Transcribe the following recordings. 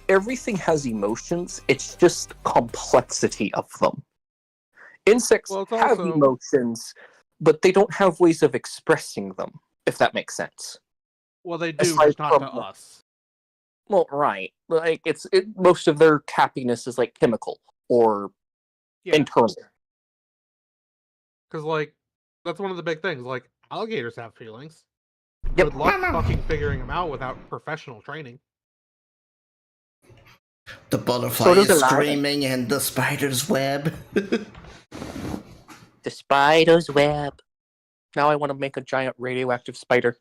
everything has emotions. It's just complexity of them. Insects Well, it's have also emotions, but they don't have ways of expressing them, if that makes sense. well, they do, Aside just not from to us. well, right. Like most of their happiness is like chemical or Yeah, internal. because like that's one of the big things. Like alligators have feelings. Yep. Good luck fucking figuring them out without professional training. The butterfly So does is a lion. screaming in the spider's web. The spider's web. Now I want to make a giant radioactive spider.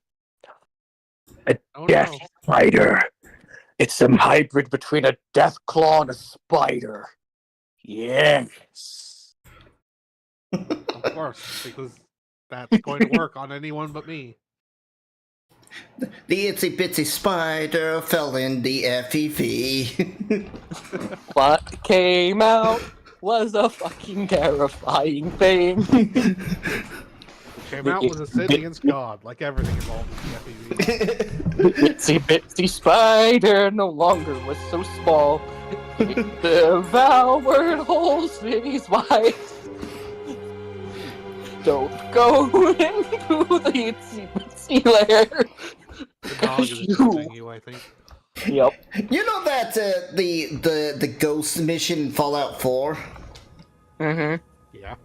A Oh death no. spider. It's some hybrid between a death claw and a spider. Yes. Of course, because that's going to work on anyone but me. The itsy bitsy spider fell in the FEV. What came out was a fucking terrifying thing. Came out was a sin against God, like everything involved with the FEV. Itsy bitsy spider no longer was so small. It devoured whole cities wide. Don't go into the itsy bitsy lair. The dog is affecting you, I think. Yep. You know that the ghost mission in Fallout 4? Mm-hmm. Yeah.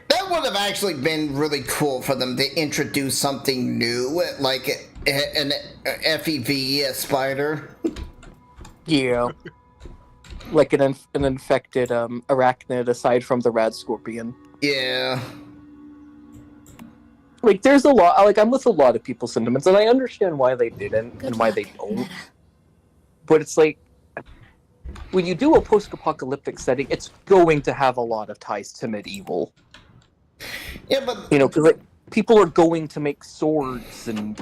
That would have actually been really cool for them to introduce something new, like an FEV spider. Yeah. Like an infected arachnid aside from the rad scorpion. Yeah. Like there's a lot like I'm with a lot of people's sentiments and I understand why they didn't and why they don't. But it's like when you do a post-apocalyptic setting, it's going to have a lot of ties to medieval. Yeah, but You know, because like people are going to make swords and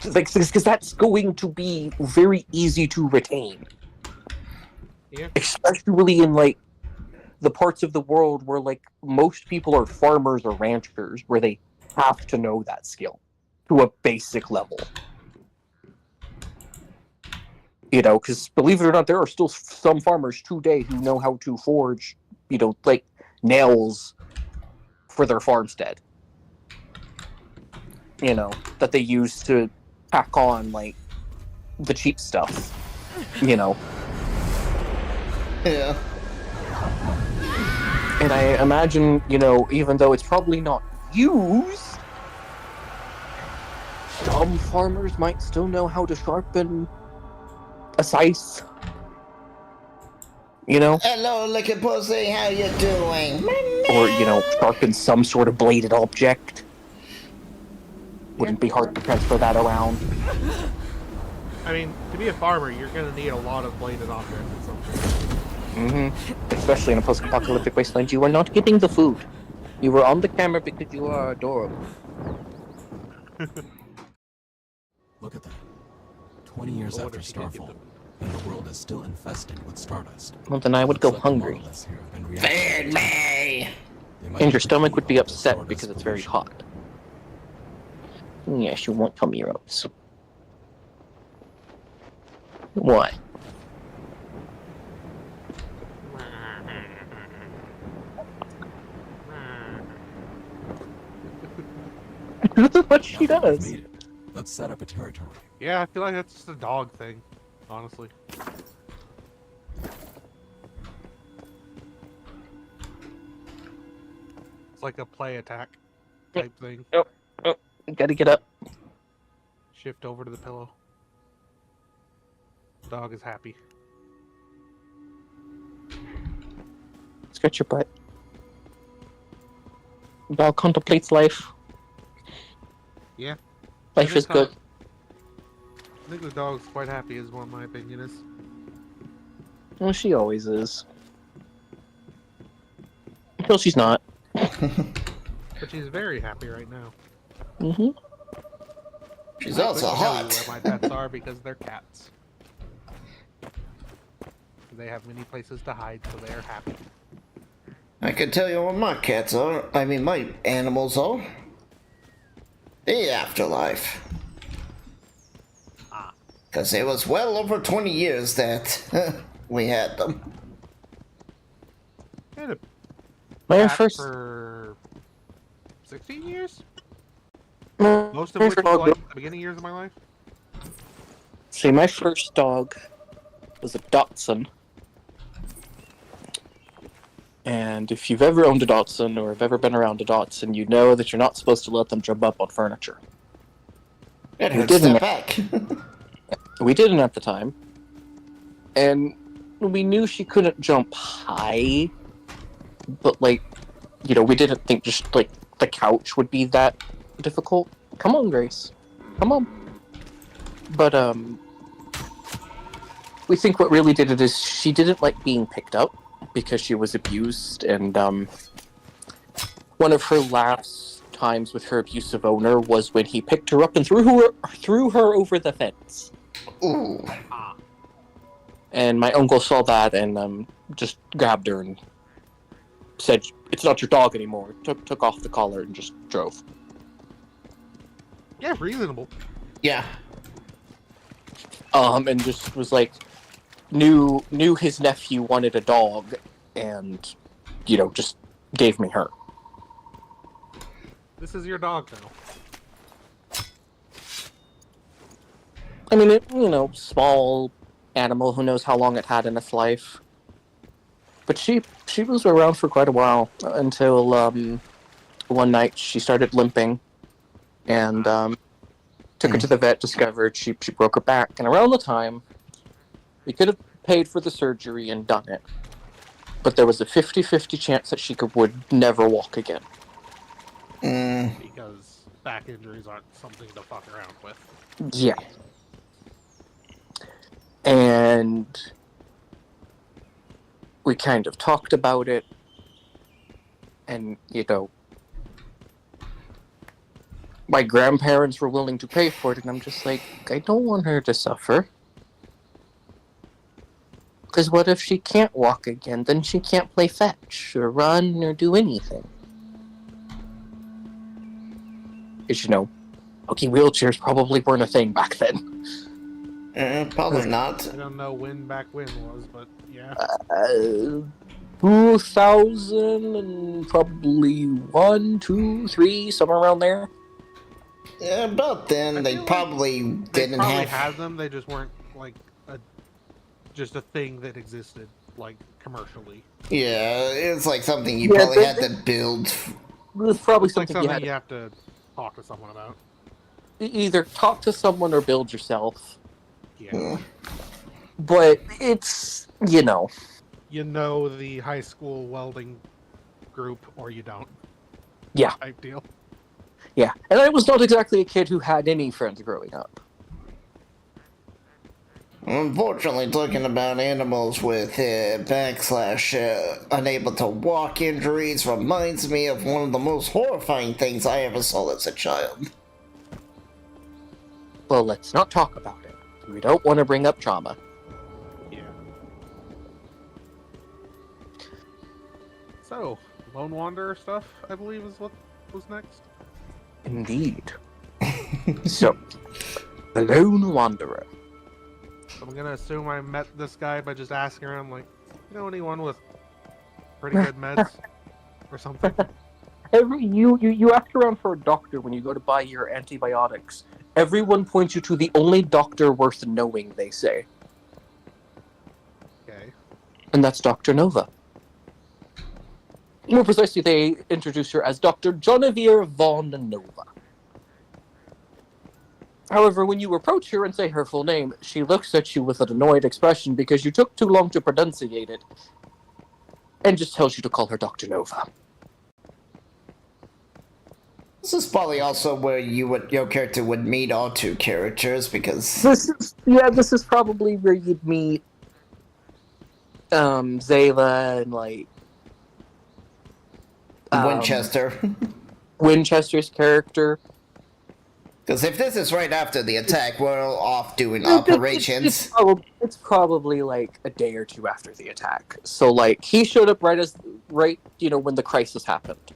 like because that's going to be very easy to retain. Yeah. Especially in like the parts of the world where like most people are farmers or ranchers, where they have to know that skill to a basic level. You know, because believe it or not, there are still some farmers today who know how to forge, you know, like nails for their farmstead. You know, that they use to tack on like the cheap stuff. You know. yeah. And I imagine, you know, even though it's probably not used, some farmers might still know how to sharpen a scythe. You know? Hello, licky pussy, how you doing? Or, you know, sharpen some sort of bladed object. Wouldn't be hard to transfer that around. I mean, to be a farmer, you're going to need a lot of bladed objects at some point. Mm-hmm. Especially in a post-apocalyptic wasteland, you are not getting the food. You were on the camera because you are adorable. Look at that. 20 years after Starfall, and the world is still infested with Stardust. Well, then I would go hungry. Feed me! And your stomach would be upset because it's very hot. Yes, you want tummy rubs. What? This is what she does. Let's set up a territory. Yeah, I feel like that's just a dog thing, honestly. It's like a play attack type thing. Oh, you gotta get up. Shift over to the pillow. Dog is happy. Scratch your butt. Dog contemplates life. Yeah. Life is good. I think the dog's quite happy is what my opinion is. Well, she always is. Until she's not. But she's very happy right now. Mm-hmm. She's also I couldn't tell you hot. where my pets are because they're cats. They have many places to hide, so they're happy. I can tell you where my cats are. I mean, my animals are. The afterlife. Ah. Because it was well over 20 years that we had them. I had a My cat first, for 16 years? my Most of which first was dog. like the beginning years of my life. See, my first dog was a Dachshund. And if you've ever owned a Dachshund or have ever been around a Dachshund, you know that you're not supposed to let them jump up on furniture. It We hurts to didn't. step back. We didn't at the time. And we knew she couldn't jump high, but like, we didn't think just like the couch would be that difficult. Come on, Grace. Come on. But we think what really did it is she didn't like being picked up because she was abused, and one of her last times with her abusive owner was when he picked her up and threw her over the fence. Ooh. And my uncle saw that and just grabbed her and said, "It's not your dog anymore." Took off the collar and just drove. Yeah, reasonable. Yeah. And just was like, knew his nephew wanted a dog, and just gave me her. This is your dog now. I mean, small animal, who knows how long it had in its life. But she was around for quite a while until one night she started limping, and took her to the vet, discovered she broke her back, and around the time we could have paid for the surgery and done it, but there was a 50-50 chance that she would never walk again. Because back injuries aren't something to fuck around with. Yeah. And we kind of talked about it, and my grandparents were willing to pay for it, and I'm just like, I don't want her to suffer. Because what if she can't walk again? Then she can't play fetch, or run, or do anything. Because, okay, wheelchairs probably weren't a thing back then. Probably not. I don't know when back when was, but yeah. 2000 and probably 1, 2, 3, somewhere around there. Yeah, about then they probably didn't probably have. had them. They just weren't like just a thing that existed like commercially. Yeah, it's like something you probably had to build. It was probably It's like something something you have to talk to someone about. either talk to someone or build yourself. Yeah. But it's, You know the high school welding group, or you don't. Yeah. Type deal. Yeah. And I was not exactly a kid who had any friends growing up. Unfortunately, talking about animals with unable to walk injuries reminds me of one of the most horrifying things I ever saw as a child. Well, let's not talk about it. We don't want to bring up trauma. Yeah. So, Lone Wanderer stuff, I believe, is what was next. Indeed. So, the Lone Wanderer. I'm gonna assume I met this guy by just asking around, like, anyone with pretty good meds or something? You ask around for a doctor when you go to buy your antibiotics. Everyone points you to the only doctor worth knowing, they say. Okay. And that's Dr. Nova. More precisely, they introduce her as Dr. Genevieve von Nova. However, when you approach her and say her full name, she looks at you with an annoyed expression because you took too long to pronunciate it, and just tells you to call her Dr. Nova. This is probably also where your character would meet all two characters, because This is probably where you'd meet Zayla and Winchester. Winchester's character. Because if this is right after the attack, we're all off doing operations. It's probably like a day or two after the attack. So he showed up right when the crisis happened.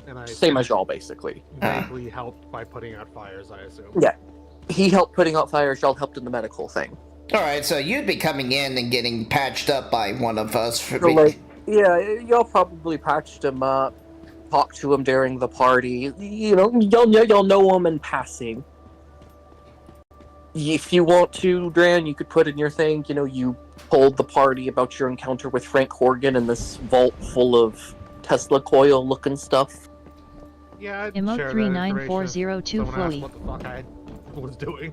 And I Same as y'all, basically. vaguely helped by putting out fires, I assume. Yeah. He helped putting out fires, y'all helped in the medical thing. Alright, so you'd be coming in and getting patched up by one of us. For So, like, yeah, y'all probably patched him up, talked to him during the party. You know, y'all know him in passing. If you want to, Dran, you could put in your thing, you know, you told the party about your encounter with Frank Horgan in this vault full of Tesla coil looking stuff. Yeah, I'd Emote share that 39402 information if someone asked Floey. what the fuck I was doing.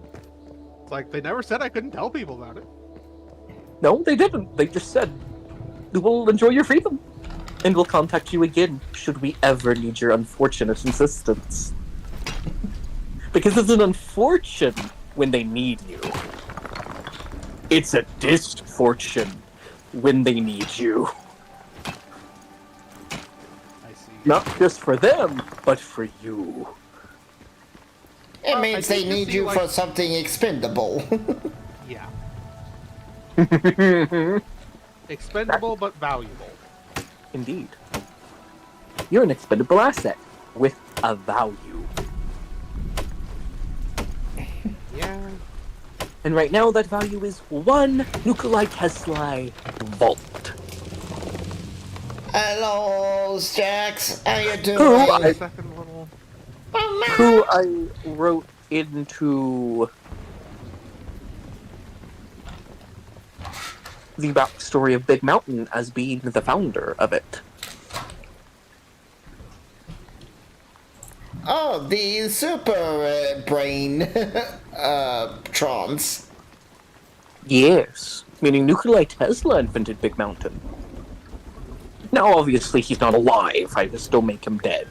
It's like, they never said I couldn't tell people about it. No, they didn't. They just said, we'll enjoy your freedom. And we'll contact you again, should we ever need your unfortunate assistance. Because it's an unfortune when they need you. It's a disfortune when they need you. I see. Not just for them, but for you. it I means they think you need see, you like- for something expendable. Yeah. Expendable but valuable. Indeed. You're an expendable asset with a value. Yeah. And right now that value is 1 Nuclei Tesla vault. Hello, Jax. How you doing? Who A I- second little... Who I wrote into the backstory of Big Mountain as being the founder of it. Oh, the super brain trons. Yes, meaning Nuclei Tesla invented Big Mountain. Now, obviously, he's not alive. I just don't make him dead.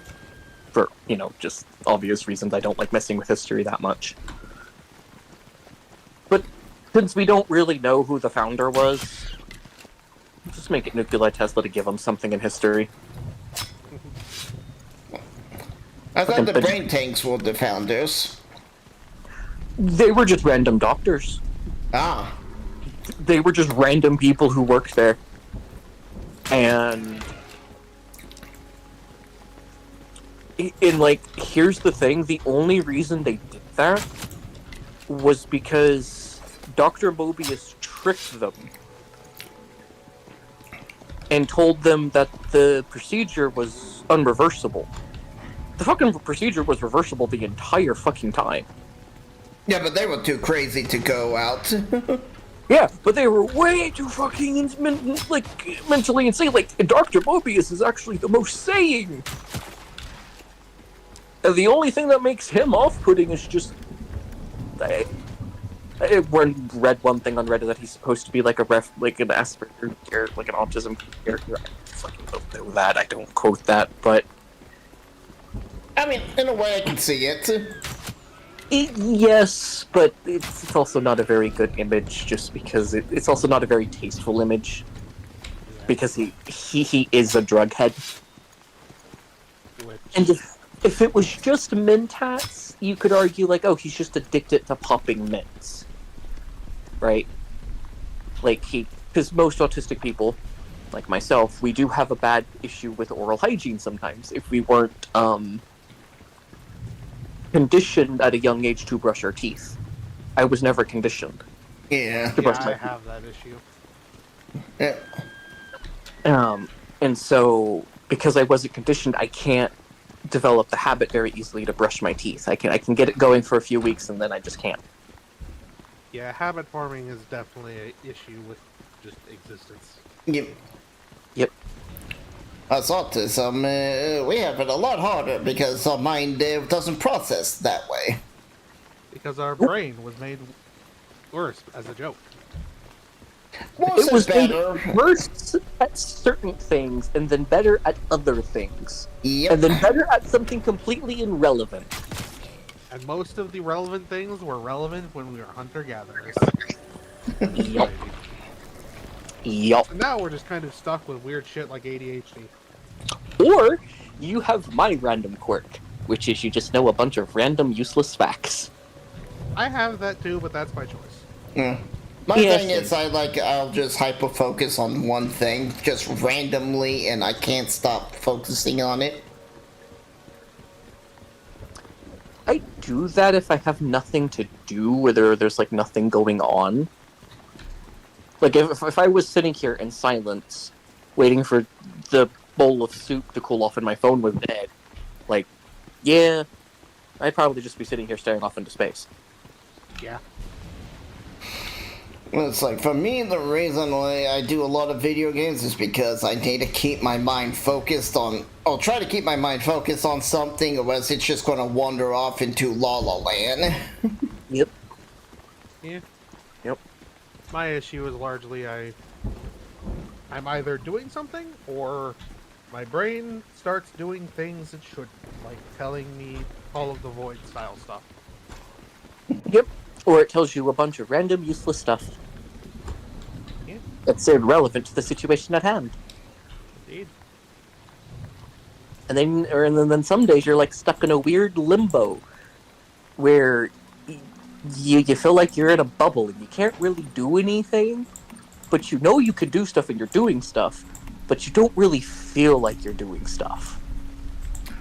For, you know, just obvious reasons. I don't like messing with history that much. But since we don't really know who the founder was, just make it Nuclei Tesla to give him something in history. I thought the But- brain tanks were the founders. They were just random doctors. Ah. They were just random people who worked there. And like, here's the thing, the only reason they did that was because Dr. Mobius tricked them and told them that the procedure was unreversible. The fucking procedure was reversible the entire fucking time. Yeah, but they were too crazy to go out. Yeah, but they were way too fucking mentally insane. Like, Dr. Mobius is actually the most sane. And the only thing that makes him off-putting is just... I read one thing on Reddit that he's supposed to be like an Asperger or like an autism character. I fucking don't know that. I don't quote that, but... I mean, in a way I can see it. Yes, but it's also not a very good image, just because it's also not a very tasteful image. Because he is a drug head. Which... And if it was just Mentats, you could argue, like, oh, he's just addicted to popping mints. Right? Like, because most autistic people, like myself, we do have a bad issue with oral hygiene sometimes. If we weren't, conditioned at a young age to brush our teeth. I was never conditioned. Yeah. To brush Yeah, my I have that issue. Yeah. And so, because I wasn't conditioned, I can't develop the habit very easily to brush my teeth. I can get it going for a few weeks, and then I just can't. Yeah, habit forming is definitely an issue with just existence. Yep. Yep. Us autism, we have it a lot harder because our mind doesn't process that way. Because our brain was made worse as a joke. Worse It was and better. made worse at certain things, and then better at other things. Yep. And then better at something completely irrelevant. And most of the relevant things were relevant when we were hunter-gatherers. Yup. Yup. And now we're just kind of stuck with weird shit like ADHD. Or you have my random quirk, which is you just know a bunch of random useless facts. I have that too, but that's my choice. Yeah. My Yeah, thing same. is, I'll just hyper focus on one thing just randomly, and I can't stop focusing on it. do that if I have nothing to do, or there's like nothing going on. Like if I was sitting here in silence, waiting for the bowl of soup to cool off and my phone was dead, like, yeah, I'd probably just be sitting here staring off into space. Yeah. It's like, for me, the reason why I do a lot of video games is because I need to keep my mind focused on... I'll try to keep my mind focused on something, or else it's just going to wander off into La La Land. Yep. Yeah. Yep. My issue is largely I'm either doing something, or my brain starts doing things it shouldn't, like telling me Call of the Void style stuff. Yep. Or it tells you a bunch of random, useless stuff. Yeah. That's irrelevant to the situation at hand. Indeed. And then some days you're like stuck in a weird limbo where you feel like you're in a bubble and you can't really do anything, but you know you could do stuff and you're doing stuff, but you don't really feel like you're doing stuff.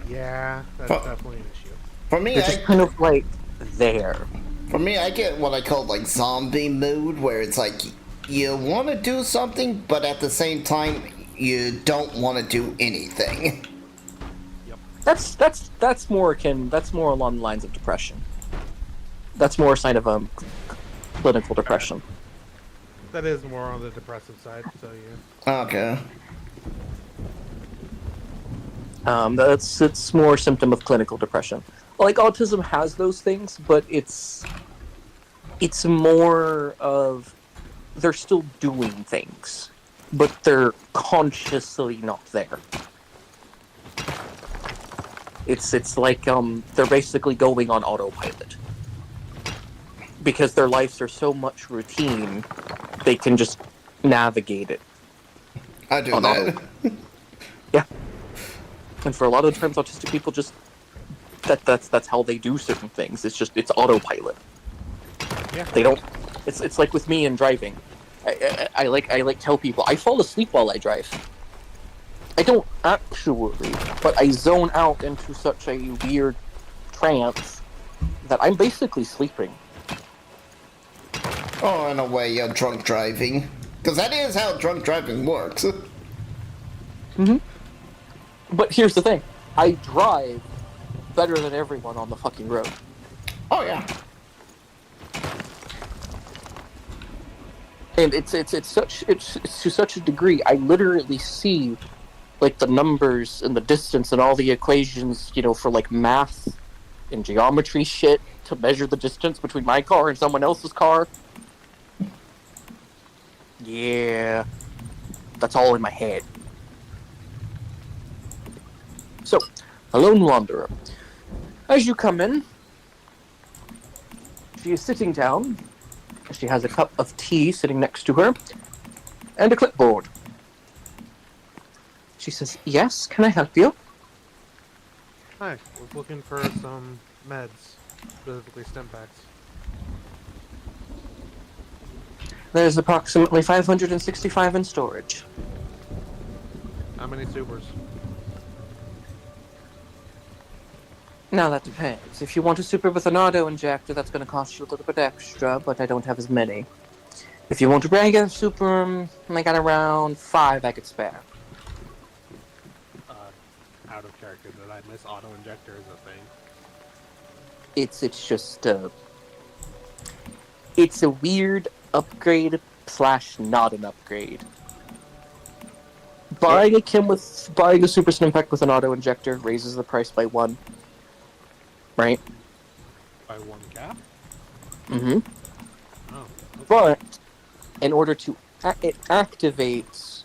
Yeah, that's definitely an issue. For me, You're just kind of like there. For me, I get what I call like zombie mood, where it's like you want to do something, but at the same time you don't want to do anything. Yep. That's more along the lines of depression. That's more a sign of clinical depression. That is more on the depressive side, so yeah. Okay. It's more a symptom of clinical depression. Like autism has those things, but it's more of they're still doing things, but they're consciously not there. It's like they're basically going on autopilot because their lives are so much routine, they can just navigate it. I do on that. Yeah. And for a lot of times, autistic people just that's how they do certain things. It's autopilot. Yeah. They don't. It's like with me and driving. I like tell people I fall asleep while I drive. I don't actually, but I zone out into such a weird trance that I'm basically sleeping. Oh, in a way, you're drunk driving. Because that is how drunk driving works. Mm-hmm. But here's the thing. I drive better than everyone on the fucking road. Oh, yeah. And it's to such a degree, I literally see like the numbers and the distance and all the equations, for like math and geometry shit to measure the distance between my car and someone else's car. Yeah, that's all in my head. So, a lone wanderer. As you come in, she is sitting down. She has a cup of tea sitting next to her, and a clipboard. She says, "Yes, can I help you?" Hi, I was looking for some meds, specifically stim packs. There's approximately 565 in storage. How many supers? Now that depends. If you want a super with an auto injector, that's going to cost you a little bit extra, but I don't have as many. If you want a regular super, I got around 5 I could spare. Out of character, did I miss auto injector as a thing? It's just it's a weird upgrade / not an upgrade. Buying a super stim pack with an auto injector raises the price by 1. Right? By 1 cap? Mm-hmm. Oh. Okay. But in order to it activates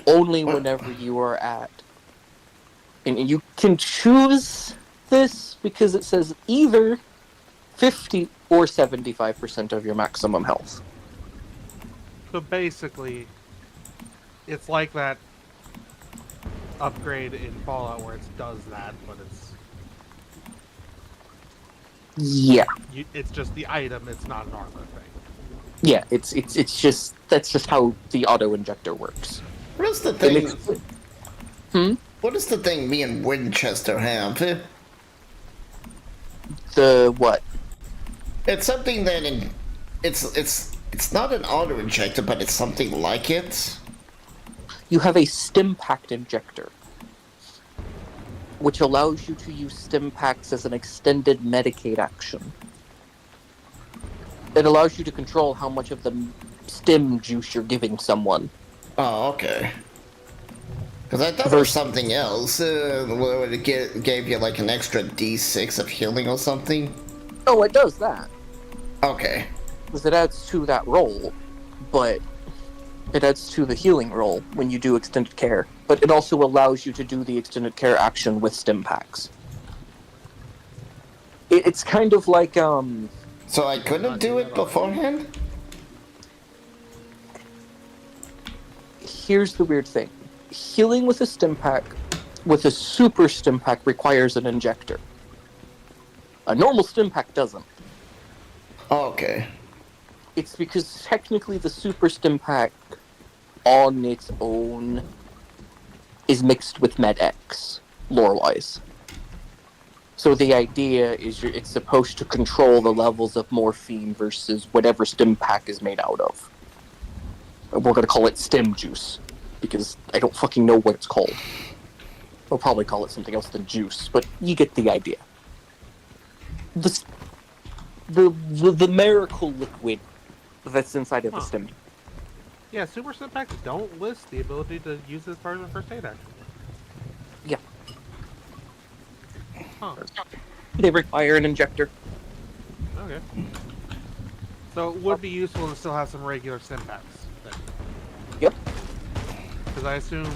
only whenever you are at, and you can choose this because it says either 50 or 75% of your maximum health. So basically, it's like that upgrade in Fallout where it does that, but Yeah. it's just the item, it's not an armor thing. Yeah, it's just that's just how the auto injector works. What is the thing? What is the thing me and Winchester have? The what? It's something that it's not an auto injector, but it's something like it. You have a stim pack injector, which allows you to use stim packs as an extended Medicaid action. It allows you to control how much of the stim juice you're giving someone. Oh, okay. Because I thought it was something else. Where it gave you like an extra D6 of healing or something. Oh, it does that. Okay. Because it adds to that roll, but it adds to the healing roll when you do extended care. But it also allows you to do the extended care action with stim packs. It's kind of like, So I couldn't do it beforehand? Here's the weird thing. Healing with a stim pack, with a super stim pack, requires an injector. A normal stim pack doesn't. Okay. It's because technically the super stim pack on its own is mixed with MedX, lore-wise. So the idea is it's supposed to control the levels of morphine versus whatever stim pack is made out of. We're going to call it stim juice, because I don't fucking know what it's called. We'll probably call it something else than juice, but you get the idea. The miracle liquid that's inside of the stim. Yeah, super stim packs don't list the ability to use this part of the first aid action. Yeah. Huh. They require an injector. Okay. So it would be useful to still have some regular stim packs. Then. Yep. Because I assume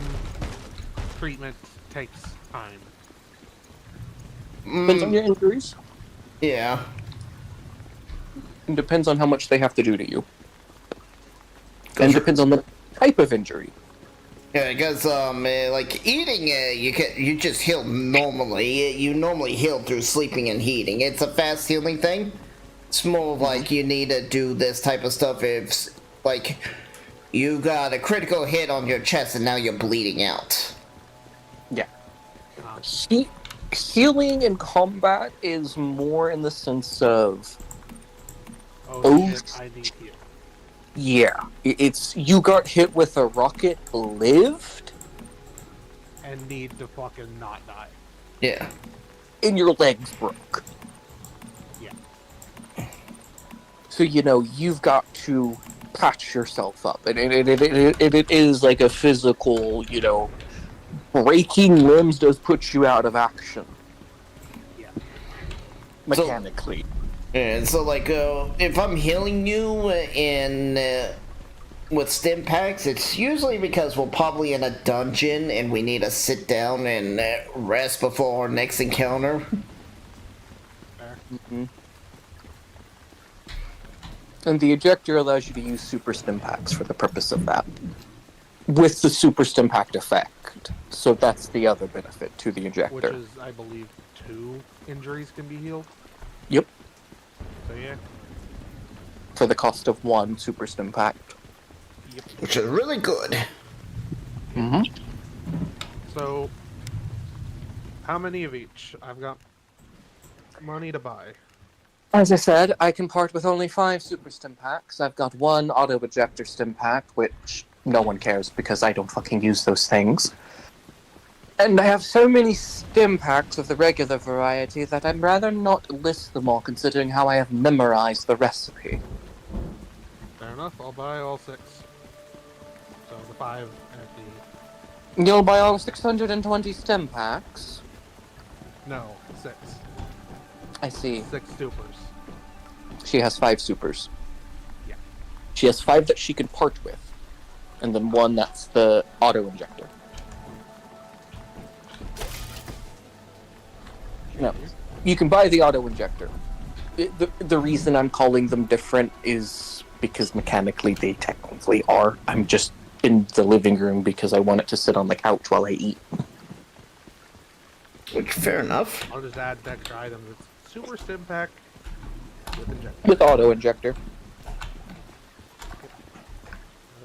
treatment takes time. Depends on your injuries. Yeah. It depends on how much they have to do to you. And it depends on the type of injury. Yeah, because like eating, you just heal normally. You normally heal through sleeping and eating. It's a fast healing thing. It's more like you need to do this type of stuff if, like, you got a critical hit on your chest and now you're bleeding out. Yeah. Healing in combat is more in the sense of... Oh shit, I need heal. Yeah. It's you got hit with a rocket, lived, And need to fucking not die. Yeah. and your legs broke. Yeah. So, you've got to patch yourself up. And it is like a physical, breaking limbs does put you out of action. Yeah. Mechanically. And so, like, if I'm healing you with stim packs, it's usually because we're probably in a dungeon and we need to sit down and rest before our next encounter. Fair. Mm-hmm. And the ejector allows you to use super stim packs for the purpose of that. With the super stim pack effect. So that's the other benefit to the ejector. Which is, I believe, 2 injuries can be healed. Yep. So yeah. For the cost of 1 super stim pack. Yep. Which is really good. Mm-hmm. So, how many of each? I've got money to buy. As I said, I can part with only 5 super stim packs. I've got 1 auto ejector stim pack, which no one cares because I don't fucking use those things. And I have so many stim packs of the regular variety that I'd rather not list them all, considering how I have memorized the recipe. Fair enough, I'll buy all 6. So the 5 at the... You'll buy all 620 stim packs? No, 6. I see. 6 supers. She has 5 supers. Yeah. She has 5 that she can part with. And then 1 that's the auto injector. No, you can buy the auto injector. The reason I'm calling them different is because mechanically they technically are. I'm just in the living room because I want it to sit on the couch while I eat. Which, fair enough. I'll just add extra items. It's super stim pack with injector. With auto injector. How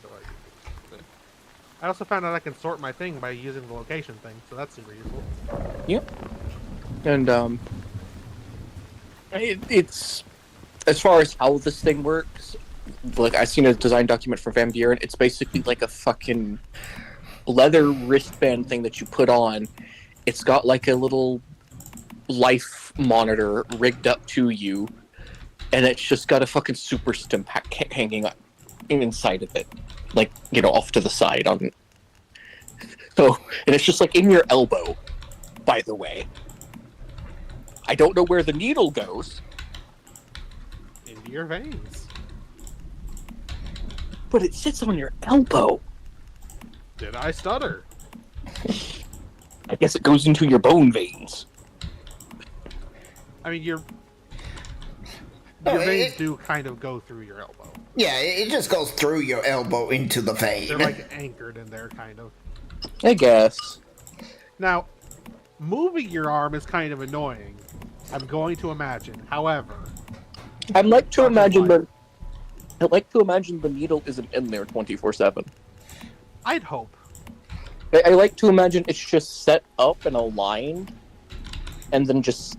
do I use it? I also found out I can sort my thing by using the location thing, so that's super useful. Yep. And It's as far as how this thing works. Like I've seen a design document from Van Buren. It's basically like a fucking leather wristband thing that you put on. It's got like a little life monitor rigged up to you, and it's just got a fucking super stim pack hanging up inside of it, like off to the side on. So, and it's just like in your elbow. By the way, I don't know where the needle goes. Into your veins. But it sits on your elbow. Did I stutter? I guess it goes into your bone veins. I mean, your No, veins do kind of go through your elbow. Yeah, it just goes through your elbow into the vein. They're like anchored in there, kind of. I guess. Now, moving your arm is kind of annoying. I'm going to imagine. However, I'd like to imagine the needle isn't in there 24/7. I'd hope. I like to imagine it's just set up and aligned, and then just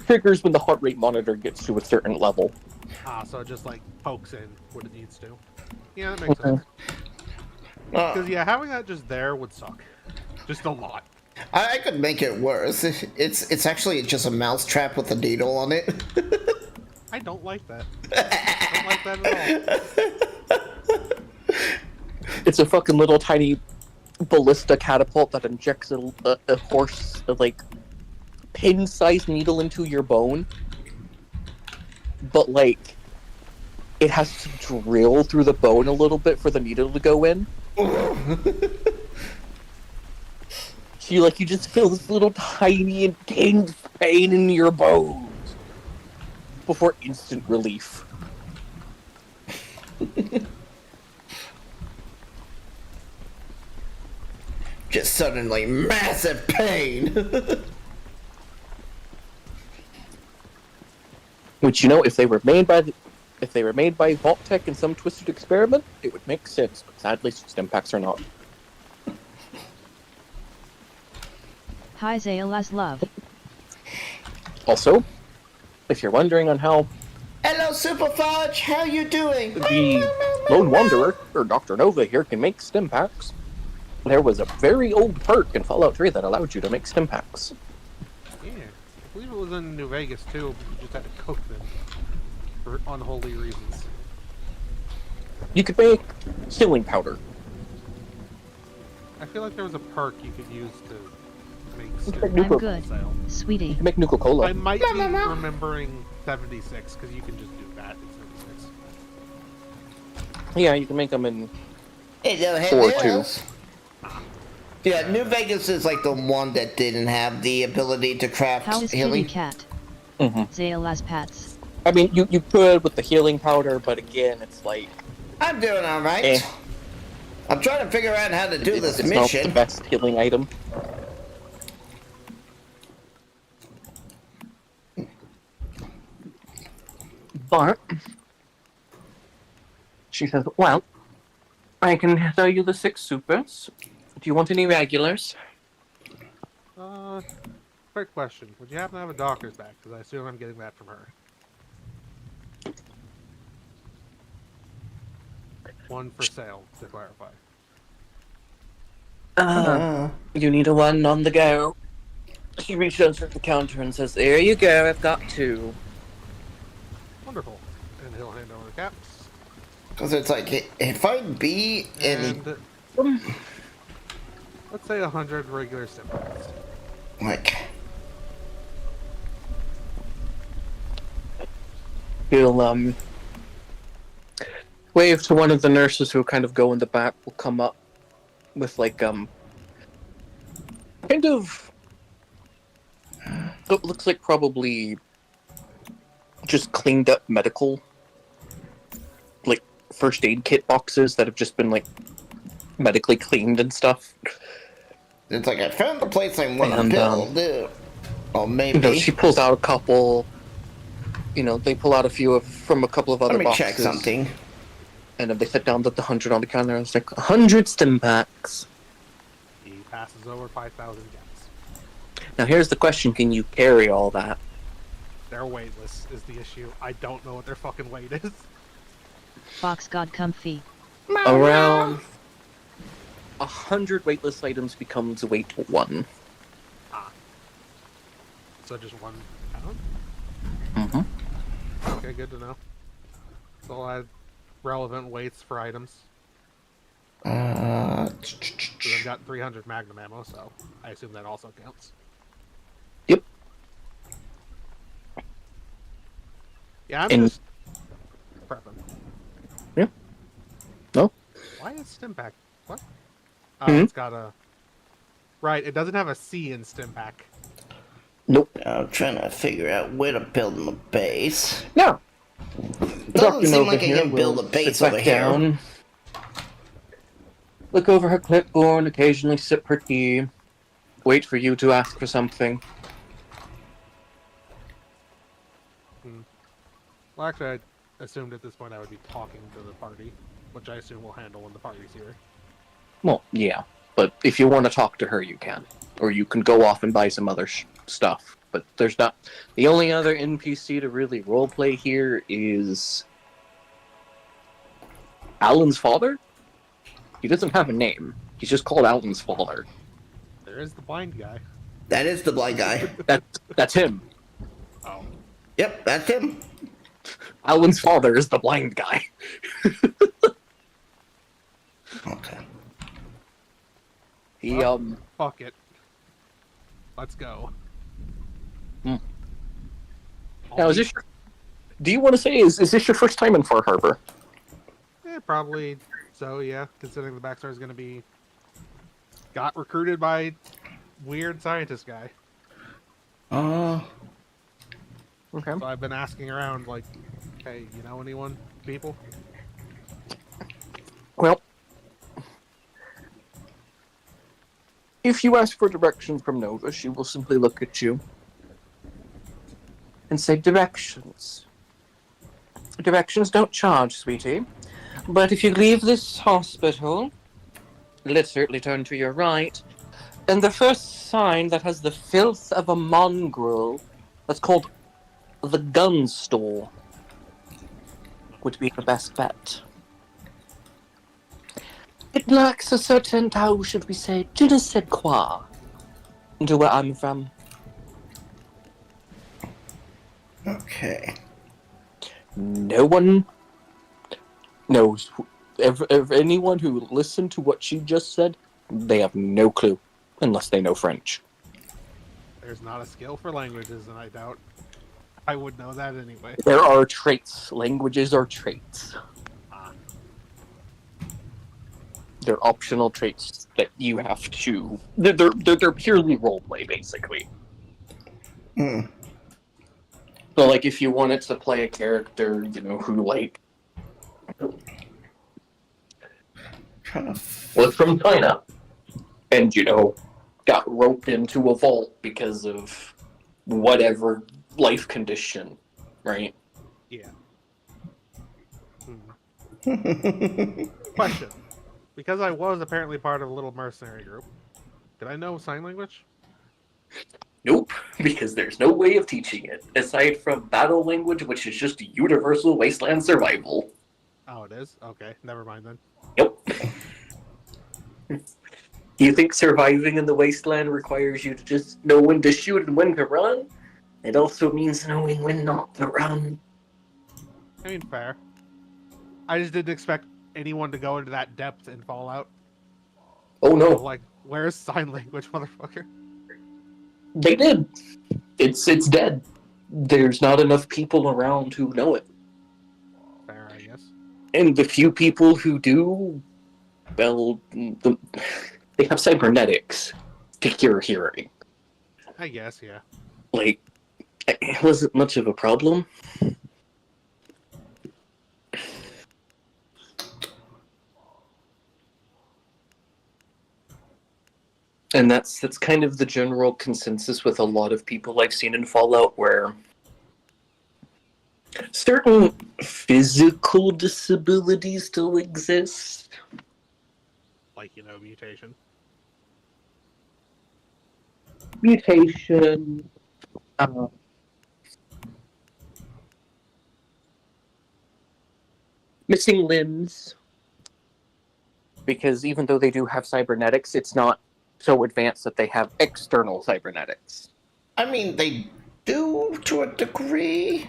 triggers when the heart rate monitor gets to a certain level. So it just like pokes in what it needs to. Yeah, that makes sense. Because yeah, having that just there would suck. Just a lot. I could make it worse. It's actually just a mouse trap with a needle on it. I don't like that. I don't like that at all. It's a fucking little tiny ballista catapult that injects a horse, like, pin-sized needle into your bone. But, like, it has to drill through the bone a little bit for the needle to go in. So you just feel this little tiny intense pain in your bones before instant relief. Just suddenly massive pain. Which, if they were made by Vault-Tec in some twisted experiment, it would make sense. But sadly, stim packs are not. Hi Zayla's love. Also, if you're wondering on how Hello, Super Fudge. How you doing? the Lone Wanderer, or Dr. Nova here, can make stim packs, there was a very old perk in Fallout 3 that allowed you to make stim packs. Yeah. I believe it was in New Vegas too, but you just had to cook them for unholy reasons. You could make healing powder. I feel like there was a perk you could use to make Like I'm Nuka- good, sale. sweetie. You can make Nuka-Cola. I might be remembering 76 because you can just do that in 76. Yeah, you can make them in... Hello, Or two. Yeah, New Vegas is like the one that didn't have the ability to craft How is healing. kitty cat? Mm-hmm. Zayla's pets. I mean, you could with the healing powder, but again, it's like... I'm doing alright. Eh. I'm trying to figure out how to do this it's not the mission. best healing item. But... She says, well, I can sell you the 6 supers. Do you want any regulars? Quick question. Would you happen to have a doctor's bag? Because I assume I'm getting that from her. One for sale, to clarify. You need a one on the go. She reaches over to the counter and says, there you go, I've got 2. Wonderful. And he'll hand over the caps. Because it's like, if I'd be in, And let's say 100 regular stim packs. like, He'll, wave to one of the nurses who kind of go in the back, will come up with, like, kind of, it looks like probably just cleaned up medical, like, first aid kit boxes that have just been, like, medically cleaned and stuff. it's like, I found the place I want to And, build. Or maybe. She pulls out a couple, they pull out a few from a couple of other Let me boxes. check something. And then they sit down with the 100 on the counter, and it's like, 100 stim packs. He passes over 5,000 gems. Now here's the question, can you carry all that? Their weightless is the issue. I don't know what their fucking weight is. Fox got comfy. Around 100 weightless items becomes weight 1. So just 1 pound? Mm-hmm. Okay, good to know. So I'll add relevant weights for items. So I've got 300 magnum ammo, so I assume that also counts. Yep. Yeah, I'm And- just prepping. Yeah. No? Why is stim pack? What? Oh, Hmm? it's got a... Right, it doesn't have a C in stim pack. Nope. I'm trying to figure out where to build my base. No. Doesn't seem like I can build a base over here. Down, look over her clipboard, occasionally sip her tea, wait for you to ask for something. Well, actually, I assumed at this point I would be talking to the party, which I assume we'll handle when the party's here. Well, yeah, but if you want to talk to her, you can. Or you can go off and buy some other stuff. But there's not... The only other NPC to really roleplay here is... Alan's father? He doesn't have a name. He's just called Alan's father. There is the blind guy. That is the blind guy. That's him. Oh. Yep, that's him. Alan's father is the blind guy. Okay. He, Fuck it. Let's go. Now, is this your... Do you want to say, is this your first time in Far Harbor? Probably so, yeah. Considering the backstory is going to be... Got recruited by weird scientist guy. Okay. So I've been asking around, like, hey, you know anyone, people? Well, if you ask for directions from Nova, she will simply look at you and say, directions. Directions don't charge, sweetie. But if you leave this hospital, literally turn to your right, and the first sign that has the filth of a mongrel that's called the gun store would be the best bet. It lacks a certain, how should we say, je ne sais quoi, to where I'm from. Okay. No one knows. If anyone who listened to what she just said, they have no clue, unless they know French. There's not a skill for languages, and I doubt I would know that anyway. There are traits. Languages are traits. They're optional traits that you have to... They're purely roleplay, basically. Hmm. So, like, if you wanted to play a character, you know, who, like... Trying to... was from China, and, you know, got roped into a vault because of whatever life condition, right? Yeah. Question. Because I was apparently part of a little mercenary group, did I know sign language? Nope, because there's no way of teaching it, aside from battle language, which is just universal wasteland survival. Oh, it is? Okay, never mind then. Yep. Do you think surviving in the wasteland requires you to just know when to shoot and when to run? It also means knowing when not to run. I mean, fair. I just didn't expect anyone to go into that depth in Fallout. Oh no, Like, where's sign language, motherfucker? they did. It's dead. There's not enough people around who know it. Fair, I guess. And the few people who do, well, they have cybernetics to cure hearing. I guess, yeah. Like, it wasn't much of a problem. And that's kind of the general consensus with a lot of people I've seen in Fallout, where certain physical disabilities still exist. Like, you know, mutation. Mutation, missing limbs. Because even though they do have cybernetics, it's not so advanced that they have external cybernetics. I mean, they do to a degree.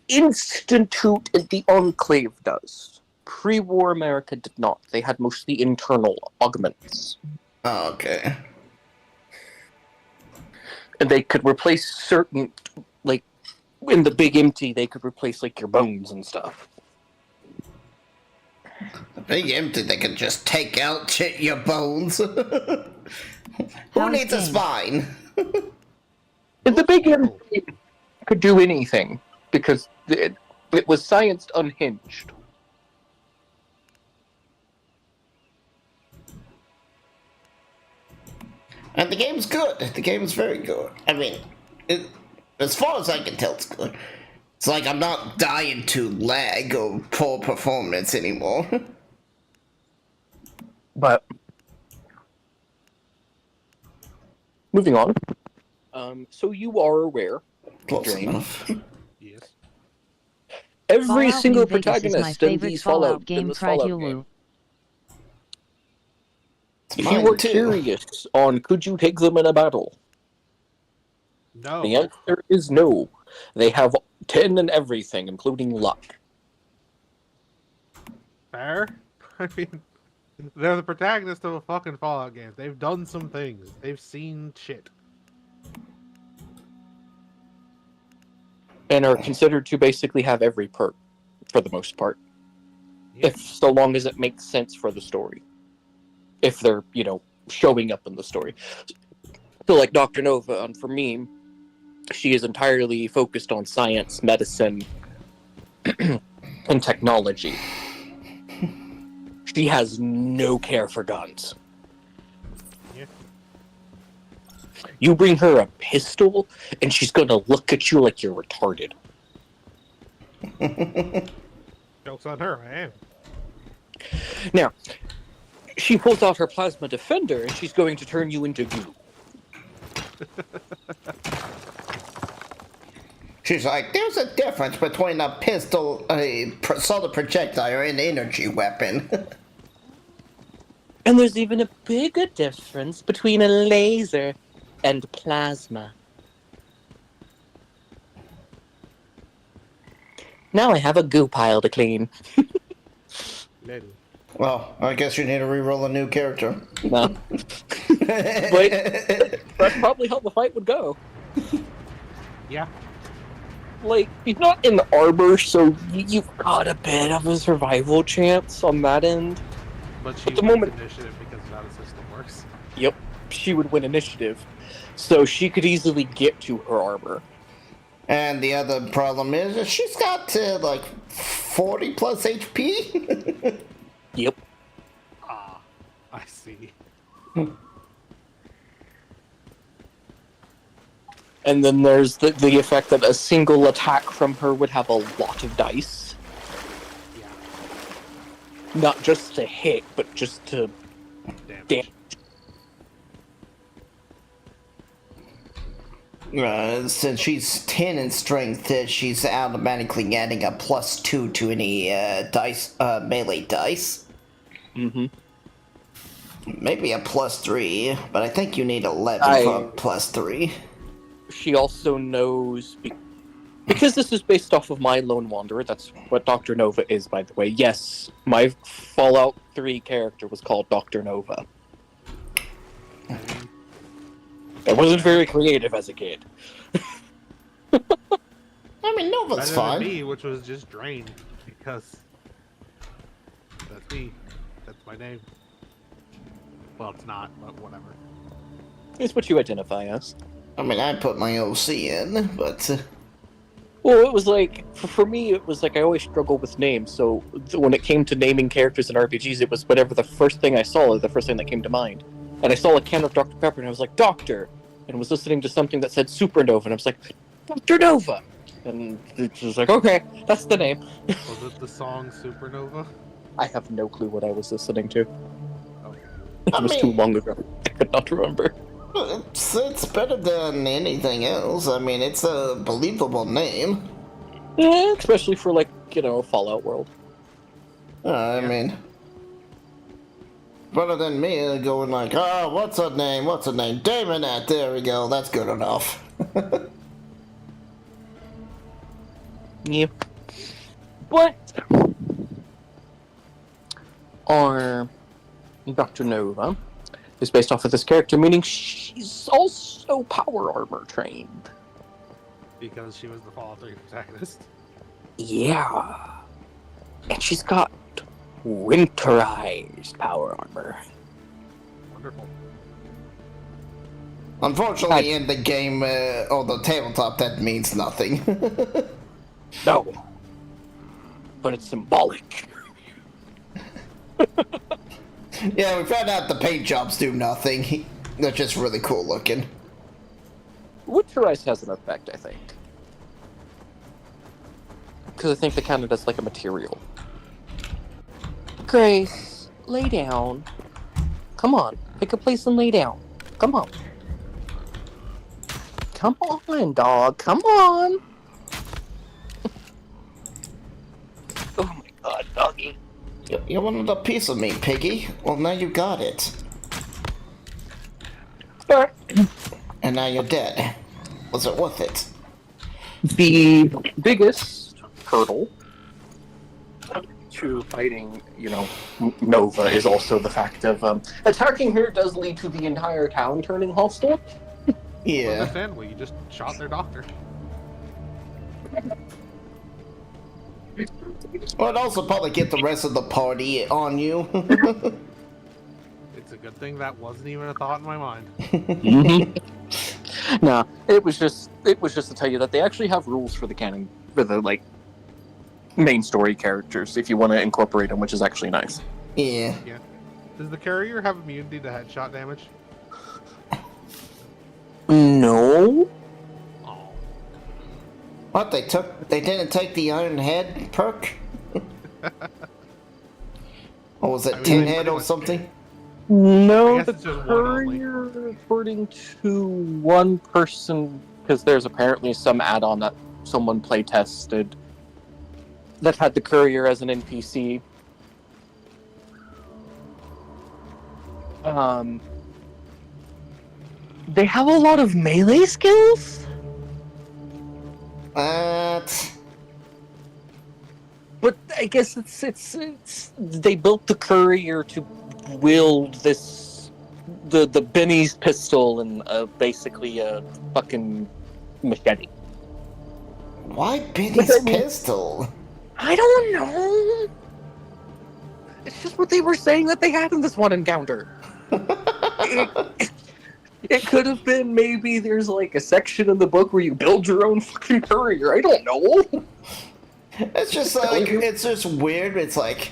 Institute and the Enclave does. Pre-war America did not. They had mostly internal augments. Oh, okay. And they could replace certain, like, in the Big Empty, they could replace, like, your bones and stuff. The Big Empty, they could just take out your bones. Who How needs a is spine? And the Big Empty could do anything, because it was science unhinged. And the game's good. The game's very good. I mean, as far as I can tell, it's good. It's like I'm not dying to lag or poor performance anymore. But moving on. So you are aware, Close Dream. enough. Yes. Every Fallout single New Vegas is my protagonist in favorite these Fallout in game. this Try Fallout Hulu. game. It's If you mine were too. curious on could you take them in a battle, No. the answer is no. They have 10 and everything, including luck. Fair? I mean, they're the protagonist of a fucking Fallout game. They've done some things. They've seen shit. And are considered to basically have every perk, for the most part. Yeah. If so long as it makes sense for the story. If they're, showing up in the story. So like Dr. Nova, and for me, she is entirely focused on science, medicine, and technology. She has no care for guns. Yeah. You bring her a pistol, and she's gonna look at you like you're retarded. Joke's on her, man. Now, she pulls out her plasma defender, and she's going to turn you into goo. She's like, there's a difference between a pistol, a solid projectile, and an energy weapon. And there's even a bigger difference between a laser and plasma. Now I have a goo pile to clean. Lady. Well, I guess you need to reroll a new character. No. But that's probably how the fight would go. Yeah. Like, he's not in the arbor, so you've got a bit of a survival chance on that end. But she At the wins moment- initiative because of how the system works. Yep, she would win initiative. So she could easily get to her arbor. And the other problem is that she's got, 40 plus HP. Yep. Ah, I see. And then there's the effect that a single attack from her would have a lot of dice. Yeah. Not just to hit, but just to Damage. Since she's 10 in strength, she's automatically adding a +2 to any melee dice. Mm-hmm. Maybe a +3, but I think you need 11 for a +3. She also knows... Because this is based off of my Lone Wanderer, that's what Dr. Nova is, by the way. Yes, my Fallout 3 character was called Dr. Nova. I wasn't very creative as a kid. I mean, Nova's Better fine. than me, which was just drained because that's me. That's my name. Well, it's not, but whatever. It's what you identify as. I mean, I put my OC in, but... Well, it was like, for me, it was like I always struggle with names, so when it came to naming characters in RPGs, it was whatever the first thing I saw, or the first thing that came to mind. And I saw a can of Dr. Pepper, and I was like, Doctor! And was listening to something that said Supernova, and I was like, Dr. Nova! And it was like, okay, that's the name. Was it the song Supernova? I have no clue what I was listening to. Oh. It was too long ago. I could not remember. It's better than anything else. I mean, it's a believable name. Yeah, especially for, like, Fallout world. I mean, better than me going like, oh, what's her name? What's her name? Damonette. There we go. That's good enough. Yeah. But our Dr. Nova is based off of this character, meaning she's also power armor trained. Because she was the Fallout 3 protagonist. Yeah. And she's got winterized power armor. Wonderful. Unfortunately, in the game, or the tabletop, that means nothing. No. But it's symbolic. Yeah, we found out the paint jobs do nothing. They're just really cool looking. Winterized has an effect, I think. Because I think they counted as like a material. Grace, lay down. Come on, pick a place and lay down. Come on. Come on, dog. Come on. Oh my god, doggy. You wanted a piece of me, piggy. Well, now you got it. And now you're dead. Was it worth it? The biggest hurdle to fighting, Nova is also the fact of attacking her does lead to the entire town turning hostile. Yeah. Understandable, you just shot their doctor. Well, it'd also probably get the rest of the party on you. It's a good thing that wasn't even a thought in my mind. Nah, it was just to tell you that they actually have rules for the main story characters if you want to incorporate them, which is actually nice. Yeah. Does the carrier have immunity to headshot damage? No. Oh. What, they didn't take the Iron Head perk? Or was it Tin Head or something? No, I guess the it's just one only. courier, according to one person, because there's apparently some add-on that someone play tested that had the courier as an NPC. They have a lot of melee skills. What? But I guess it's they built the courier to wield the Benny's pistol and basically a fucking machete. Why Benny's pistol? I don't know. It's just what they were saying that they had in this one encounter. It could have been maybe there's like a section in the book where you build your own fucking courier. I don't know. It's just like, it's just weird. It's like,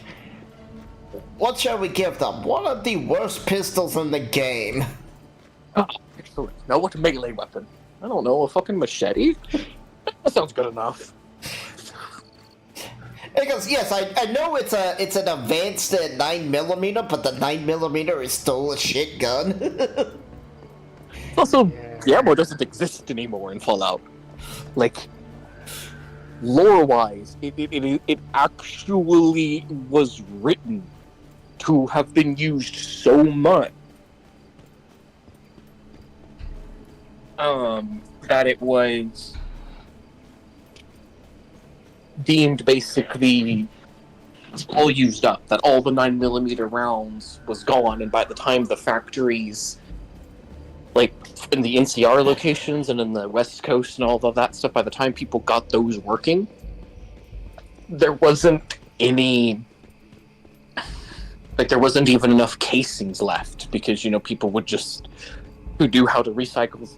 what shall we give them? One of the worst pistols in the game. Oh, excellent. Now what melee weapon? I don't know, a fucking machete? That sounds good enough. Because yes, I know it's an advanced 9mm, but the 9mm is still a shit gun. Also, the ammo doesn't exist anymore in Fallout. Like, lore-wise, it actually was written to have been used so much that it was deemed basically all used up, that all the 9mm rounds was gone, and by the time the factories, like in the NCR locations and in the West Coast and all of that stuff, by the time people got those working, there wasn't any, like there wasn't even enough casings left, because people would just, who knew how to recycle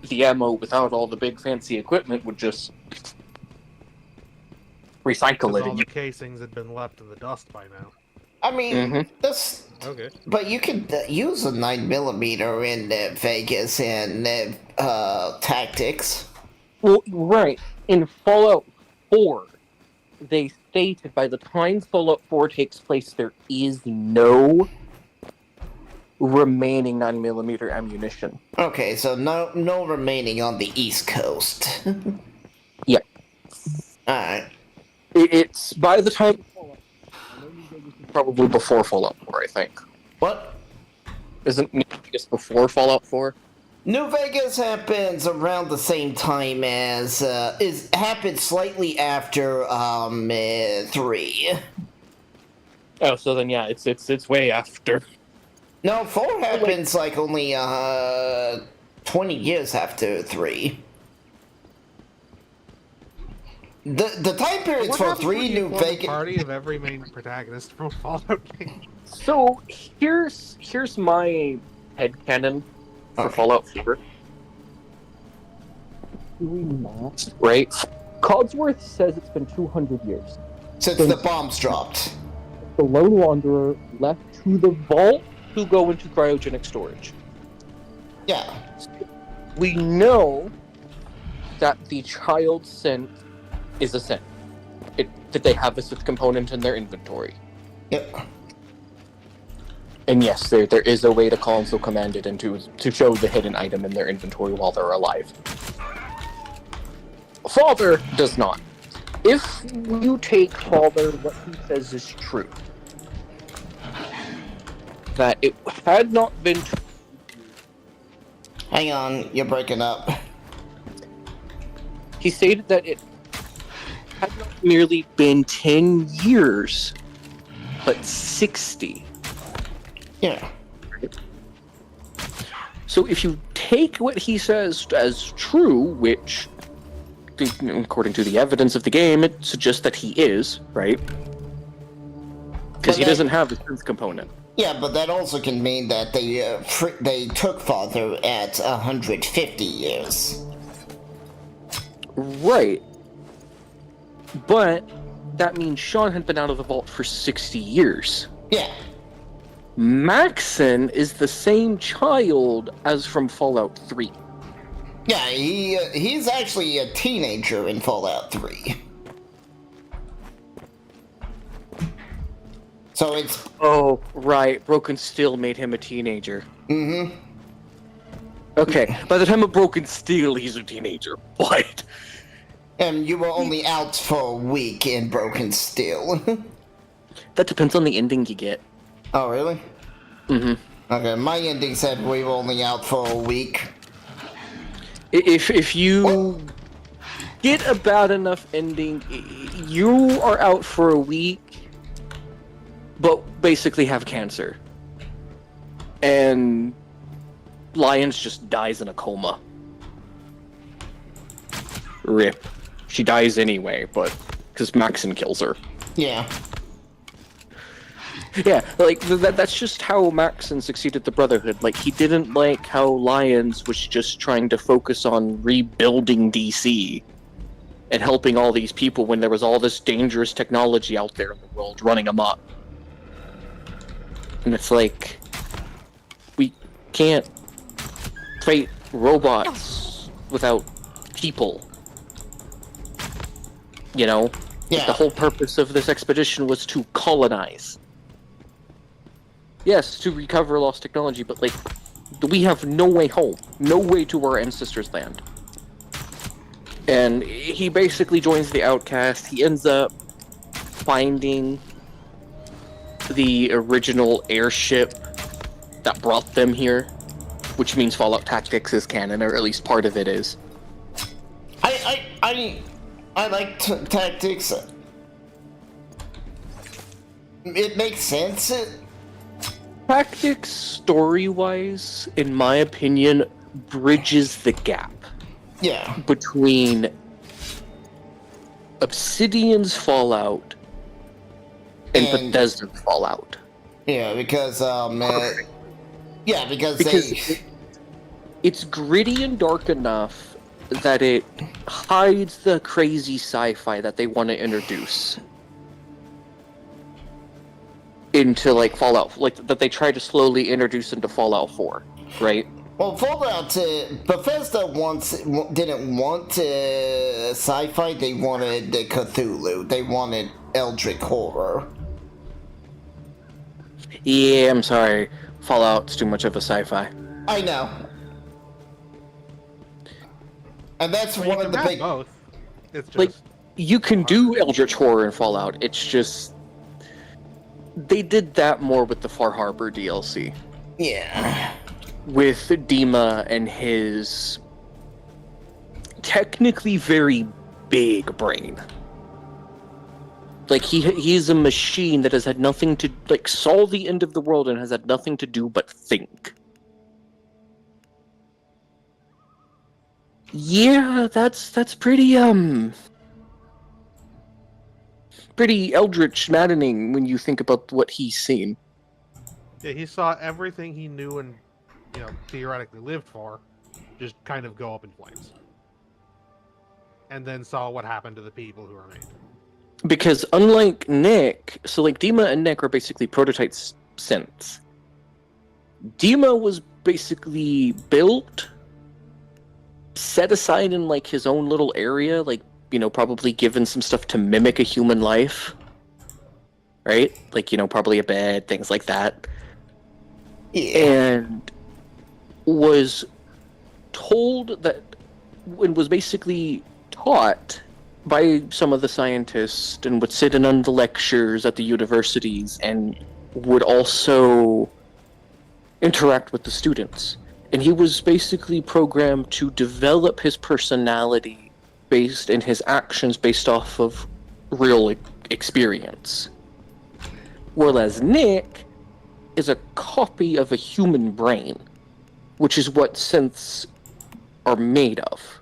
the ammo without all the big fancy equipment, would just recycle it. All the casings had been left in the dust by now. I mean, this. Okay. But you could use a 9mm in Vegas and Tactics. Well, right. In Fallout 4, they stated by the time Fallout 4 takes place, there is no remaining 9mm ammunition. Okay, so no remaining on the East Coast. Yeah. Alright. It's by the time Probably before Fallout 4, I think. What? Isn't New Vegas before Fallout 4? New Vegas happens around the same time as happened slightly after 3. Oh, so then yeah, it's way after. No, 4 happens like only 20 years after 3. The time periods What for happens 3 when you New form a Vegas. party of every main protagonist from a Fallout game? So here's my headcanon for Okay. Fallout 4. Right? Codsworth says it's been 200 years. Since the bombs dropped. The Lone Wanderer left to the vault to go into cryogenic storage. Yeah. We know that the child synth is a synth. That they have a synth component in their inventory. Yep. And yes, there is a way to console command it and to show the hidden item in their inventory while they're alive. Father does not. If you take Father, what he says is true. That it had not been... Hang on, you're breaking up. He stated that it had not merely been 10 years, but 60. Yeah. So if you take what he says as true, which, according to the evidence of the game, it suggests that he is, right? Because he doesn't have the synth component. Yeah, but that also can mean that they took Father at 150 years. Right. But that means Sean had been out of the vault for 60 years. Yeah. Maxon is the same child as from Fallout 3. Yeah, he's actually a teenager in Fallout 3. So it's... Oh, right. Broken Steel made him a teenager. Mm-hmm. Okay, by the time of Broken Steel, he's a teenager. What? And you were only out for a week in Broken Steel. That depends on the ending you get. Oh, really? Mm-hmm. Okay, my ending said we were only out for a week. If you get a bad enough ending, you are out for a week, but basically have cancer. And Lyons just dies in a coma. Rip. She dies anyway, but because Maxon kills her. Yeah. Yeah, like that's just how Maxon succeeded the Brotherhood. Like, he didn't like how Lyons was just trying to focus on rebuilding DC and helping all these people when there was all this dangerous technology out there in the world running amok. And it's like, we can't fight robots without people. You know? Yeah. The whole purpose of this expedition was to colonize. Yes, to recover lost technology, but like, we have no way home, no way to our ancestors' land. And he basically joins the Outcast. He ends up finding the original airship that brought them here, which means Fallout Tactics is canon, or at least part of it is. I like Tactics. It makes sense. Tactics, story-wise, in my opinion, bridges the gap. Yeah. Between Obsidian's Fallout and Bethesda's Fallout. Yeah, because because it's gritty and dark enough that it hides the crazy sci-fi that they want to introduce into like Fallout, like that they try to slowly introduce into Fallout 4, right? Well, Fallout, Bethesda didn't want sci-fi, they wanted the Cthulhu. They wanted Eldritch Horror. Yeah, I'm sorry. Fallout's too much of a sci-fi. I know. And that's one of the big... both. It's just... Like, you can do Eldritch Horror in Fallout, it's just... they did that more with the Far Harbor DLC. Yeah. With Dima and his technically very big brain. Like, he's a machine that has had nothing to, like, saw the end of the world and has had nothing to do but think. Yeah, that's pretty, pretty eldritch maddening when you think about what he's seen. Yeah, he saw everything he knew and, theoretically lived for just kind of go up in flames. And then saw what happened to the people who remained. Because unlike Nick, so like Dima and Nick are basically prototype synths. Dima was basically built, set aside in like his own little area, like, probably given some stuff to mimic a human life. Right? Like, probably a bed, things like that. Yeah. And was told that, and was basically taught by some of the scientists, and would sit in on the lectures at the universities, and would also interact with the students. And he was basically programmed to develop his personality based in his actions based off of real experience. Whereas Nick is a copy of a human brain, which is what synths are made of.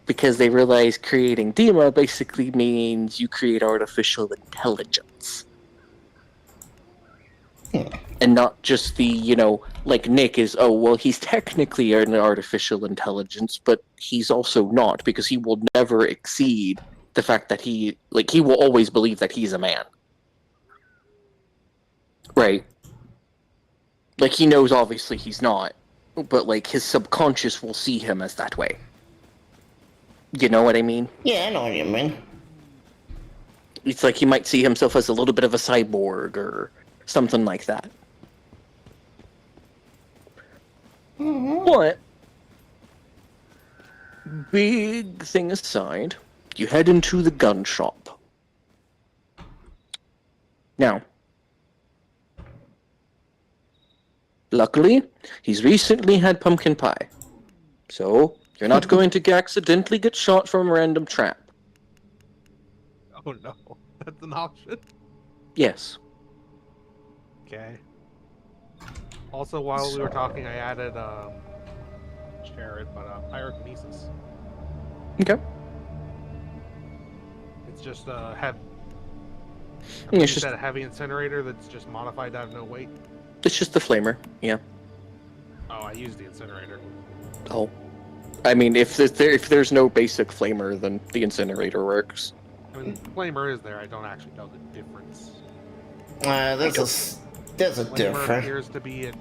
Because they realize creating Dima basically means you create artificial intelligence. And not just the, like Nick is, he's technically an artificial intelligence, but he's also not, because he will never exceed the fact that he will always believe that he's a man. Right? Like, he knows obviously he's not, but like his subconscious will see him as that way. You know what I mean? Yeah, I know what you mean. It's like he might see himself as a little bit of a cyborg or something like that. But, big thing aside, you head into the gun shop. Now, luckily, he's recently had pumpkin pie. So, you're not going to accidentally get shot from a random trap. Oh no, that's an option? Yes. Okay. Also, while we were talking, I added, Jared, but, pyrokinesis. Okay. It's just, heavy. Yeah, You it's just, said a heavy incinerator that's just modified to have no weight? it's just the flamer, yeah. Oh, I used the incinerator. Oh. I mean, if there's no basic flamer, then the incinerator works. I mean, flamer is there, I don't actually know the difference. There's a Flamer difference. appears to be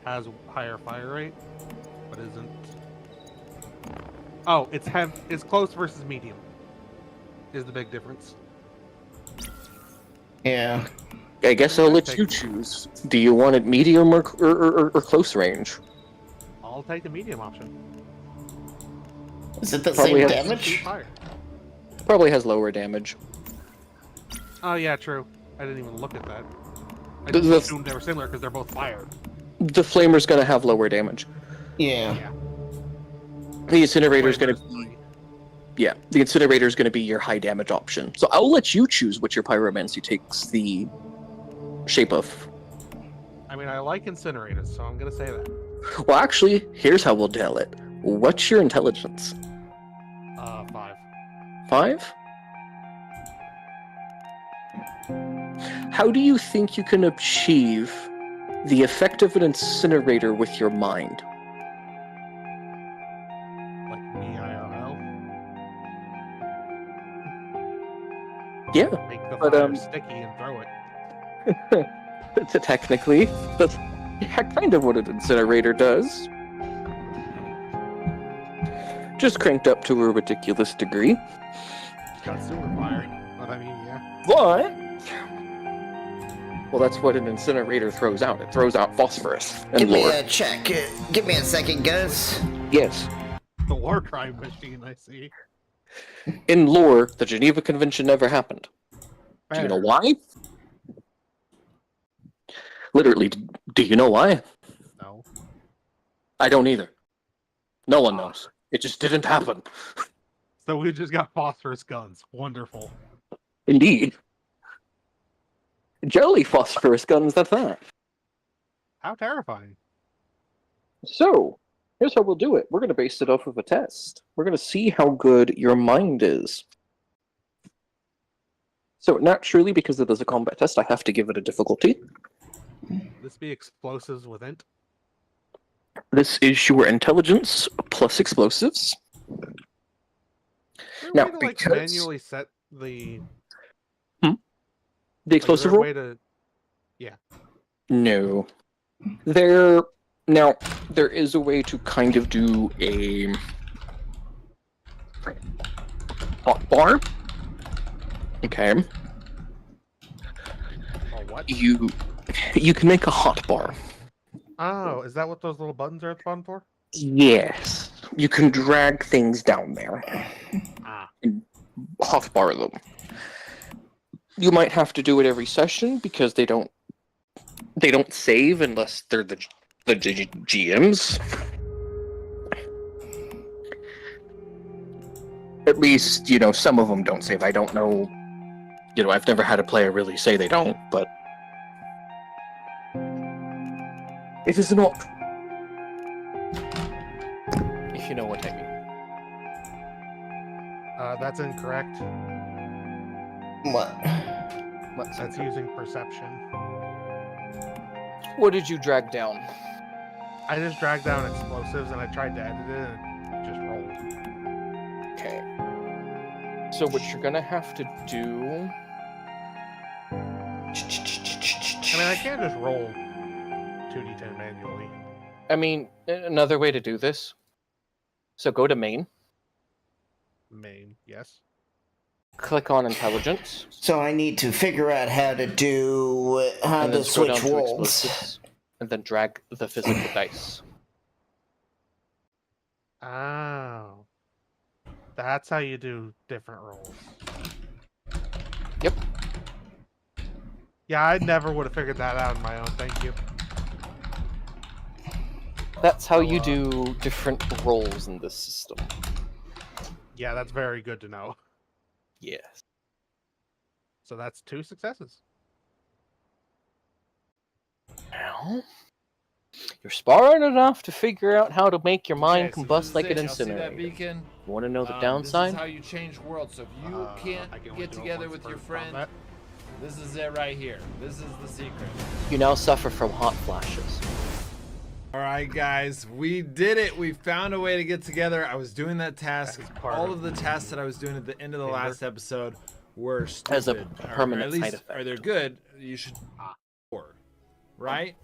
has higher fire rate, but isn't. Oh, it's close versus medium. Is the big difference. Yeah. I guess I'll let you choose. Do you want it medium or close range? I'll take the medium option. Is it the Probably same has- damage? Fire. Probably has lower damage. Oh yeah, true. I didn't even look at that. I The- just the- assumed they were similar because they're both fire. The flamer's gonna have lower damage. Yeah. Yeah. The incinerator's gonna Flamer's three. Yeah, the incinerator's gonna be your high damage option. So I'll let you choose which your pyromancy takes the shape of. I mean, I like incinerators, so I'm gonna say that. Well, actually, here's how we'll deal it. What's your intelligence? 5. 5? How do you think you can achieve the effect of an incinerator with your mind? Like me IRL. Yeah, Make the But, fire sticky and throw it. technically, that's kind of what an incinerator does. Just cranked up to a ridiculous degree. Got super fire. But I mean, yeah. But, well, that's what an incinerator throws out. It throws out phosphorus and Give me lore. a check. Give me a second, guys. Yes. The war crime machine, I see. In lore, the Geneva Convention never happened. Do you know Fair. why? Literally, do you know why? No. I don't either. No one Ah. knows. It just didn't happen. So we just got phosphorus guns. Wonderful. Indeed. Jelly phosphorus guns, that's that. How terrifying. So, here's how we'll do it. We're going to base it off of a test. We're going to see how good your mind is. So, naturally, because it is a combat test, I have to give it a difficulty. This be explosives with int? This is your intelligence plus explosives. Is there a Now, way to, like, because- manually set the... The explosive roll? Way to... No. Now, there is a way to kind of do a hot bar. Okay. Or what? You can make a hot bar. Oh, is that what those little buttons are at the bottom for? Yes. You can drag things down there. Ah. And hot bar them. You might have to do it every session because they don't save unless they're the GMs. At least, some of them don't save. I don't know. I've never had a player really say they don't, but it is not. If you know what I mean. That's incorrect. What? That's using perception. What did you drag down? I just dragged down explosives and I tried to edit it and it just rolled. Okay. So what you're gonna have to do... I mean, I can't just roll 2d10 manually. I mean, another way to do this. So go to main, Main, yes. click on intelligence, So I need to figure out how to do how and to then scroll down switch to roles. explosives, and then drag the physical dice. Oh. That's how you do different rolls. Yep. Yeah, I never would have figured that out on my own, thank you. That's how you do different roles in this system. Yeah, that's very good to know. Yes. So that's 2 successes. Well, you're smart enough to figure out how to make your mind Okay, so combust this is like it. an Y'all see that incinerator. beacon? You want to know the This downside? is how you change worlds. So if you can't I can only get do it together once with per your friend, combat. this is it right here. This is the secret. You now suffer from hot flashes. All right, guys, we did it. We found a way to get together. I was doing that task. That is part All of of the tasks that I was doing at the end of the Timber. last episode were stupid. As a Or permanent at side least, effect. Or they're good. You should right?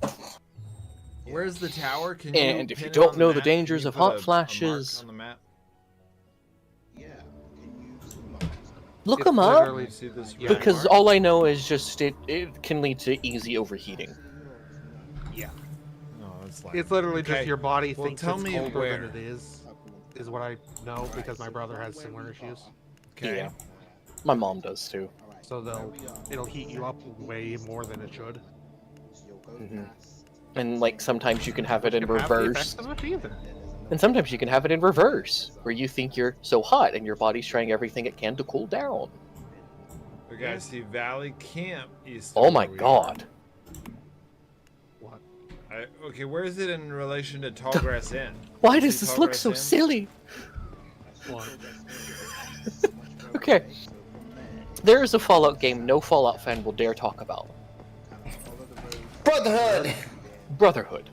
Where's the tower? Can you And if pin you it don't on know the map? Can dangers you of put hot a mark flashes- on the map? Look It's them up, literally- See this Yeah. red because mark? all I know is just it can lead to easy overheating. Yeah. No, it's like It's literally just Okay. your body Well, thinks tell it's me colder where. than it is what I know because my brother has similar issues. Okay. Yeah. My mom does too. So it'll heat you up way more than it should. Hmm. And like sometimes you can have it in You have the reverse. effects of it either. And sometimes you can have it in reverse, where you think you're so hot and your body's trying everything it can to cool down. Okay, I see Valley Camp east. Oh of my where we god. What? are. Okay, where is it in relation to Tallgrass Inn? Why You does see this look Tallgrass so Inn? silly? What? Okay. There is a Fallout game no Fallout fan will dare talk about. Brotherhood. Brotherhood.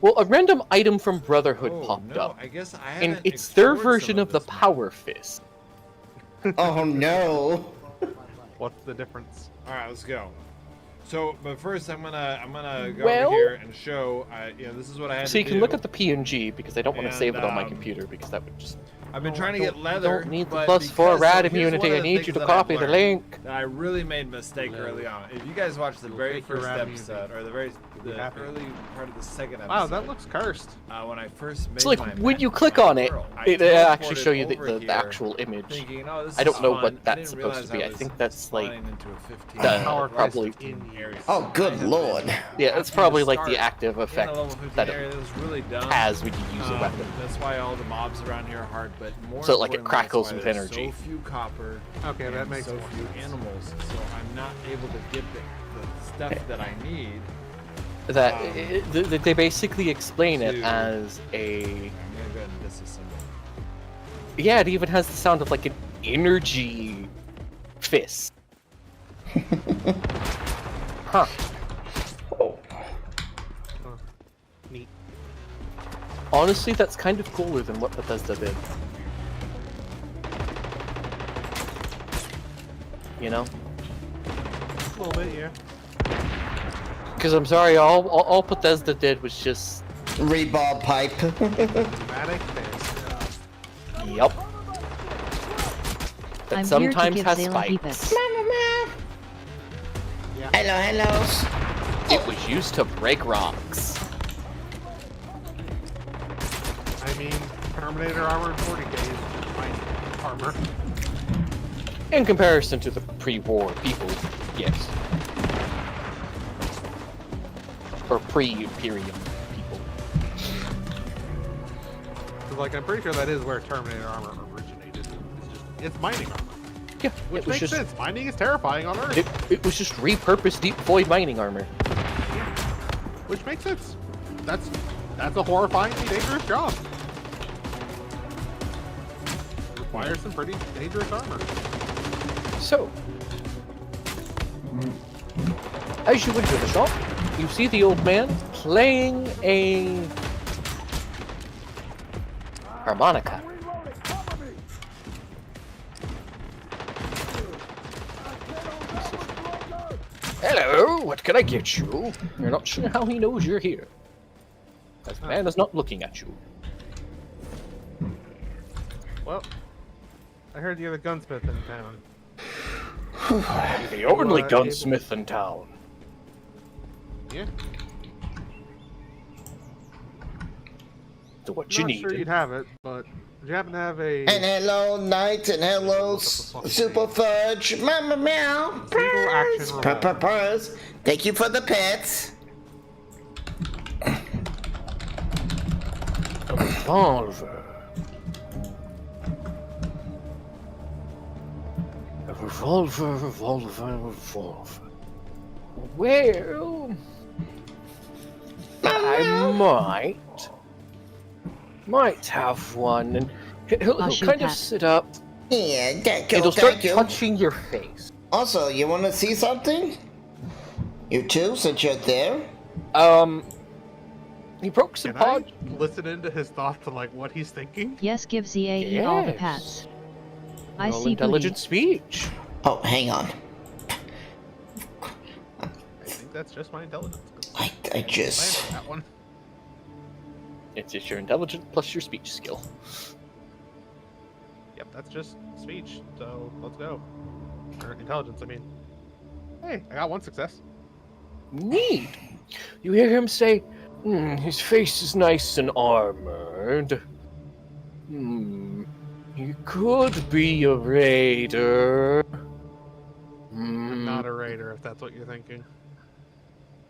Well, a random item from Brotherhood Oh, popped no, up. I guess I And haven't it's their explored some version of the this map. Power Fist. Oh no. What's the difference? All right, let's go. So, but first, I'm gonna go Well- over here and show. This is what I had So to you do. can look at the PNG, because I don't want to And, save it on my computer, because that would just... I've been trying to I get leather. don't need the but plus 4 because- rad so here's immunity, one I of the need you things to that copy I've the learned link. that I really made a mistake No. early on. If you guys watched the You'll very take your first rad episode, or the very be happy. early part of the second episode. Wow, that looks cursed. When I first made It's like my when you click my on it, world, I it actually teleported show you over the here actual image. thinking, oh, this I don't is know fun. what I that's didn't supposed to be. realize I think that's like spawning into a 15 the- Power probably- in area. Oh, good lord. yeah, it's after probably the like the start, active in effect a level 15 that area, it that was really dumb. has when you use a weapon. That's why all the mobs around here are hard, but more So, like, it importantly, crackles that's with why there's energy. So few copper. Okay, that and makes so more few sense. animals, so I'm not able to get the stuff that I need. That they basically explain it to- as a I'm gonna go ahead and disassemble. yeah. It even has the sound of like an energy fist. Huh. Oh. Neat. Honestly, that's kind of cooler than what Bethesda did. You know? A little bit, yeah. Because I'm sorry, all Bethesda did was just Rebar pipe. Dramatic face. yep. That I'm sometimes here to has give Zayla spikes. Beepus. Hello, hello. It was used to break rocks. I mean, Terminator armor in 40k is fine armor. In comparison to the pre-war people, yes. Or pre-Imperium people. 'Cause, like, I'm pretty sure that is where Terminator armor originated. It's mining armor. Yeah, Which it was makes just sense. Mining is terrifying on Earth. it was just repurposed deep void mining armor. Which makes sense. That's a horrifyingly dangerous job. It requires some pretty dangerous armor. So, as you enter the shop, you see the old man playing a harmonica. Hello, what can I get you? You're not sure how he knows you're here. As the man is not looking at you. Well, I heard you're the gunsmith in town. The only able- gunsmith in town. Yeah. So what you Not need? sure you'd have it, but do you happen to have a And hello, Knight, and hello, Super Fudge. Meow, meow. single action roll? Purrs. Thank you for the pets. A revolver. A revolver. Well, I might have one, and he'll shoot kind of that. sit up, Yeah, thank you, and he'll start thank you. touching your face. Also, you want to see something? You too, since you're there? He broke some Can I pod. listen into his thoughts to like what he's thinking? Yes, give ZAE all the Yes. pats. I Roll see intelligent booty. speech. Oh, hang on. I think that's just my intelligence. 'Cause I just... I landed that one. It's just your intelligence plus your speech skill. Yep, that's just speech. So let's go. Or intelligence, I mean. Hey, I got one success. Neat. You hear him say, his face is nice and armored. He could be a raider. I'm not a raider, if that's what you're thinking.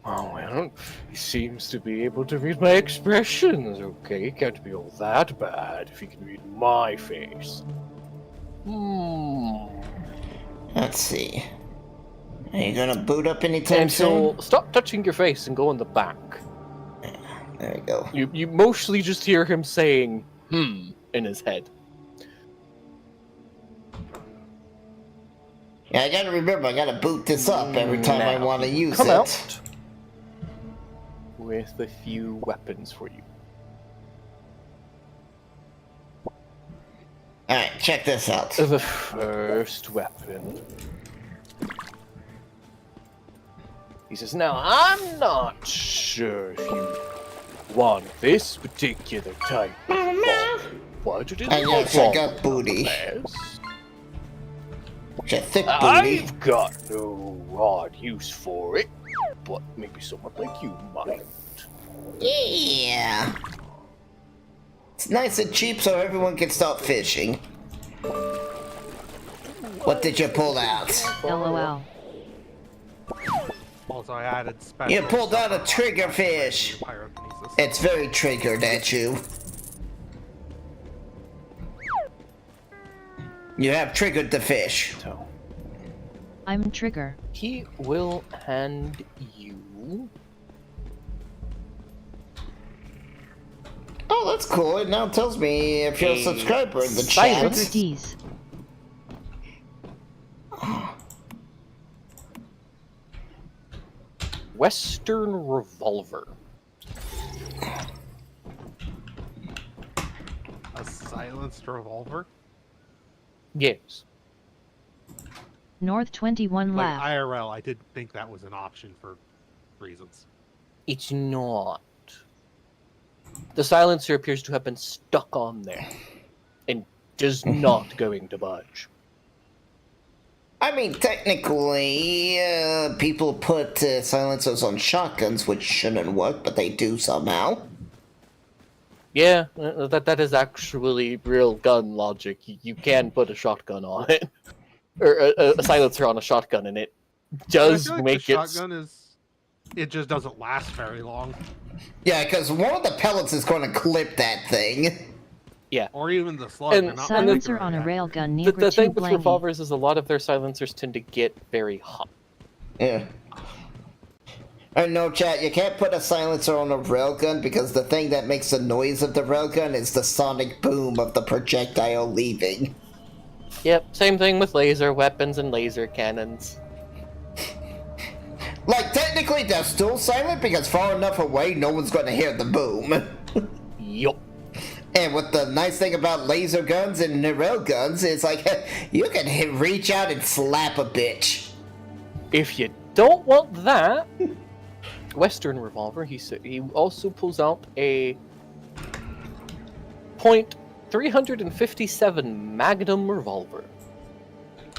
Oh, well, he seems to be able to read my expressions, okay? Can't be all that bad if he can read my face. Let's see. Are you gonna boot up anytime And soon? so, stop touching your face and go in the back. There we go. You mostly just hear him saying, in his head. Yeah, I gotta remember, I gotta boot this up every time I Now, want to use come it. out with a few weapons for you. Alright, check this out. The first weapon. He says, now, I'm not sure if you want this particular type of ball, but it is And yes, I got booty. nonetheless. It's a thick booty. I've got no odd use for it. but maybe someone like you might. Yeah. It's nice and cheap so everyone can start fishing. What did you pull out? LOL. Also, I added special. You pulled out a stuff trigger on fish. pyrokinesis. It's very triggered at you. You have triggered the fish. So I'm Trigger. he will hand you. Oh, that's cool. It now tells me if you're a A subscriber in the silence. chat. Trigger D's. Western Revolver. A silenced revolver? Yes. North 21 Like laugh. IRL, I didn't think that was an option for reasons. It's not. The silencer appears to have been stuck on there and is not going to budge. I mean, technically, people put silencers on shotguns, which shouldn't work, but they do somehow. Yeah, that is actually real gun logic. You can put a shotgun on it, or a silencer on a shotgun, and it does I feel like make the it. shotgun is. It just doesn't last very long. Yeah, because one of the pellets is going to clip that thing. Or even the slug. And- they're not Silencer very on a accurate. railgun near The thing with Blangy. revolvers is a lot of their silencers tend to get very hot. Yeah. I know, chat, you can't put a silencer on a railgun because the thing that makes the noise of the railgun is the sonic boom of the projectile leaving. Yep, same thing with laser weapons and laser cannons. Like, technically, they're still silent because far enough away, no one's going to hear the boom. Yup. And what the nice thing about laser guns and rail guns is, like, you can reach out and slap a bitch. If you don't want that, Western Revolver, he also pulls out a .357 Magnum revolver.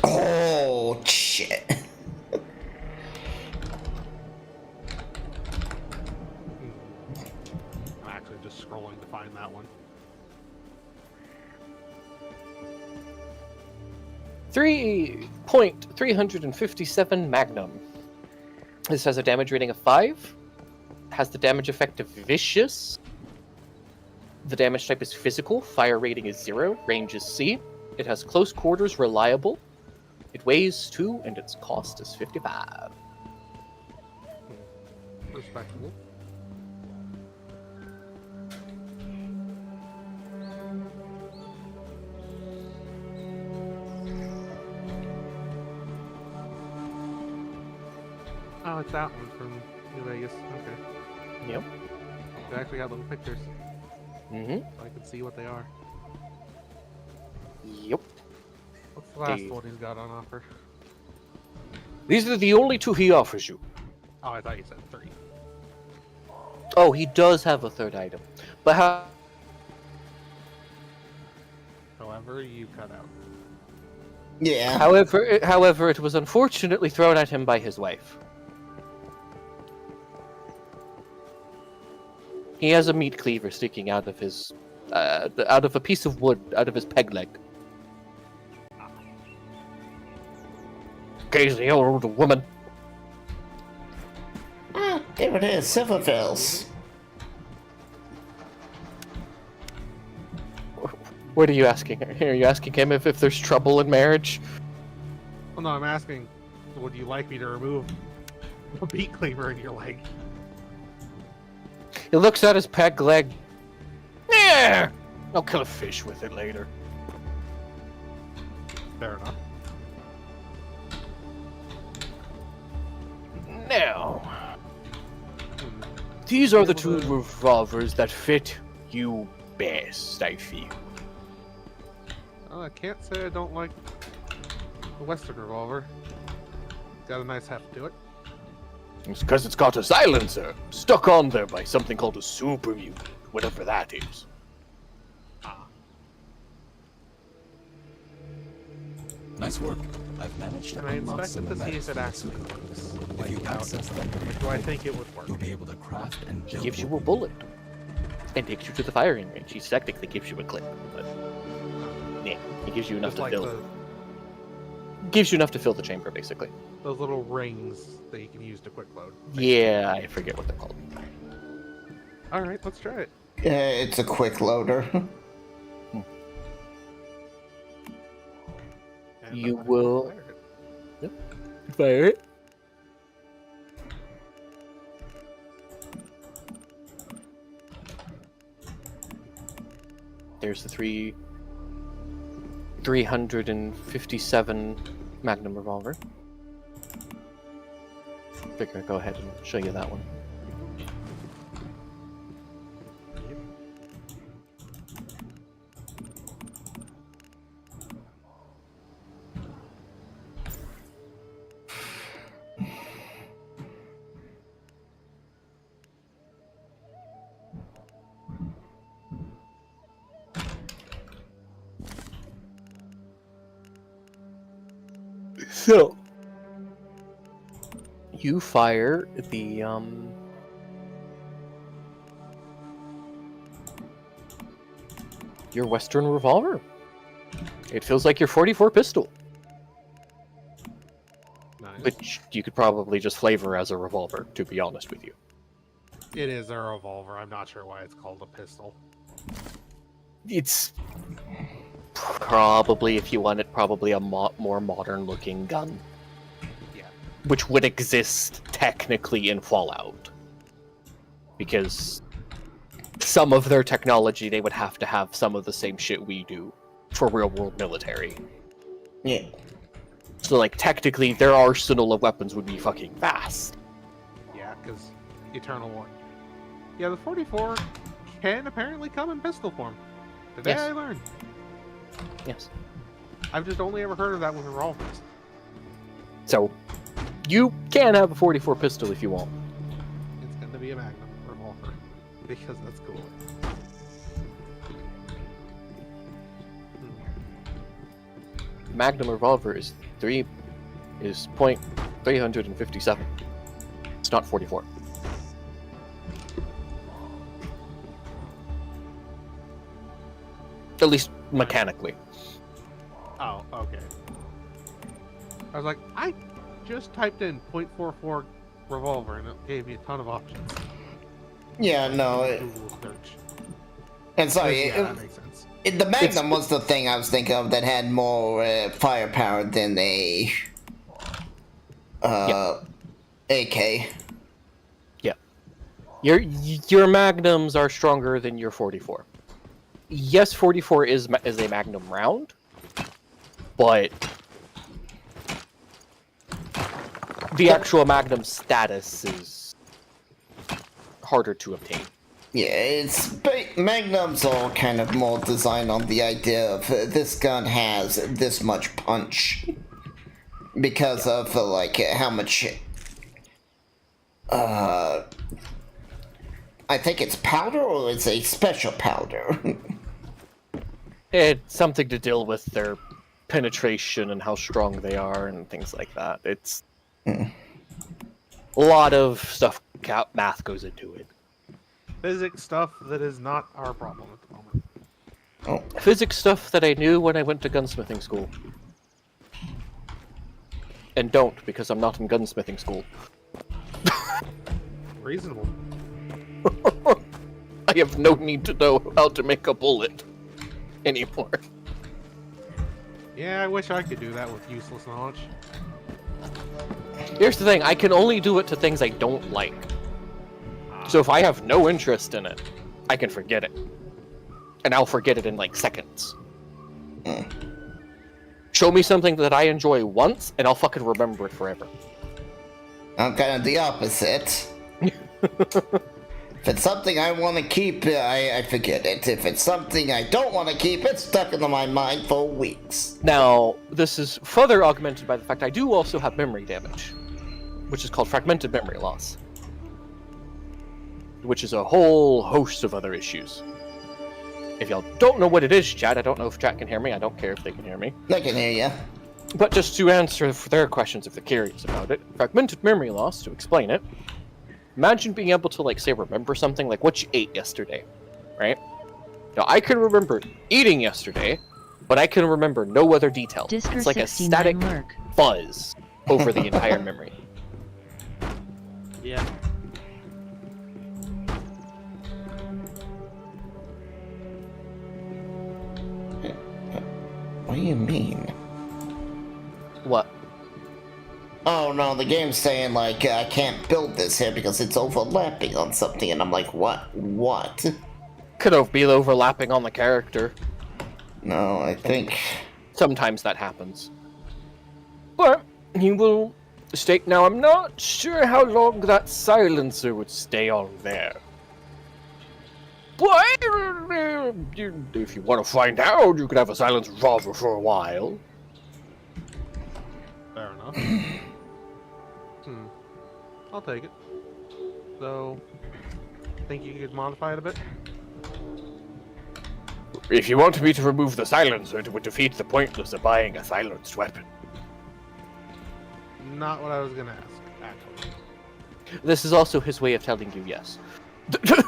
Oh, shit. I'm actually just scrolling to find that one. 3.357 Magnum. This has a damage rating of 5. Has the damage effect of Vicious. The damage type is physical. Fire rating is 0. Range is C. It has close quarters reliable. It weighs 2 and its cost is 55. Respectable. Oh, it's that one from New Vegas. Okay. Yep. They actually got little pictures, Mm-hmm. so I can see what they are. Yep. What's the last They- one he's got on offer? These are the only 2 he offers you. Oh, I thought you said 3. Oh, he does have a third item. But how... However, you cut out. Yeah. However, it was unfortunately thrown at him by his wife. He has a meat cleaver sticking out of his, out of a piece of wood, out of his peg leg. Crazy old woman. Ah, there it is, Silvervilles. What are you asking her? Are you asking him if there's trouble in marriage? Well, no, I'm asking, would you like me to remove a beat cleaver in your leg? He looks at his peg leg. Yeah, I'll kill a fish with it later. Fair enough. Now, these are the 2 revolvers that fit you best, I feel. I can't say I don't like the Western revolver. Got a nice heft to it. It's because it's got a silencer stuck on there by something called a super mutant, whatever that is. Nice work. I've managed to Can I unlock inspect it to see if it actually schematics. works? If Like, you without- access them, like, do I think it would work? you'll be able to craft and He build gives you what a bullet and takes you to the firing range. He technically gives you a clip, but yeah, he gives you enough Just to like fill. Gives you enough to fill the chamber, basically. those little rings that you can use to quick load. Yeah, I forget what they're called. All right, let's try it. It's a quick loader. And You I will- fire it. Fire it. There's the 357 Magnum revolver. Figure I'd go ahead and show you that one. So, you fire the your Western revolver. It feels like your 44 pistol, Nice. which you could probably just flavor as a revolver, to be honest with you. It is a revolver. I'm not sure why it's called a pistol. It's probably, if you want it, probably a more modern-looking gun. Yeah. Which would exist technically in Fallout. Because some of their technology, they would have to have some of the same shit we do for real-world military. Yeah. So, like, technically, their arsenal of weapons would be fucking vast. Yeah, because Eternal War. Yeah, the 44 can apparently come in pistol form. Today Yes. I learned. Yes. I've just only ever heard of that with revolvers. So, you can have a 44 pistol if you want. It's going to be a Magnum revolver because that's cool. Magnum revolver is point 357. It's not 44. At least mechanically. Oh, okay. I was like, I just typed in .44 revolver and it gave me a ton of options. Yeah, no. Google search. And sorry, Yeah, that makes sense. the Magnum was the thing I was thinking of that had more firepower than a AK. Yeah. Your magnums are stronger than your 44. Yes, 44 is a magnum round, but the actual magnum status is harder to obtain. Yeah, Magnums are kind of more designed on the idea of this gun has this much punch because of like how much. I think it's powder or it's a special powder. It's something to deal with their penetration and how strong they are and things like that. It's a lot of stuff. Math goes into it. Physics stuff that is not our problem at the moment. Oh, Physics stuff that I knew when I went to gunsmithing school. And don't, because I'm not in gunsmithing school. Reasonable. I have no need to know how to make a bullet anymore. Yeah, I wish I could do that with useless knowledge. Here's the thing, I can only do it to things I don't like. So if I have no interest in it, I can forget it. And I'll forget it in like seconds. Show me something that I enjoy once, and I'll fucking remember it forever. I'm kind of the opposite. If it's something I want to keep, I forget it. If it's something I don't want to keep, it's stuck into my mind for weeks. Now, this is further augmented by the fact I do also have memory damage, which is called fragmented memory loss, which is a whole host of other issues. If y'all don't know what it is, chat, I don't know if chat can hear me. I don't care if they can hear me. I can hear ya. But just to answer their questions if they're curious about it, fragmented memory loss, to explain it, imagine being able to, like, say, remember something like what you ate yesterday, right? Now, I can remember eating yesterday, but I can remember no other detail. Disker It's like a 69 static lurk. fuzz over the entire memory. Yeah. What do you mean? What? Oh no, the game's saying like I can't build this here because it's overlapping on something, and I'm like, what? What? Could have been overlapping on the character. No, I think. Sometimes that happens. But he will state, now I'm not sure how long that silencer would stay on there. But if you want to find out, you could have a silence revolver for a while. Fair enough. I'll take it. So, think you could modify it a bit? If you want me to remove the silencer, it would defeat the pointless of buying a silenced weapon. Not what I was gonna ask, actually. This is also his way of telling you yes. Okay.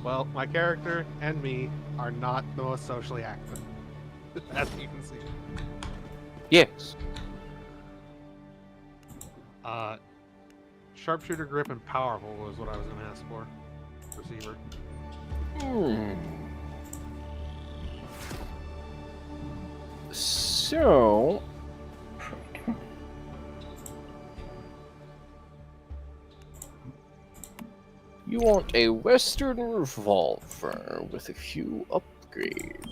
Well, my character and me are not the most socially active, as you can see. Yes. Sharpshooter grip and powerful was what I was gonna ask for. Receiver. So... You want a Western revolver with a few upgrades.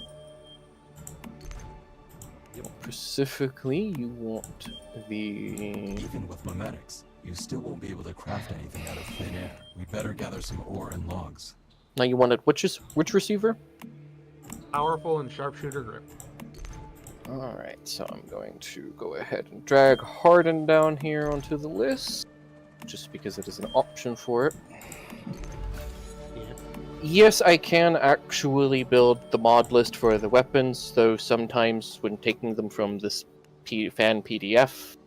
Specifically, you want the... Even with memetics, you still won't be able to craft anything out of thin air. We'd better gather some ore and logs. Now you wanted which receiver? Powerful and sharpshooter grip. Alright, so I'm going to go ahead and drag Harden down here onto the list, just because it is an option for it. Yes, I can actually build the mod list for the weapons, though sometimes when taking them from this fan PDF,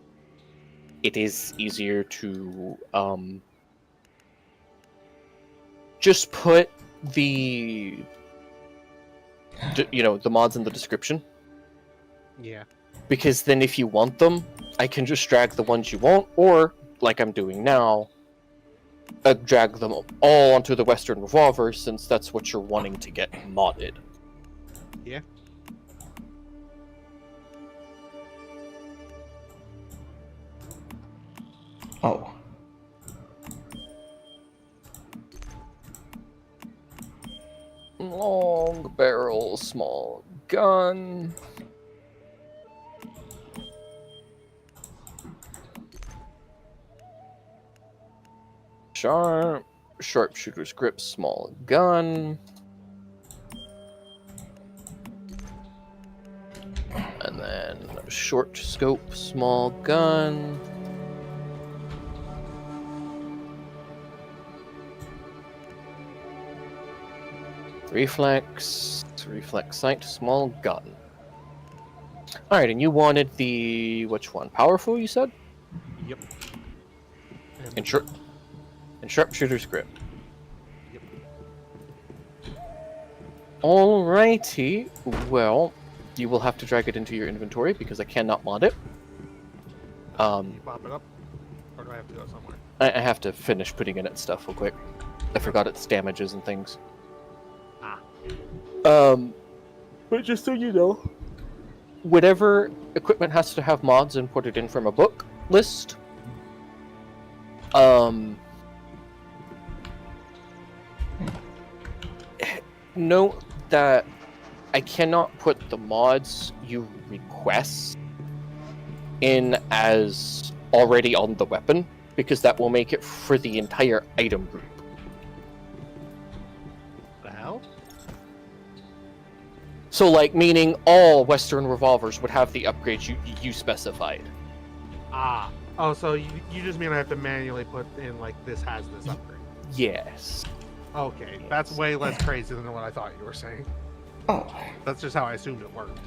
it is easier to just put the the mods in the description. Yeah. Because then if you want them, I can just drag the ones you want, or, like I'm doing now, drag them all onto the Western revolver, since that's what you're wanting to get modded. Yeah. Oh. Long barrel, small gun. Sharpshooter's grip, small gun. And then short scope, small gun. Reflex sight, small gun. Alright, and you wanted the... which one? Powerful, you said? Yep. And sharpshooter's grip. Yep. Alrighty. Well, you will have to drag it into your inventory because I cannot mod it. You pop it up, or do I have to go somewhere? I have to finish putting in its stuff real quick. I forgot its damages and things. But just so you know, whatever equipment has to have mods imported in from a book list, note that I cannot put the mods you request in as already on the weapon, because that will make it for the entire item group. The hell? So, like, meaning all Western revolvers would have the upgrades you specified. Ah. Oh, so you just mean I have to manually put in, like, this has this upgrade? Yes. Okay, that's way less crazy than what I thought you were saying. Oh. That's just how I assumed it worked.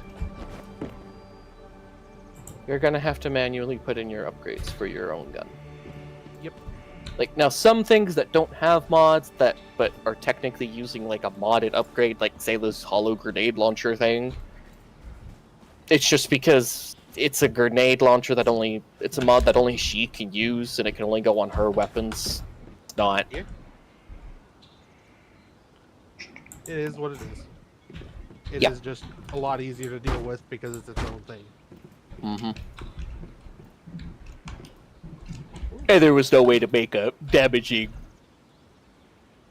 you're gonna have to manually put in your upgrades for your own gun. Yep. Like, now some things that don't have mods but are technically using like a modded upgrade, like say this hollow grenade launcher thing, it's just because it's a grenade launcher it's a mod that only she can use and it can only go on her weapons. It's not. Yeah. It is what it is. It is just a lot easier to deal with because it's its own thing. Mm-hmm. And there was no way to make a damaging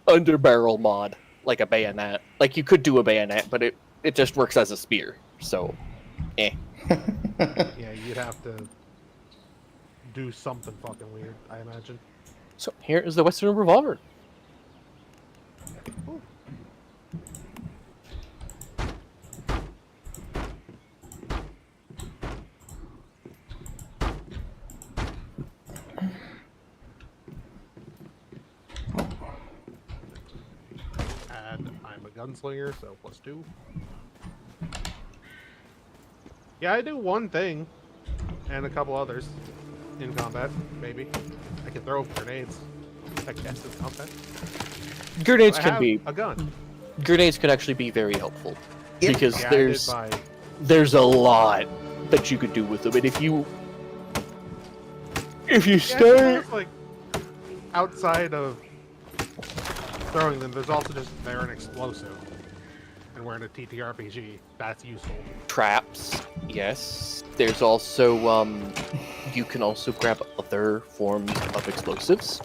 underbarrel mod like a bayonet. Like, you could do a bayonet, but it just works as a spear. So, eh. Yeah, you'd have to do something fucking weird, I imagine. So here is the Western Revolver. Ooh. And I'm a gunslinger, so +2. Yeah, I do one thing, and a couple others in combat, maybe. I can throw grenades. I guess in combat. Grenades I can have be a gun. grenades can actually be very helpful Yep. because Yeah, there's a lot that you could do with them, and if you Yeah, I start suppose, like, outside of throwing them, there's also just they're an explosive. And we're in a TTRPG. That's useful. traps, yes. There's also you can also grab other forms of explosives.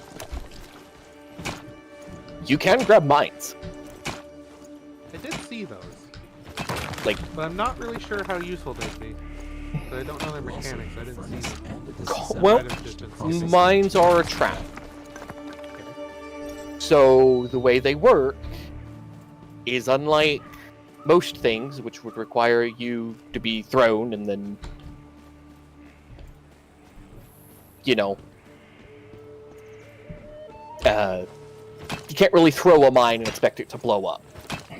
You can grab mines. I did see those. Like, But I'm not really sure how useful they'd be. But I don't know their mechanics. I didn't see them. And a well, Might have just been seen. mines are a trap. So the way they work is unlike most things, which would require you to be thrown and then, you know, you can't really throw a mine and expect it to blow up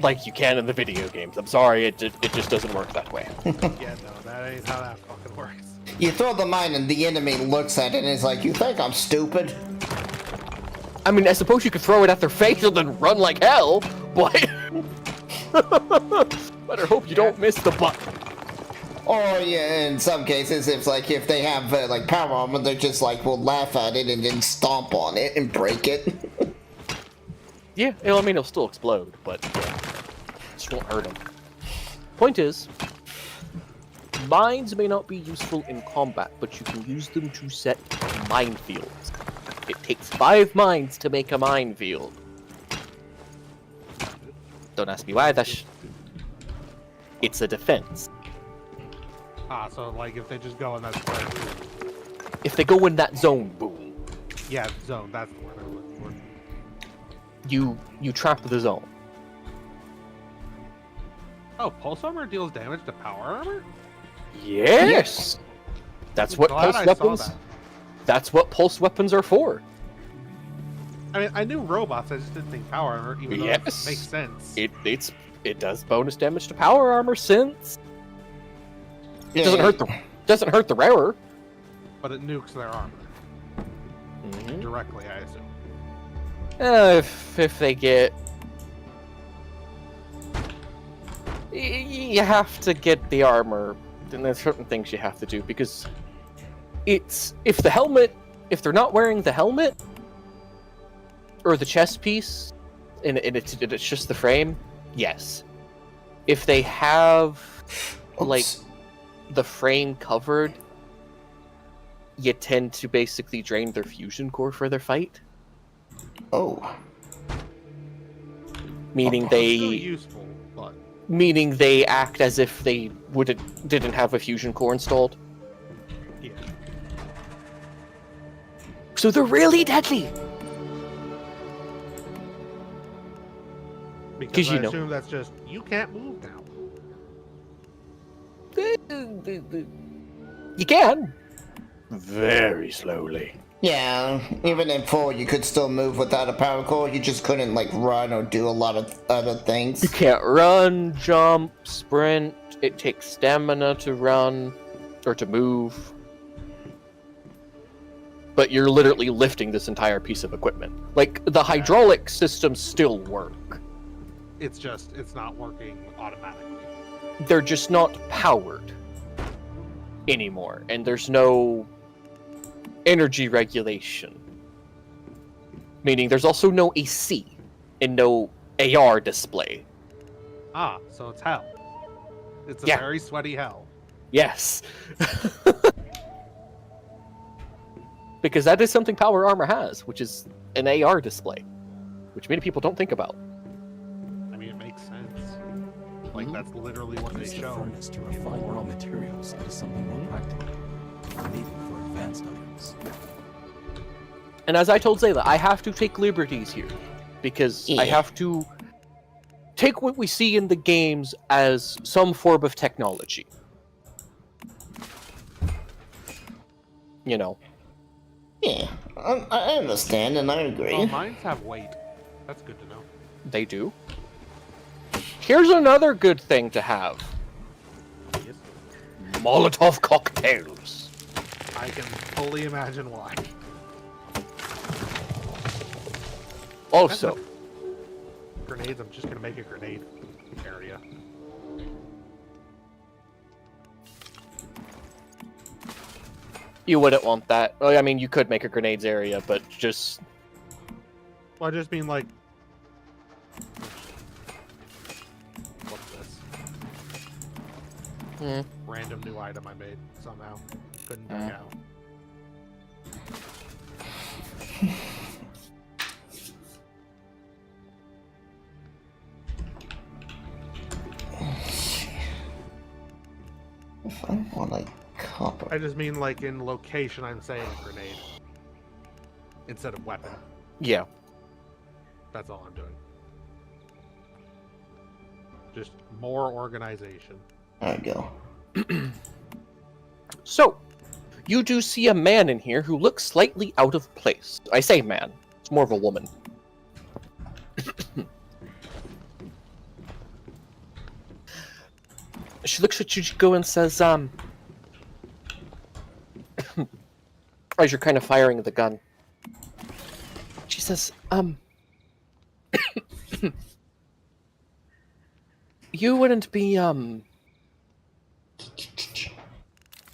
like you can in the video games. I'm sorry, it just doesn't work that way. Yeah, no, that ain't how that fucking works. You throw the mine and the enemy looks at it and is like, you think I'm stupid? I mean, I suppose you could throw it at their face and then run like hell, but better hope you don't miss the butt. Or yeah, in some cases, it's like if they have like power armor, they're just like, will laugh at it and then stomp on it and break it. Yeah, I mean, it'll still explode, but yeah, just won't hurt them. Point is, mines may not be useful in combat, but you can use them to set minefields. It takes 5 mines to make a minefield. Don't ask me why, it's a defense. Ah, so like if they just go in that square. If they go in that zone, boom, Yeah, zone, that's the word I'm looking for. you trap the zone. Oh, pulse armor deals damage to power armor? Yes! That's what Glad pulse I saw weapons. that. That's what pulse weapons are for. I mean, I knew robots, I just didn't think power armor, even though it Yes. makes sense. It does bonus damage to power armor since it Yeah, doesn't hurt the wearer. But it nukes their armor. Mm-hmm. Directly, I assume. If they get, you have to get the armor. Then there's certain things you have to do because if they're not wearing the helmet or the chest piece, and it's just the frame, yes. If they have like Oops. the frame covered, you tend to basically drain their fusion core for their fight. Oh. Meaning It's still they useful, but act as if they didn't have a fusion core installed. yeah. So they're really deadly. Because you I know. assume that's just, you can't move now. You can. Very slowly. Yeah, even in 4, you could still move without a power core. You just couldn't like run or do a lot of other things. You can't run, jump, sprint. It takes stamina to run. or to move. But you're literally lifting this entire piece of equipment. Like, the hydraulic systems still work. It's just, it's not working automatically. They're just not powered anymore, and there's no energy regulation. Meaning there's also no AC and no AR display. Ah, so it's hell. It's a Yeah. very sweaty hell. Yes. Because that is something Power Armor has, which is an AR display, which many people don't think about. I mean, it makes sense. Like, Mhm. that's literally what they Use the show. furnace to refine raw materials into something more practical, maybe for advanced items. And as I told Zayla, I have to take liberties here, because I have to take what we see in the games as some form of technology. You know. Yeah, I understand and I agree. Oh, mines have weight. That's good to know. They do. Here's another good thing to have. Yes. Molotov cocktails. I can fully imagine why. Also, Grenades, I'm just gonna make a grenade area. you wouldn't want that. Well, I mean, you could make a grenades area, but just... Well, I just mean like... What's this? Random new item I made somehow. Couldn't dig out. If I want like copper. I just mean like in location I'm saying grenade. Instead of weapon. Yeah. That's all I'm doing. Just more organization. There we go. So, you do see a man in here who looks slightly out of place. I say man. It's more of a woman. She looks at you and says, as you're kind of firing the gun. She says, you wouldn't be,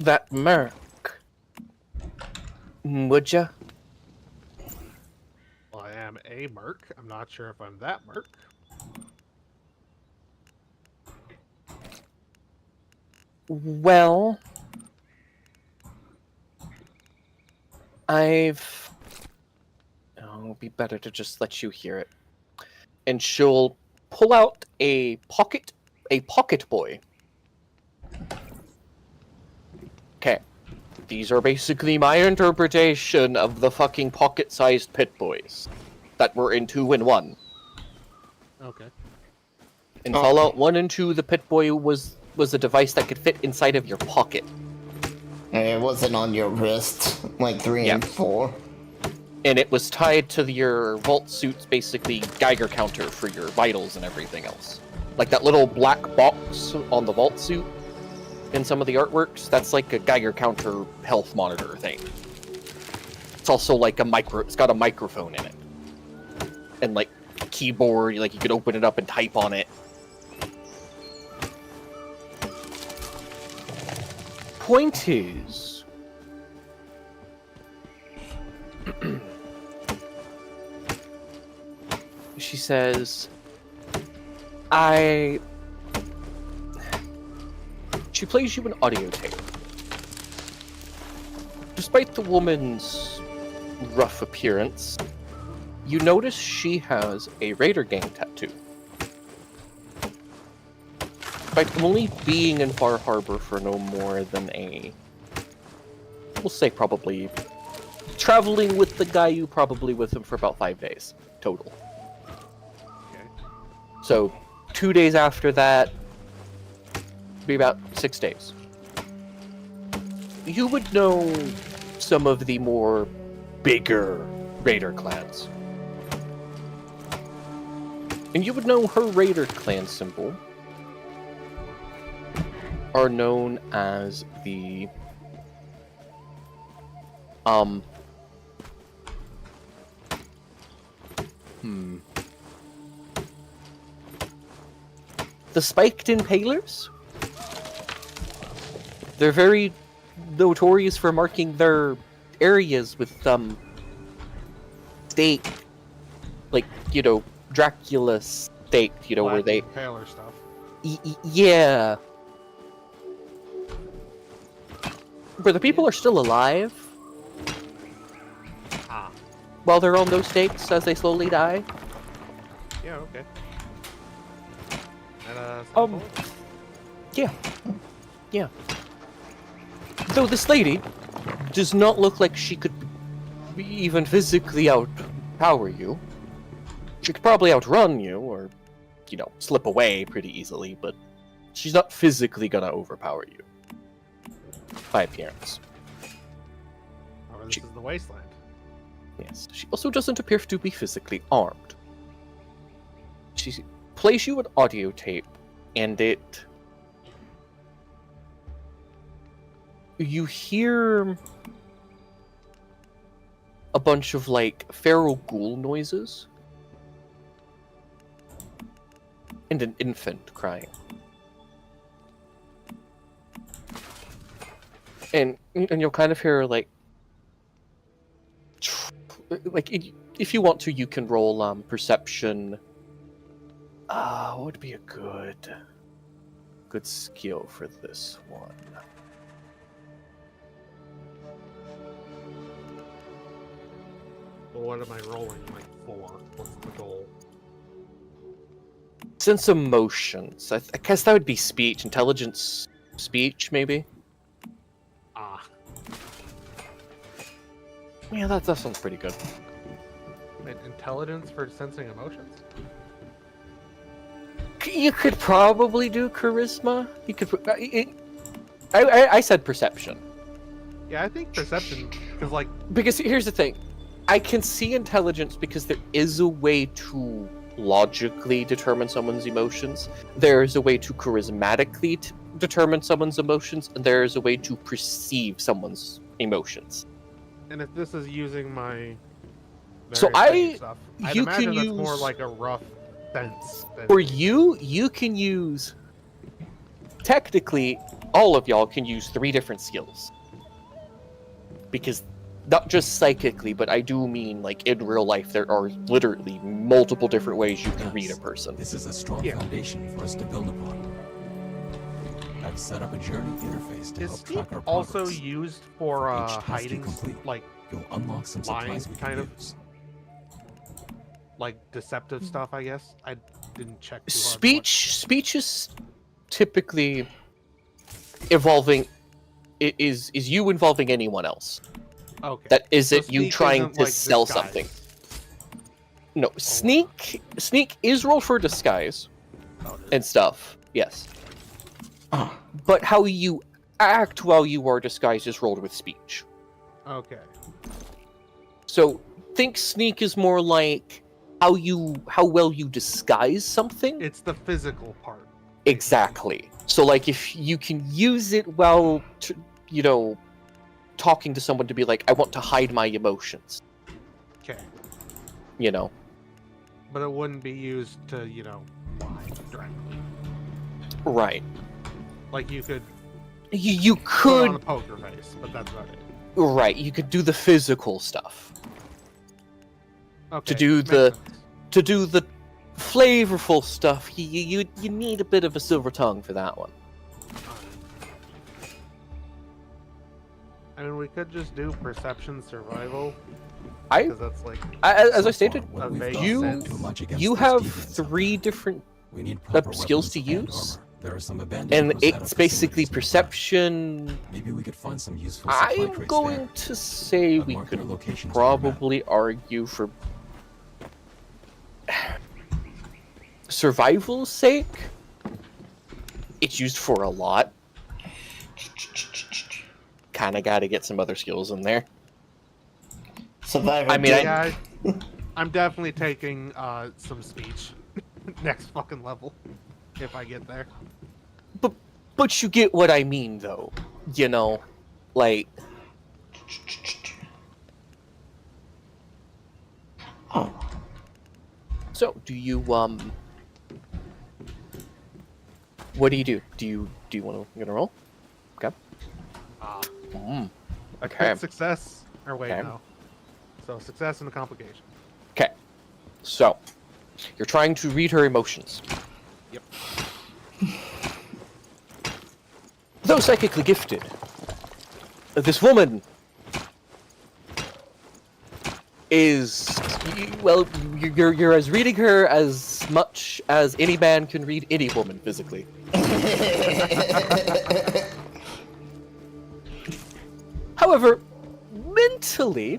that merc, would ya? Well, I am a merc. I'm not sure if I'm that merc. Well, it'd be better to just let you hear it. And she'll pull out a pocket boy. Okay. These are basically my interpretation of the fucking pocket-sized pit boys that were in 2 and 1. Okay. In Fallout 1 and 2, the pit boy was a device that could fit inside of your pocket. It wasn't on your wrist, like 3 and 4. And it was tied to your vault suit's basically Geiger counter for your vitals and everything else. Like that little black box on the vault suit in some of the artworks, that's like a Geiger counter health monitor thing. It's also like it's got a microphone in it. And like a keyboard, like you could open it up and type on it. Point is, she says, she plays you an audio tape. Despite the woman's rough appearance, you notice she has a Raider Gang tattoo. Despite only being in Far Harbor for no more than we'll say probably, traveling with the guy, you probably with him for about 5 days total. Okay. So 2 days after that, be about 6 days. You would know some of the more bigger Raider clans. And you would know her Raider clan symbol are known as the The spiked impalers? They're very notorious for marking their areas with stake, like, you know, Dracula stake, you know, where they Paler stuff. yeah, where the people are still alive while they're on those stakes as they slowly die. Yeah, okay. And, Yeah. Though this lady does not look like she could even physically outpower you. She could probably outrun you, or, you know, slip away pretty easily, but she's not physically gonna overpower you. By appearance. oh, this is the wasteland. Yes. She also doesn't appear to be physically armed. She plays you an audio tape, and you hear a bunch of, like, feral ghoul noises. And an infant crying. And you'll kind of hear, like, if you want to, you can roll perception. What would be a good skill for this one? Well, what am I rolling, like, for? What's the goal? Sense emotions. I guess that would be speech. Intelligence speech, maybe? Yeah, that sounds pretty good. And intelligence for sensing emotions? You could probably do charisma. You could... I said perception. Yeah, I think perception, because, like... Because here's the thing. I can see intelligence because there is a way to logically determine someone's emotions. There is a way to charismatically determine someone's emotions, and there is a way to perceive someone's emotions. And if this is using my... So stuff, I'd you imagine can that's use... more like a rough sense. For you can use... Technically, all of y'all can use 3 different skills. Because not just psychically, but I do mean, like, in real life, there are literally multiple different ways you can read a person. This is a strong foundation for us to build upon. I've set up a journey interface to Is help Sneak track our also progress. used for Each task you hiding, complete, like, You'll unlock some lying, supplies we kind can of? use. like deceptive stuff, I guess? I didn't check too hard. Speech is typically involving... is you involving anyone else. Okay. That isn't So you sneak trying isn't, to like, sell disguise. something. No, sneak is rolled for disguise and stuff. Yes. But how you act while you are disguised is rolled with speech. Okay. So think sneak is more like how well you disguise something. It's the physical part. Exactly. So like if you can use it while talking to someone to be like, I want to hide my emotions. Okay. You know. But it wouldn't be used to, lie directly. Right. Like you could You put could on a poker face, but that's about it. right, you could do the physical stuff. Okay. do makes the- sense. To do the flavorful stuff, you need a bit of a silver tongue for that one. I mean, we could just do perception survival. I- Because that's like As I So stated, far, what a we've vague done you- won't do much against you this have defense out 3 there. different We need proper skills to weapons and use, armor. There are some abandoned and Rosetta it's basically facilities nearby. perception. Maybe we could find some useful supply I'm crates going there. to say I've we marked could their locations on your map. probably argue for survival's sake. It's used for a lot. Kinda gotta get some other skills in there. Survivor. I mean, yeah, I'm definitely taking some speech next fucking level if I get there. But you get what I mean, though. Like, do you what do you do? Do you want to gonna roll? Okay. Okay. Success. Or wait, Okay. no. So success and a complication. Okay. So, you're trying to read her emotions. Yep. Though psychically gifted, this woman is, well, you're as reading her as much as any man can read any woman physically. However, mentally,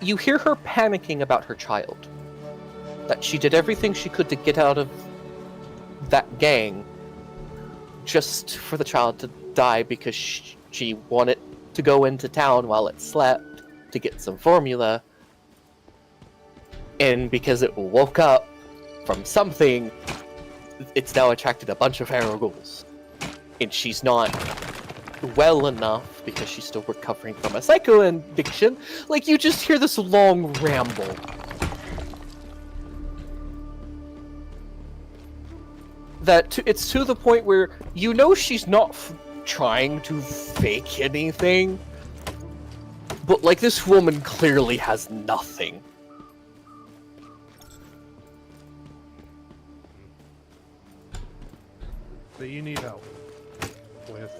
you hear her panicking about her child. That she did everything she could to get out of that gang just for the child to die because she wanted to go into town while it slept to get some formula. And because it woke up from something, it's now attracted a bunch of feral ghouls. And she's not well enough because she's still recovering from a psycho addiction. Like, you just hear this long ramble. It's to the point where you know she's not trying to fake anything, but like, this woman clearly has nothing. So you need help with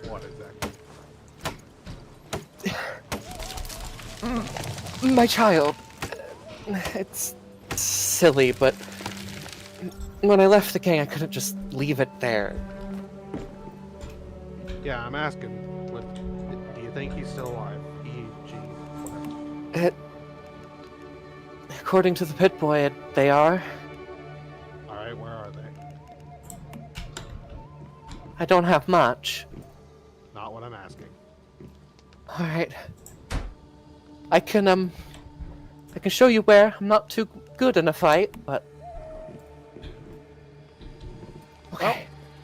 what exactly? My child. It's silly, but when I left the gang, I couldn't just leave it there. Yeah, I'm asking. What, do you think he's still alive? He, she, whatever. According to the pit boy, they are. Alright, where are they? I don't have much. Not what I'm asking. Alright. I can show you where. I'm not too good in a fight, but... Okay. Well,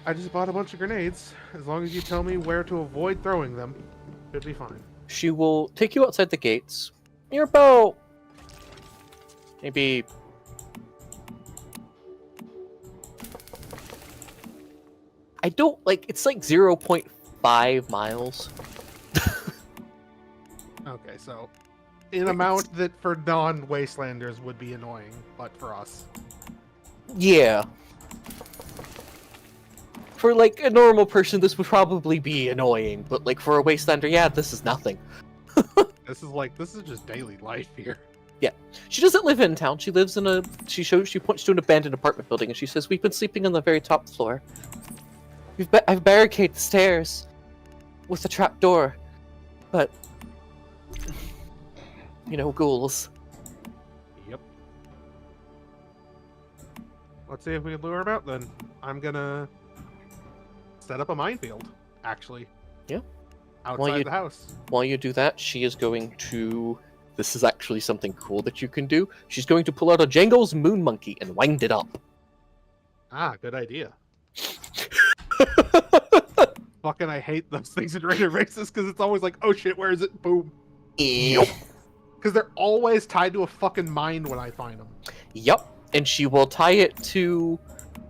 I just bought a bunch of grenades. As long as you tell me where to avoid throwing them, should be fine. She will take you outside the gates. You're about... maybe... I don't, like, it's like 0.5 miles. Okay, so an amount that for non-wastelanders would be annoying, but for us. Yeah. For, like, a normal person, this would probably be annoying, but, like, for a wastelander, yeah, this is nothing. This is just daily life here. Yeah. She doesn't live in town. She lives in a... She points to an abandoned apartment building, and she says, "We've been sleeping on the very top floor. I've barricaded the stairs with a trap door, but... you know, ghouls." Yep. Let's see if we can lure him out, then. I'm gonna set up a minefield, actually. Yeah. Outside the house. While you do that, she is going to... This is actually something cool that you can do. She's going to pull out a Django's Moon Monkey and wind it up. Ah, good idea. Fucking I hate those things in Raider Races because it's always like, oh shit, where is it? Boom. Yep. Because they're always tied to a fucking mine when I find them. Yep. And she will tie it to...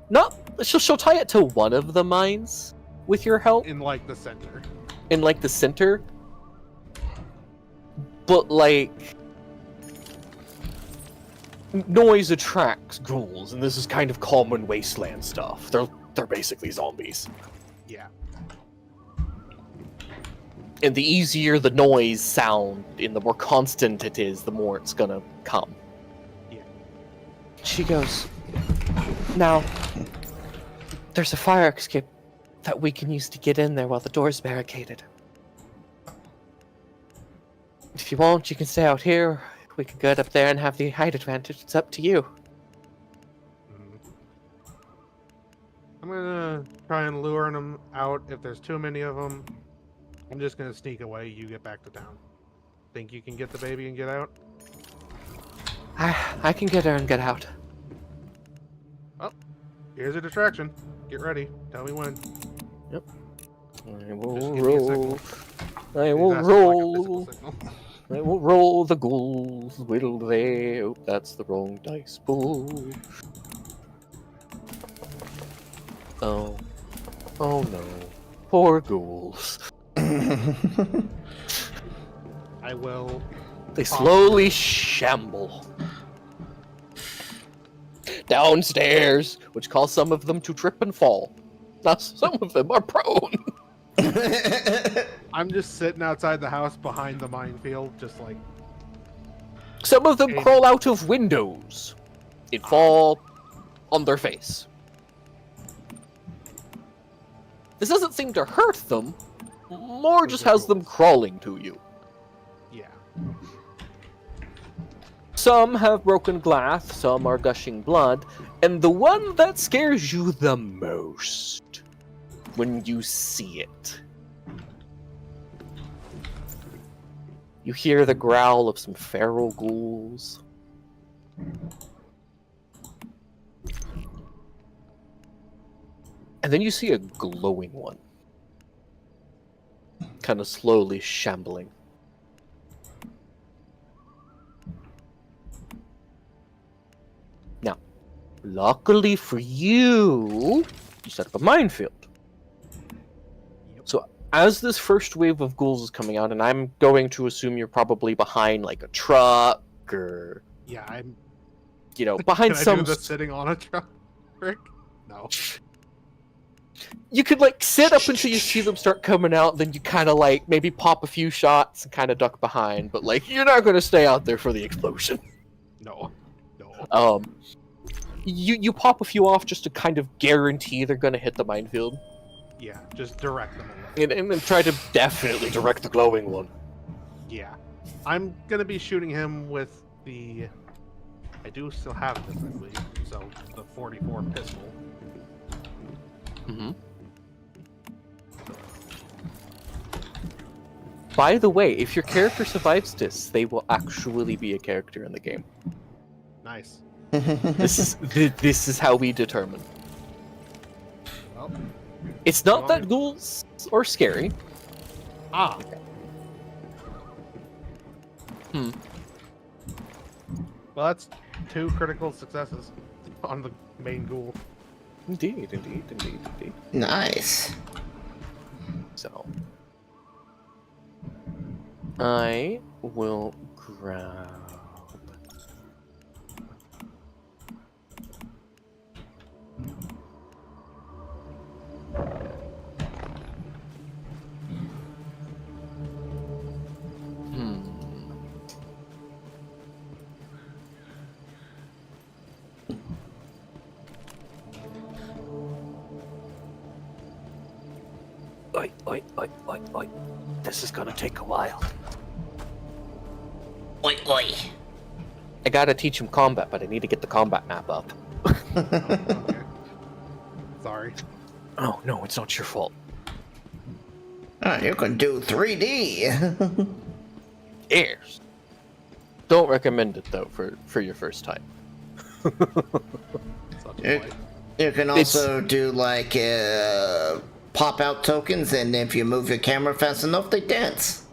Not... She'll tie it to one of the mines with your help. In like the center. In like the center. But like... Noise attracts ghouls, and this is kind of common wasteland stuff. They're basically zombies. Yeah. And the easier the noise sound, and the more constant it is, the more it's gonna come. Yeah. She goes, "Now, there's a fire escape that we can use to get in there while the door's barricaded. If you want, you can stay out here. We can get up there and have the height advantage. It's up to you." I'm gonna try and lure them out. If there's too many of them, I'm just gonna sneak away. You get back to town. Think you can get the baby and get out? I can get her and get out. Oh, here's a distraction. Get ready. Tell me when. Yep. I will Just give me a roll. signal. I will He's asking for, like, a roll. physical signal. They will roll the ghouls, will they? Oh, that's the wrong dice pool. Oh. Oh no. Poor ghouls. I will. They slowly shamble downstairs, which causes some of them to trip and fall. Now some of them are prone. I'm just sitting outside the house behind the minefield, just like. Some of them Aiming. crawl out of windows and fall on their face. This doesn't seem to hurt them, more just has them crawling to you. Yeah. Some have broken glass, some are gushing blood, and the one that scares you the most when you see it. You hear the growl of some feral ghouls. And then you see a glowing one. Kind of slowly shambling. Now, luckily for you, you set up a minefield. So as this first wave of ghouls is coming out, and I'm going to assume you're probably behind like a truck or, Yeah, I'm. you know, behind Can I some. do this sitting on a truck, Rick? No. You could like sit up until you see them start coming out, then you kind of like maybe pop a few shots and kind of duck behind, but like you're not going to stay out there for the explosion. No. No. You pop a few off just to kind of guarantee they're going to hit the minefield, Yeah, just direct them away. and then try to definitely direct the glowing one. Yeah. I'm gonna be shooting him with the. I do still have this, I believe. So the 44 pistol. Mm-hmm. By the way, if your character survives this, they will actually be a character in the game. Nice. This is how we determine. Well, It's not Well, that ghouls are scary. ah. Hmm. Well, that's 2 critical successes on the main ghoul. Indeed. Nice. So, I will grab. Oi. This is gonna take a while. Oi, oi. I gotta teach him combat, but I need to get the combat map up. Okay. Sorry. Oh, no, it's not your fault. Oh, you can do 3D. Yes. Don't recommend it, though, for your first time. Such a You, blight. you can also do like pop-out tokens, and if you move your camera fast enough, they dance.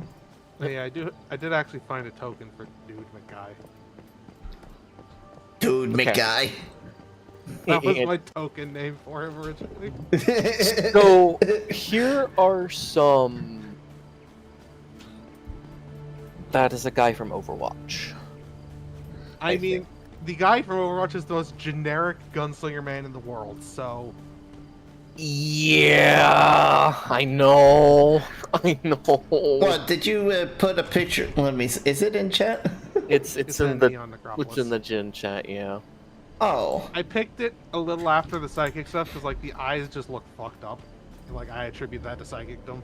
Yeah, I did actually find a token for Dude McGuy. Dude, Okay. McGuy. That was my token name for him originally. So, here are some... That is a guy from Overwatch. I mean, the guy from Overwatch is the most generic gunslinger man in the world, so... Yeah, I know. What, did you put a picture? Let me see. Is it in chat? It's in in the Neon Necropolis. it's in the gin chat, yeah. Oh. I picked it a little after the psychic stuff, because, like, the eyes just look fucked up. And, like, I attribute that to psychicdom.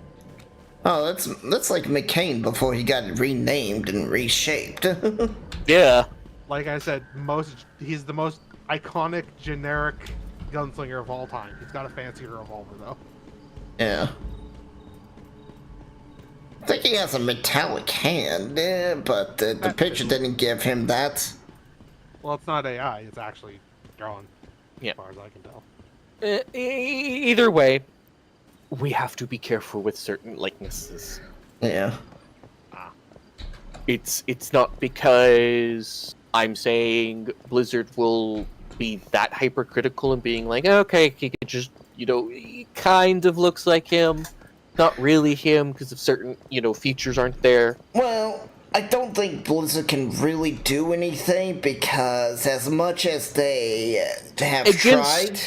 Oh, that's like McCain before he got renamed and reshaped. Yeah. Like I said, he's the most iconic, generic gunslinger of all time. He's got a fancier revolver, though. Yeah. I think he has a metallic hand, but the picture didn't give him that. Well, it's not AI, it's actually drawn. Yeah. As far as I can tell. Either way, we have to be careful with certain likenesses. Yeah. It's not because I'm saying Blizzard will be that hypercritical and being like, okay, he could just, he kind of looks like him, not really him because of certain, features aren't there. Well, I don't think Blizzard can really do anything because as much as they have tried...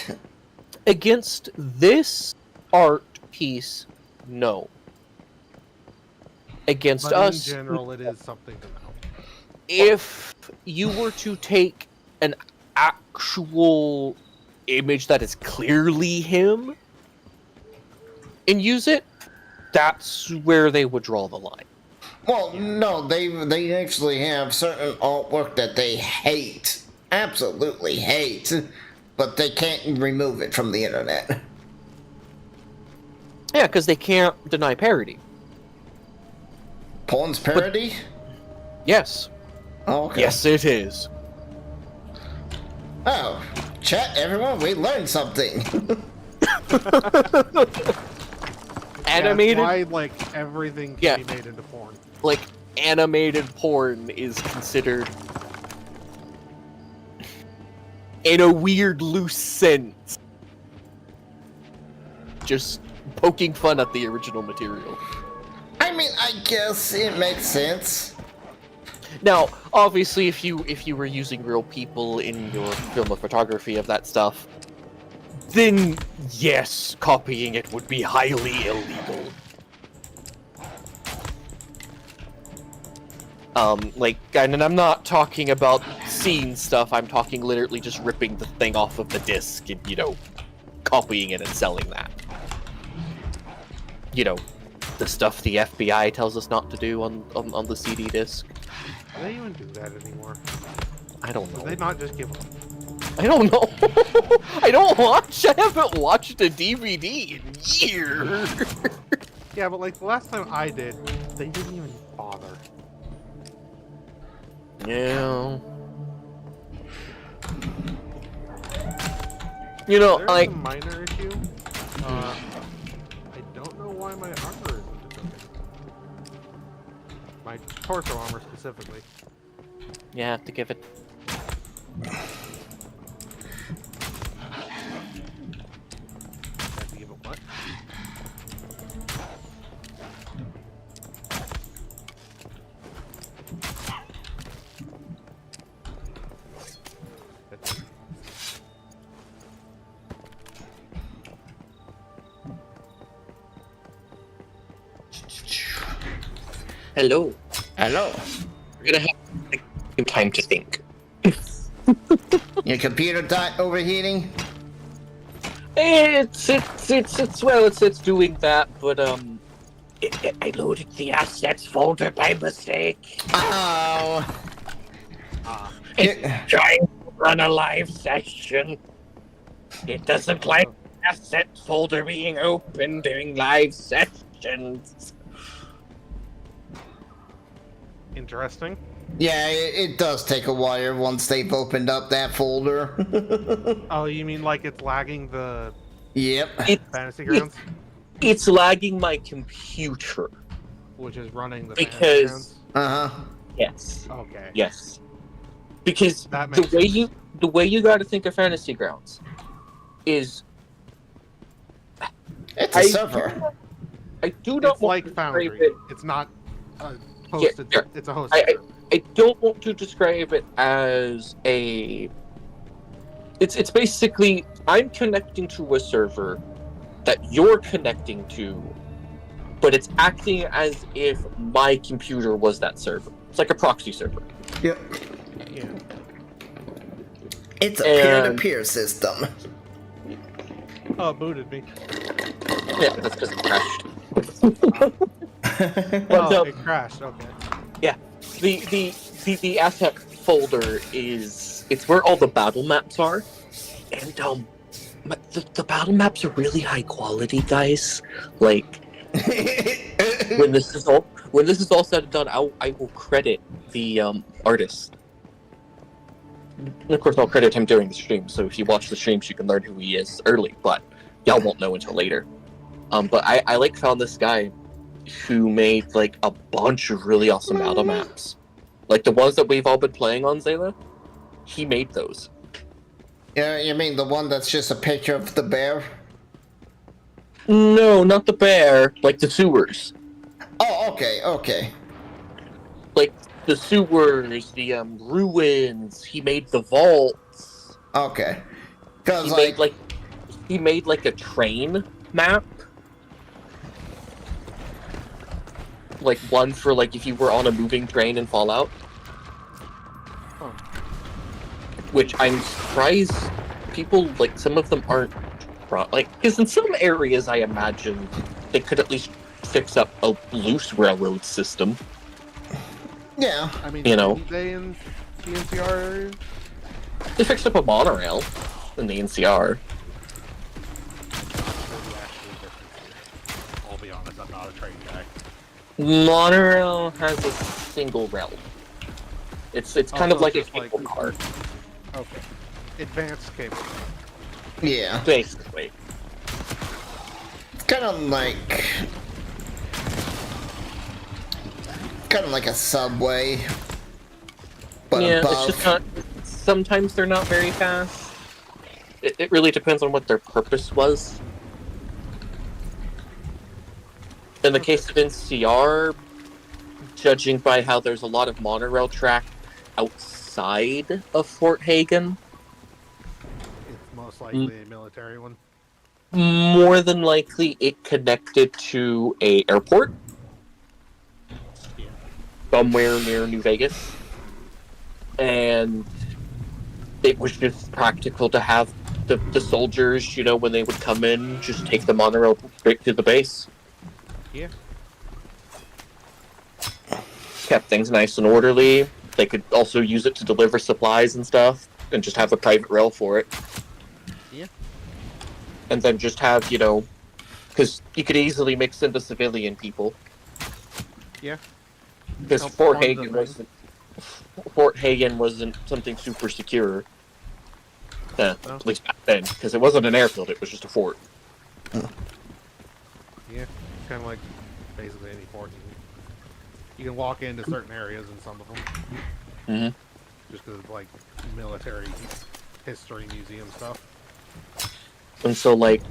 Against this art piece, no. Against But us, in general, it is something to know. if you were to take an actual image that is clearly him and use it, that's where they would draw the line. Well, no, they actually have certain artwork that they hate, absolutely hate, but they can't remove it from the internet. Yeah, because they can't deny parody. Porn's parody? Yes. Oh, okay. Yes, it is. Oh, chat, everyone, we learned something. Animated. Yeah, why, like, everything can be made into porn. Like, animated porn is considered, in a weird, loose sense, just poking fun at the original material. I mean, I guess it makes sense. Now, obviously, if you were using real people in your film or photography of that stuff, then yes, copying it would be highly illegal. And I'm not talking about scene stuff, I'm talking literally just ripping the thing off of the disc and, copying it and selling that. The stuff the FBI tells us not to do on the CD disc. Do they even do that anymore? I don't know. Do they not just give up? I don't know. I haven't watched a DVD in years. Yeah, but like the last time I did, they didn't even bother. Yeah. There's a minor issue. I don't know why my armor isn't cooking. My torso armor specifically. You have to give it. Have to give it what? Hello. Hello. We're gonna have some time to think. Your computer died overheating? It's doing that, but I loaded the assets folder by mistake. Oh. It's trying to run a live session. It doesn't like asset folder being open during live sessions. Interesting. Yeah, it does take a while once they've opened up that folder. Oh, you mean like it's lagging the Yep. Fantasy Grounds? It's lagging my computer. Which is running the Because- Fantasy Grounds? Uh-huh. Yes. Okay. Yes. Because That the makes way sense. the way you got to think of Fantasy Grounds is It's a server. I do not It's want like to Foundry. describe it. It's not hosted. Yeah. It's a hosted. I don't want to describe it as a. It's basically I'm connecting to a server that you're connecting to, but it's acting as if my computer was that server. It's like a proxy server. Yep. Yeah. It's a And- peer-to-peer system. Oh, it booted me. Yeah, that's because it crashed. Oh, no. it crashed. Okay. Yeah, the asset folder it's where all the battle maps are, and the battle maps are really high quality, guys. Like when this is all said and done, I will credit the artist. And of course, I'll credit him during the stream. So if you watch the streams, you can learn who he is early. But y'all won't know until later. But I found this guy, who made like a bunch of really awesome battle maps. Like the ones that we've all been playing on Zayla, he made those. Yeah, you mean the one that's just a picture of the bear? No, not the bear, like the sewers. Oh, okay, okay. Like the sewers, the ruins, he made the vaults. Okay. Cause He made like a train map. Like one for like if you were on a moving train in Fallout. Huh. Which I'm surprised people like some of them aren't like because in some areas I imagine they could at least fix up a loose railroad system. yeah. I mean, You know. they in the NCR area? They fixed up a monorail in the NCR. I'll be honest, I'm not a train guy. Monorail has a single rail. It's kind of so like a it's just cable car, Okay. Advanced cable. Yeah. basically. Kind of like a subway. But Yeah, above. it's just not. Sometimes they're not very fast. It really depends on what their purpose was. In the case of NCR, judging by how there's a lot of monorail track outside of Fort Hagen, It's most likely a military one. more than likely it connected to a airport Yeah. somewhere near New Vegas, and it was just practical to have the soldiers, you know, when they would come in, just take the monorail straight to the base. Yeah. Kept things nice and orderly. They could also use it to deliver supplies and stuff, and just have a private rail for it. Yeah. And then just have, you know, because you could easily mix into civilian people. Yeah. Because Help Fort fund the Hagen thing. wasn't something super secure. No. At least back then, because it wasn't an airfield; it was just a fort. Yeah. Kind of like basically any fort. You can walk into certain areas in some of them. Mhm. Just because of like military history museum stuff. And so, like,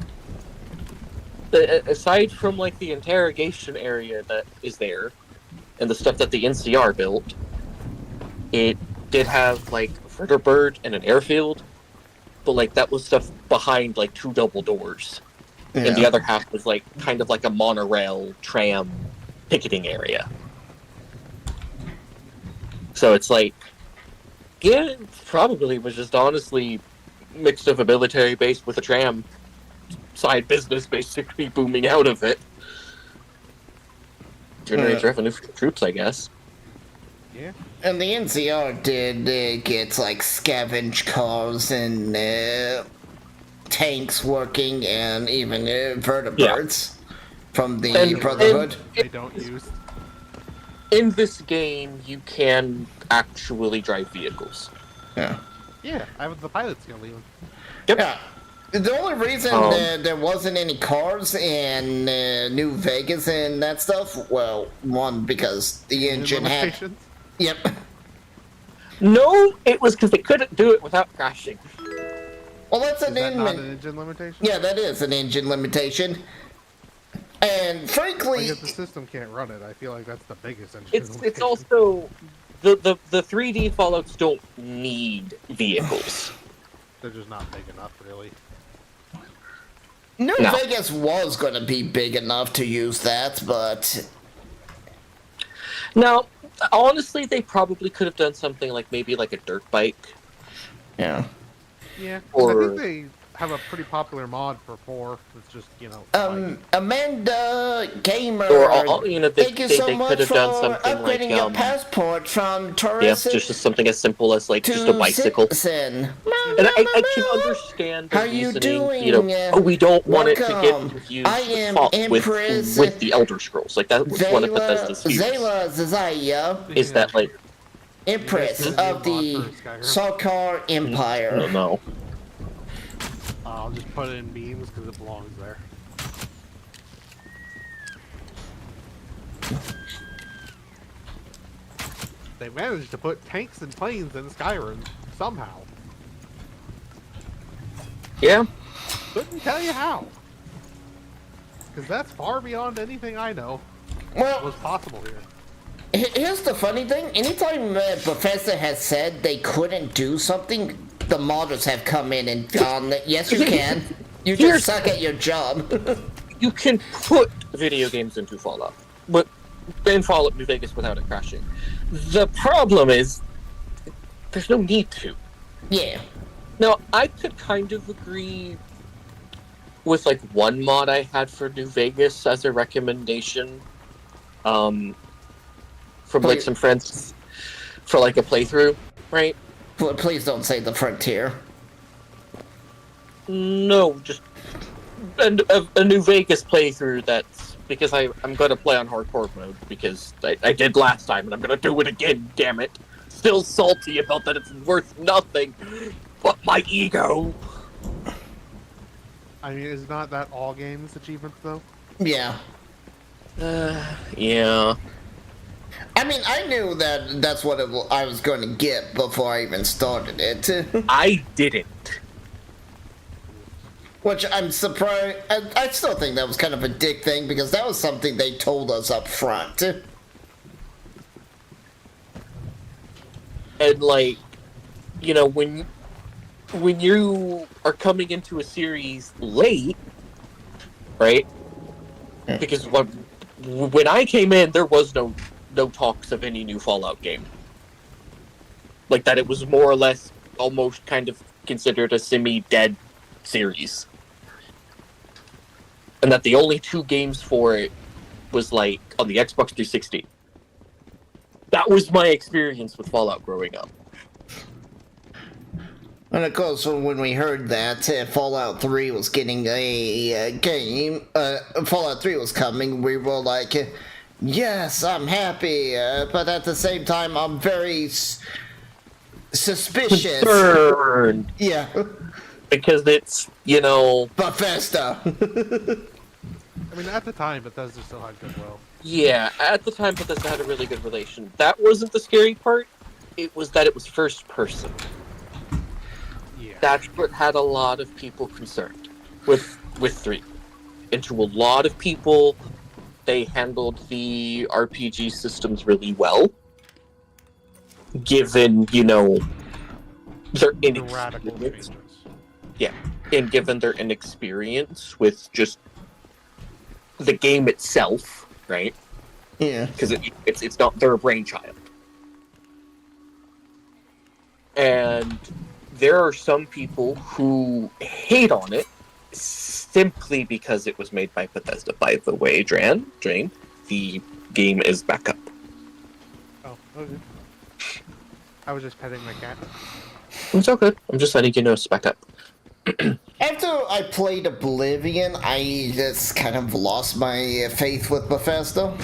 aside from like the interrogation area that is there, and the stuff that the NCR built, it did have like a Vertibird and an airfield, but like that was stuff behind like 2 double doors, and the other half was like kind of like a monorail tram ticketing area. So it's like, yeah, it probably was just honestly mixed of a military base with a tram side business basically booming out of it. Generates revenue for the troops, I guess. Yeah. And the NCR did get like scavenge cars and tanks working, and even vertibirds from the And- Brotherhood. They don't use. In this game, you can actually drive vehicles. Yeah. Yeah, I have the pilot skill even. Yep. Yeah. The only reason there wasn't any cars in New Vegas and that stuff, well, one, because the engine had... Limitations? Yep. No, it was because they couldn't do it without crashing. Well, that's Is an that not an engine limitation? Yeah, that is an engine limitation. And frankly... Like if the system can't run it, I feel like that's the biggest engine It's limitation. also the 3D Fallouts don't need vehicles. They're just not big enough, really. New No. Vegas was going to be big enough to use that, but... Now, honestly, they probably could have done something like maybe like a dirt bike. Yeah. Yeah, 'cause I Or- think they have a pretty popular mod for 4. It's just, you know, like, Amanda Gamer, Or, you know, thank you so they much could have for done something like, upgrading your passport from yeah, tourist just something as simple as like to just a bicycle. citizen. And I can understand the How you reasoning, doing? we don't want it to get Welcome. confused I am with Empress. with the Elder Scrolls. Like, that was one of Bethesda's fears, Zayla Zazaya, is that, like, Empress Mhm. of the Skyrim. Sarkar I Empire. don't know. I'll just put it in beams because it belongs there. They managed to put tanks and planes in Skyrim somehow. Yeah. Couldn't tell you how. Because that's far beyond anything I know Well, was possible here. here's the funny thing. Anytime Bethesda has said they couldn't do something, the modders have come in and gone, yes you can. You just suck at your job. You can put video games into Fallout, but in Fallout New Vegas without it crashing. The problem is, there's no need to. Yeah. Now, I could kind of agree with like one mod I had for New Vegas as a recommendation, from like some friends for like a playthrough, right? Please don't say the Frontier. No, just a New Vegas playthrough. That's because I'm going to play on hardcore mode because I did last time and I'm going to do it again. Damn it! Still salty about that. It's worth nothing but my ego. I mean, is not that all games achievements, though? Yeah. Yeah. I mean, I knew that that's what I was going to get before I even started it. I didn't. Which I'm surprised. I still think that was kind of a dick thing because that was something they told us up front. And like, you know, when you are coming into a series late, right? Because when I came in, there was no talks of any new Fallout game. Like that, it was more or less almost kind of considered a semi-dead series. And that the only 2 games for it was like on the Xbox 360. That was my experience with Fallout growing up. And of course, when we heard that Fallout 3 was getting a game, Fallout 3 was coming, we were like, yes, I'm happy, but at the same time, I'm very suspicious. Concerned. Yeah. Because it's, you know... Bethesda. I mean, at the time, Bethesda still had goodwill. Yeah, at the time, Bethesda had a really good relation. That wasn't the scary part. It was that it was first person. Yeah. That's what had a lot of people concerned with 3. And to a lot of people, they handled the RPG systems really well. Given, you know, their The radical inexperience. changes. Yeah, and given their inexperience with just the game itself, right? Yeah. Because it's not their brainchild. And there are some people who hate on it simply because it was made by Bethesda. By the way, Drain, the game is back up. Oh, okay. I was just petting my cat. It's okay. I'm just letting you know it's back up. After I played Oblivion, I just kind of lost my faith with Bethesda.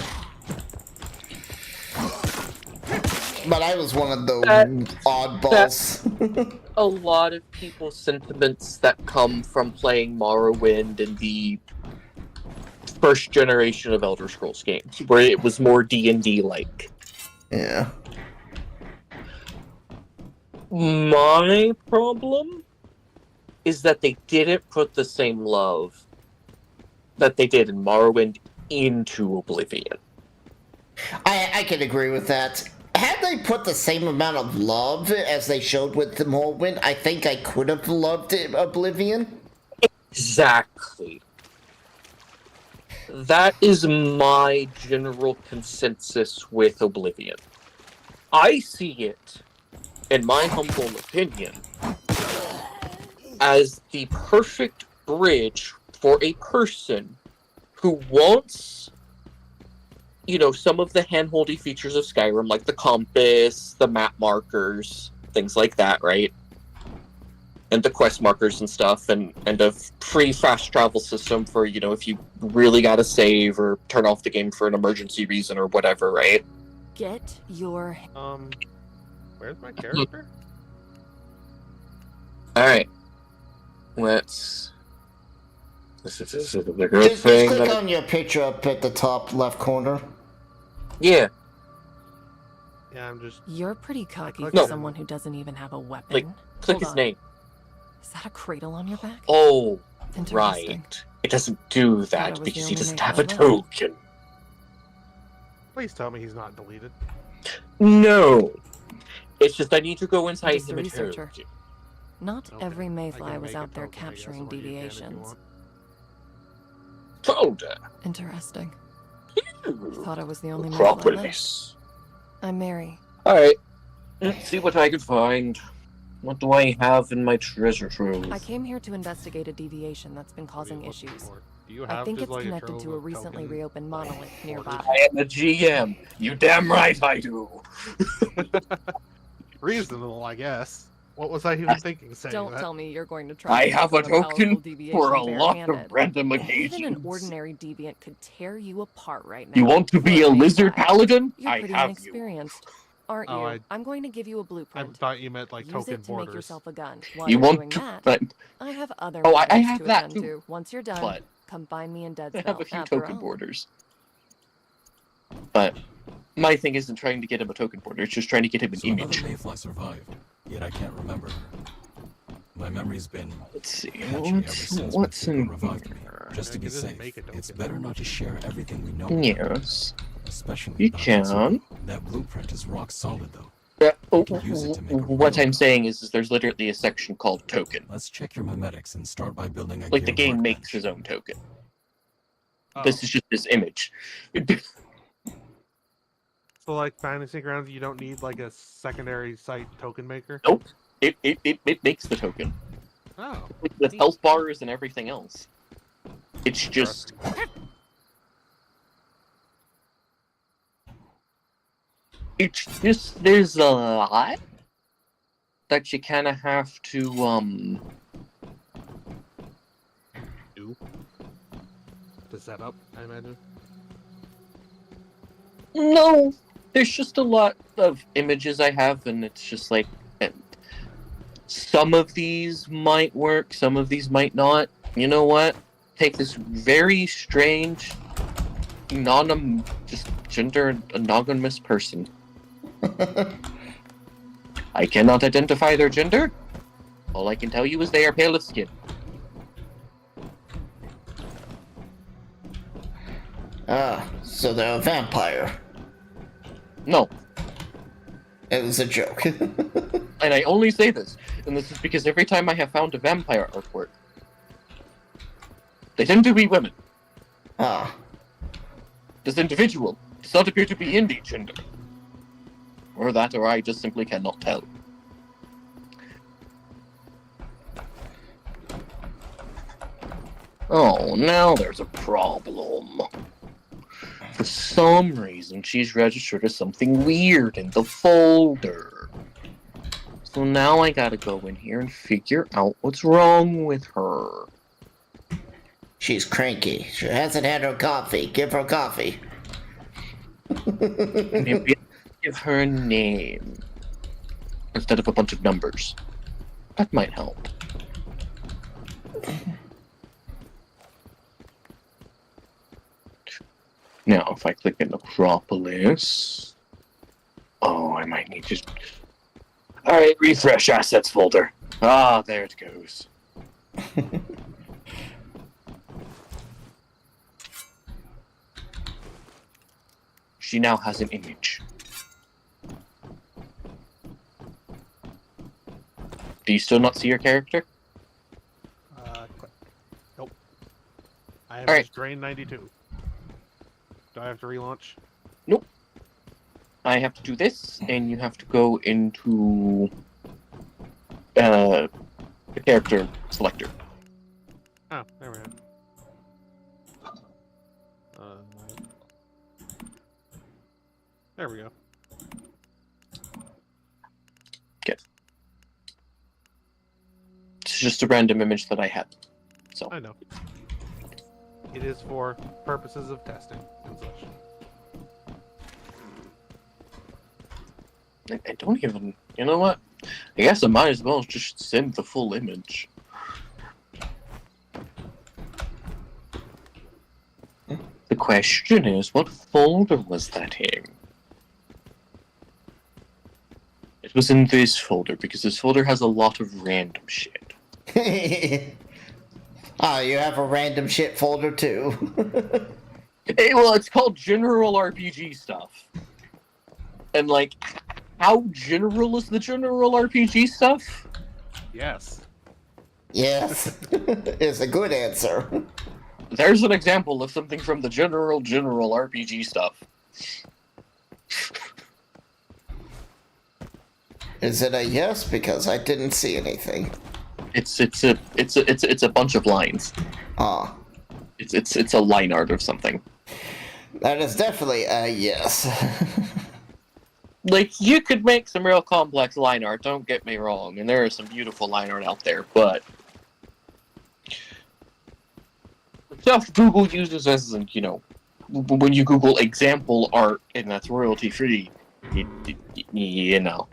But I was one of those oddballs. A lot of people's sentiments that come from playing Morrowind and the first generation of Elder Scrolls games, where it was more D&D like. Yeah. My problem is that they didn't put the same love that they did in Morrowind into Oblivion. I can agree with that. Had they put the same amount of love as they showed with the Morrowind, I think I could have loved it, Oblivion. Exactly. That is my general consensus with Oblivion. I see it, in my humble opinion, as the perfect bridge for a person who wants, you know, some of the hand-holdy features of Skyrim, like the compass, the map markers, things like that, right? And the quest markers and stuff, and a free fast travel system for, you know, if you really gotta save or turn off the game for an emergency reason or whatever, right? Get your... Where's my character? Alright. This is a bigger Just thing. click on your picture up at the top left corner. Yeah. Yeah, I'm just. You're pretty cocky clicked for it. someone who doesn't even have a weapon. Like, click Hold his on. name. Is that a cradle on your back? Oh, Interesting. right. It doesn't do Thought I that was the because he only doesn't maple have a I loved. token. Please tell me he's not deleted. No. It's just I need to go inside just a him and researcher. token. Not Okay, every I mayfly can was make a out there token, I guess, capturing or you can if you deviations. want. Folder. Interesting. Thought I was the only mayfly left. Acropolis. I'm Mary. Alright. Let's see what I can find. What do I have in my treasure trove? I came here to investigate a deviation that's been What are you causing looking issues. for? Do you I have think just it's like connected trove to a of recently token reopened monolith nearby. I am a GM. You damn right I do. Reasonable, I guess. What was I even thinking saying Don't that? tell me you're going to try I to have take a on powerful token deviation for a lot barehanded. of random Even occasions. an ordinary deviant could tear you apart right now. You want to be For a mayfly. lizard paladin? You're I pretty have you. inexperienced, aren't Oh, you? I'm going to give you a I blueprint. thought you meant like Use token it to make borders. yourself a gun. While You you're want doing to... that, But I have other Oh, I matters have to that attend too. to. Once you're done, But come find me in Deadsville. I have a few After token all. borders. But my thing isn't trying to get him a token border, it's just trying to get him an So another image. mayfly survived, yet I can't remember her. My memory's been Let's see, patchy ever since what's Vtuber in revived me. here? Just to Yeah, be 'cause it doesn't safe, make a it's token. better not to share everything we know. Yes. Especially You about can. Vtuber. That blueprint is rock solid, though. can use it to make a What real I'm gun. saying is there's literally a section called token. Let's check your memetics and start by building a Like the gear game makes workbench. his own token. Oh. This is just his image. So like Fantasy Grounds, you don't need like a secondary site token maker? Nope. It makes the token. Oh. With Neat. health bars and everything else. It's just... It's just, there's a lot that you kind of have to, Do to set up, I imagine. No, there's just a lot of images I have, and it's just like, some of these might work, some of these might not. You know what? Take this very strange, just gender anonymous person. I cannot identify their gender. All I can tell you is they are pale of skin. Ah, so they're a vampire. No, It was a joke. and I only say this, and this is because every time I have found a vampire artwork, they tend to be women. Ah, This individual does not appear to be any gender. Or that, or I just simply cannot tell. Oh, now there's a problem. For some reason, she's registered as something weird in the folder. So now I gotta go in here and figure out what's wrong with her. she's cranky. She hasn't had her coffee. Give her coffee. Maybe I'll give her a name instead of a bunch of numbers. That might help. Now, if I click in Acropolis... Oh, I might need to... Alright, refresh assets folder. Ah, there it goes. She now has an image. Do you still not see your character? Click. Nope. I have Alright. just drained 92. Do I have to relaunch? I have to do this, and you have to go into the character selector. Oh, there we go. There we go. It's just a random image that I had. So I know. It is for purposes of testing and such. I don't even. You know what? I guess I might as well just send the full image. The question is, what folder was that in? It was in this folder, because this folder has a lot of random shit. Ah, you have a random shit folder too. Well, it's called general RPG stuff. And, like, how general is the general RPG stuff? Yes. Yes, is a good answer. There's an example of something from the general RPG stuff. Is it a yes? Because I didn't see anything. It's a bunch of lines. Ah, It's a line art of something. that is definitely a yes. Like, you could make some real complex line art, don't get me wrong, and there is some beautiful line art out there, but stuff Google uses as, you know, when you Google example art and that's royalty free, you know,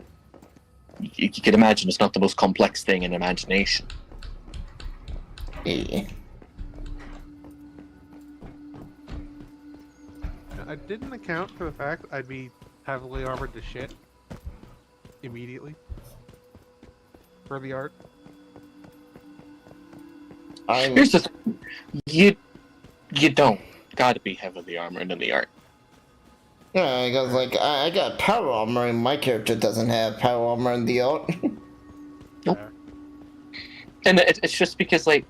you can imagine it's not the most complex thing in imagination. Yeah. I didn't account for the fact I'd be heavily armored to shit immediately for the art. Here's the thing. You don't gotta be heavily armored in the art. Yeah, because like I got power armor and my character doesn't have power armor in the art. Nope. And it's just because, like,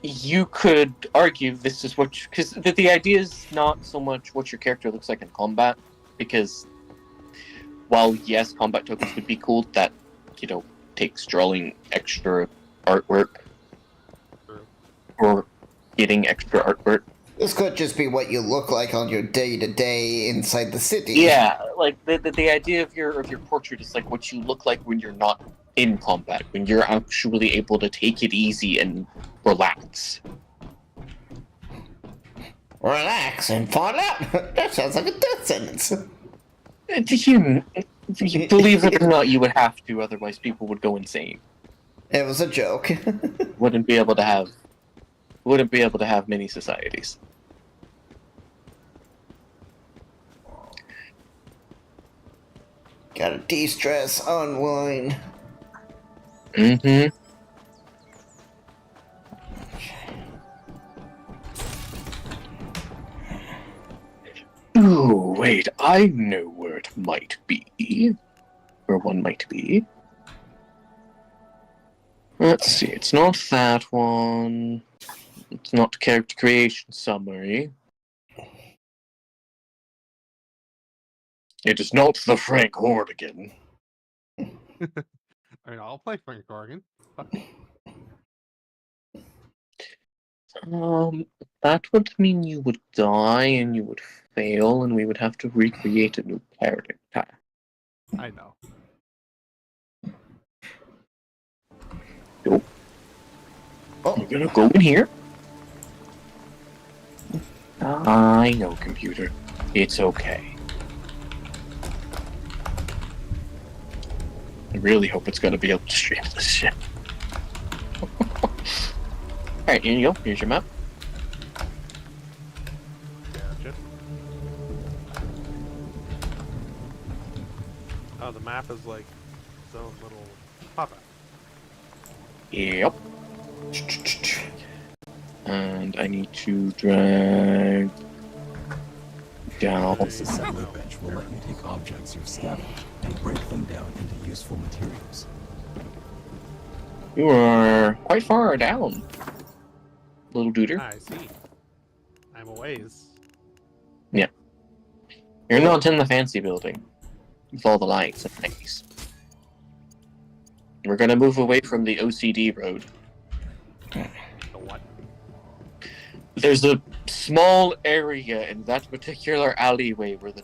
you could argue this is what... Because the idea is not so much what your character looks like in combat, because while, yes, combat tokens would be cool, that, you know, takes drawing extra artwork. True. Or getting extra artwork. This could just be what you look like on your day-to-day inside the city. Yeah, like, the idea of your portrait is, like, what you look like when you're not in combat, when you're actually able to take it easy and relax. Relax and fall out. That sounds like a death sentence. Believe it or not, you would have to, otherwise people would go insane. It was a joke. Wouldn't be able to have many societies. Gotta de-stress, unwind. Mm-hmm. Ooh, wait, I know where it might be. Where one might be. Let's see, it's not that one. It's not character creation summary. It is not the Frank Hordigan. I mean, I'll play Frank Corrigan. That would mean you would die and you would fail, and we would have to recreate a new character. I know. Nope. Oh, We're gonna go in here. I know, computer. It's okay. I really hope it's gonna be able to stream this shit. Alright, here you go. Here's your map. Gotcha. Oh, the map is like its own little pop-up. Yep. And I need to drag down. This assembly bench will let you take objects you've scavenged and break them down into useful materials. You are quite far down, little duder. I see. I'm a ways. Yeah. You're not in the fancy building with all the lights and things. We're gonna move away from the OCD road. The what? There's a small area in that particular alleyway where the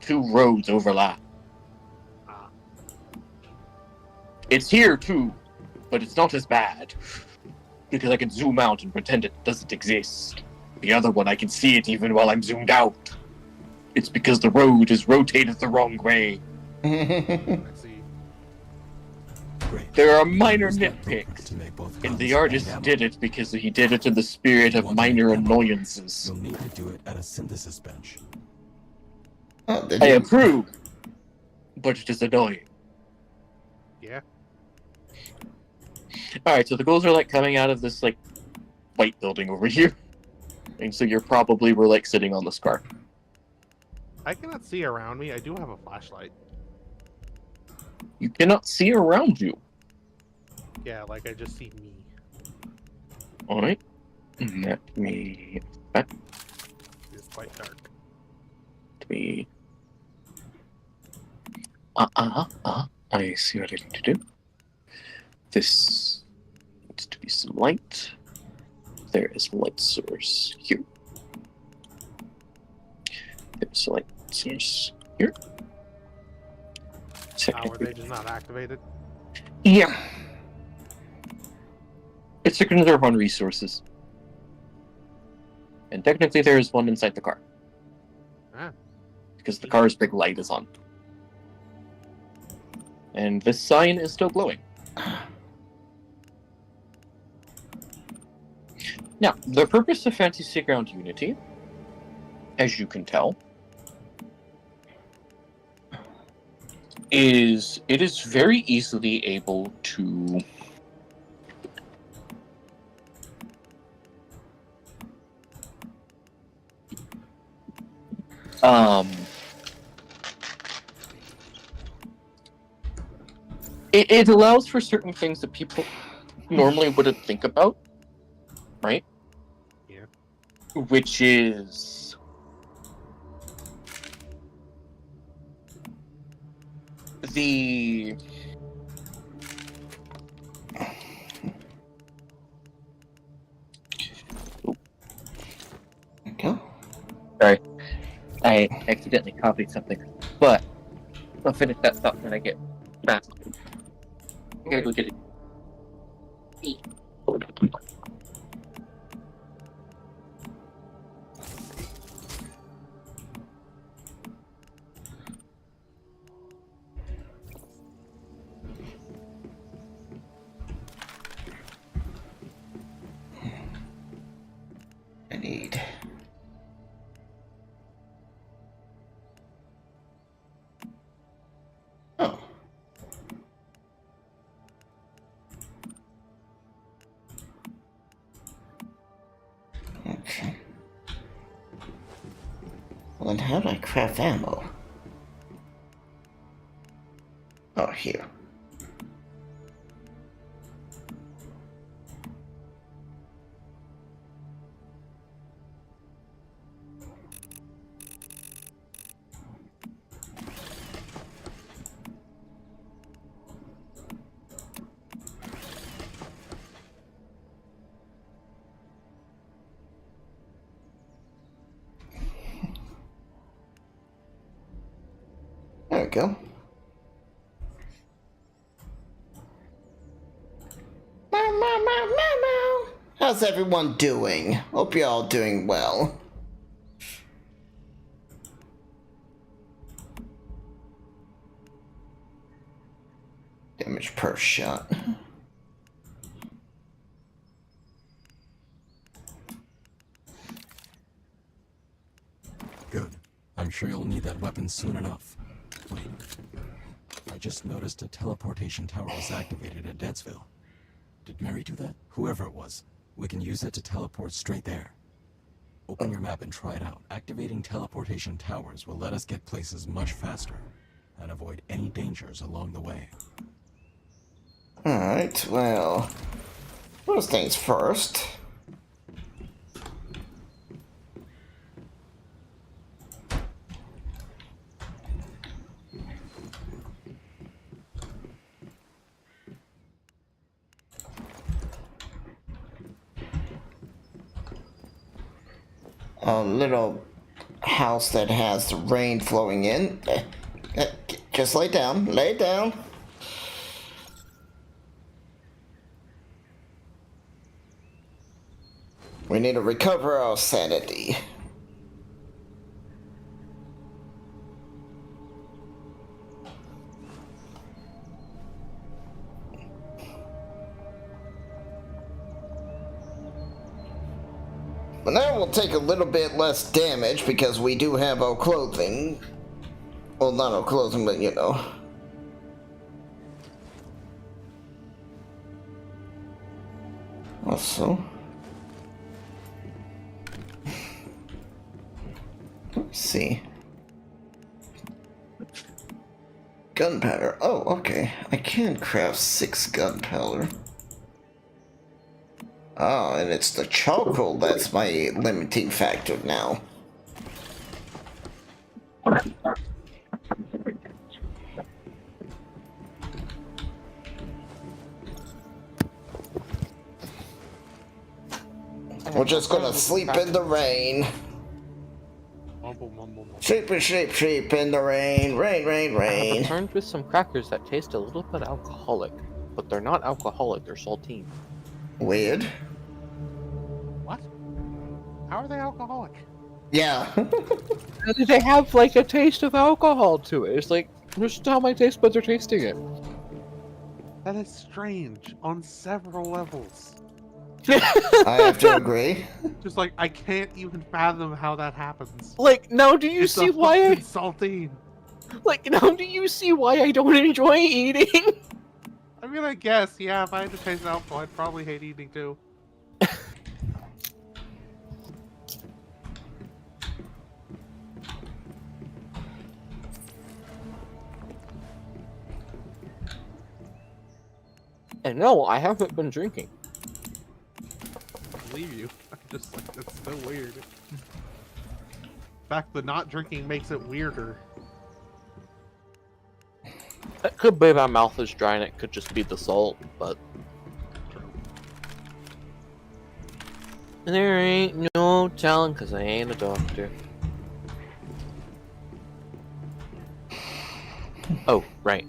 two roads overlap. Ah. It's here too, but it's not as bad. Because I can zoom out and pretend it doesn't exist. The other one, I can see it even while I'm zoomed out. It's because the road is rotated the wrong way. I see. Great. There are minor Use that program nitpicks, to make both and guns the artist and did ammo. it because he did it in the spirit of Want to minor make ammo? annoyances. You'll need to do it at a synthesis bench. oh, did I you? approve, but it is annoying. Yeah. Alright, so the ghouls are like coming out of this like white building over here. And so you're probably were like sitting on this car. I cannot see around me. I do have a flashlight. You cannot see around you. Yeah, like I just see me. Alright. Let me It's quite dark. I see what I need to do. This needs to be some light. There is a light source here. There's a light source here. Were they just not activated? Yeah. It's to conserve on resources. And technically there is one inside the car. Ah. Because the car's big light is on. And this sign is still glowing. Now, the purpose of Fantasy Ground Unity, as you can tell, is it is very easily able to it allows for certain things that people normally wouldn't think about, right? Yeah. Which is the Okay. Sorry, I accidentally copied something, but I'll finish that thought when I get back. I gotta go get it. I need. Oh. Okay. Well, then how do I craft ammo? Oh, here. There we go. Meow, meow, meow, meow, meow. How's everyone doing? Hope you're all doing well. Damage per shot. Good. I'm sure you'll need that weapon soon enough. Wait. I just noticed a teleportation tower was activated at Deadsville. Did Mary do that? Whoever it was. We can use it to teleport straight there. Open your map and try it out. Activating teleportation towers will let us get places much faster and avoid any dangers along the way. Alright, well, first things first. A little house that has the rain flowing in. Just lay down, lay down. We need to recover our sanity. But now we'll take a little bit less damage because we do have our clothing. Well, not our clothing, but you know. Also, let's see. Gunpowder. Oh, okay. I can craft 6 gunpowder. Oh, and it's the charcoal that's my limiting factor now. We're just gonna sleep in the rain. Mumble, mumble, mumble. Sleep in the rain. Rain, rain, I have rain. returned with some crackers that taste a little bit alcoholic, but they're not alcoholic, they're saltine. Weird. What? How are they alcoholic? Yeah. They have like a taste of alcohol to it. It's like, just how my taste buds are tasting it. That is strange on several levels. I have to agree. Just like, I can't even fathom how that happens. Like, now do you It's see a why fucking saltine. like, now do you see why I don't enjoy eating? I mean, I guess, yeah, if I had to taste alcohol, I'd probably hate eating too. And no, I haven't been drinking. I believe you. I'm just like, that's so weird. In fact, the not drinking makes it weirder. It could be my mouth is dry and it could just be the salt, but there ain't no telling because I ain't a doctor. Oh, right.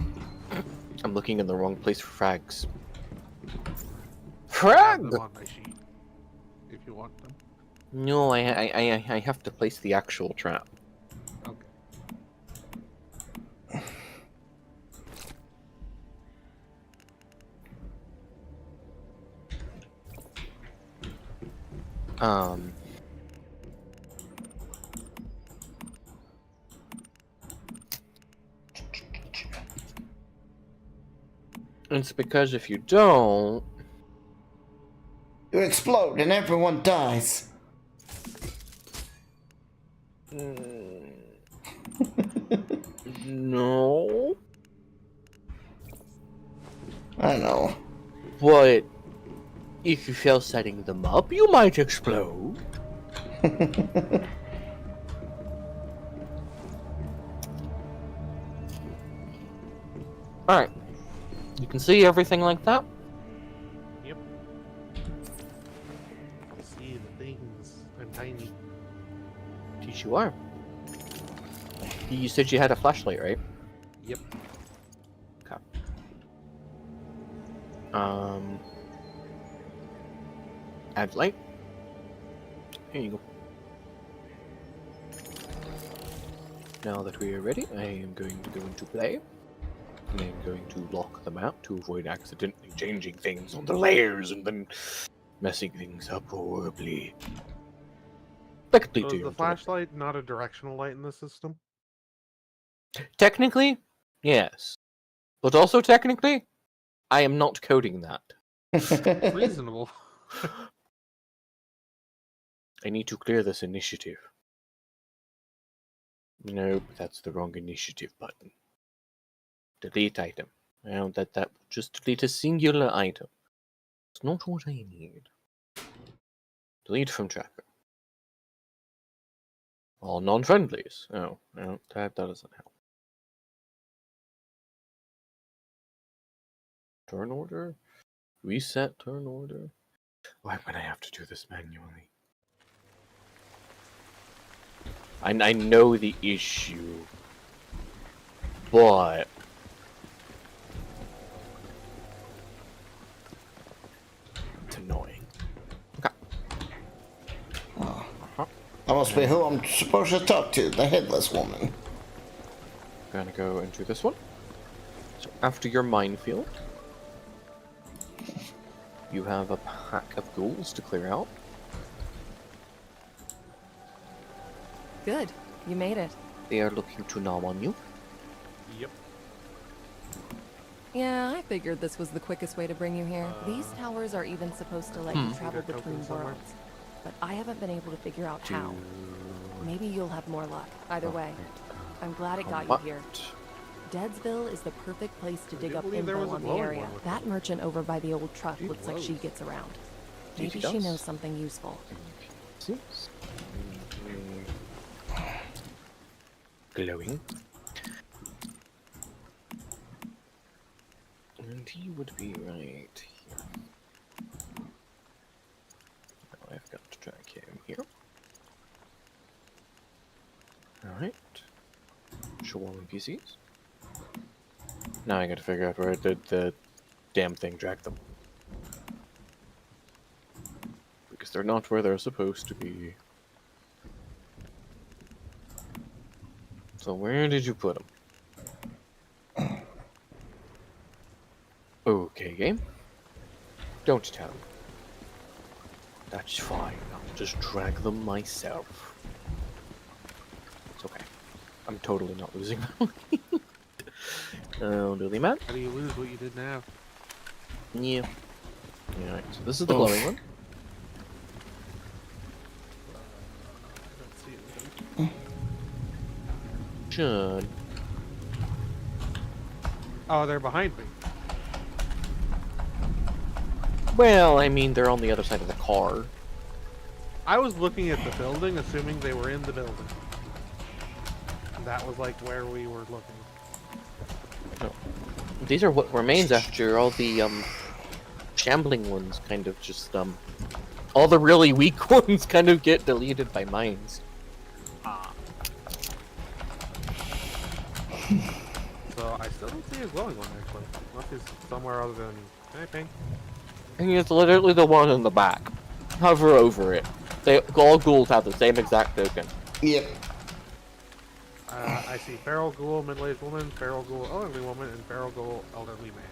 I'm looking in the wrong place for frags. I have Frag! them on my sheet, if you want them. No, I have to place the actual trap. Okay. It's because if you don't, You explode and everyone dies. no. I know. But if you fail setting them up, you might explode. Alright. You can see everything like that? Yep. I see the things. I'm tiny. Yes, you are. You said you had a flashlight, right? Yep. Okay. Add light. Here you go. Now that we are ready, I am going to go into play. And I'm going to lock them out to avoid accidentally changing things on the layers and then messing things up horribly. Technically, So to is your the flashlight not a directional light in the system? Technically, yes. But also technically, I am not coding that. Reasonable. I need to clear this initiative. Nope, that's the wrong initiative button. Delete item. Well, that just delete a singular item. It's not what I need. Delete from tracker. All non-friendlies. Oh, no, that doesn't help. Turn order? Reset turn order? Why would I have to do this manually? I know the issue, but it's annoying. Okay. That must be who I'm supposed to talk to, the headless woman. Gonna go into this one. So after your minefield, you have a pack of ghouls to clear out. Good. You made it. They are looking to nom on you. Yep. Yeah, I figured this was the quickest way to bring you here. These towers are even supposed to let you travel Either between token somewhere. worlds. But I haven't been able to figure out how. Maybe you'll have more luck. Either way, I'm glad it got you here. Deadsville is the perfect place to dig up believe there info was a on the glowing area. one with That merchant over by the old truck looks like she glows. gets around. Indeed Maybe she she does. knows something useful. Glowing. And he would be right here. Now I've got to track him here. Alright. Show all NPCs. Now I gotta figure out where the damn thing dragged them. Because they're not where they're supposed to be. So where did you put them? Okay, game. Don't tell me. That's fine. I'll just drag them myself. It's okay. I'm totally not losing them. Elderly man. How do you lose what you didn't have? Yeah. Alright, so this is the glowing one. I don't see anything. Should. Oh, they're behind me. Well, I mean, they're on the other side of the car. I was looking at the building, assuming they were in the building. That was like where we were looking. No. These are what remains after all the, shambling ones kind of just, all the really weak ones kind of get deleted by mines. So I still don't see a glowing one, actually. Unless he's somewhere other than... Hey, ping. And it's literally the one in the back. Hover over it. They all ghouls have the same exact token. Yep. I see feral ghoul, middle-aged woman, feral ghoul, elderly woman, and feral ghoul, elderly man.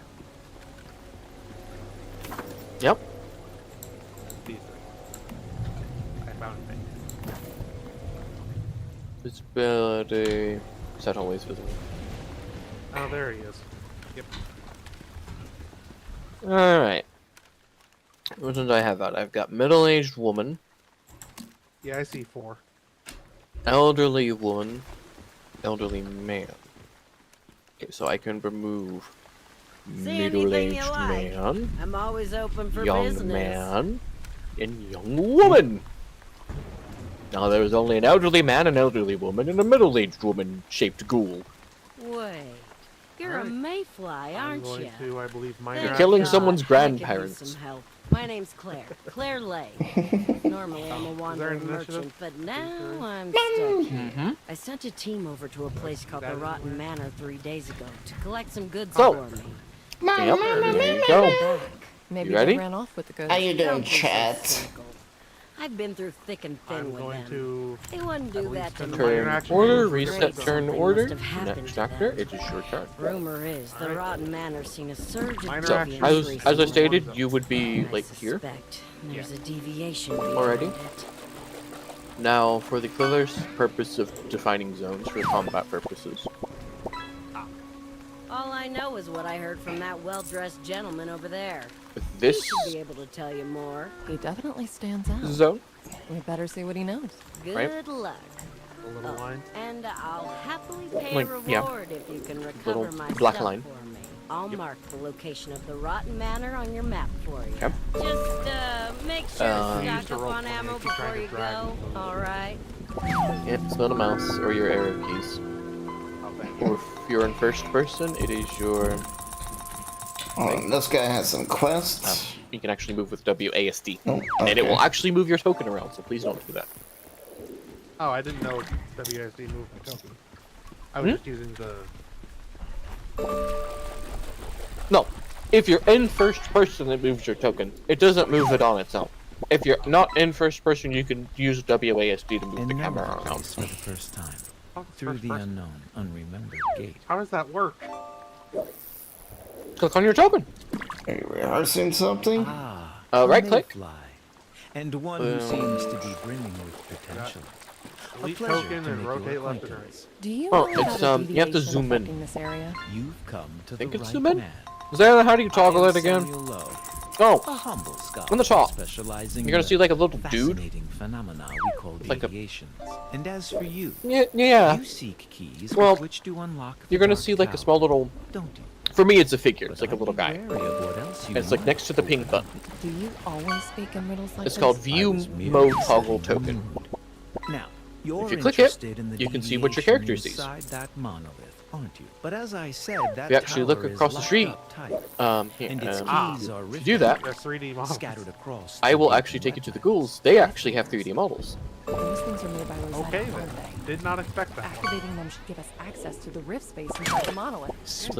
Yep. These three. I found a thing. Visibility. Is that always visible? Oh, there he is. Yep. Alright. What did I have out? I've got middle-aged woman, Yeah, I see 4. elderly woman, elderly man. Okay, so I can remove See anything you middle-aged like. man, I'm always open for young business. man, and young woman. Now there's only an elderly man, an elderly woman, and a middle-aged woman-shaped ghoul. Wait, you're a Alright. mayfly, I'm aren't going you? to, I believe, mine Thank are killing God, someone's I could use grandparents. some help. My name's Claire. Claire Lay. Normally I'm a wandering an initiative? merchant, but now Sure. I'm stuck here. Mhm. I sent a team over to a place called That the is Rotten weird. Manor 3 days ago to collect some goods So- for me. Yep, there you go. Back. Maybe You ready? they ran off with the goods. How you doing, Don't be so chat? cynical. I've been through thick and thin I'm with going them. to... They wouldn't I do believe that to spend me. the minor Turn action order, to reset Great, turn something order. must have happened Next to chapter, them. it is your turn. Rumor is the Alright. Rotten Manor's seen a surge of Minor So, action. deviants as I recently. stated, you would be, I like, here. suspect there's Yeah. a deviation Already? behind it. Now, for the clear's purpose of defining zones for combat purposes. All I know is what I heard from that well-dressed gentleman over there. This He should be able to tell you more. He definitely stands out. zone, We better see what he knows. Good Right. luck. A little line. And I'll happily pay Like, a yeah. reward if you can recover Little my black stuff line. for me. I'll mark the location of the Rotten Manor on your map for you. Okay. Just make sure Uh, to You used stock to up roll on for me ammo if you tried before to you drag go. me from the All right. it's not a mouse or your arrow keys. Oh, thank Or you. if you're in first person, it is your. This guy has some quests. You can actually move with WASD, Oh, and it okay. will actually move your token around. So please don't do that. Oh, I didn't know WSD moved my token. I was just using the... No, if you're in first person, it moves your token. It doesn't move it on its own. If you're not in first person, you can use WASD to move the And camera now around. for the first time, Oh, it's through first the person. unknown, unremembered gate. How does that work? Click on your token. Are you rehearsing something? Ah, Right a click. mayfly, and one who seems to be brimming with potential. Delete pleasure token to and make your rotate left and right. acquaintance. Do you Oh, know it's, about a you have to deviation zoom in. affecting this area? You've come to Think the it's right zoom in? man. Is that how do you toggle I it am again? Samuel Lowe, Oh, a humble scholar on the top. specializing You're gonna in see like a little dude. fascinating phenomena we call Like a- deviations. And as for you, Yeah. you seek keys Well, with which to unlock the You're gonna dark see like a tower, small little. don't you? For me, it's a figure. But It's like a I'd little be guy. wary of what else you And it's like might next to the pull pink out. button. Do you always speak in riddles like It's this? called I View was merely Mode Toggle setting Token. Now, you're If you click it, interested in the you can see what your deviation character sees. inside that monolith, aren't you? But as I said, that You actually look tower is across the locked street. up tight, Here, and its if keys are you do that, They're 3D models. scattered across. I the will deep actually take you to the wetlands. ghouls. They actually have 3D models. Those things are made by Rosetta, Okay aren't then. they? Did not expect that. Activating them should give us access to the rift space inside the monolith. So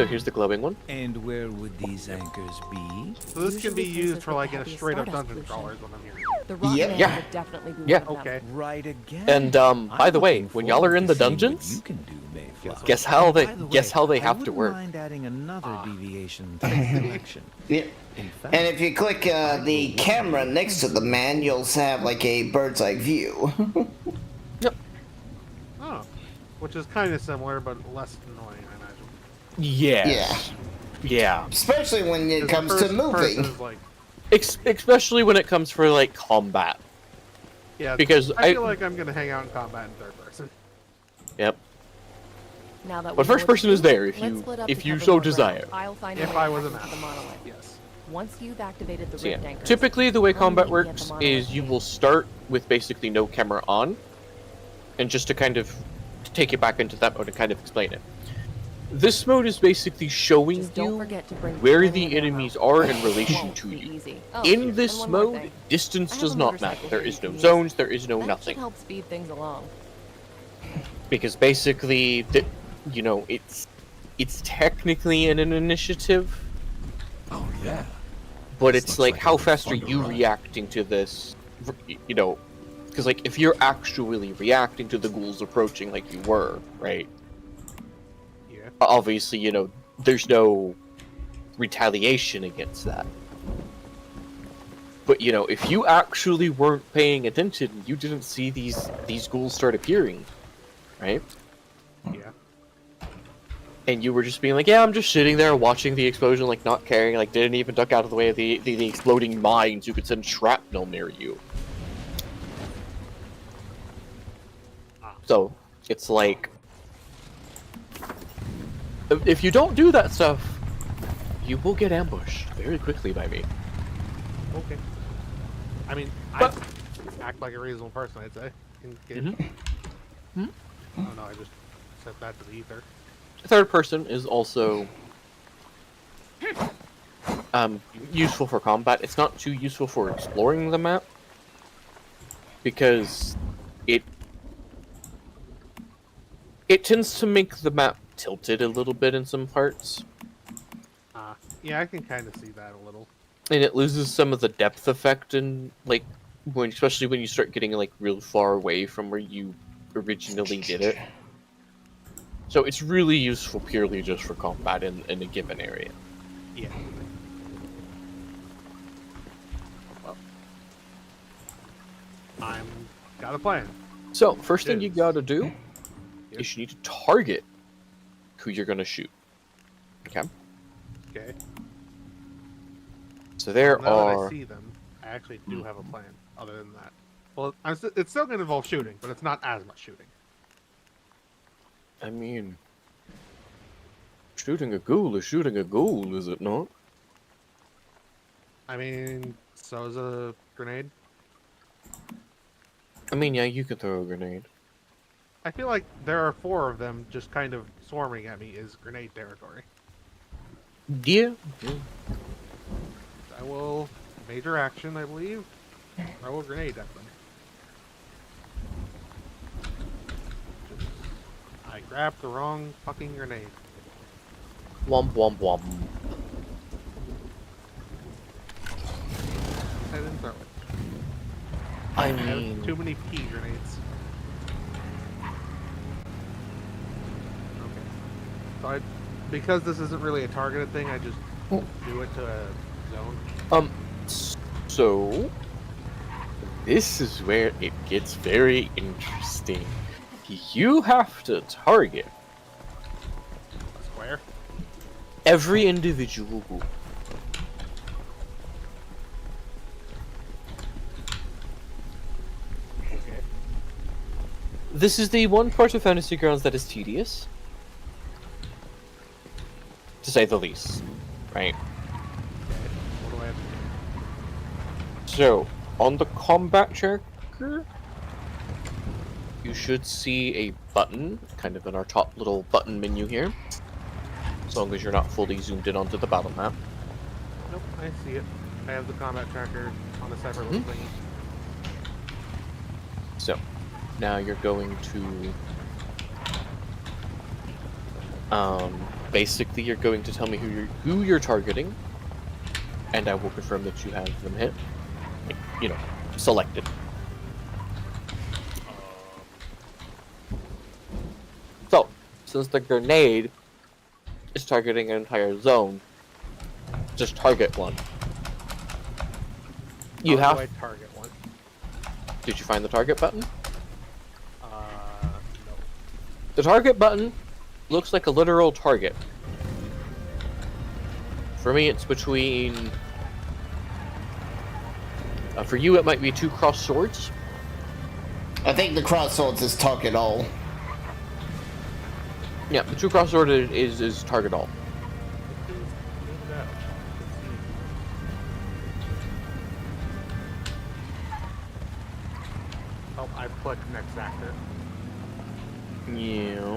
here's the glowing one. And where would these anchors be? So this can be Usually used places for with like the in a heaviest straight up stardust dungeon pollution. crawlers when I'm here. The rotten Yep. man Yeah. would definitely be Yeah. one of them. Okay. Right again. And by the way, when y'all are in the dungeons, you can do, Mayflower. guess how they By the way, have I to wouldn't work. mind adding another deviation to the collection. Yeah. In fact, And if you click the camera next to the man, you'll have like a bird's eye view. Oh. Which is kind of similar, but less annoying, I imagine. Yes. Yeah. Especially when it 'Cause comes first to moving. person is like, Especially when it comes for like combat. yeah, Because I feel like I'm gonna hang out in combat in third person. Yep. Now that we But know first what to person is do, there if let's you split up if to you cover so more ground. desire. I'll find a If way I to was hack an into the asshole. monolith. Yes. Once you've activated the So yeah, rift anchors, typically the way come combat meet me at the works monolith is you gate. will start with basically no camera on, and just to kind of take you back into that mode and kind of explain it. This mode is basically showing Just don't you forget to bring where plenty the of ammo. enemies are in relation Won't to be you. easy. Oh, In and this one more mode, thing. distance I have does a not motorcycle matter. There here is you no can use. zones, there is no That nothing. should help speed things along. Because basically, you know, it's technically an initiative, Oh yeah. but This it's looks like like how it'd be fast are fun to you ride. reacting to this? You know, because like if you're actually reacting to the ghouls approaching like you were, right? Yeah. Obviously, you know, there's no retaliation against that. But you know, if you actually weren't paying attention, you didn't see these ghouls start appearing, right? Yeah. And you were just being like, yeah, I'm just sitting there watching the explosion, like not caring, like didn't even duck out of the way of the exploding mines. You could send shrapnel near you. So it's like, if you don't do that stuff, you will get ambushed very quickly by me. Okay. I mean, But- I act like a reasonable person, I'd say. In game. Mhm. I don't know, I just said that to the ether. Third person is also useful for combat. It's not too useful for exploring the map because it tends to make the map tilted a little bit in some parts, Yeah, I can kind of see that a little. and it loses some of the depth effect, and like especially when you start getting like real far away from where you originally did it. So it's really useful purely just for combat in a given area. Yeah. Well, I'm got a plan. So first thing you Is- gotta do Yep. is you need to target who you're gonna shoot. Okay. Okay. So there Now that I are. see them, I actually do have a plan. Other than that, well, it's still going to involve shooting, but it's not as much shooting. I mean, shooting a ghoul is shooting a ghoul, is it not? I mean, so is a grenade. I mean, yeah, you can throw a grenade. I feel like there are 4 of them just kind of swarming at me is grenade territory. Yeah. I will major action, I believe. Throw a grenade at them. I grabbed the wrong fucking grenade. Womp womp womp. I didn't throw it. I I have mean, too many pea grenades. Okay. So because this isn't really a targeted thing, I just do it to a zone. so this is where it gets very interesting. You have to target A square. every individual group. Okay. This is the one part of Fantasy Grounds that is tedious, to say the least, right? What do I have to do? So, on the combat tracker, you should see a button, kind of in our top little button menu here, as long as you're not fully zoomed in onto the battle map. Nope, I see it. I have the combat tracker on a separate little thingy. So, now you're going to, basically you're going to tell me who you're targeting, and I will confirm that you have them hit, you know, selected. So, since the grenade is targeting an entire zone, just target one. You How have. do I target one? Did you find the target button? No. The target button looks like a literal target. For me, it's between. For you, it might be 2 crossed swords. I think the crossroads is target all. Yeah, the 2 crossed sword is target all. Oh, I've clicked next actor. Yeah.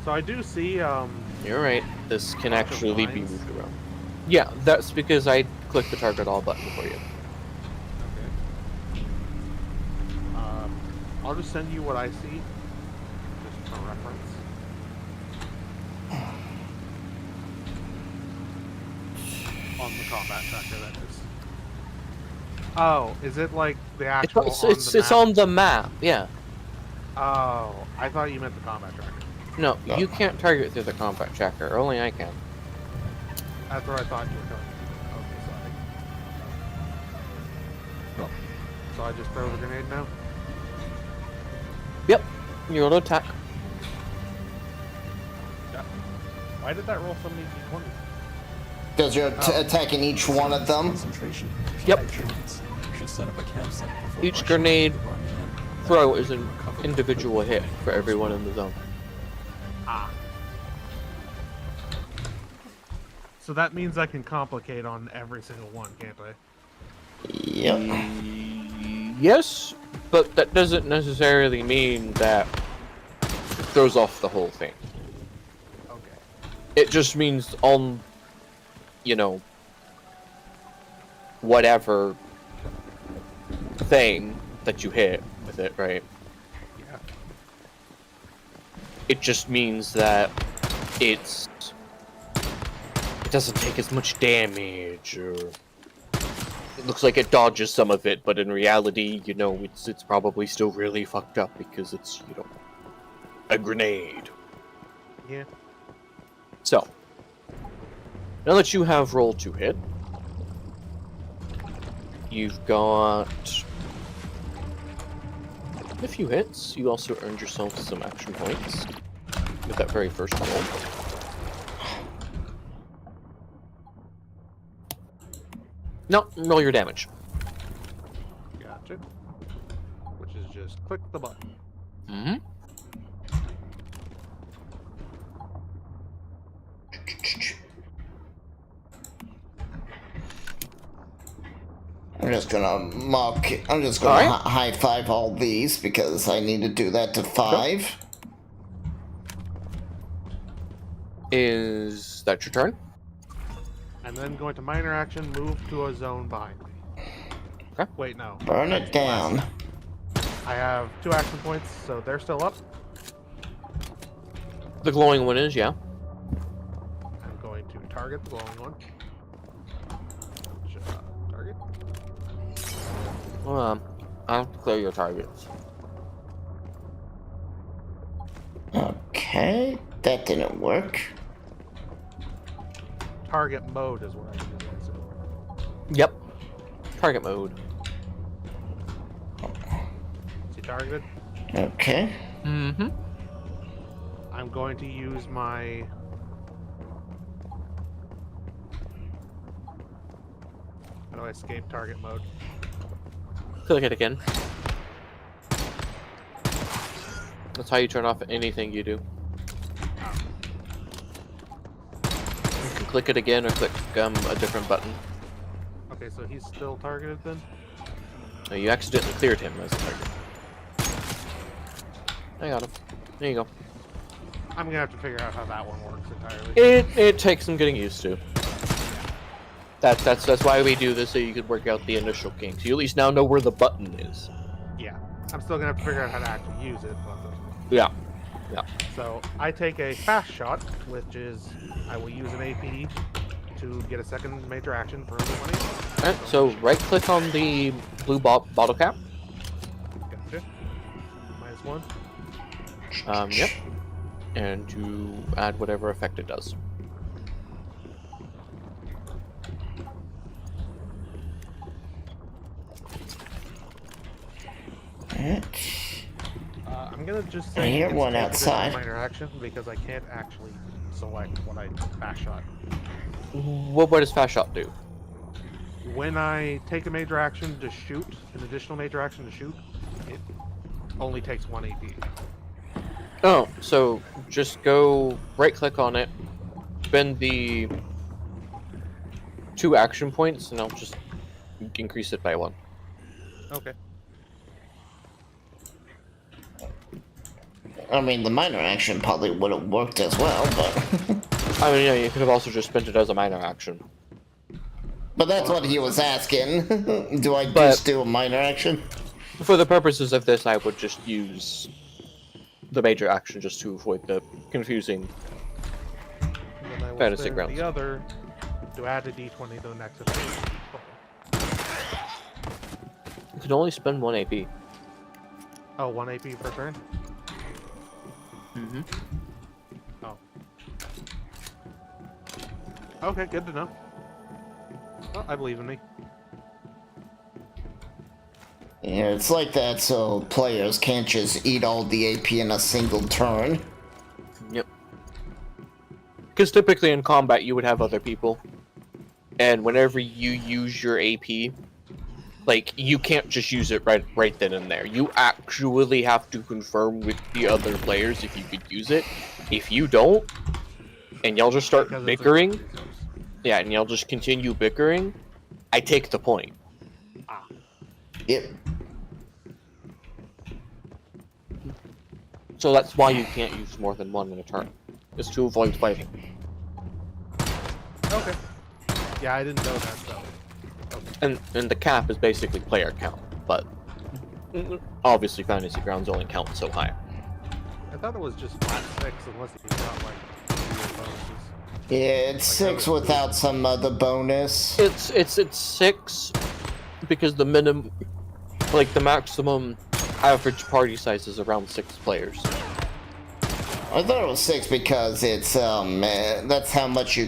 So I do see, You're right. This can bunch of actually be lines. moved around. Yeah, that's because I clicked the target all button for you. Okay. I'll just send you what I see, just for reference. On the combat tracker, that is. Oh, is it like the actual It's on the map, yeah. Oh, I thought you meant the combat tracker. No, you can't target through the combat tracker. Only I can. That's what I thought you were telling me. Okay, sorry. So I just throw the grenade now? Yep. You're on attack. Yeah. Why did that roll so many d20s? Because you're attacking each one of them. Concentration. Yep. Should set up a campsite before Each rushing grenade to the wrong end. throw is an individual hit for everyone in the zone. Ah. So that means I can complicate on every single one, can't I? Yep. Yes, but that doesn't necessarily mean that it throws off the whole thing. Okay. It just means on, you know, whatever thing that you hit with it, right? Yeah. It just means that it doesn't take as much damage, or it looks like it dodges some of it, but in reality, you know, it's probably still really fucked up because it's, you know, a grenade. Yeah. So, now that you have roll to hit, you've got a few hits. You also earned yourself some action points with that very first roll. No, roll your damage. Gotcha. Which is just click the button. Mm-hmm. I'm just gonna high five all these because I need to do that to 5. Is that your turn? And then go into minor action, move to a zone behind me. Okay. Wait, no. Burn That's it the last down. one. I have 2 action points, so they're still up. The glowing one is, yeah. I'm going to target the glowing one. Target. Hold on. I have to clear your targets. Okay, that didn't work. Target mode is what I can do. So. Yep. Target mode. targeted. Okay. Mm-hmm. I'm going to use my... How do I escape target mode? Click it again. That's how you turn off anything you do. You can click it again or click a different button. Okay, so he's still targeted then? No, you accidentally cleared him as a target. I got him. There you go. I'm gonna have to figure out how that one works entirely. It takes some getting used to. That's why we do this, so you can work out the initial kinks. You at least now know where the button is. Yeah. I'm still gonna have to figure out how to actually use it. But... Yeah. Yeah. So I take a fast shot, which is I will use an AP to get a second major action for every 1 AP. Alright, so right click on the blue bottle cap. Gotcha. -1. Yep. And to add whatever effect it does. I'm gonna just I say hear it's one taken as a outside. minor action because I can't actually select what I fast shot. What does fast shot do? When I take a major action to shoot, an additional major action to shoot, it only takes 1 AP. Oh, so just go right click on it, spend the 2 action points, and I'll just increase it by 1. Okay. I mean, the minor action probably would have worked as well, but... I mean, yeah, you could have also just spent it as a minor action. But that's what he was asking. Do I But- just do a minor action? For the purposes of this, I would just use the major action just to avoid the confusing. And then I will Fantasy spend grounds. the other to add a d20 to the next effect. You can only spend 1 AP. Oh, 1 AP per turn? Mm-hmm. Oh. Okay, good to know. Well, I believe in me. Yeah, it's like that so players can't just eat all the AP in a single turn. Yep. Because typically in combat, you would have other people. And whenever you use your AP, like, you can't just use it right then and there. You actually have to confirm with the other players if you could use it. If you don't, and y'all just start Because it's a bickering, resource. yeah, and y'all just continue bickering, I take the point. Ah. Yep. So that's why you can't use more than 1 in a turn. Is to avoid fighting. Okay. Yeah, I didn't know that, so... Okay. And the cap is basically player count, but obviously Fantasy Grounds only count so high. I thought it was just flat 6 unless you got, like, weird bonuses. Yeah, it's 6 without some other bonus. It's 6 because the the maximum average party size is around 6 players. I thought it was 6 because it's that's how much you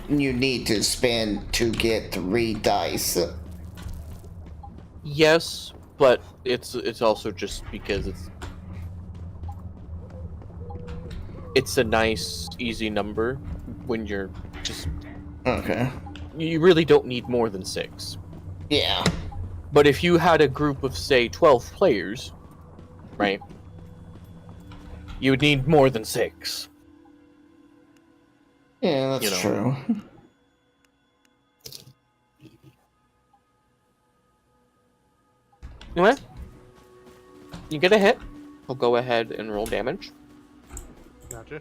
need to spend to get 3 dice. Yes, but it's also just because it's a nice easy number when you're just Okay. you really don't need more than 6. Yeah. But if you had a group of say 12 players, right? You would need more than 6. Yeah, that's You know. true. Anyway, you get a hit. We'll go ahead and roll damage. Gotcha.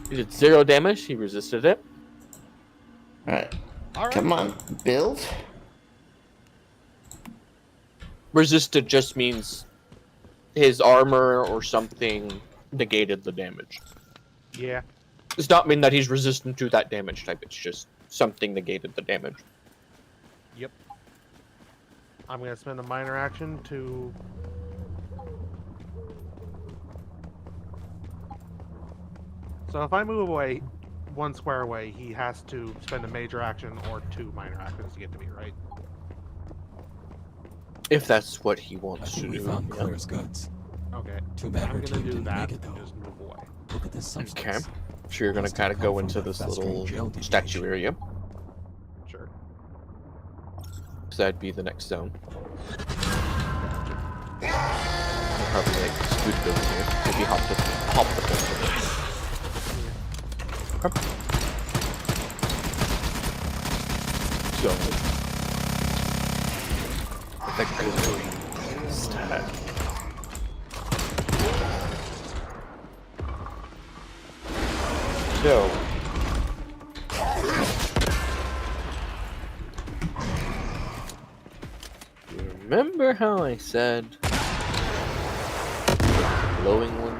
He did 0 damage. He resisted it. Alright. Alright. Come on, build. Resisted just means his armor or something negated the damage. Yeah. Does not mean that he's resistant to that damage type. It's just something negated the damage. Yep. I'm gonna spend a minor action to... So if I move away, 1 square away, he has to spend a major action or 2 minor actions to get to me, right? If that's what he I wants think to we do. found yeah. Claire's goods. Okay. Too bad I'm her gonna team do didn't that make it, and though. just move away. Look at this substance. Okay. So you're gonna Must kind have of come go from into the this festering little jail statue deviation. area. Sure. So that'd be the next zone. I'll probably like scoot it over here. Maybe hop the fence over. Okay. So the glowing stat. So you remember how I said glowing one?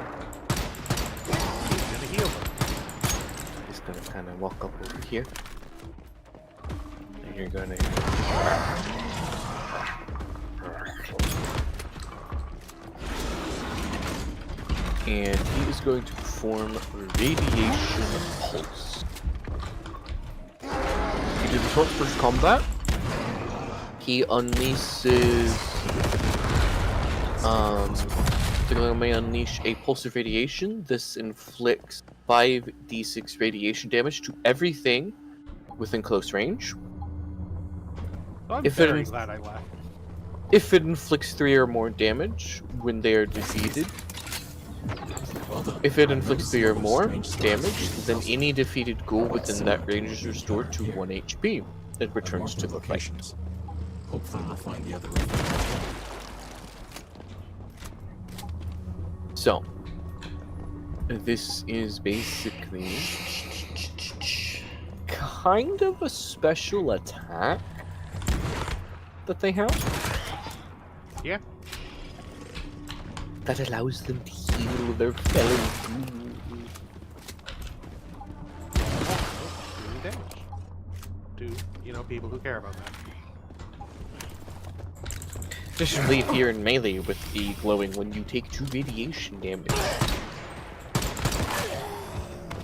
He's gonna heal them. He's gonna kind of walk up over here, and you're gonna. And he is going to perform radiation pulse. He do this once first combat. He unleashes. The Glowing may unleash a pulse of radiation. This inflicts 5d6 radiation damage to everything within close range. I'm If very it- glad I left. If it inflicts 3 or more damage when they are defeated, Well done. if it I've inflicts never 3 or seen more strange stuff damage, in then puzzle. any defeated ghoul within that range is Similar restored to here. 1 HP. It I've returns marked to the the fight. locations. Hopefully we'll find the other Earthlings. So, this is basically kind of a special attack that they have. Yeah. That allows them to heal their fellow ghouls. Doing damage. To, people who care about that. Additionally, if you're in melee with the glowing one, you take 2 radiation damage.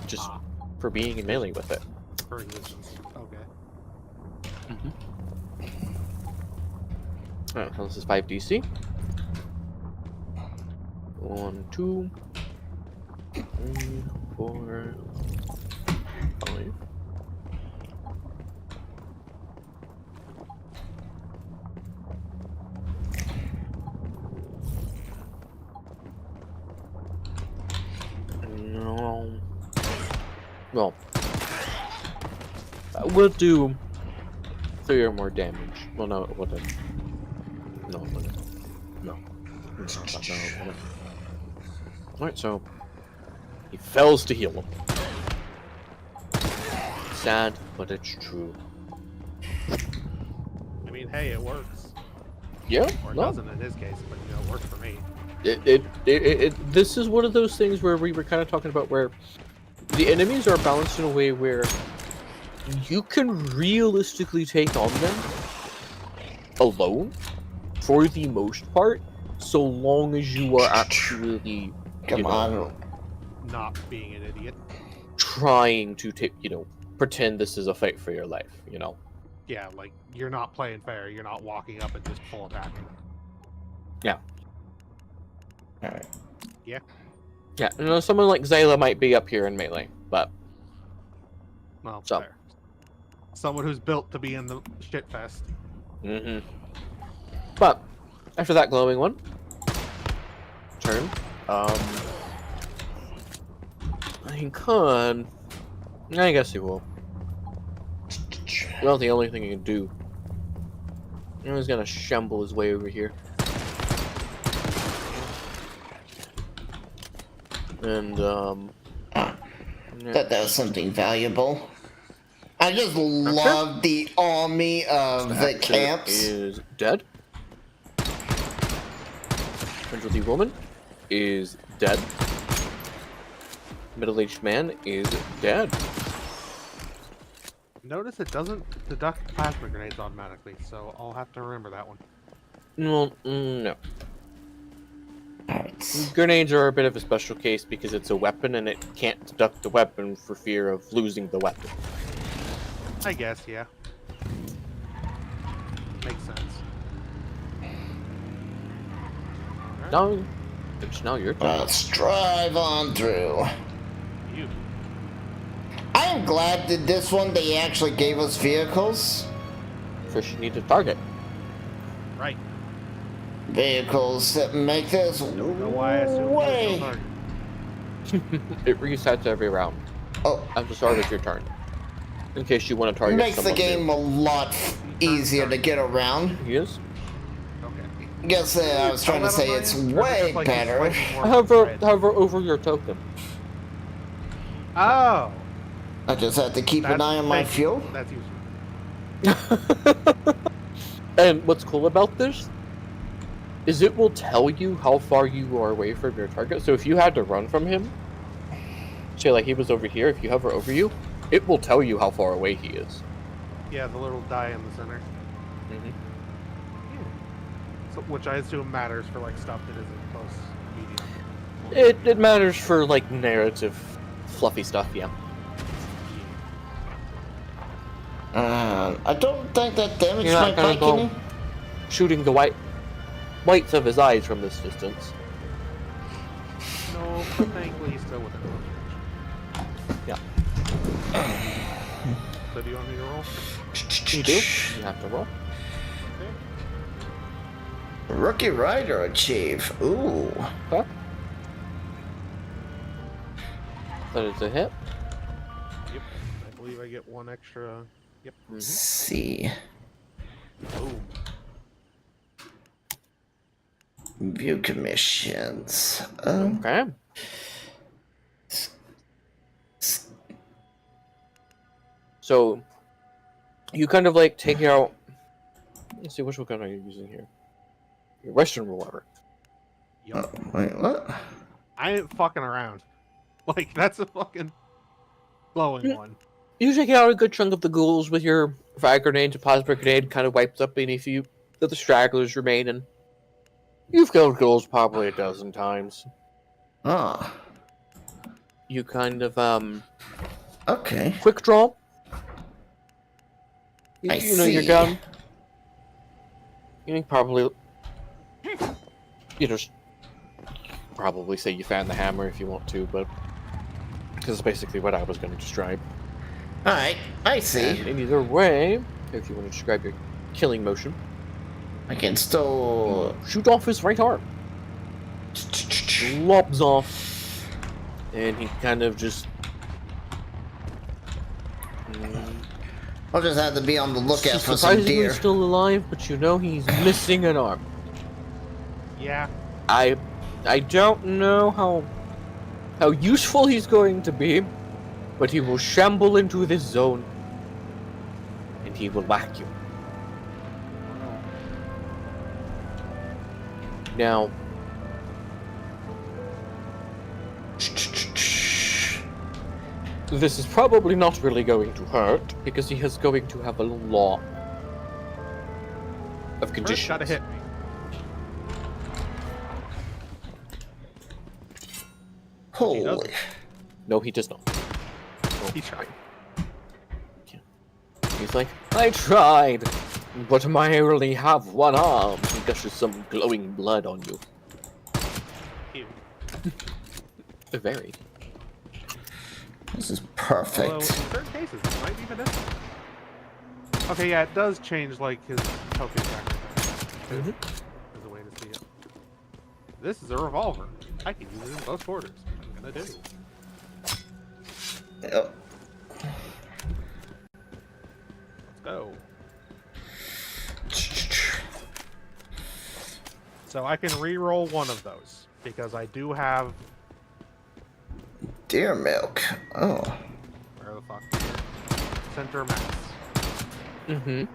Just for being in melee with it. For existence. Okay. Alright, so this is 5dc. 1, 2, 3, 4, 5. No. Well, we'll do 3 or more damage. Well, no, it wouldn't. No, it wouldn't. No. No, it wouldn't. Alright, so he fails to heal him. Sad, but it's true. I mean, hey, it works. Yeah, Or it no. doesn't in his case, but it works for me. This is one of those things where we were kind of talking about where the enemies are balanced in a way where you can realistically take on them alone for the most part, so long as you are actually Come on. Not being an idiot. trying to pretend this is a fight for your life, Yeah, like, you're not playing fair. You're not walking up and just full attacking. Yeah. Alright. Yeah, someone like Zayla might be up here in melee, but Well, So. fair. Someone who's built to be in the shit fest. But after that glowing one turn, he could. I guess he will. Well, the only thing he can do. He's gonna shamble his way over here. And That does something valuable. I just love the army of the camps. is dead. Elderly woman is dead. Middle-aged man is dead. Notice it doesn't deduct plasma grenades automatically, so I'll have to remember that one. Well, no. Alright, Grenades are a bit of a special case because it's a weapon and it can't deduct the weapon for fear of losing the weapon. I guess, yeah. Makes sense. Now, it's now your turn. Let's drive on through. You. I am glad that this one they actually gave us vehicles. First, you need to target. Right. Vehicles that make this Don't know why I assumed way. no target. It resets every round. Oh, At the start of your turn. In case you want to target makes the someone game new. a lot easier to get around. Yes. Okay. Guess I was trying to say it's way better. Hover over your token. Oh. I just have to keep an eye on my thank you. fuel. That's useful. And what's cool about this is it will tell you how far you are away from your target. So if you had to run from him, say like he was over here, if you hover over you, it will tell you how far away he is. Yeah, the little die in the center. Mm-hmm. So, which I assume matters for like stuff that isn't close medium. It matters for like narrative, fluffy stuff, yeah. I don't think that damaged You're my not gonna bike go any. shooting the whites of his eyes from this distance. No, but thankfully he's still within range. Yeah. So do you want me to roll? You do? You have to roll. Okay. Rookie rider achieve. Ooh. Okay. That is a hit. Yep. I believe I get one extra. Yep. See. Boom. View commissions. Okay. So, you kind of like take out. Let's see, which one are you using here? Your Western revolver. Yup. Wait, what? I ain't fucking around. Like, that's a fucking glowing one. You take out a good chunk of the ghouls with your frag grenade, deposit grenade, kind of wipes up any few of the stragglers remaining. You've killed ghouls probably a dozen times. Ah. You kind of, Okay. quick draw. I You know your see. gun. You can probably, probably say you found the hammer if you want to, but because it's basically what I was going to describe. Alright, I see. And in either way, if you want to describe your killing motion, I can still. shoot off his right arm. Lobs off, and he kind of just. I'll just have to be on the lookout He's for some surprisingly deer. still alive, but you know he's missing an arm. Yeah. I don't know how useful he's going to be, but he will shamble into this zone, and he will whack you. Now, this is probably not really going to hurt, because he is going to have a lot of First, conditions. gotta hit me. Holy. No, he does not. He tried. He's like, I tried, but I only have one arm. He gushes some glowing blood on you. Ew. Very. This is Although, in perfect. certain cases, it might be medicinal. Okay, yeah, it does change, like, his token sacrifice. Mhm. There's a way to see it. This is a revolver. I can use it in close quarters. I'm gonna do. Yep. Let's go. So I can re-roll one of those, because I do have... Deer milk. Oh. Where the fuck? Center mass. Mm-hmm.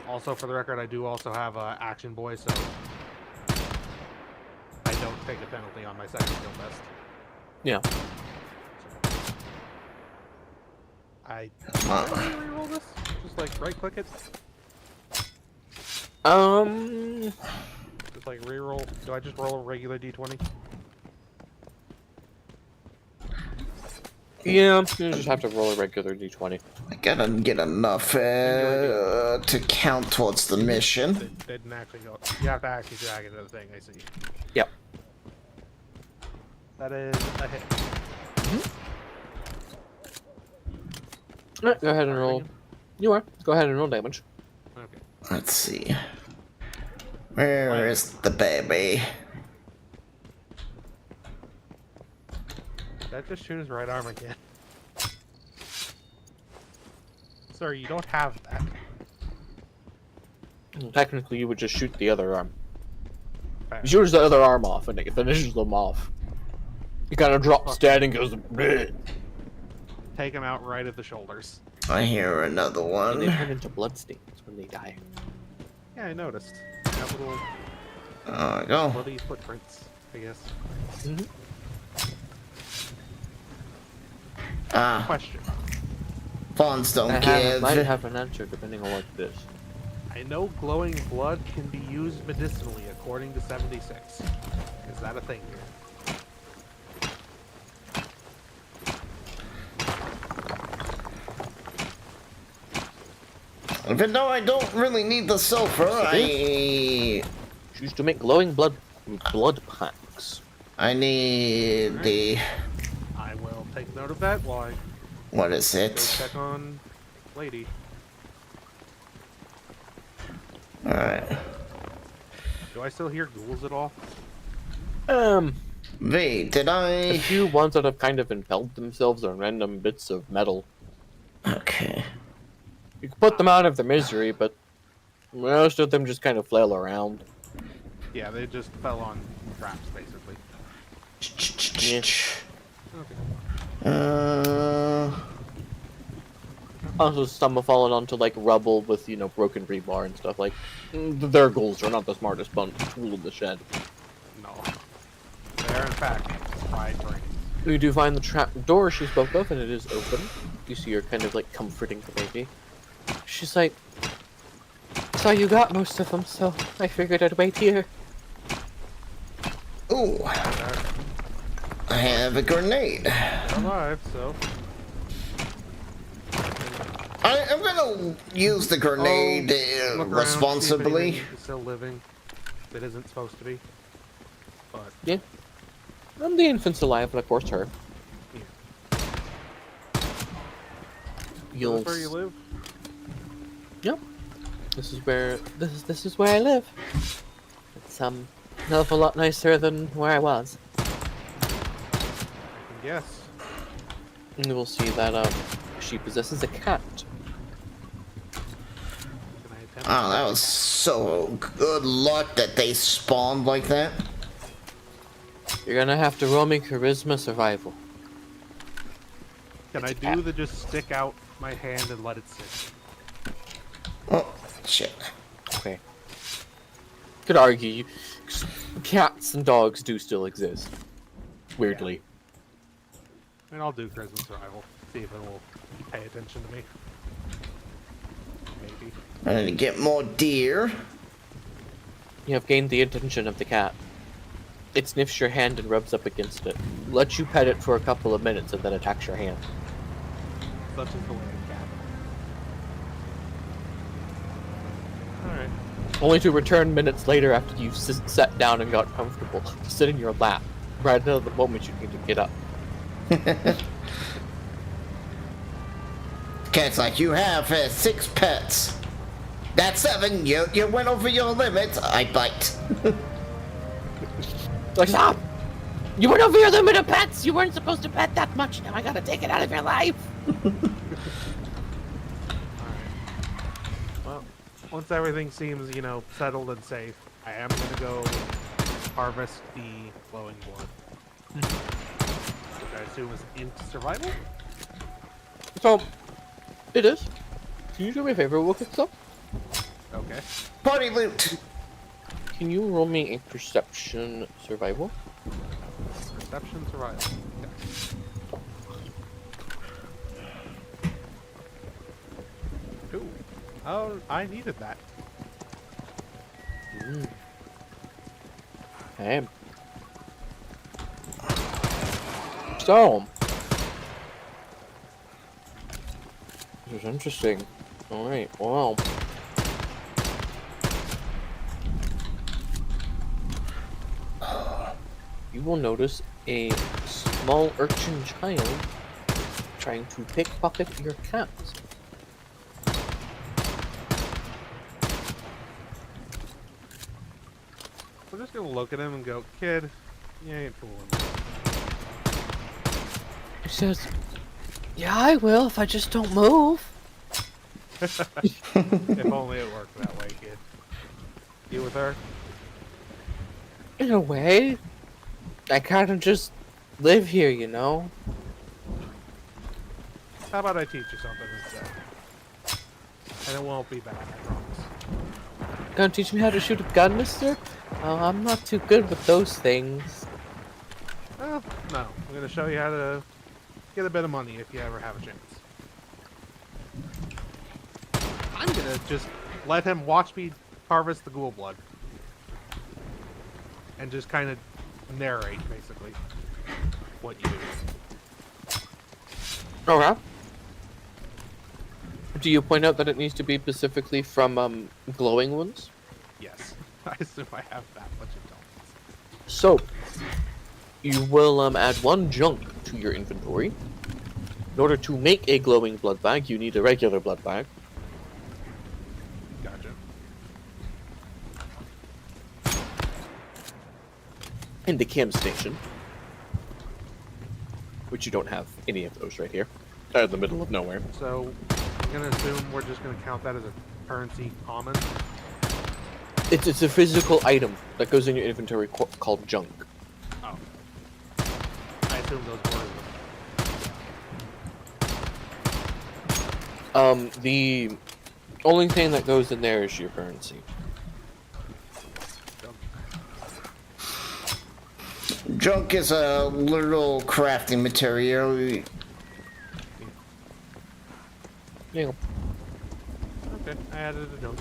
Also, for the record, I do also have Action Boy, so I don't take a penalty on my second skill test. Yeah. I can I re-roll this? Just like right-click it. Just like reroll. Do I just roll a regular d20? Yeah, you just have to roll a regular d20. I gotta get enough to count towards the mission. It didn't actually go. You have to actually drag into the thing, I see. Yep. That is a hit. Alright, go ahead and roll. You are. Go ahead and roll damage. Okay. Let's see. Where is the baby? That just shoot his right arm again. Sir, you don't have that. Technically, you would just shoot the other arm. Fair. You shoot the other arm off, and it finishes them off. He kind of drops dead and goes, bleh. Take him out right at the shoulders. I hear another And they one. turn into bloodstains when they die. Yeah, I noticed. That little There we go. bloody footprints, I guess. Ah, Question. fawns don't I give. might have an answer depending on what it is. I know glowing blood can be used medicinally according to 76. Is that a thing here? Even though I don't really need the sulfur, I Choose to make glowing blood packs. need the. I will take note of that while I What is go it? check on Lady. Alright. Do I still hear ghouls at all? V, did A I? few ones that have kind of impelled themselves on random bits of metal. Okay. You can put them out of their misery, but most of them just kind of flail around. Yeah, they just fell on traps, basically. Okay. Also, some have fallen onto like rubble with, you know, broken rebar and stuff. Like, their ghouls are not the smartest tool in the shed. No. They are, in fact, fried brains. You do find the trap door she spoke of, and it is open. You see her kind of like comforting the baby. She's like, "So you got most of them, so I figured I'd wait here." Ooh. I have a grenade. They're alive, so. I'm gonna use the grenade Look around, see if responsibly. anything is still living that isn't supposed to be. But Yeah. And the infant's alive, and of course her. Yeah. You'll. that's where you live? Yep. This is where I live. It's an awful lot nicer than where I was. I can guess. And you will see that she possesses a cat. Can I attempt Oh, to that catch was a cat? so good luck that they spawned like that. You're gonna have to roll me charisma survival. Can I It's a cat. do the just stick out my hand and let it sit? Oh, shit. Okay. Could argue, cats and dogs do still exist. Weirdly. And I'll do charisma survival. See if it will pay attention to me. Maybe. I need to get more deer. You have gained the attention of the cat. It sniffs your hand and rubs up against it. Lets you pet it for a couple of minutes and then attacks your hand. Such is the way of cat. Alright. Only to return minutes later after you've sat down and got comfortable to sit in your lap. Right at the moment you need to get up. Cat's like, you have 6 pets. That's 7. You went over your limit. I bite. Like, stop! You went over your limit of pets! You weren't supposed to pet that much! Now I gotta take it out of your life! Well, once everything seems, settled and safe, I am gonna go harvest the glowing blood. Which I assume is into survival? So, it is. Can you do me a favor real quick, though? Okay. Party loot. Can you roll me a perception survival? Perception survival. Okay. Cool. Oh, I needed that. Okay. So, this is interesting. Alright, well. You will notice a small urchin child trying to pickpocket your cat. We're just gonna look at him and go, kid, you ain't fooling me. He says, yeah, I will if I just don't move. If only it worked that way, kid. You with her? In a way, I kind of just live here, you know? How about I teach you something instead? And it won't be bad, I promise. Gonna teach me how to shoot a gun, mister? Oh, I'm not too good with those things. Well, no. I'm gonna show you how to get a bit of money if you ever have a chance. I'm gonna just let him watch me harvest the ghoul blood. And just kind of narrate, basically, what you do. Okay. Do you point out that it needs to be specifically from, glowing ones? Yes. I assume I have that much intelligence. So, you will, add 1 junk to your inventory. In order to make a glowing blood bag, you need a regular blood bag. Gotcha. In the chem station. Which you don't have any of those right here. They're in the middle of nowhere. So, I'm gonna assume we're just gonna count that as a currency common. It's a physical item that goes in your inventory called junk. Oh. I assume those were... The only thing that goes in there is your currency. Junk is a little crafting material. Yeah. Okay, I added a junk.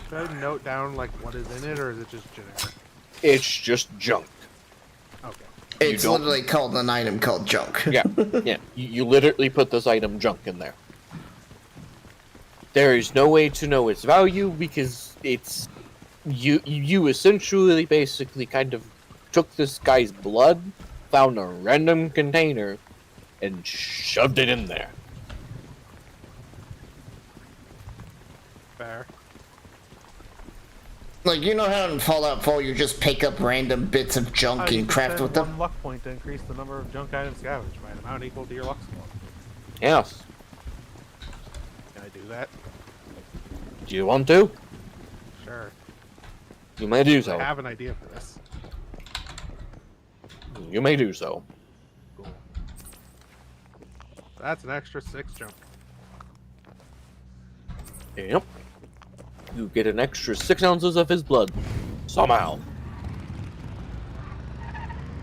Should I note down like what is in it, or is it just generic? It's just junk. Okay. It's literally called an item called junk. Yeah, yeah. You literally put this item junk in there. There is no way to know its value because it's you essentially basically kind of took this guy's blood, found a random container, and shoved it in there. Fair. Like, you know how in Fallout 4 you just pick up random bits of junk You and can craft spend with them? 1 luck point to increase the number of junk items scavenged by an amount equal to your luck score. Yes. Can I do that? Do you want to? Sure. You may do I so. have an idea for this. You may do so. Cool. That's an extra 6 junk. Yep. You get an extra 6 ounces of his blood. Somehow.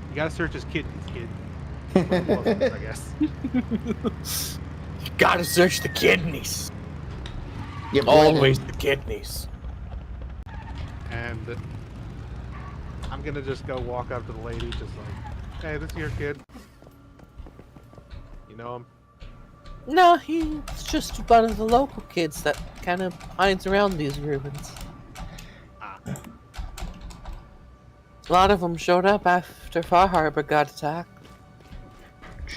You gotta search his kidneys, kid. I guess. You gotta search the kidneys. Yep, Always the kidneys. And I'm gonna just go walk up to the lady, just like, hey, this is your kid. You know him? No, he's just one of the local kids that kind of hides around these ruins. Ah. A lot of them showed up after Far Harbor got attacked.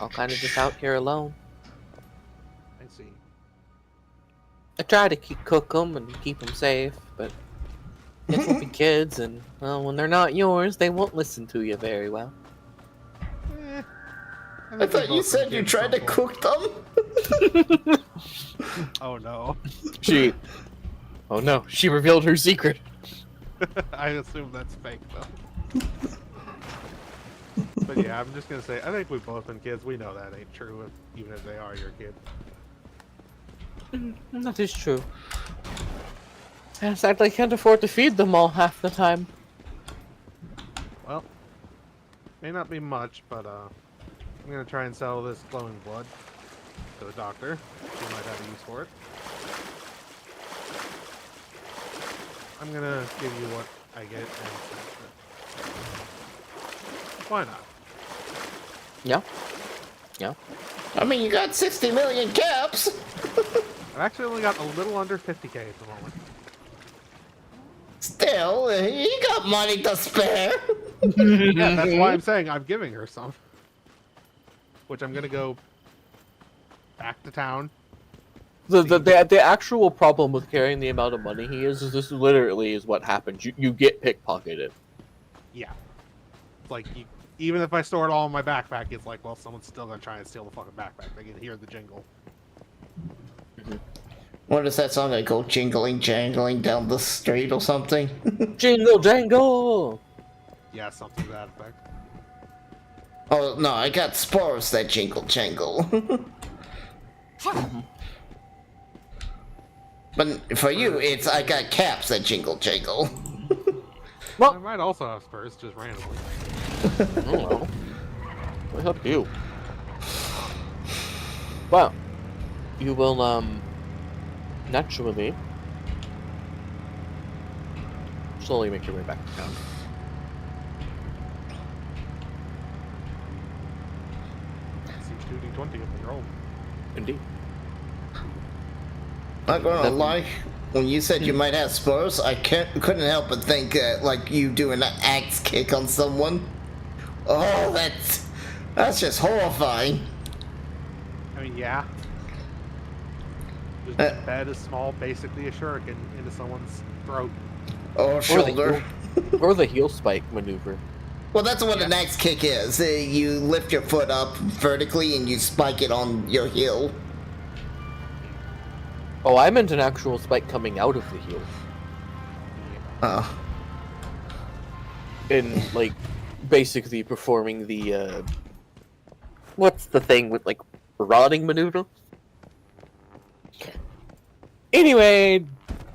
All kind of just out here alone. I see. I try to cook them and keep them safe, but kids will be kids, and well, when they're not yours, they won't listen to you very well. I thought you said you tried to cook them? Oh no. Oh no, she revealed her secret. I assume that's fake though. But yeah, I'm just gonna say, I think we've both been kids. We know that ain't true, even if they are your kid. That is true. In fact, I can't afford to feed them all half the time. Well, may not be much, but I'm gonna try and sell this glowing blood to the doctor. She might have a use for it. I'm gonna give you what I get and why not? Yeah. Yeah. I mean, you got 60 million caps. I've actually only got a little under 50k at the moment. Still, you got money to spare. Yeah, that's why I'm saying I'm giving her some. Which I'm gonna go back to town. The actual problem with carrying the amount of money he is this literally is what happens. You get pickpocketed. Yeah. Like, even if I store it all in my backpack, it's like, well, someone's still gonna try and steal the fucking backpack. They can hear the jingle. What does that sound like? Go jingling, jangling down the street or something? Jingle jangle! Yeah, something to that effect. Oh, no, I got spores that jingle jangle. But for you, it's I got caps that jingle jangle. Well, I might also have spurs, just randomly. I don't know. What help you? Well, you will, naturally slowly make your way back to town. Seems 2d20 if they roll. Indeed. Not gonna lie, when you said you might have spurs, I couldn't help but think like you doing an axe kick on someone. Oh, that's just horrifying. I mean, yeah. Just the bed is small, basically a shuriken into someone's throat. Or shoulder. Or the heel spike maneuver. Well, that's what an axe kick is. You lift your foot up vertically and you spike it on your heel. Oh, I meant an actual spike coming out of the heel. Oh. In, like, basically performing the, what's the thing with, like, rotting maneuver? Anyway,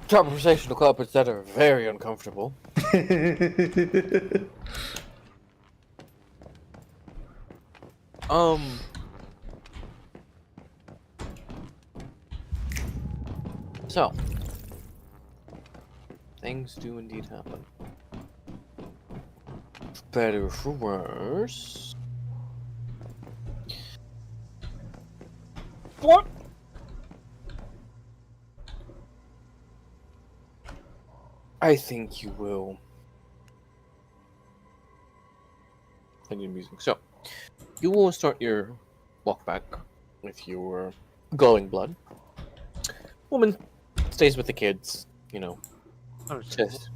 conversational culprits that are very uncomfortable. So, things do indeed happen. For better or for worse. What? I think you will. Continue music. So, you will start your walk back with your glowing blood. Woman stays with the kids, you know. Just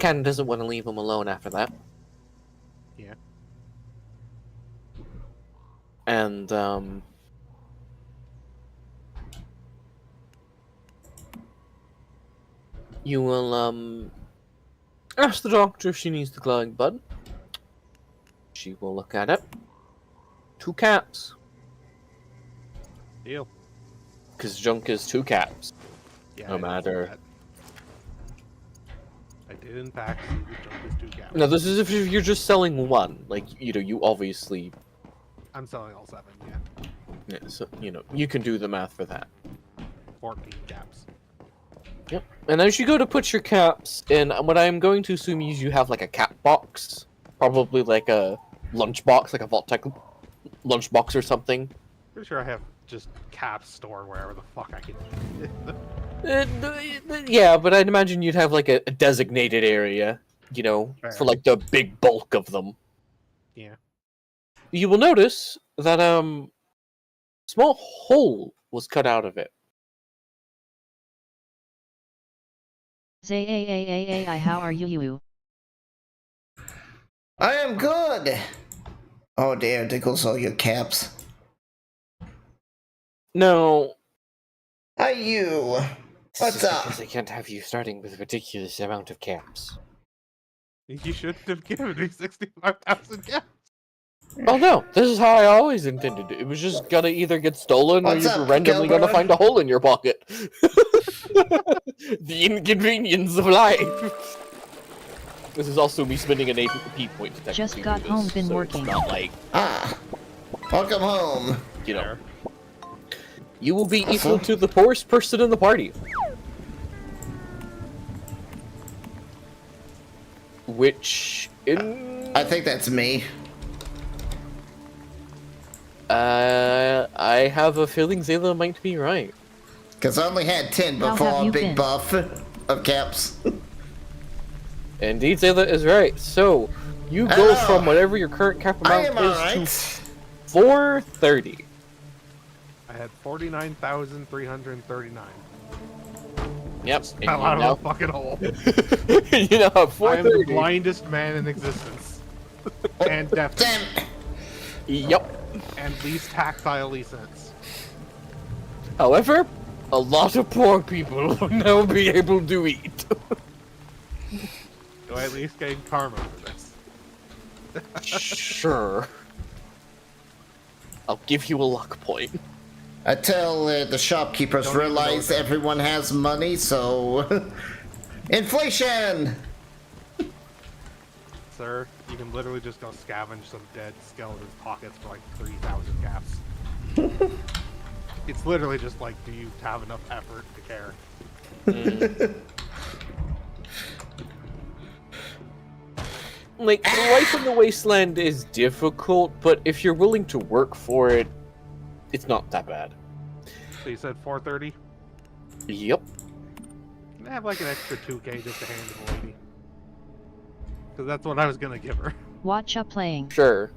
kind of doesn't want to leave them alone after that. Yeah. And, you will, ask the doctor if she needs the glowing blood. She will look at it. 2 caps. Deal. Because junk is 2 caps. Yeah, No matter. I did in fact see the junk is 2 caps. No, this is if you're just selling 1. Like, you know, you obviously... I'm selling all 7, yeah. Yeah, so, you know, you can do the math for that. 14 caps. Yep. And as you go to put your caps in, what I'm going to assume is you have like a cap box. Probably like a lunch box, like a Vault-Tec lunch box or something. Pretty sure I have just caps stored wherever the fuck I can. Yeah, but I'd imagine you'd have like a designated area, you know, Fair. for like the big bulk of them. Yeah. You will notice that small hole was cut out of it. Say, how are you? I am good. Oh dear, there goes all your caps. No. Hi you. What's up? Because I can't have you starting with a ridiculous amount of caps. You shouldn't have given me 65,000 caps. Oh no, this is how I always intended it. It was just gonna either get stolen or What's you're up, randomly gonna Gilbert? find a hole in your pocket. The inconvenience of life. This is also me spending an AP point to Just technically got do home, this, been so working. It's not like, Welcome home. you know, you will be equal to the poorest person in the party. Which, I think that's me. I have a feeling Zayla might be right. Because I only had 10 How before have a you big been? buff of caps. Indeed, Zayla is right. So, you go from whatever your current cap I amount am is alright. to 430. I had 49,339. Yep. And Fell out of the fucking hole. you know, I am the 430. blindest man in existence. And deaf. Damn. Yep. And least tactilely sense. However, a lot of poor people will now be able to eat. Do I at least gain karma for this? Sure. I'll give you a luck point. Until the shopkeepers Don't even know realize that. everyone has money, so... Inflation! Sir, you can literally just go scavenge some dead skeleton's pockets for like 3,000 caps. It's literally just like, do you have enough effort to care? Like, life in the wasteland is difficult, but if you're willing to work for it, it's not that bad. So you said 430? Yep. Can I have like an extra 2k just to hand to the lady? Because that's what I was gonna give her. Watcha playing. Sure.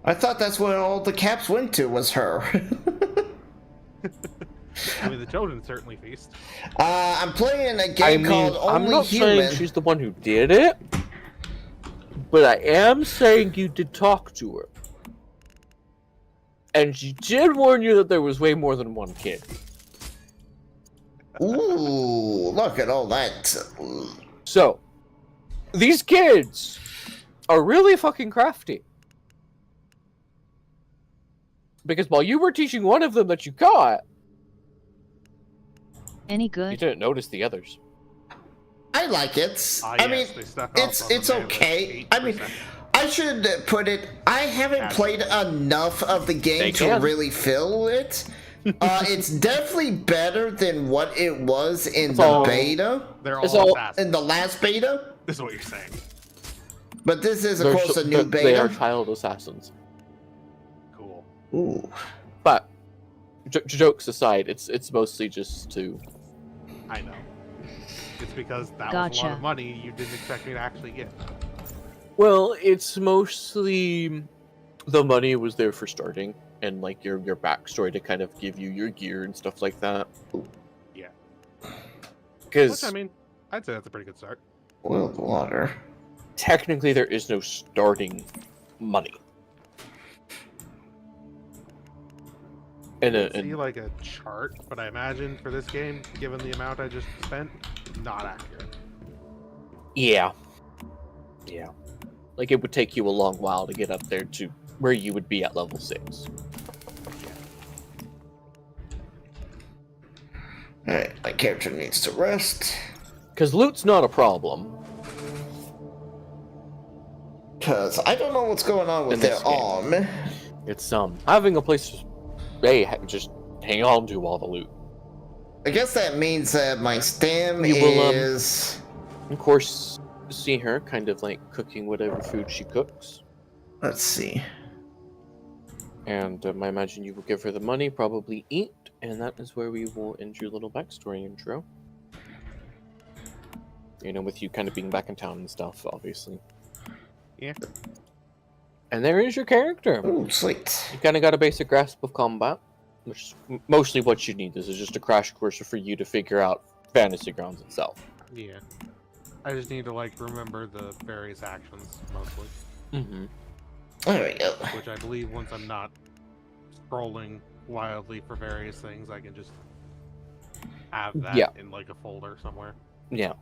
I thought that's where all the caps went to, was her. I mean, the children certainly feast. I'm playing a I game mean, called I'm Only not Human. saying she's the one who did it, but I am saying you did talk to her. And she did warn you that there was way more than one kid. Ooh, look at all that. So, these kids are really fucking crafty. Because while you were teaching one of them that you caught, Any you good? didn't notice the others. I like it. Ah, I yes, mean, they stuck off it's on the it's man okay. with I mean, 8%. I should put it. I haven't That's- played enough of the game They to can. really feel it. It's definitely better than what it was in the So- beta, They're It's all all- assassins. in the last beta. This is what you're saying. But this is, of course, a new They are beta. child assassins. Cool. Ooh. But jokes aside, it's mostly just to. I know. It's because that was a Gotcha. lot of money you didn't expect me to actually get. Well, it's mostly the money was there for starting, and like your backstory to kind of give you your gear and stuff like that. Yeah. Because Which, I mean, I'd say that's a pretty good start. Boiled water. technically there is no starting money. I see like a chart, but I imagine for this game, given the amount I just spent, not accurate. Yeah. Like it would take you a long while to get up there to where you would be at level 6. Alright, my character needs to rest. Because loot's not a problem. Because I don't know what's going on with In their this game. arm. It's having a place to just hang on to all the loot. I guess that means that my stem You will, is... Of course, see her kind of like cooking whatever food she cooks. Let's see. And I imagine you will give her the money, probably eat, and that is where we will end your little backstory intro. You know, with you kind of being back in town and stuff, obviously. Yeah. And there is your character. Ooh, sweet. You kind of got a basic grasp of combat, which is mostly what you need. This is just a crash course for you to figure out Fantasy Grounds itself. Yeah. I just need to like remember the various actions mostly, Mm-hmm. There we go. which I believe once I'm not scrolling wildly for various things, I can just have that Yeah. in like a folder somewhere. Yeah.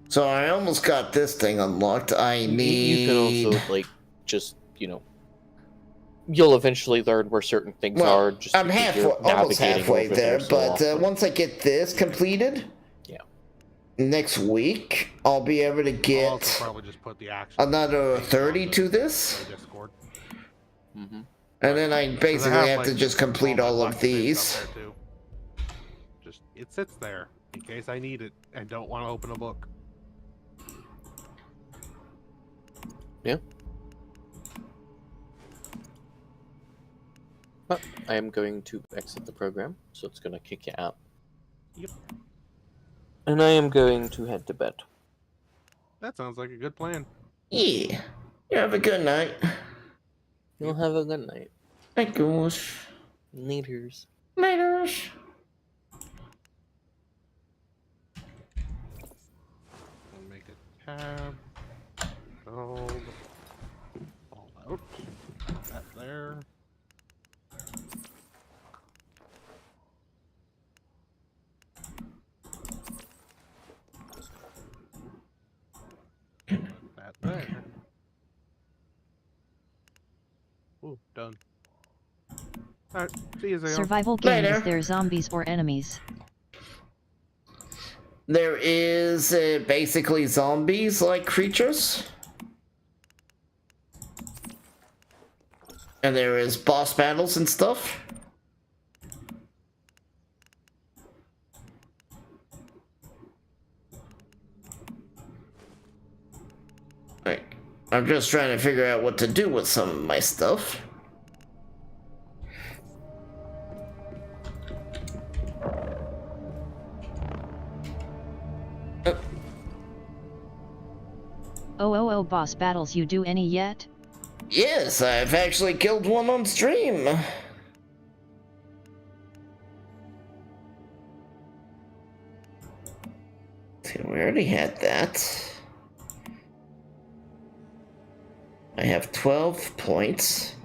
So I almost got this thing unlocked. I need... You can also, like, just, you know, you'll eventually learn where certain things Well, are. Just I'm because halfway, you're almost navigating halfway over there, so but often. once I get this completed, Yeah. next week I'll be able to I'll also get probably just put the action another things 30 on to the this, Discord. Mm-hmm. and then I 'Cause basically have to like, just complete my all luck of things these. up there, too. Just it sits there in case I need it and don't want to open a book. Yeah. But I am going to exit the program, so it's going to kick you out. Yep. And I am going to head to bed. That sounds like a good plan. Yeah. You have a good night. You'll have a good night. Bye, gosh. Laters. Laters. I'll make a tab. Build. All out. That there. That there. Ooh, done. Alright, see you, Zayon. Survival game, Later. is there zombies or enemies? There is basically zombies-like creatures. And there is boss battles and stuff. Like, I'm just trying to figure out what to do with some of my stuff. Oh, boss battles, you do any yet? Yes, I've actually killed one on stream. See, we already had that. I have 12 points.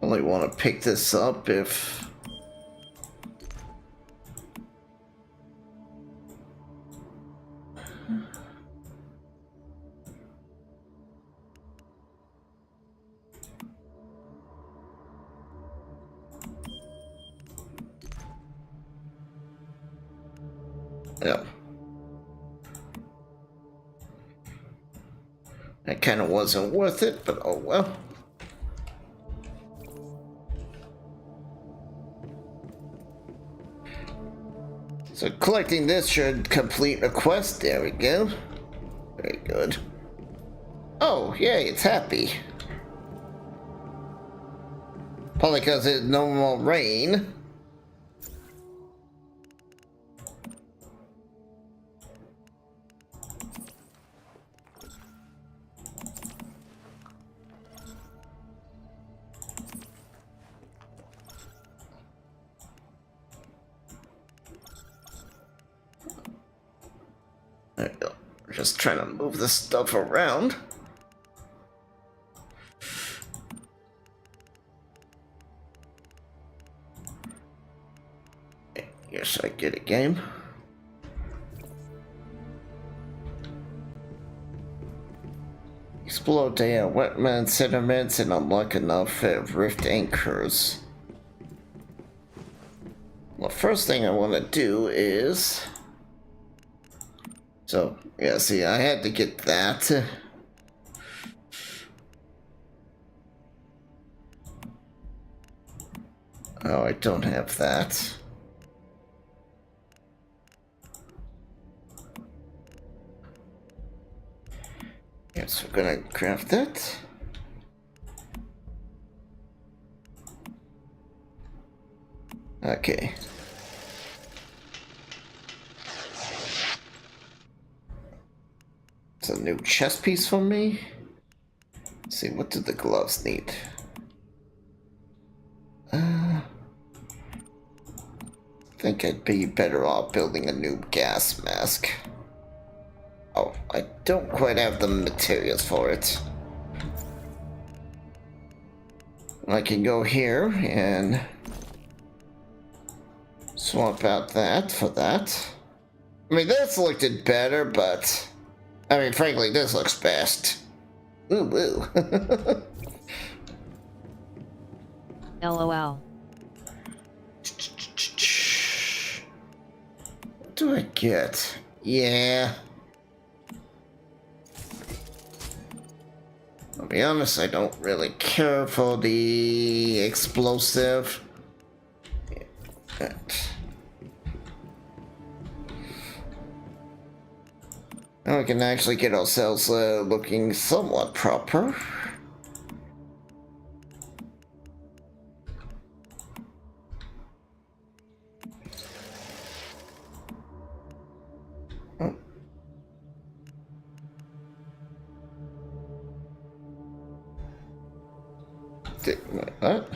Only want to pick this up if... Yeah. That kind of wasn't worth it, but oh well. So collecting this should complete a quest. There we go. Very good. Oh, yay, it's happy. Probably because it's no more rain. There we go. Just trying to move this stuff around. Yes, I get a game. Explode the wetland sediments and unlock enough rift anchors. Well, first thing I want to do is... So, yeah, see, I had to get that. Oh, I don't have that. Yes, we're gonna craft that. Okay. It's a new chest piece for me. Let's see, what do the gloves need? I think I'd be better off building a new gas mask. Oh, I don't quite have the materials for it. I can go here and swap out that for that. I mean, this looked better, but I mean, frankly, this looks best. Ooh, ooh. LOL. What do I get? Yeah. I'll be honest, I don't really care for the explosive. Now we can actually get ourselves looking somewhat proper. Oh. What?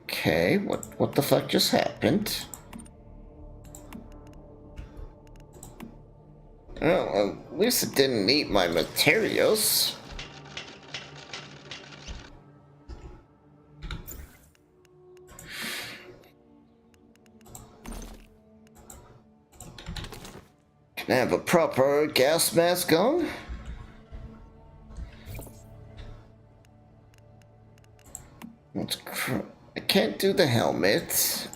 Okay, what the fuck just happened? Well, at least it didn't eat my materials. Can I have a proper gas mask on? I can't do the helmet,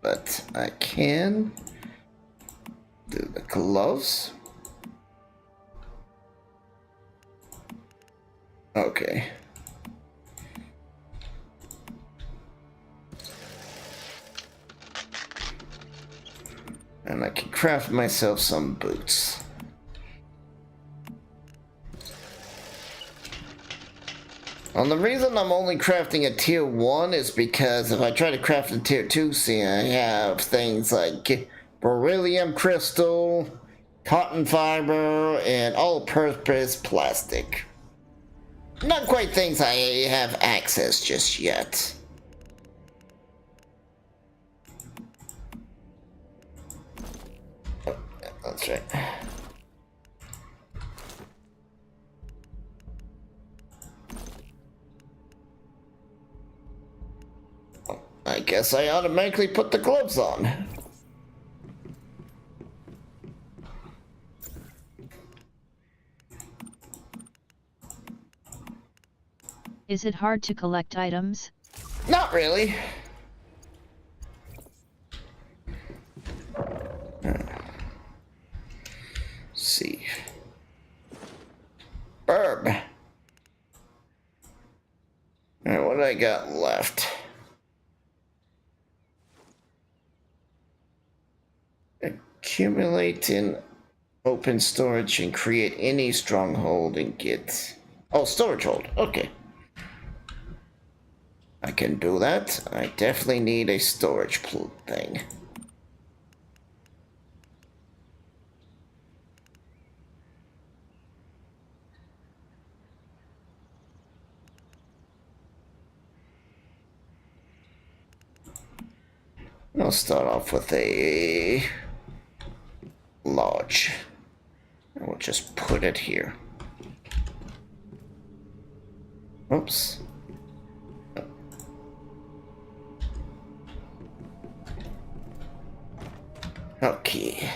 but I can do the gloves. Okay. And I can craft myself some boots. And the reason I'm only crafting a tier 1 is because if I try to craft a tier 2, see, I have things like beryllium crystal, cotton fiber, and all-purpose plastic. Not quite things I have access just yet. Oh, that's right. I guess I automatically put the gloves on. Is it hard to collect items? Not really. See. Herb. Alright, what do I got left? Accumulate in open storage and create any stronghold and get... Oh, storage hold. Okay. I can do that. I definitely need a storage thing. I'll start off with a lodge. And we'll just put it here. Oops. Okay.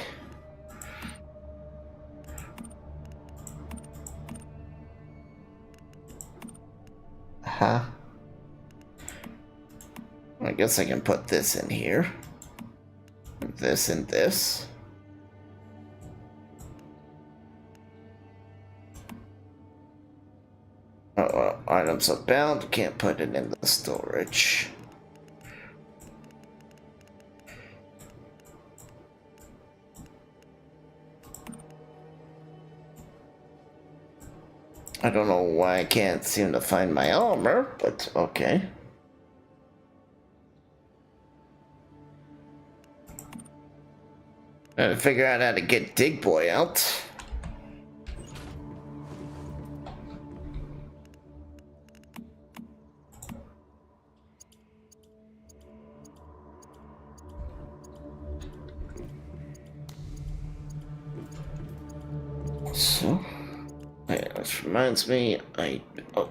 Huh? I guess I can put this in here. This and this. Oh, items are bound. Can't put it in the storage. I don't know why I can't seem to find my armor, but okay. Gotta figure out how to get Dig Boy out. Which reminds me, oh.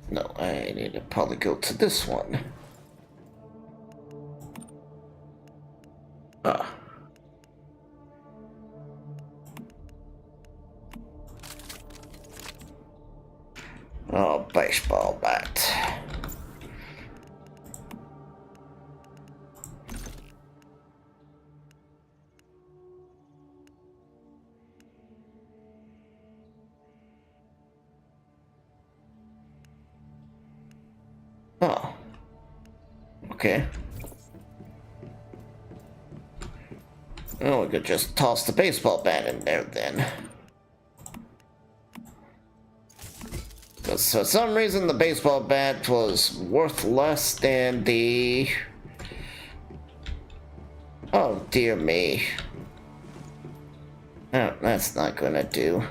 No, I need to probably go to this one. Ah. Oh, baseball bat. Oh. Okay. Well, we could just toss the baseball bat in there then. Because for some reason the baseball bat was worth less than the... Oh, dear me. Oh, that's not gonna do.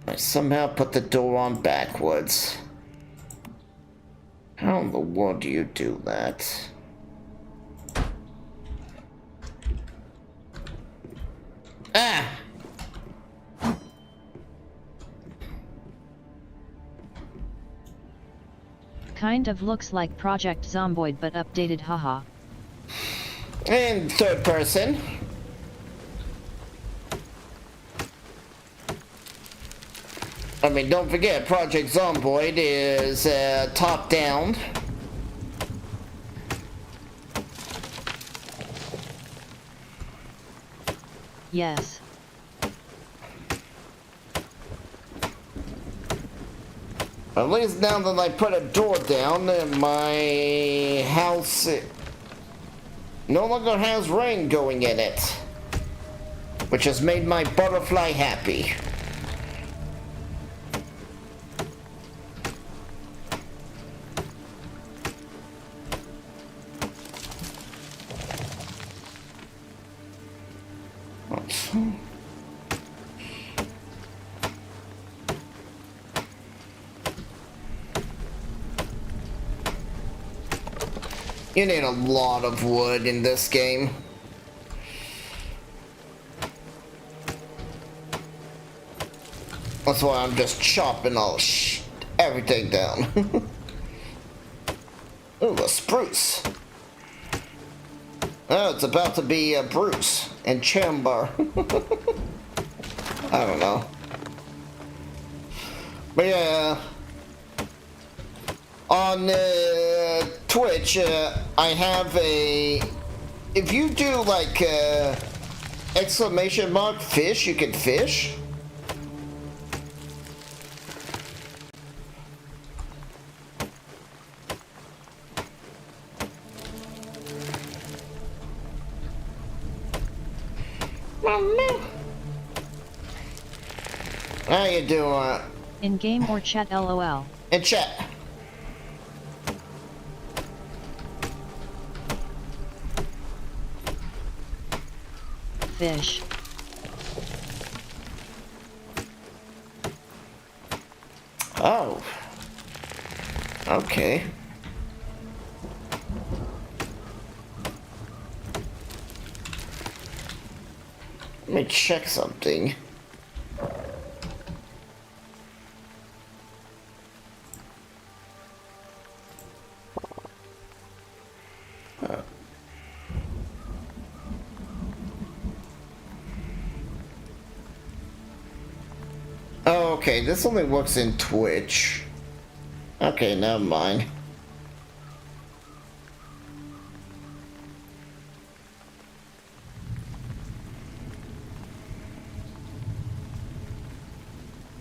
I somehow put the door on backwards. How in the world do you do that? Ah! Kind of looks like Project Zomboid but updated, haha. And third person. I mean, don't forget, Project Zomboid is top down. Yes. At least now that I put a door down, my house no longer has rain going in it, which has made my butterfly happy. You need a lot of wood in this game. That's why I'm just chopping everything down. Ooh, a spruce. Oh, it's about to be a Bruce and Chamber. I don't know. But yeah, on Twitch, I have a... If you do like exclamation mark fish, you can fish. How you doing? In game or chat, lol. In chat. Fish. Oh. Okay. Let me check something. Oh, okay, this only works in Twitch. Okay, never mind.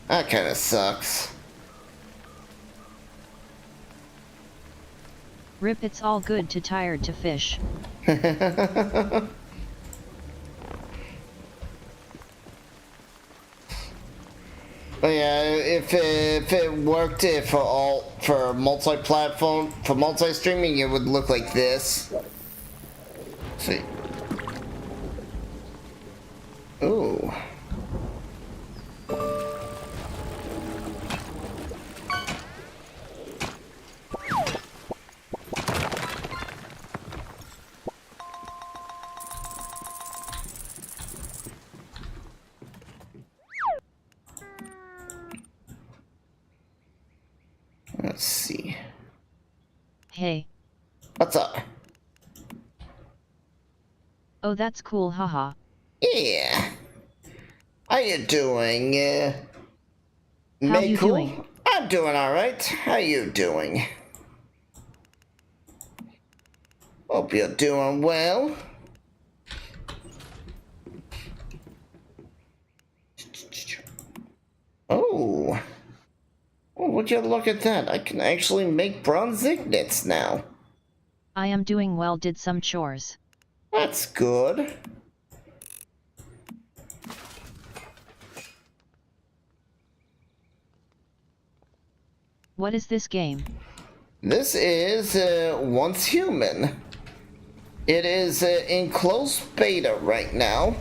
That kinda sucks. Rip, it's all good to tired to fish. But yeah, if it worked for multi-platform, for multi-streaming, it would look like this. Let's see. Ooh. Hey. What's up? Oh, that's cool, haha. Yeah. How you doing? How May you cool? doing? I'm doing alright. How you doing? Hope you're doing well. Oh. Oh, would you look at that? I can actually make bronze ignits now. I am doing well, did some chores. That's good. What is this game? This is Once Human. It is in close beta right now.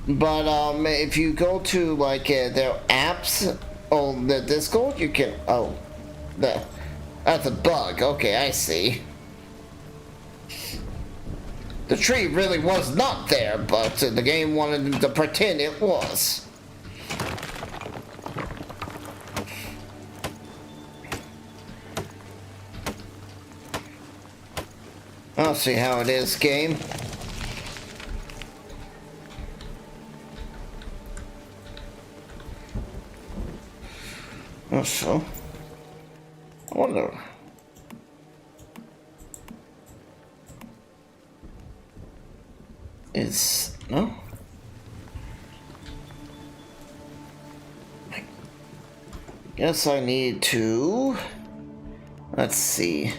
But if you go to like their apps on the Discord, you can. Oh, that's a bug. Okay, I see. The tree really was not there, but the game wanted to pretend it was. I'll see how it is, game. Also, I wonder. Is no? I guess I need to. Let's see.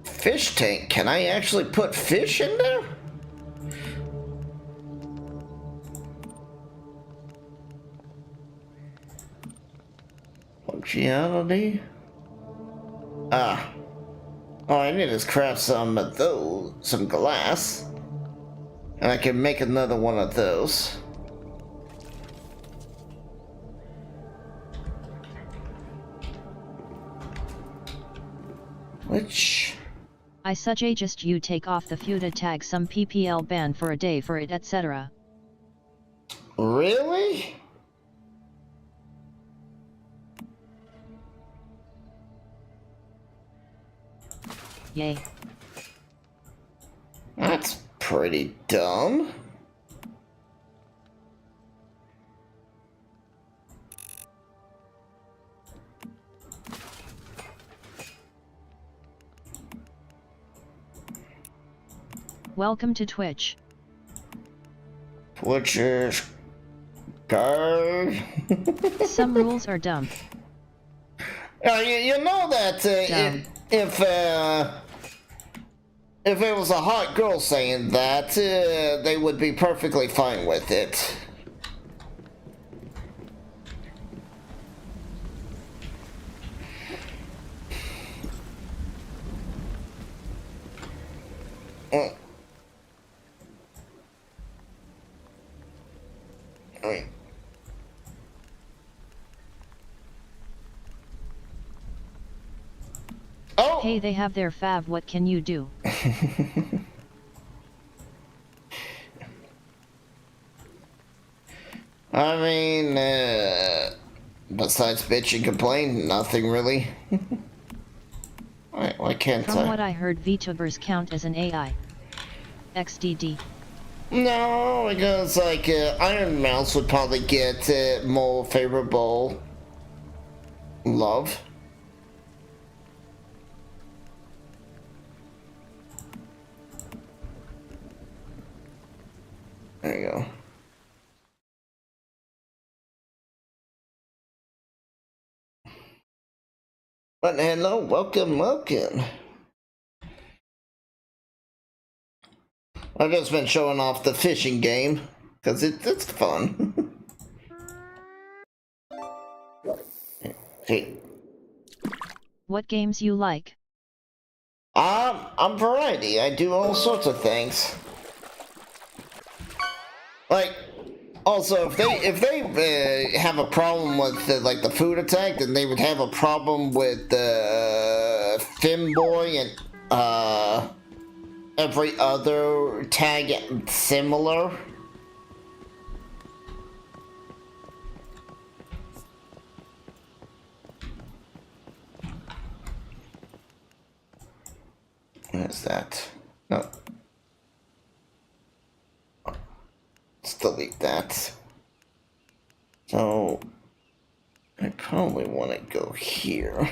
Fish tank. Can I actually put fish in there? Functionality. Ah. All I need is craft some of those, some glass, and I can make another one of those. Which? I suggest you take off the Futa tag some PPL ban for a day for it, etc. Really? Yay. That's pretty dumb. Welcome to Twitch. Which is guard. Some rules are dumb. You know that if it was a hot girl saying that, they would be perfectly fine with it. Oh! Hey, they have their fav, what can you do? I mean, besides bitch and complain, nothing really. Why can't From I? what I heard, VTubers count as an AI. XDD. No, because like Iron Mouse would probably get more favorable love. There you go. But hello, welcome. I've just been showing off the fishing game because it's fun. Hey. What games you like? I'm variety. I do all sorts of things. Like, also, if they have a problem with like the food attack, then they would have a problem with Finboy and every other tag similar. What is that? No. Let's delete that. So, I probably want to go here.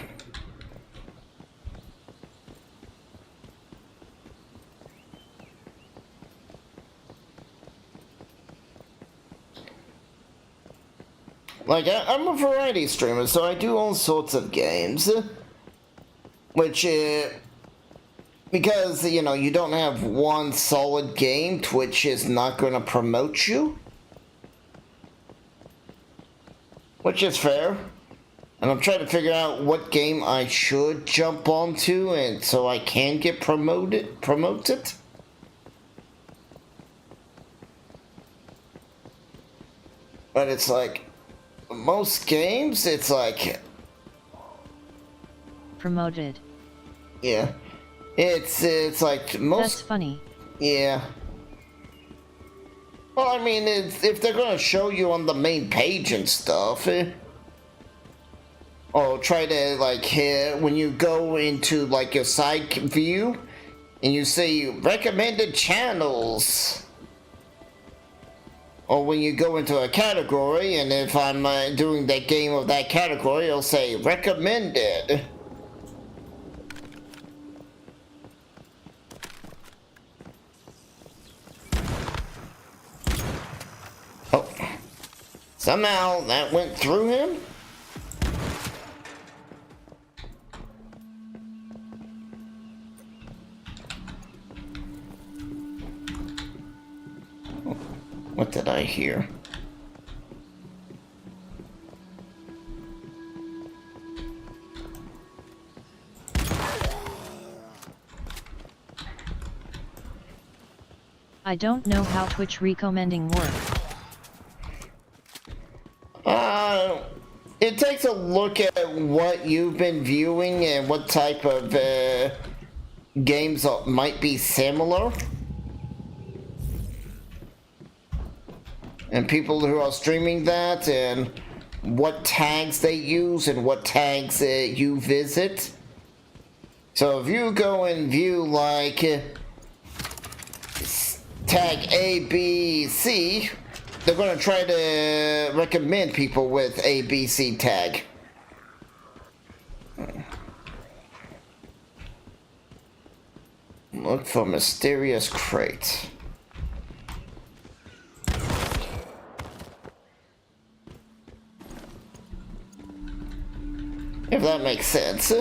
Like, I'm a variety streamer, so I do all sorts of games. Which, because, you know, you don't have one solid game, Twitch is not going to promote you. Which is fair. And I'm trying to figure out what game I should jump onto, and so I can get promoted. But it's like, most games, it's like... Promoted. Yeah. It's like most... That's funny. Yeah. Well, I mean, if they're gonna show you on the main page and stuff... or try to, like, when you go into, like, your side view, and you say, recommended channels... Or when you go into a category, and if I'm doing that game of that category, it'll say recommended. Oh. Somehow that went through him? What did I hear? I don't know how Twitch recommending work. It takes a look at what you've been viewing and what type of games might be similar. And people who are streaming that, and what tags they use, and what tags you visit. So if you go and view, like, tag A, B, C, they're going to try to recommend people with A, B, C tag. Look for mysterious crate. If that makes sense.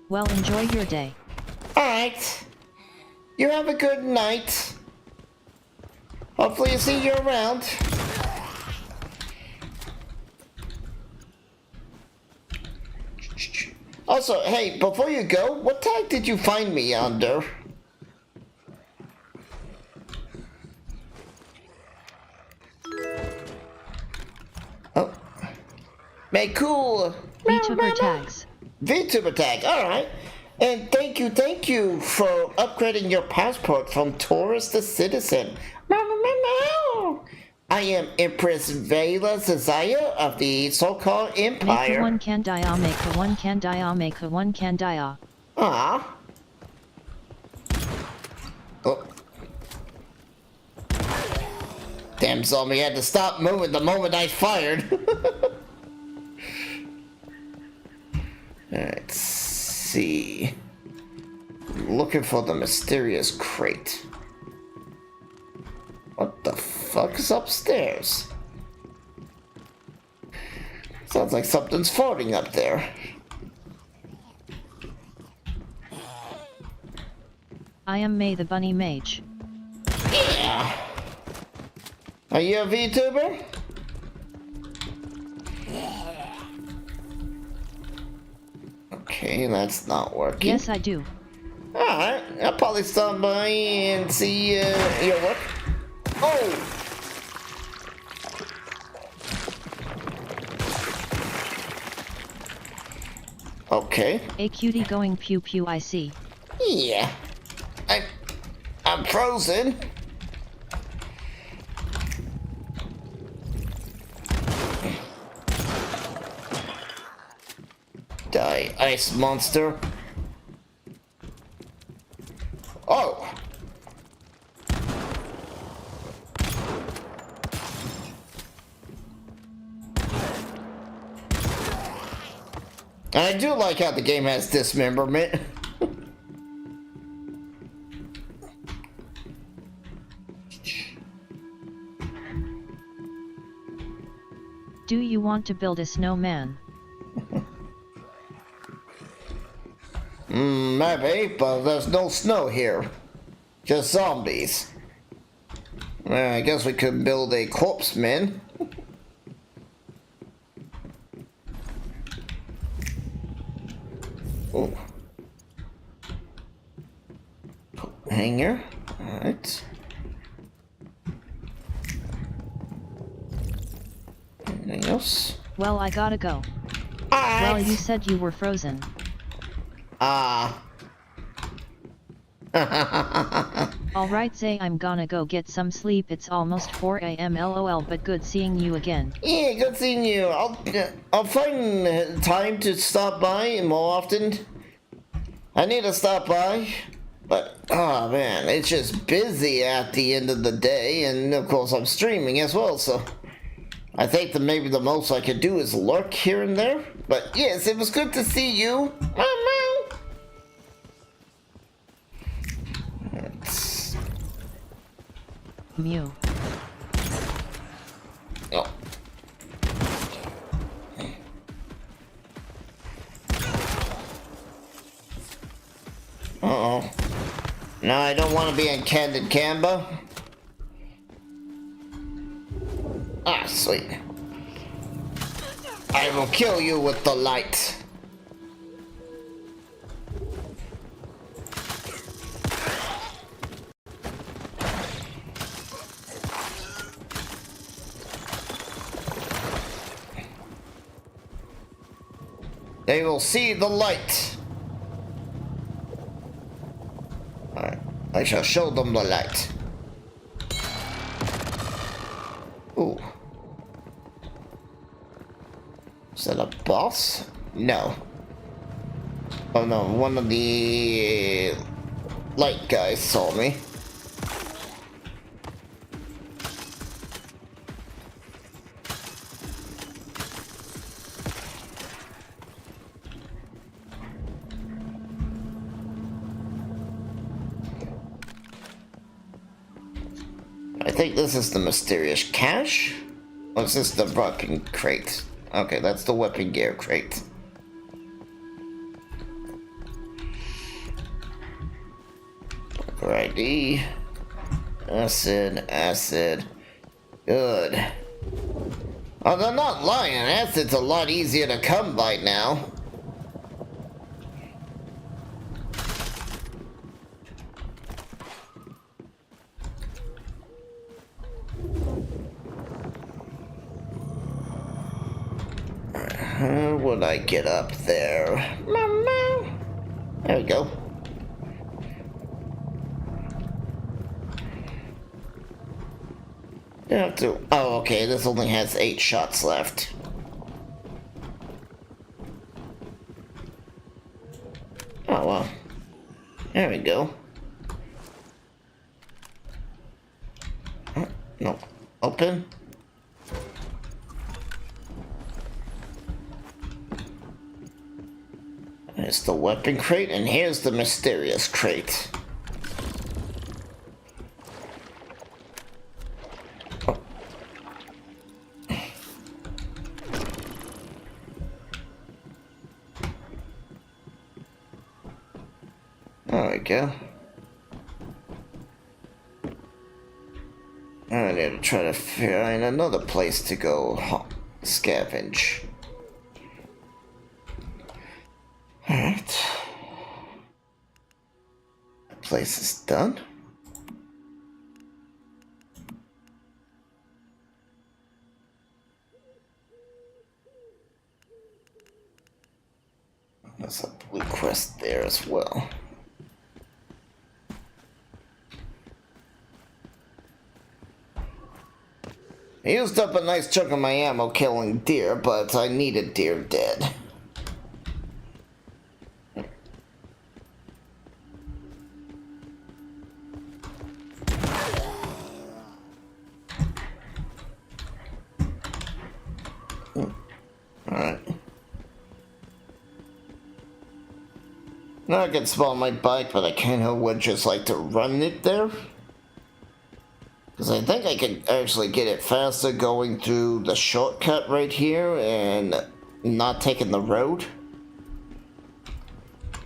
Well, enjoy your day. Alright. You have a good night. Hopefully I see you around. Also, hey, before you go, what tag did you find me under? Oh. Make cool. Vtuber tags. Vtuber tag, alright. And thank you for upgrading your passport from tourist to citizen. I am Empress Vela Zazaya of the so-called Empire. Make one can die, make one can die, make one can die. Ah. Oh. Damn zombie had to stop moving the moment I fired. Let's see. I'm looking for the mysterious crate. What the fuck is upstairs? Sounds like something's farting up there. I am May the Bunny Mage. Yeah. Are you a VTuber? Okay, that's not working. Yes, I do. Alright, I'll probably stop by and see your work. Oh! Okay. A cutie going pew pew, I see. Yeah. I'm frozen. Alright, ice monster. Oh! I do like how the game has dismemberment. Do you want to build a snowman? Maybe, but there's no snow here. Just zombies. Well, I guess we could build a corpse man. Oh. Hanger. Alright. Anything else? Well, I gotta go. Well, you said you were frozen. Alright, say I'm gonna go get some sleep. It's almost 4 AM lol, but good seeing you again. Yeah, good seeing you. I'll find time to stop by more often. I need to stop by, but oh man, it's just busy at the end of the day, and of course I'm streaming as well, so I think that maybe the most I could do is lurk here and there. But yes, it was good to see you. Mew. Oh. Uh-oh. No, I don't want to be in Candid Camba. Ah, sweet. I will kill you with the light. They will see the light. Alright, I shall show them the light. Ooh. Is that a boss? No. Oh no, one of the light guys saw me. I think this is the mysterious cache. Or is this the weapon crate? Okay, that's the weapon gear crate. Bunker ID. Acid. Good. Oh, they're not lying. Acid's a lot easier to come by now. How would I get up there? There we go. You have to. Oh, okay. This only has 8 shots left. Oh well. There we go. No. Open. There's the weapon crate, and here's the mysterious crate. Oh. There we go. I need to try to find another place to go scavenge. Alright. That place is done. There's a blue quest there as well. I used up a nice chunk of my ammo killing deer, but I needed deer dead. Now I can spawn my bike, but I kind of would just like to run it there. Because I think I can actually get it faster going through the shortcut right here and not taking the road.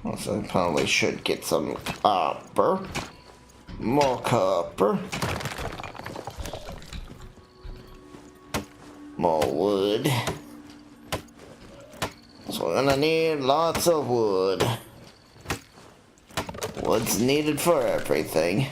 Also, I probably should get some copper. More copper. More wood. So we're gonna need lots of wood. Wood's needed for everything.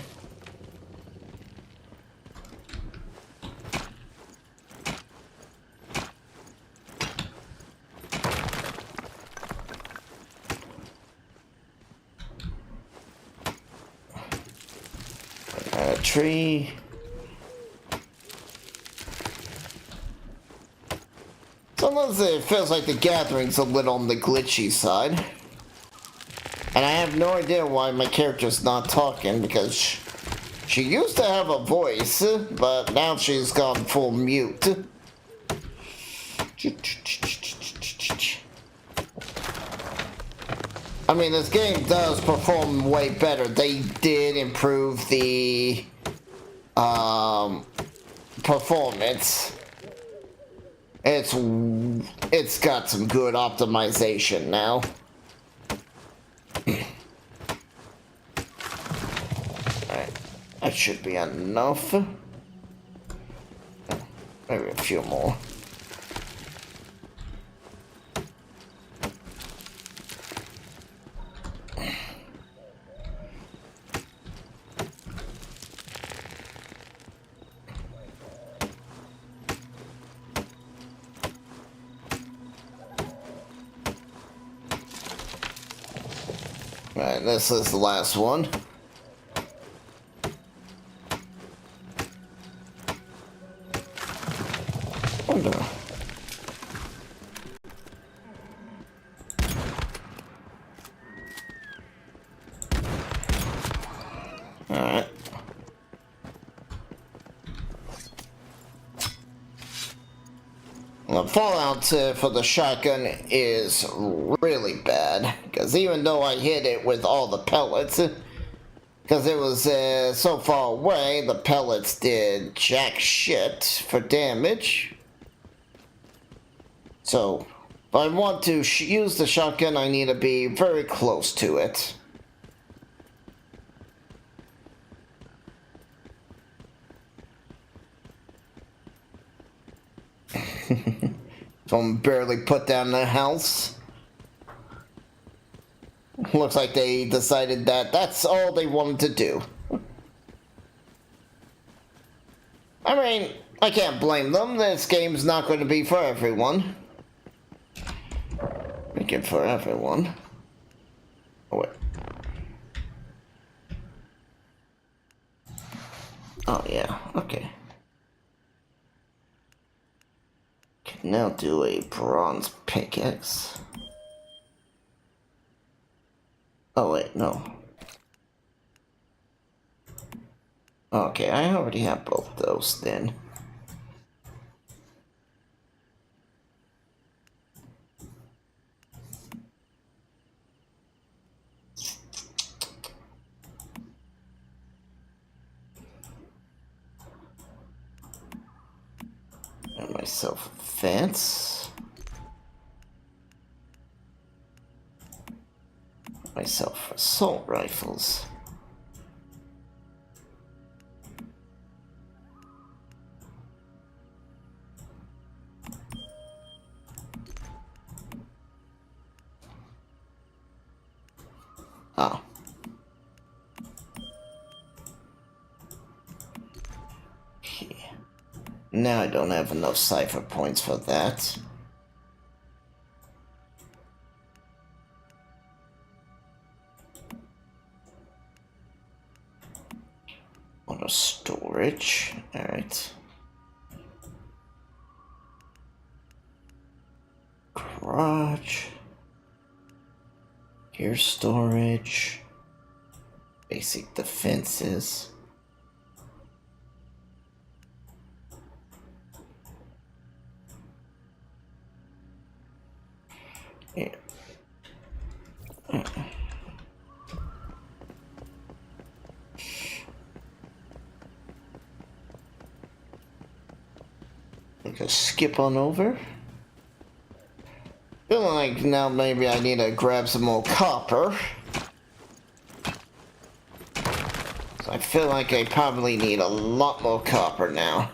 A tree. Sometimes it feels like the gathering's a little on the glitchy side. And I have no idea why my character's not talking, because she used to have a voice, but now she's gone full mute. I mean, this game does perform way better. They did improve the performance. It's got some good optimization now. Alright, that should be enough. Maybe a few more. Alright, this is the last one. Oh no. Alright. The fallout for the shotgun is really bad, because even though I hit it with all the pellets, because it was so far away, the pellets did jack shit for damage. So, if I want to use the shotgun, I need to be very close to it. Someone barely put down the house. Looks like they decided that that's all they wanted to do. I mean, I can't blame them. This game's not going to be for everyone. Make it for everyone. Oh, wait. Oh, yeah. Okay. Can now do a bronze pickaxe. Oh, wait, no. Okay, I already have both those then. Got myself a fence. Myself assault rifles. Ah. Okay. Now I don't have enough cipher points for that. On a storage. Alright. Garage. Gear storage. Basic defenses. Yeah. Just skip on over. Feeling like now maybe I need to grab some more copper. So I feel like I probably need a lot more copper now.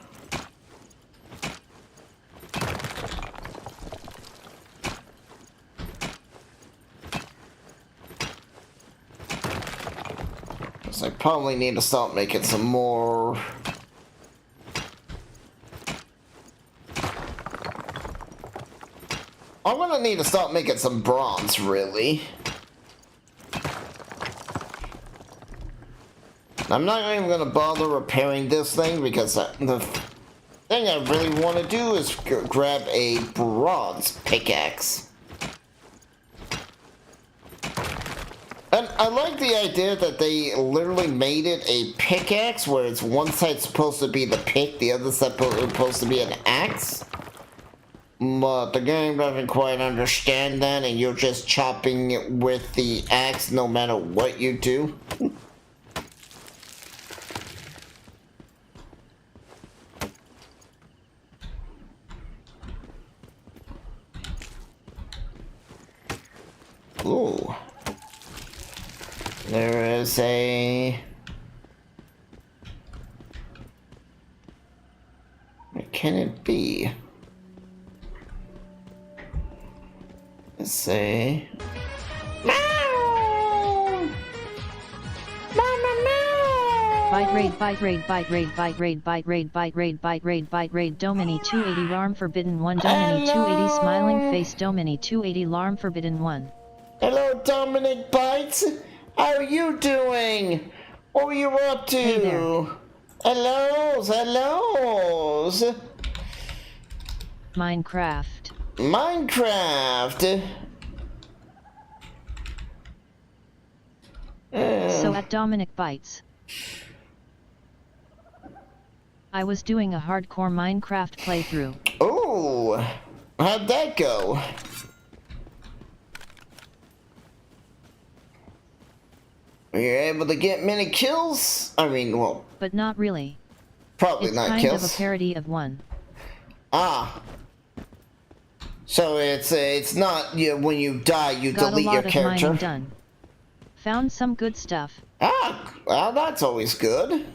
So I probably need to start making some more. I'm gonna need to start making some bronze, really. I'm not even gonna bother repairing this thing because the thing I really want to do is grab a bronze pickaxe. And I like the idea that they literally made it a pickaxe where it's one side supposed to be the pick, the other side supposed to be an axe. But the game doesn't quite understand that, and you're just chopping it with the axe no matter what you do. Ooh. There is a... What can it be? Let's say... Bite raid, bite raid, bite raid, bite raid, bite raid, bite raid, bite raid, bite raid, Domini 280 Larm Forbidden 1, Domini 280 Smiling Face, Domini 280 Larm Forbidden 1. Hello, Dominic Bites. How are you doing? What were you up to? Hey there. Hellos, hellos. Minecraft. Minecraft. So at Dominic Bites, I was doing a hardcore Minecraft playthrough. Oh, how'd that go? Were you able to get many kills? I mean, well... But not really. Probably it's not kind kills. of a parody of one. Ah. So it's not when you die you Got delete a lot your of character. mining done. Found some good stuff. Ah, well that's always good.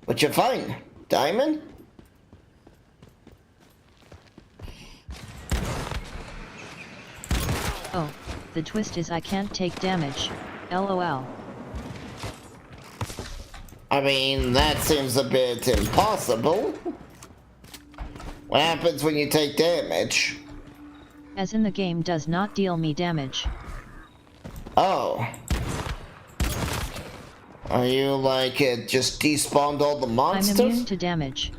What you find? Diamond? Oh, the twist is I can't take damage. LOL. I mean, that seems a bit impossible. What happens when you take damage? As in the game does not deal me damage. Oh. Are you like it just despawned all the monsters? I'm immune to damage.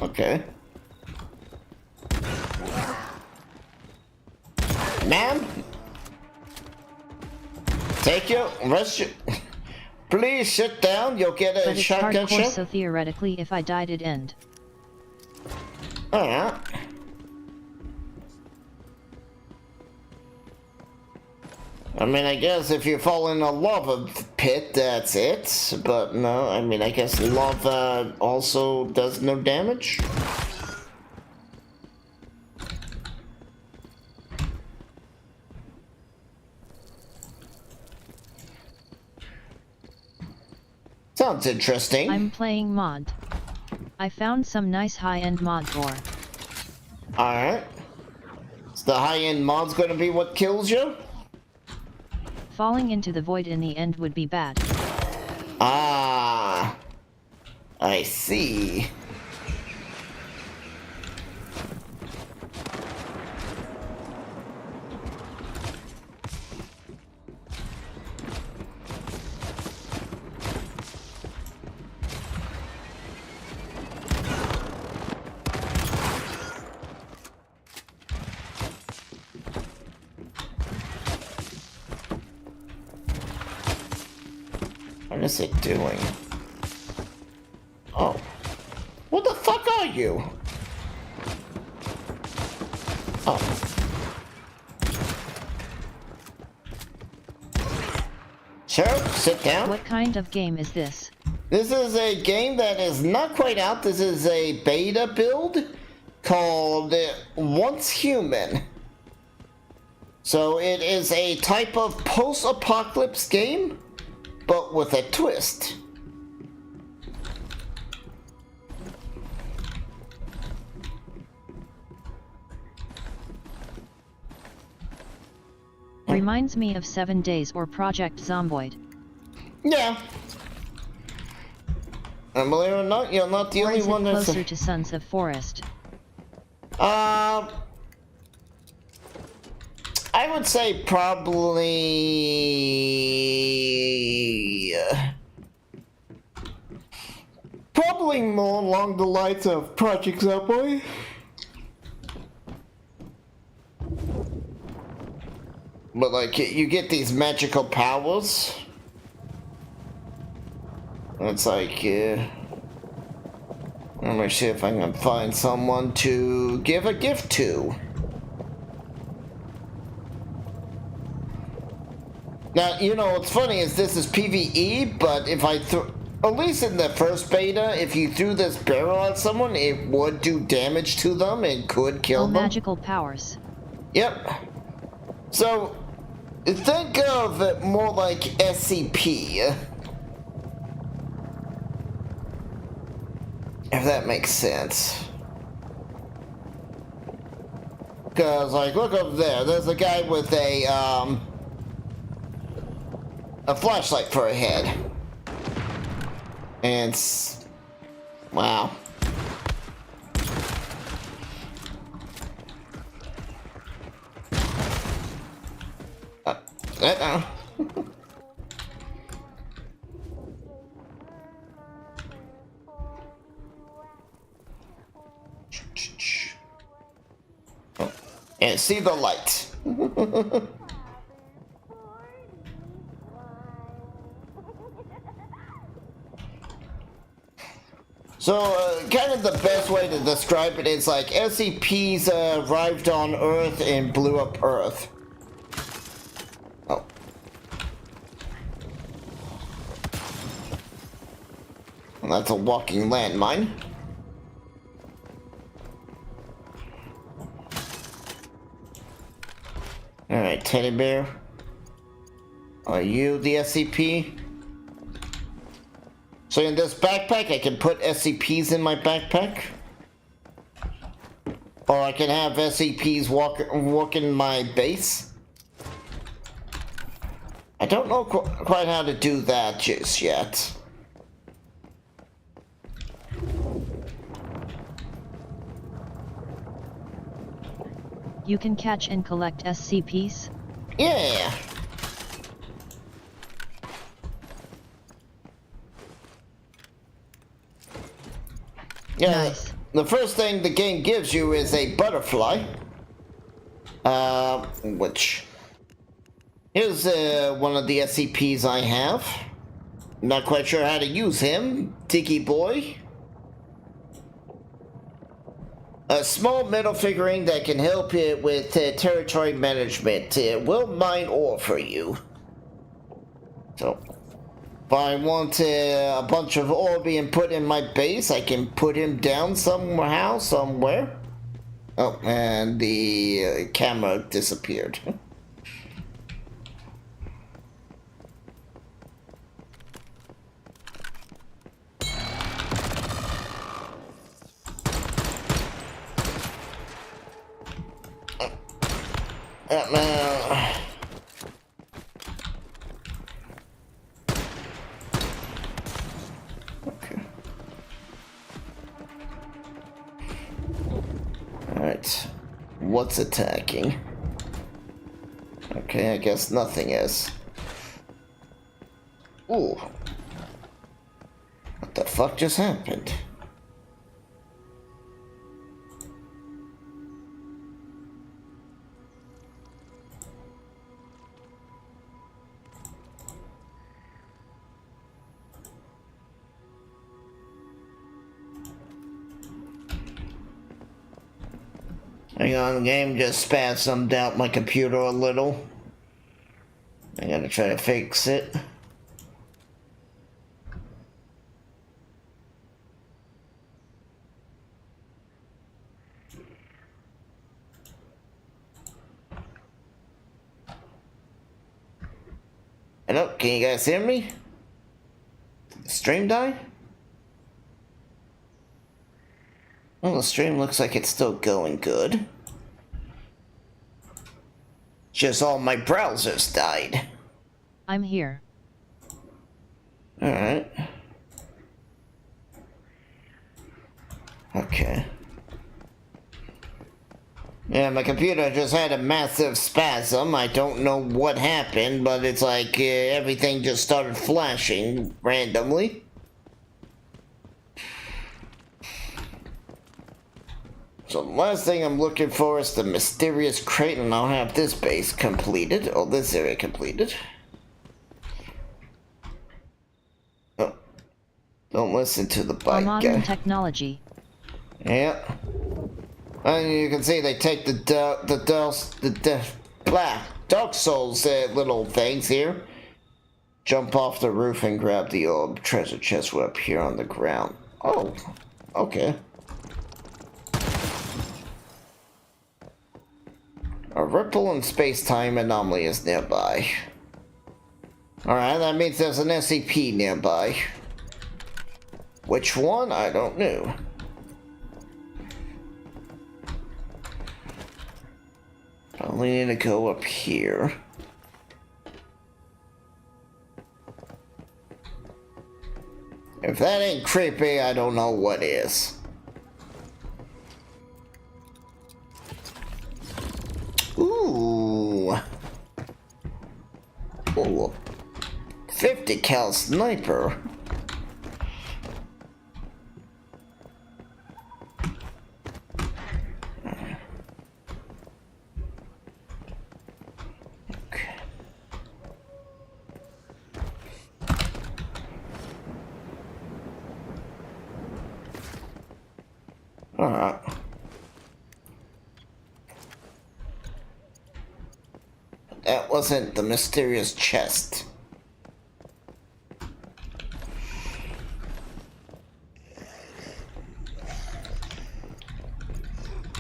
Okay. Ma'am? Take your rest your... Please sit down, you'll get a But it's shotgun hardcore, shot. so theoretically if I died it'd end. Alright. I mean, I guess if you fall in a lava pit, that's it. But no, I mean, I guess lava also does no damage. Sounds interesting. I'm playing mod. I found some nice high-end mod ore. Alright. So the high-end mod's gonna be what kills you? Falling into the void in the end would be bad. Ah. I see. What is it doing? Oh. What the fuck are you? Oh. Sure, sit down. What kind of game is this? This is a game that is not quite out. This is a beta build. called Once Human. So it is a type of post-apocalypse game, but with a twist. Reminds me of 7 Days or Project Zomboid. Yeah. And believe it or not, you're not the Or only is it one that's... closer to Sons of Forest? I would say probably more along the lines of Project Zomboid. But like, you get these magical powers. It's like, let me see if I can find someone to give a gift to. Now, you know, what's funny is this is PvE, but if I at least in the first beta, if you threw this barrel at someone, it would do damage to them and could kill them. Magical powers. Yep. So, think of it more like SCP. If that makes sense. Because, like, look up there. There's a guy with a flashlight for a head. And wow. And see the light. So, kind of the best way to describe it is like SCPs arrived on Earth and blew up Earth. Oh. Well, that's a walking landmine. Alright, teddy bear. Are you the SCP? So in this backpack, I can put SCPs in my backpack. Or I can have SCPs walk in my base. I don't know quite how to do that just yet. You can catch and collect SCPs? Yeah. Yeah, nice. The first thing the game gives you is a butterfly. Which... Here's one of the SCPs I have. Not quite sure how to use him. Diggy boy. A small metal figurine that can help you with territory management. It will mine ore for you. So, if I want a bunch of ore being put in my base, I can put him down somehow, somewhere. Oh, and the camera disappeared. Okay. Alright. What's attacking? Okay, I guess nothing is. Ooh. What the fuck just happened? Hang on, the game just spasmed out my computer a little. I gotta try to fix it. Hello, can you guys hear me? Did the stream die? Well, the stream looks like it's still going good. Just all my browsers died. I'm here. Alright. Okay. Yeah, my computer just had a massive spasm. I don't know what happened, but it's like everything just started flashing randomly. So the last thing I'm looking for is the mysterious crate, and I'll have this base completed. Oh, this area completed. Oh. Don't listen to the For bike modern guy. technology. Yeah. And you can see they take the Dark Souls little things here. Jump off the roof and grab the old treasure chest we're up here on the ground. Oh, okay. A ripple in space-time anomaly is nearby. Alright, that means there's an SCP nearby. Which one? I don't know. Probably need to go up here. If that ain't creepy, I don't know what is. Ooh. Ooh. 50 cal sniper. Alright. That wasn't the mysterious chest.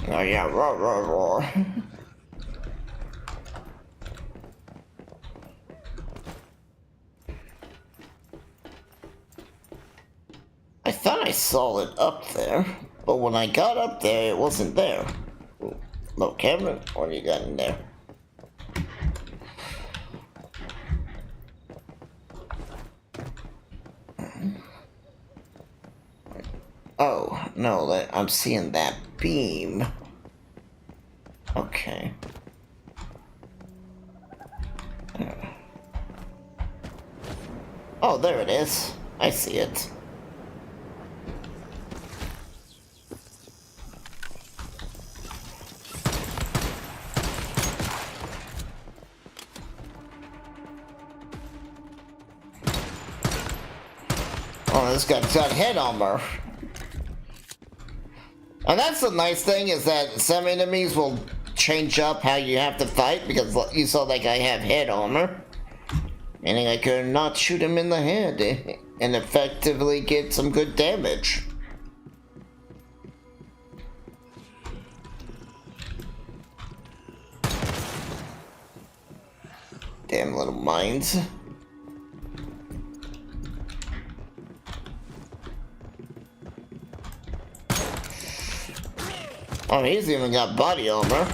Oh yeah, roar, roar, roar. I thought I saw it up there, but when I got up there, it wasn't there. Ooh. Look, Cameron, what you got in there? Oh, no, I'm seeing that beam. Okay. Oh, there it is. I see it. Oh, this guy's got head armor. And that's the nice thing, is that some enemies will change up how you have to fight, because you saw that guy have head armor. Meaning I could not shoot him in the head and effectively get some good damage. Damn little mines. Oh, he's even got body armor.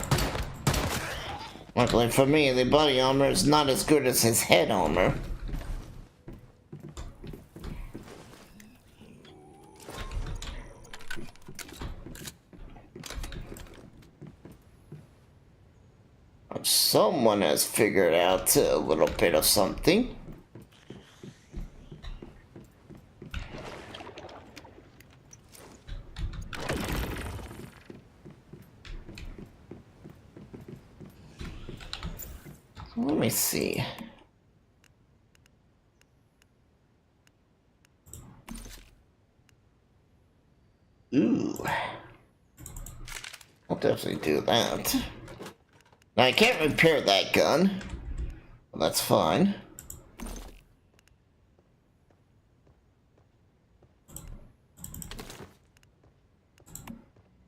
Luckily for me, the body armor is not as good as his head armor. Someone has figured out a little bit of something. Let me see. Ooh. I'll definitely do that. Now, I can't repair that gun. Well, that's fine.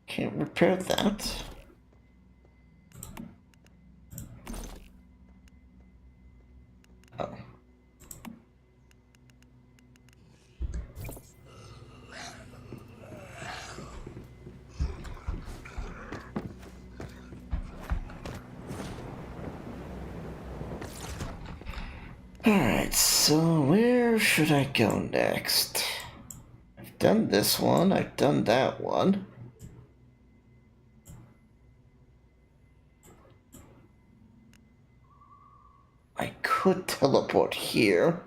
Can't repair that. Oh. So where should I go next? I've done this one, I've done that one. I could teleport here.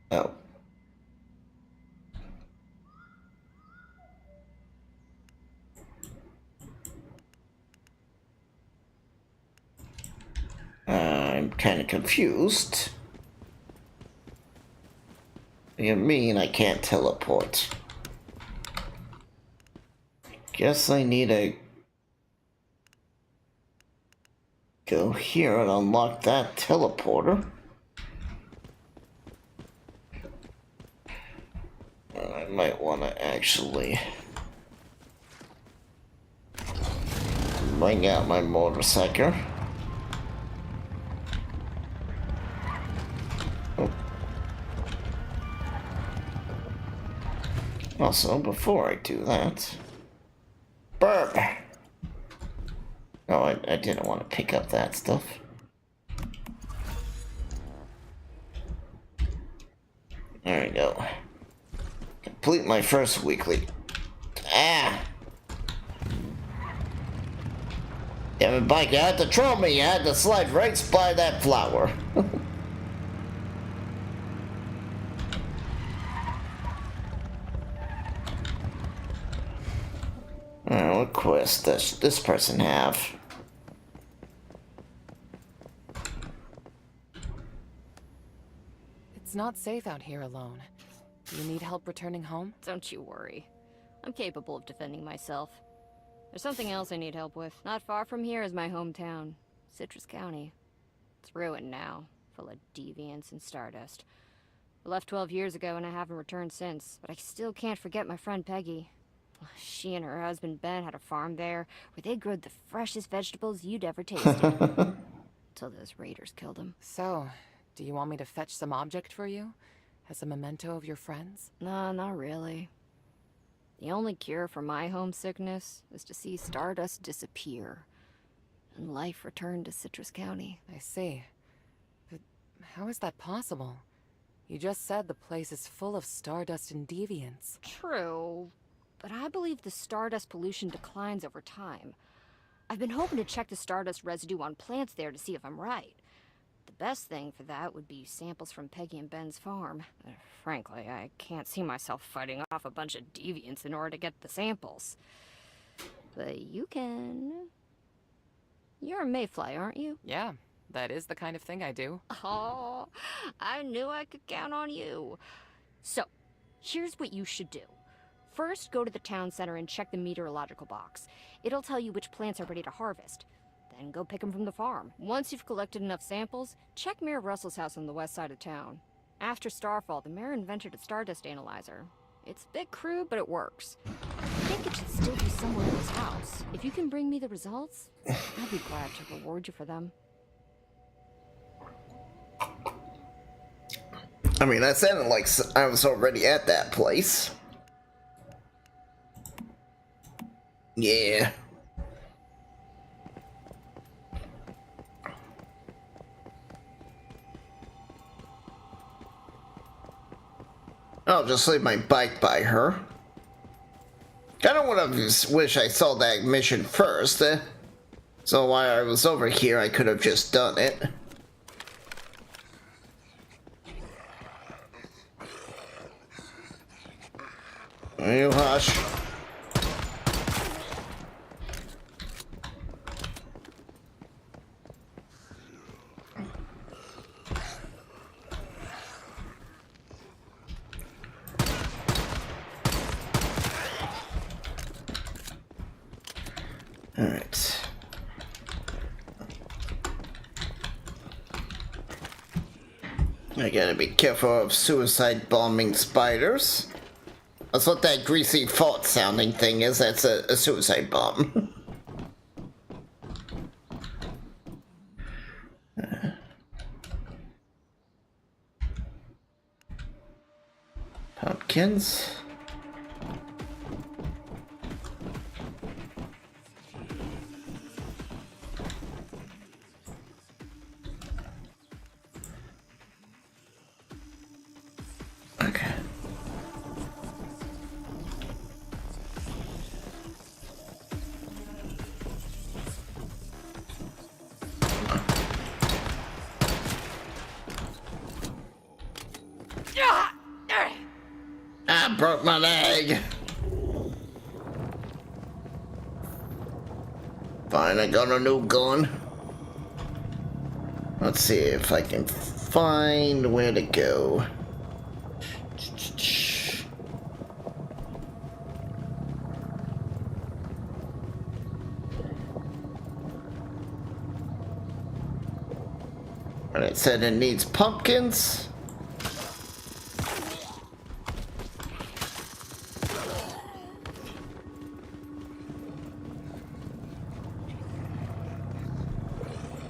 Oh. I'm kind of confused. What do you mean I can't teleport? Guess I need to go here and unlock that teleporter. I might want to actually bring out my motorcycle. Oh. Also, before I do that, burp! Oh, I didn't want to pick up that stuff. There we go. Complete my first weekly. Ah! Damn it, bike, you had to troll me. You had to slide right by that flower. What quest does this person have? It's not safe out here alone. Do you need help returning home? Don't you worry. I'm capable of defending myself. There's something else I need help with. Not far from here is my hometown, Citrus County. It's ruined now, full of deviants and stardust. I left 12 years ago and I haven't returned since, but I still can't forget my friend Peggy. She and her husband Ben had a farm there where they grew the freshest vegetables you'd ever tasted. Till those raiders killed them. So, do you want me to fetch some object for you? As a memento of your friends? Nah, not really. The only cure for my homesickness is to see Stardust disappear and life return to Citrus County. I see. But how is that possible? You just said the place is full of stardust and deviants. True, but I believe the stardust pollution declines over time. I've been hoping to check the stardust residue on plants there to see if I'm right. The best thing for that would be samples from Peggy and Ben's farm. Frankly, I can't see myself fighting off a bunch of deviants in order to get the samples. But you can. You're a mayfly, aren't you? Yeah, that is the kind of thing I do. Oh, I knew I could count on you. So, here's what you should do. First, go to the town center and check the meteorological box. It'll tell you which plants are ready to harvest. Then go pick them from the farm. Once you've collected enough samples, check Mayor Russell's house on the west side of town. After Starfall, the mayor invented a stardust analyzer. It's a bit crude, but it works. I think it should still be somewhere in his house. If you can bring me the results, I'll be glad to reward you for them. I mean, that sounded like I was already at that place. Yeah. I'll just leave my bike by her. Kinda would have wish I saw that mission first. So while I was over here, I could have just done it. You hush. Alright. I gotta be careful of suicide bombing spiders. That's what that greasy fart sounding thing is. That's a suicide bomb. Pumpkins. broke my leg. Fine, I got a new gun. Let's see if I can find where to go. And it said it needs pumpkins.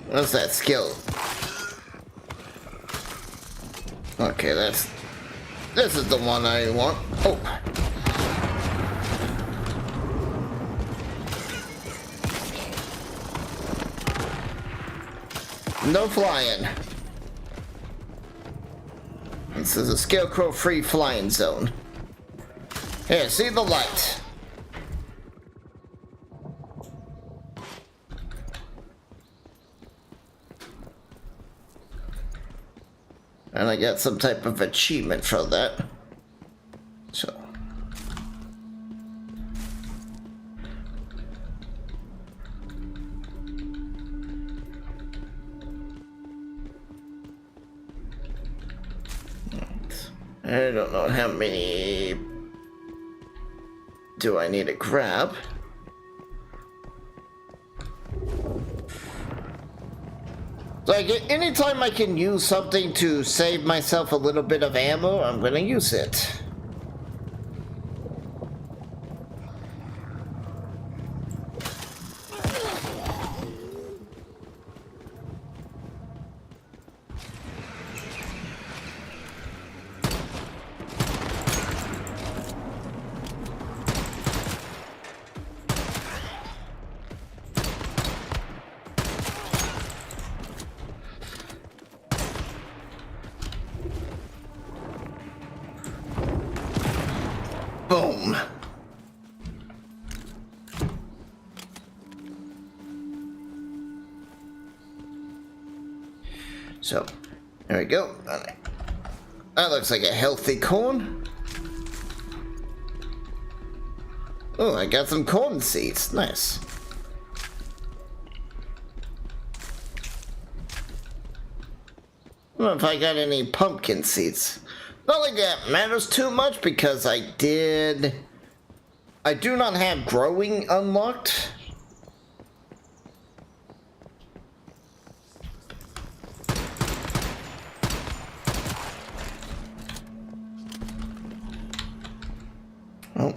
What's that skill? Okay, this is the one I want. Oh. No flying. This is a scarecrow free flying zone. Here, see the light. And I got some type of achievement for that. So. I don't know how many do I need to grab. Like, anytime I can use something to save myself a little bit of ammo, I'm gonna use it. Boom. So, there we go. That looks like a healthy corn. Oh, I got some corn seeds. Nice. I don't know if I got any pumpkin seeds. Not like that matters too much because I do not have growing unlocked. Oh.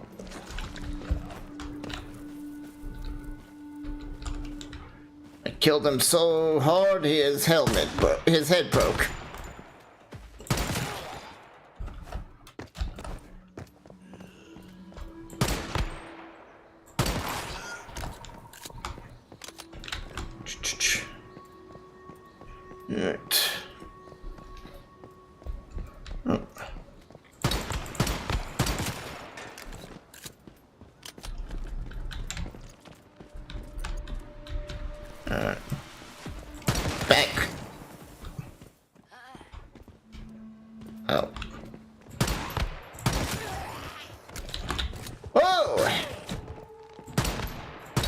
I killed him so hard his head broke. Right. Oh. Back. Oh. Whoa!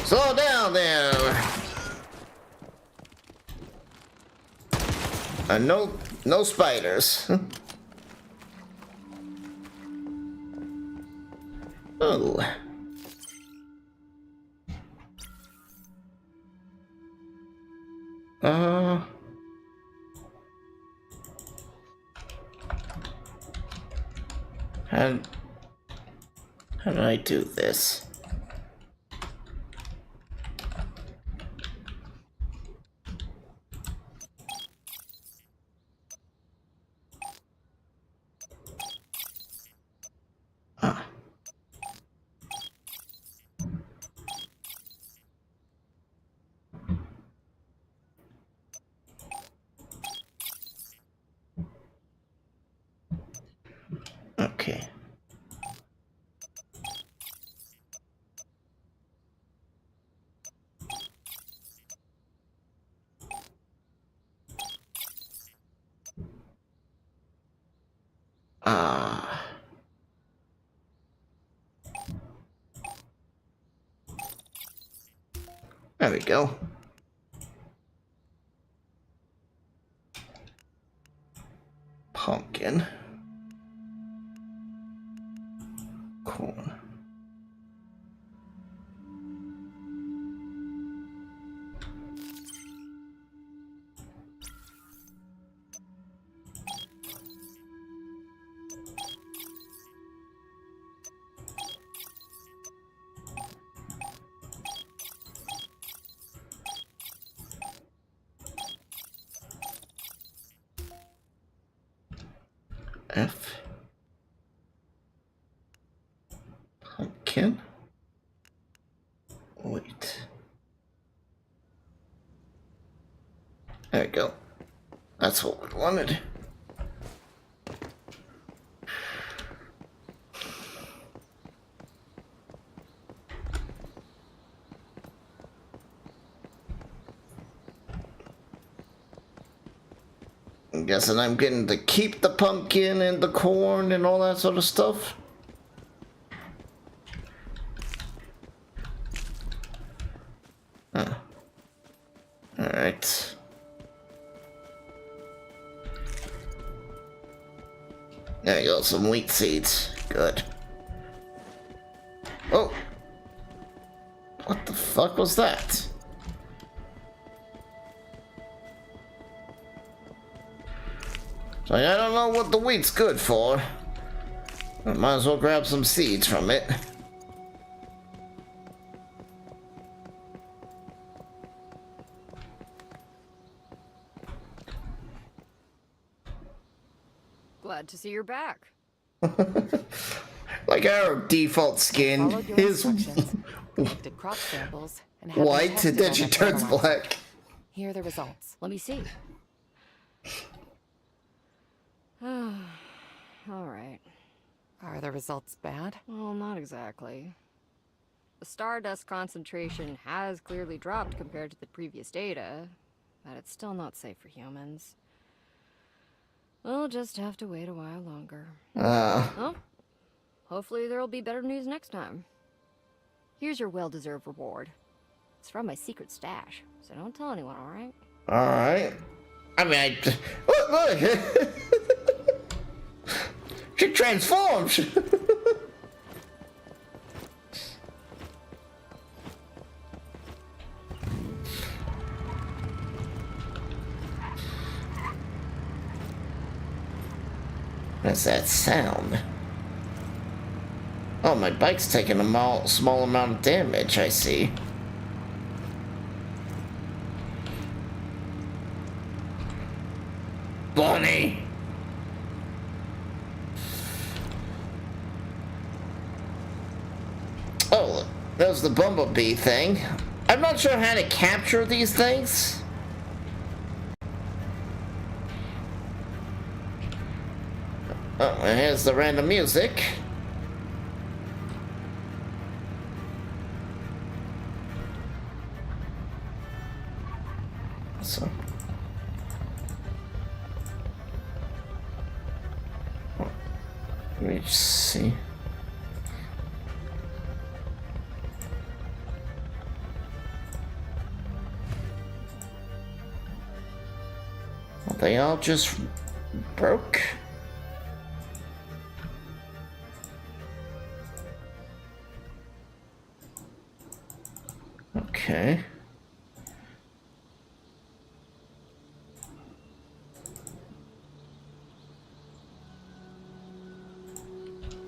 Slow down there. No spiders. Oh. How do I do this? Okay. There we go. Pumpkin. Corn. F. Pumpkin. Wait. There we go. That's what we wanted. I'm guessing I'm getting to keep the pumpkin and the corn and all that sort of stuff. Huh. Alright. There you go, some wheat seeds. Good. Oh! What the fuck was that? Like, I don't know what the wheat's good for. I might as well grab some seeds from it. Glad to see you're back. Like our default skin Followed your is instructions, collected crop samples, and had them white, tested and then on she my turns fertilizer. black. Here are the results. Let me see. All right. Are the results bad? Well, not exactly. The stardust concentration has clearly dropped compared to the previous data, but it's still not safe for humans. We'll just have to wait a while longer. Well, hopefully there'll be better news next time. Here's your well-deserved reward. It's from my secret stash, so don't tell anyone, alright? Alright. I mean, look! She transforms! What's that sound? Oh, my bike's taking a small amount of damage, I see. Bonnie! Oh, that was the bumblebee thing. I'm not sure how to capture these things. Oh, and here's the random music. So. Let me see. Well, they all just broke. Okay.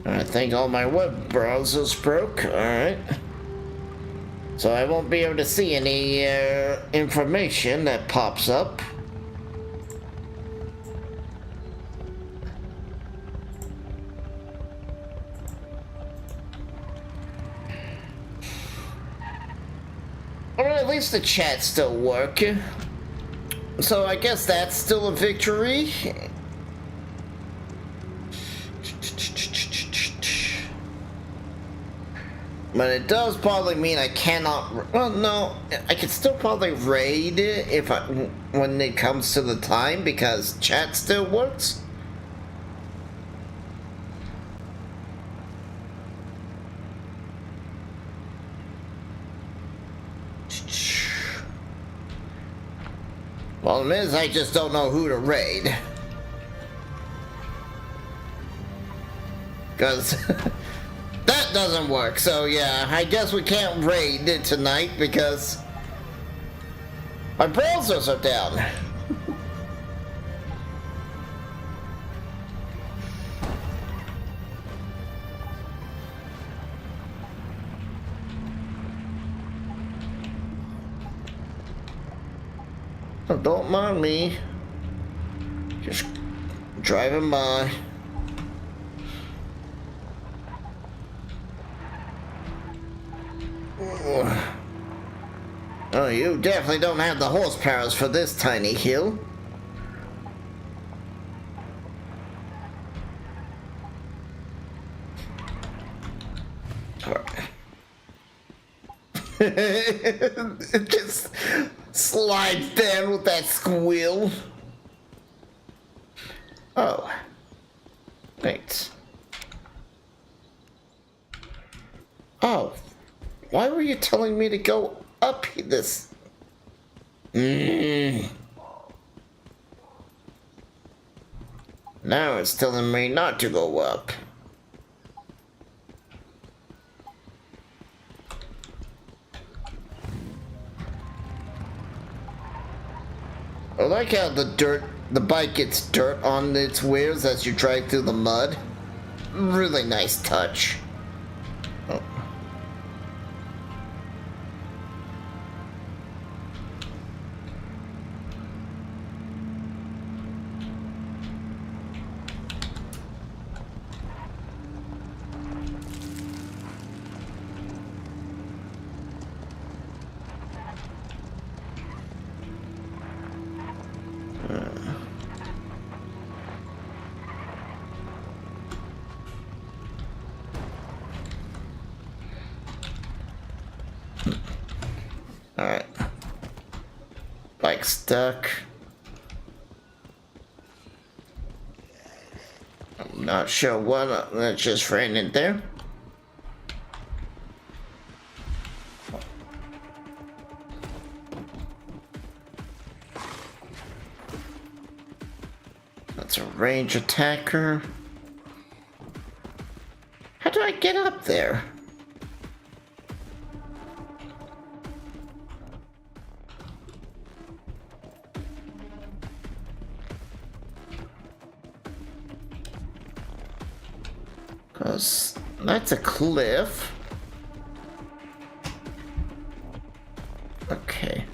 I think all my web browsers broke. Alright. So I won't be able to see any information that pops up. Well, at least the chat's still working. So I guess that's still a victory. But it does probably mean I cannot. Well, no, I can still probably raid if when it comes to the time because chat still works. Problem is, I just don't know who to raid. Because that doesn't work. So yeah, I guess we can't raid it tonight because my browsers are down. Oh, don't mind me. Just driving by. Oh, you definitely don't have the horsepowers for this tiny hill. It just slides down with that squeal. Oh. Thanks. Oh. Why were you telling me to go up this? Now it's telling me not to go up. I like how the bike gets dirt on its wheels as you drive through the mud. Really nice touch. Oh. Alright. Bike stuck. I'm not sure what that just ran in there. That's a range attacker. How do I get up there? Cause that's a cliff. Okay.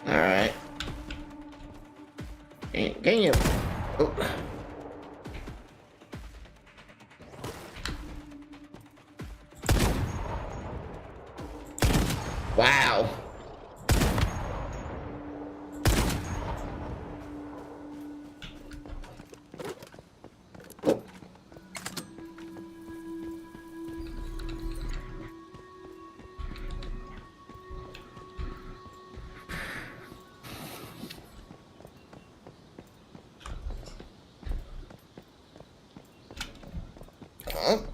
All right. Can you? Oh. Wow.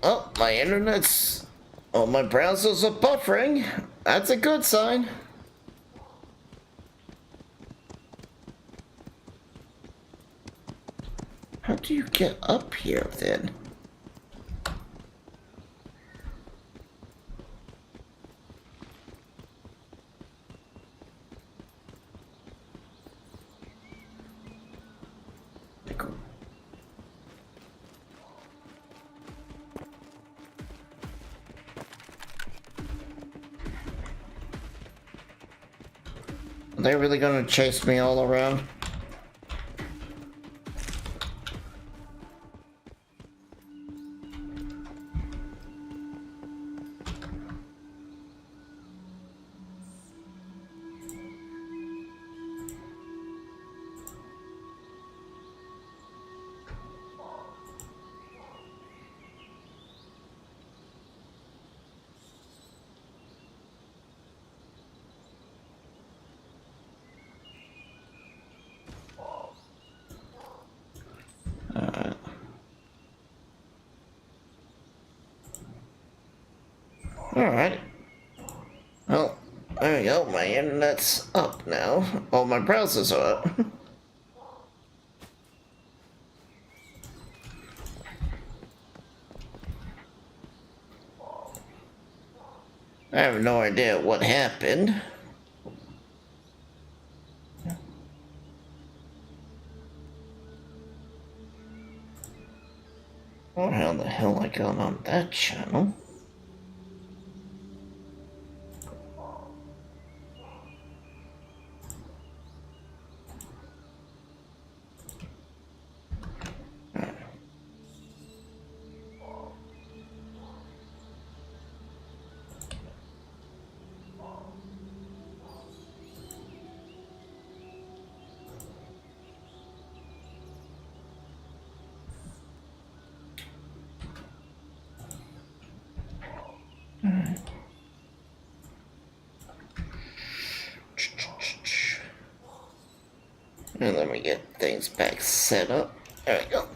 Oh, my internet's... Oh, my browsers are buffering. That's a good sign. How do you get up here, then? Are they really gonna chase me all around? Alright. Well, there we go. My internet's up now. All my browsers are up. I have no idea what happened. Or how the hell I got on that channel? And let me get things back set up. There we go.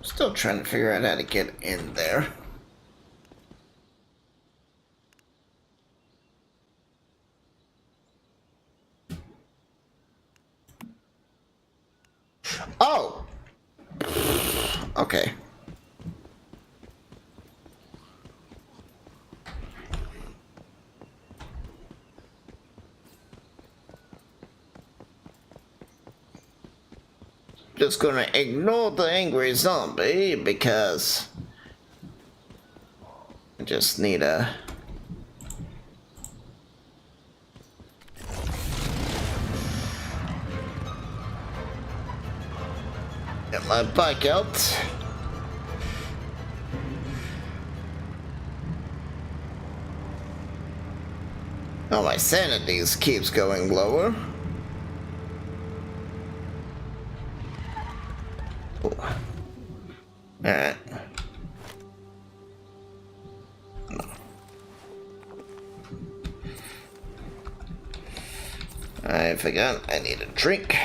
Still trying to figure out how to get in there. Oh! Okay. Just gonna ignore the angry zombie because I just need a get my bike out. Oh, my sanity keeps going lower. Alright. I forgot I need a drink.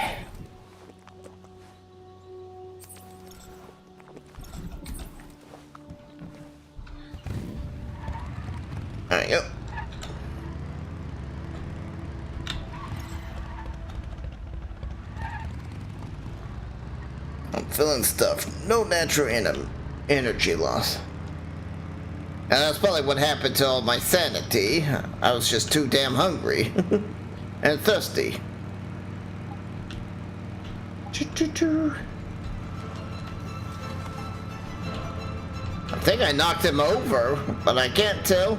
There we go. I'm feeling stuffed. No natural energy loss. And that's probably what happened to all my sanity. I was just too damn hungry. And thirsty. I think I knocked him over, but I can't tell.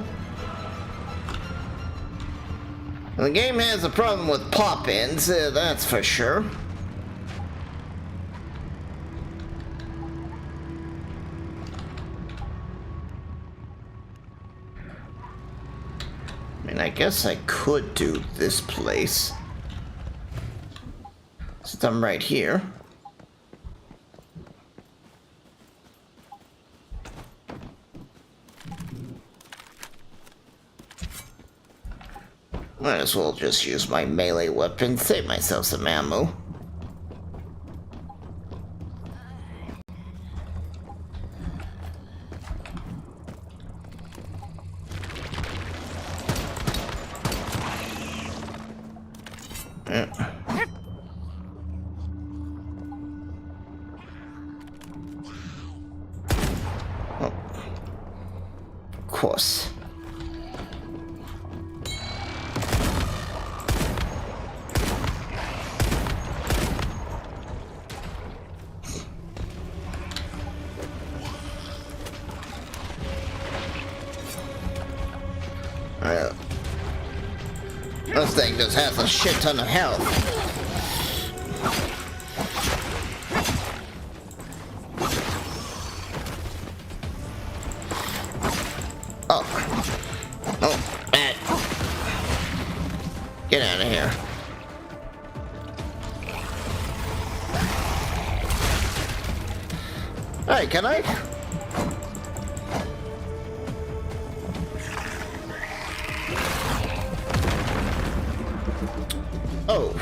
The game has a problem with pop-ins, that's for sure. I guess I could do this place. Since I'm right here. Might as well just use my melee weapon, save myself some ammo. Course. This thing just has a shit ton of health. Get out of here. Hey, can I? Oh.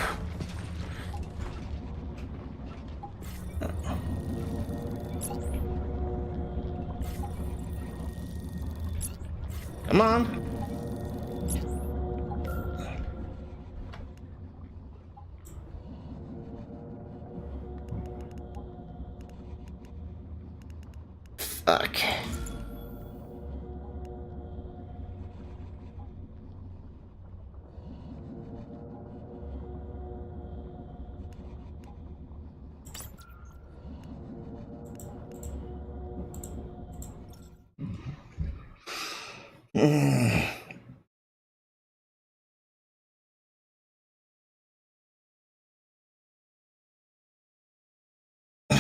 Come on. Fuck.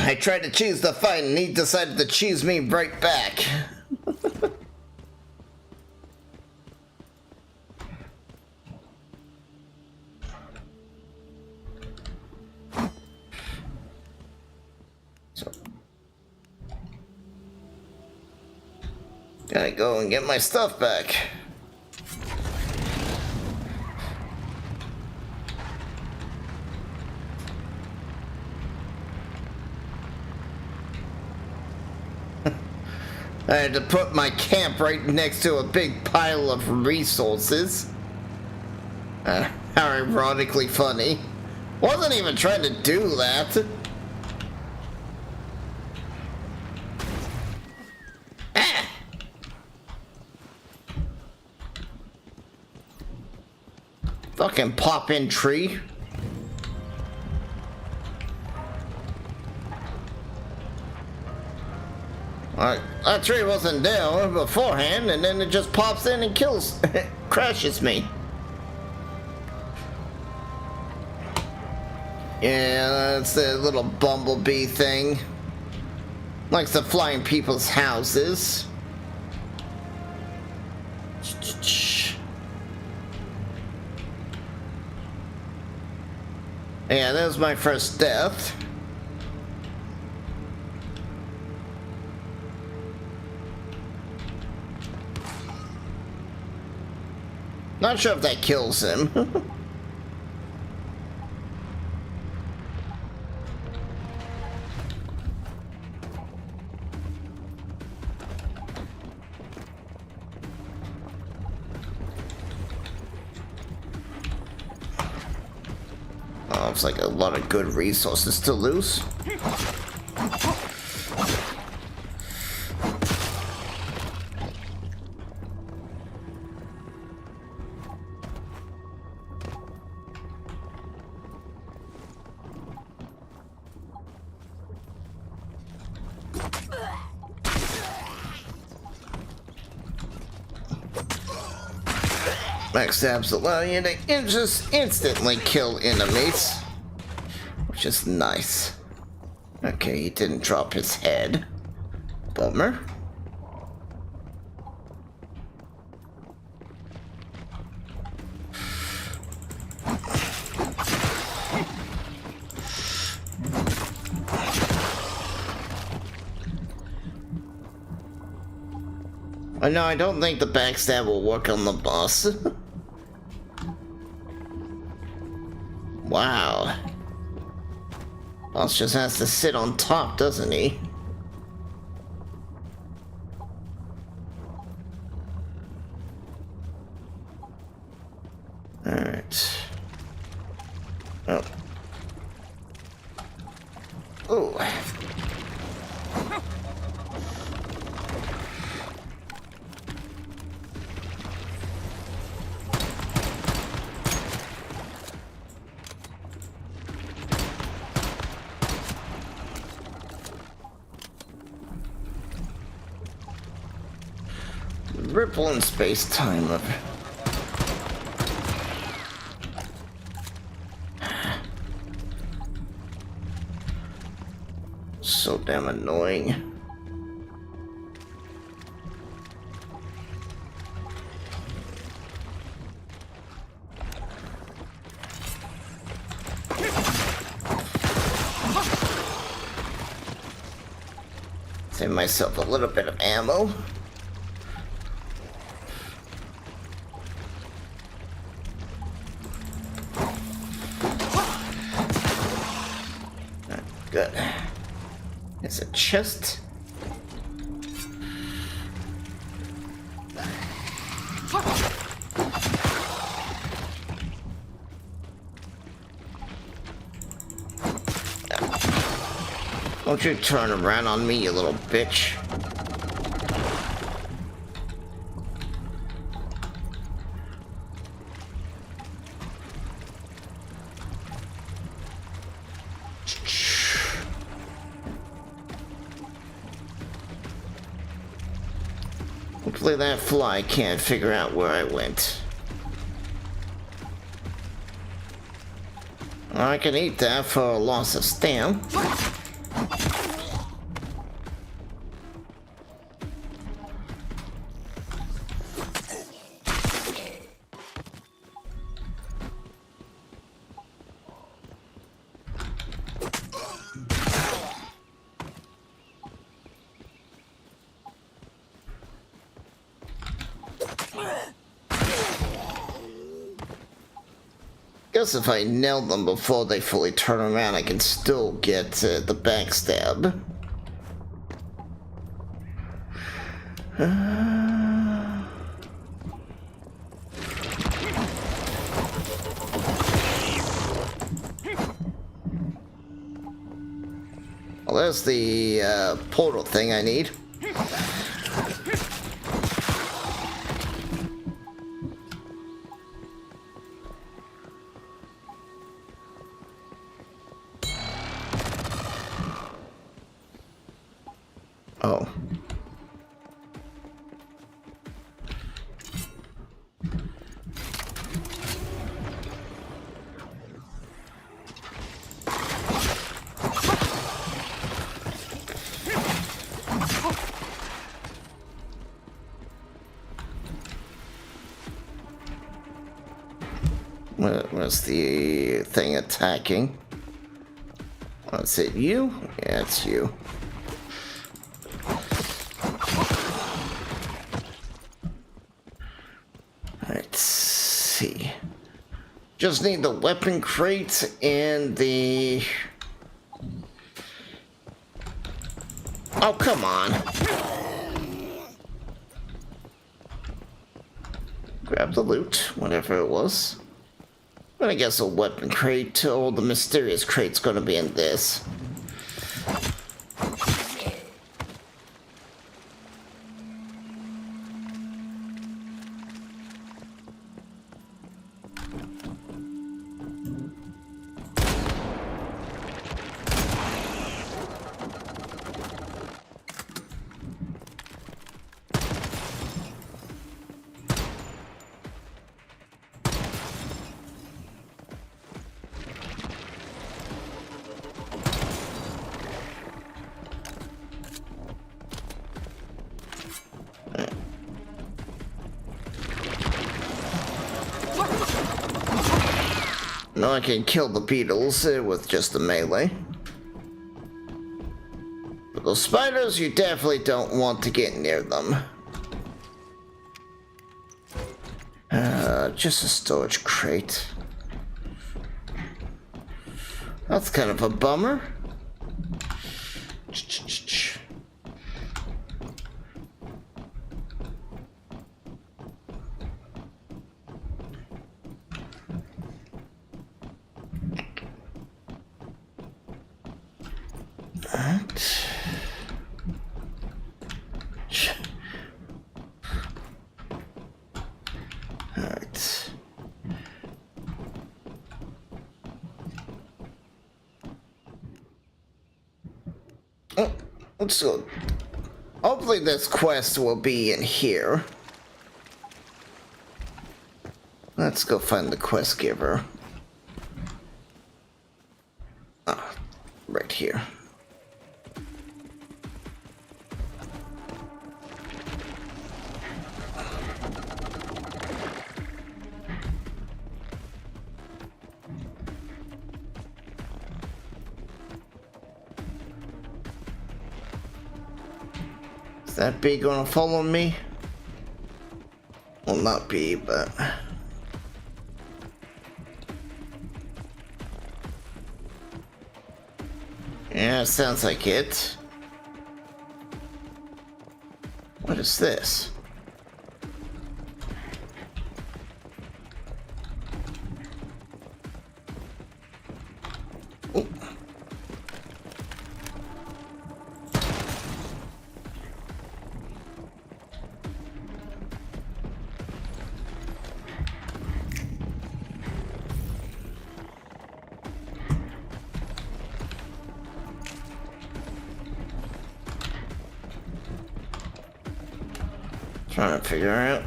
I tried to choose the fight and he decided to choose me right back. So, gotta go and get my stuff back. I had to put my camp right next to a big pile of resources. How ironically funny. Wasn't even trying to do that. Ah! Fucking pop-in tree. That tree wasn't there beforehand, and then it just pops in and kills, crashes me. Yeah, that's the little bumblebee thing. Likes to fly in people's houses. Yeah, that was my first death. Not sure if that kills him. Oh, it's like a lot of good resources to lose. Backstabs allow you to just instantly kill enemies, which is nice. Okay, he didn't drop his head. Bummer. Oh, no, I don't think the backstab will work on the boss. Wow. Boss just has to sit on top, doesn't he? Alright. Oh. Ooh. Ripple in space-time of so damn annoying. Save myself a little bit of ammo. Good. It's a chest. Don't you turn around on me, you little bitch. Hopefully that fly can't figure out where I went. I can eat that for a loss of stamp. Guess if I nail them before they fully turn around, I can still get the backstab. Well, there's the portal thing I need. Oh. Where's the thing attacking? Oh, is it you? Yeah, it's you. Let's see. Just need the weapon crate and the... Oh, come on. Grab the loot, whatever it was. But I guess a weapon crate or the mysterious crate's gonna be in this. No, I can kill the beetles with just the melee. But those spiders, you definitely don't want to get near them. Just a storage crate. That's kind of a bummer. Alright. Oh, let's go. Hopefully this quest will be in here. Let's go find the quest giver. Ah, right here. Is that bee gonna follow me? Well, not bee, but... yeah, sounds like it. What is this? Oh. Trying to figure out.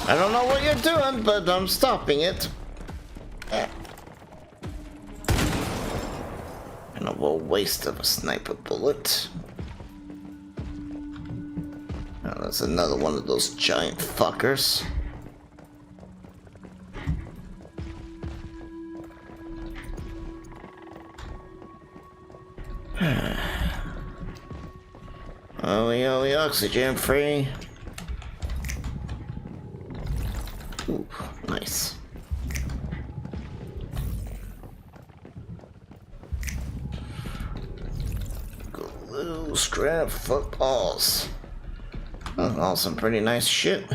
I don't know what you're doing, but I'm stopping it. And a little waste of a sniper bullet. Oh, that's another one of those giant fuckers. Only oxygen free. Ooh, nice. Glue scrap footballs. That's all some pretty nice shit.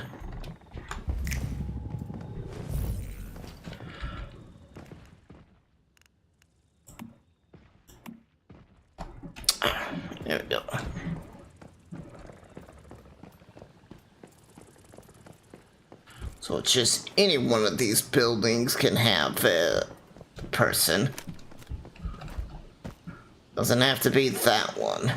There we go. So it's just any one of these buildings can have a person. Doesn't have to be that one.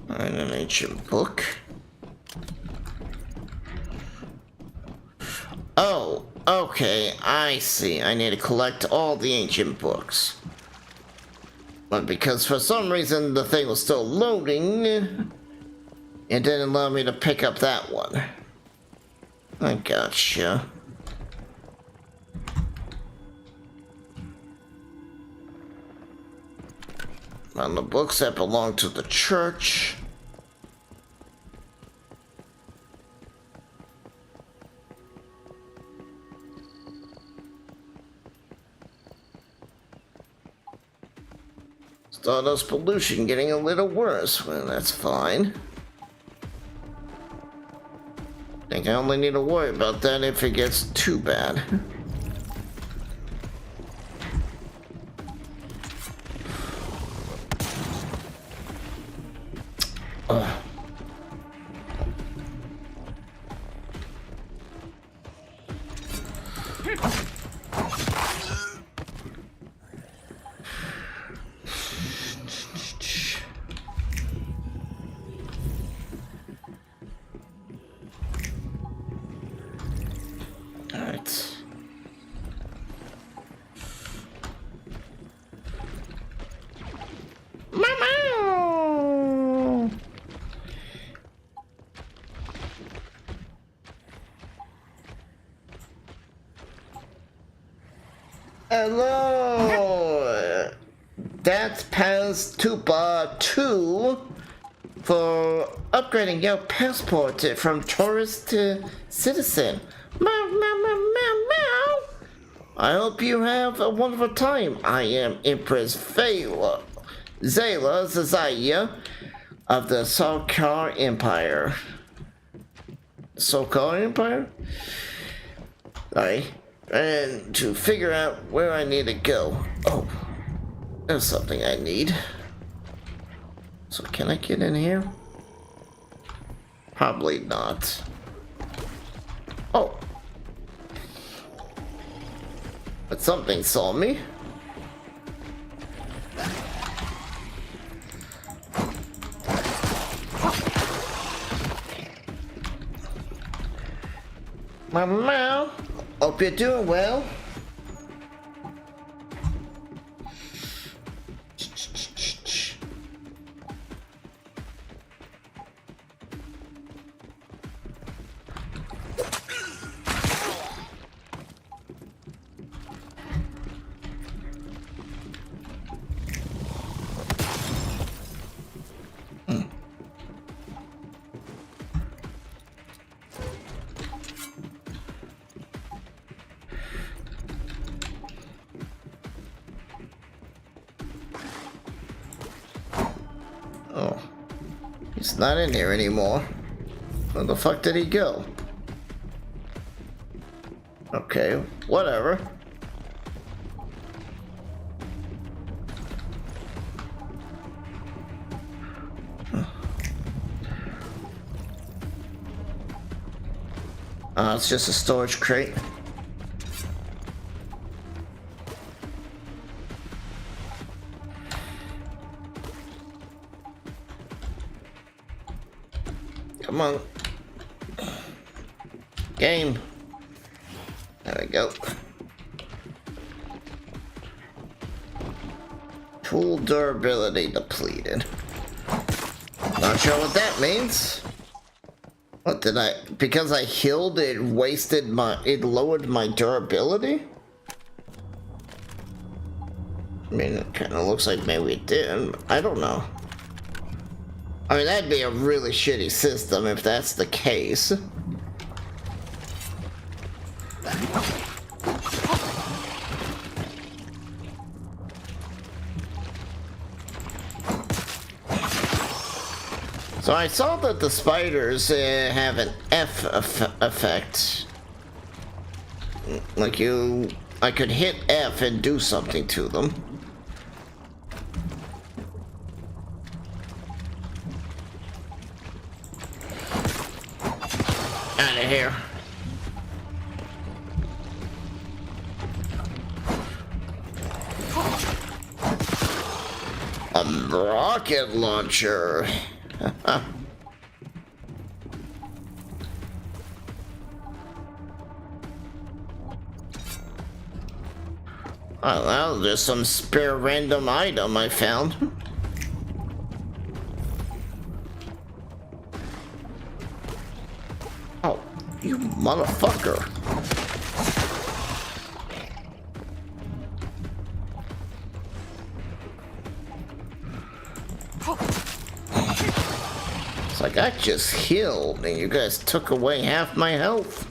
And an ancient book. Oh, okay, I see. I need to collect all the ancient books. But because for some reason the thing was still loading, it didn't allow me to pick up that one. I gotcha. On the books that belong to the church. Stardust pollution getting a little worse. Well, that's fine. Think I only need to worry about that if it gets too bad. Hello! That's Pass to Bar 2 for upgrading your passport from tourist to citizen. Meow, meow, meow, meow, meow. I hope you have a wonderful time. I am Empress Zayla Zazaya of the Sokar Empire. Sokar Empire? Sorry. And to figure out where I need to go. Oh, there's something I need. So can I get in here? Probably not. Oh. But something saw me. Meow. Hope you're doing well. Oh, he's not in here anymore. Where the fuck did he go? Okay, whatever. It's just a storage crate. Come on. Game. There we go. Tool durability depleted. Not sure what that means. What did I... Because I healed, it wasted my... It lowered my durability? I mean, it kind of looks like maybe it did. I don't know. I mean, that'd be a really shitty system if that's the case. So I saw that the spiders have an F effect. Like I could hit F and do something to them. Out of here. A rocket launcher. Oh, well, there's some spare random item I found. Oh, you motherfucker. It's like I just healed and you guys took away half my health.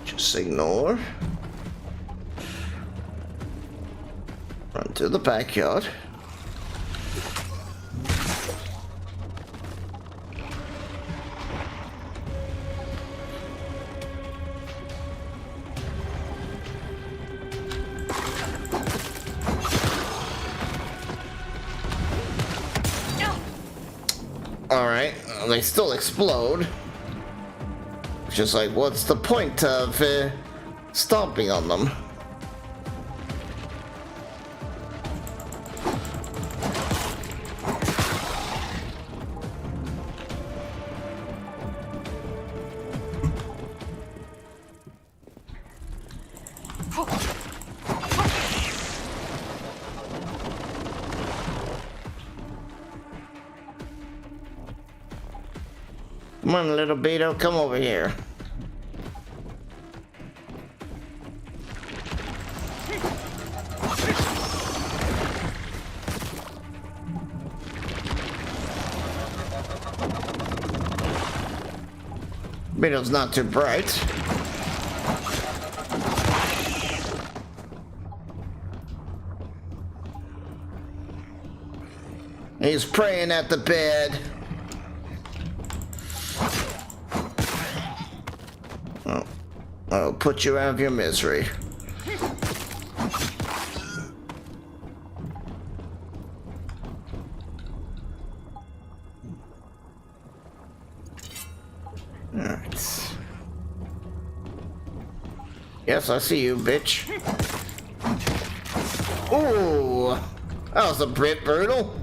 Just ignore. Run to the backyard. Alright, they still explode. It's just like, what's the point of stomping on them? Come on, little Beto, come over here. Beto's not too bright. He's praying at the bed. Oh, I'll put you out of your misery. Alright. Yes, I see you, bitch. Ooh, that was a bit brutal.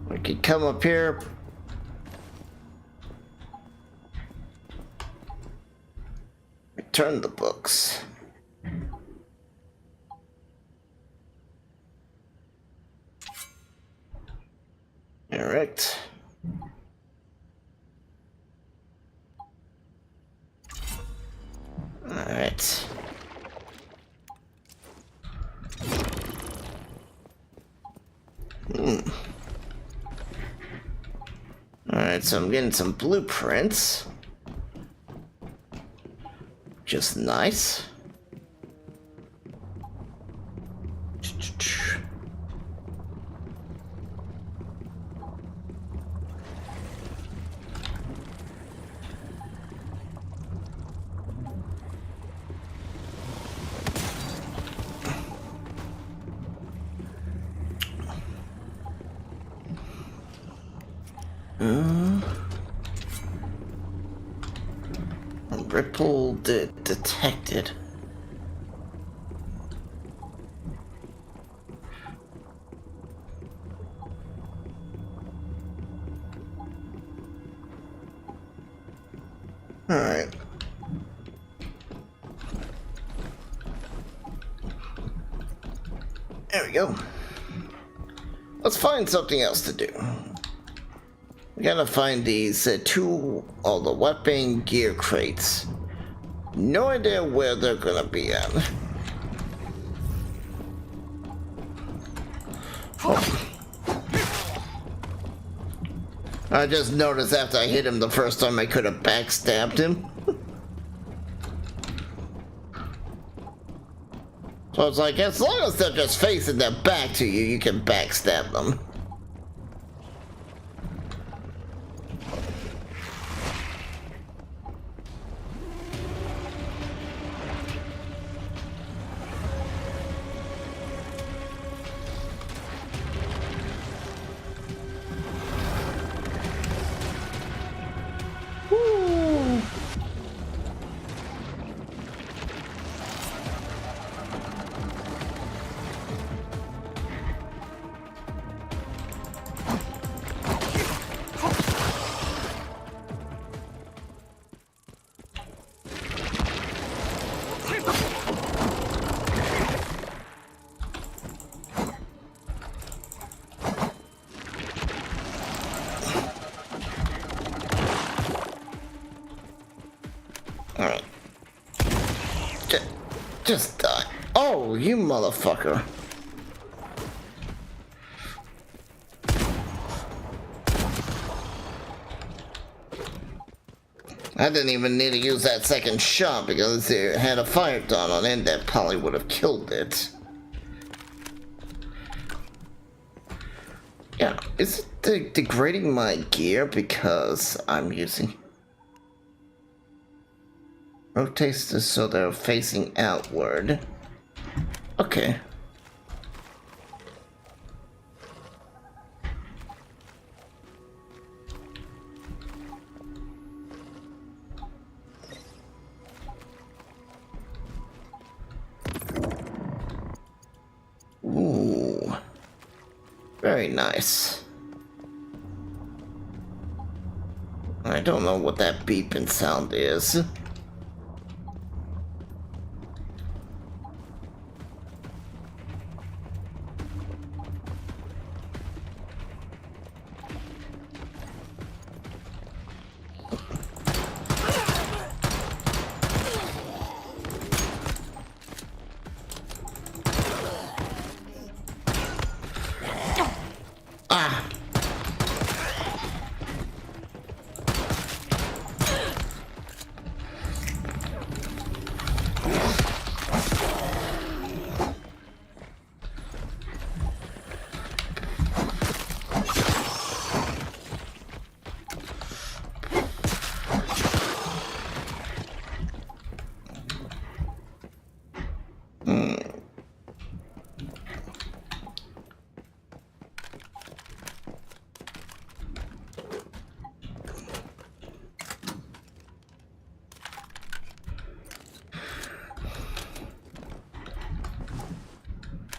We could come up here. Return the books. Alright. Alright, so I'm getting some blueprints. Just nice. Ripple detected. All right. There we go. Let's find something else to do. We gotta find these the weapon gear crates. No idea where they're gonna be at. Oh. I just noticed after I hit him the first time I could have backstabbed him. So it's like, as long as they're just facing their back to you, you can backstab them. Alright. Just die. Oh, you motherfucker. I didn't even need to use that second shot because it had a fire done on it that probably would have killed it. Yeah, is it degrading my gear because I'm using... Rotates this so they're facing outward. Okay. Ooh. Very nice. I don't know what that beeping sound is.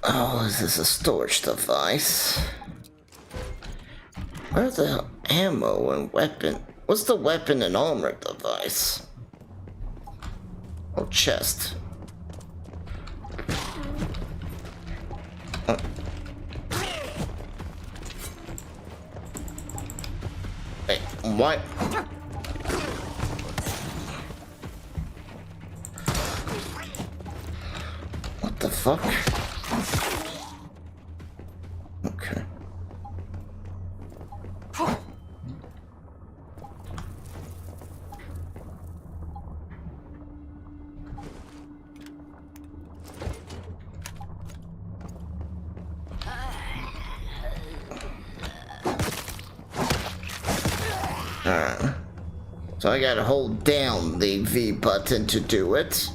Oh, is this a storage device? Where's the ammo and weapon? What's the weapon and armor device? Oh, chest. Wait, what? What the fuck? Okay. So I gotta hold down the V button to do it.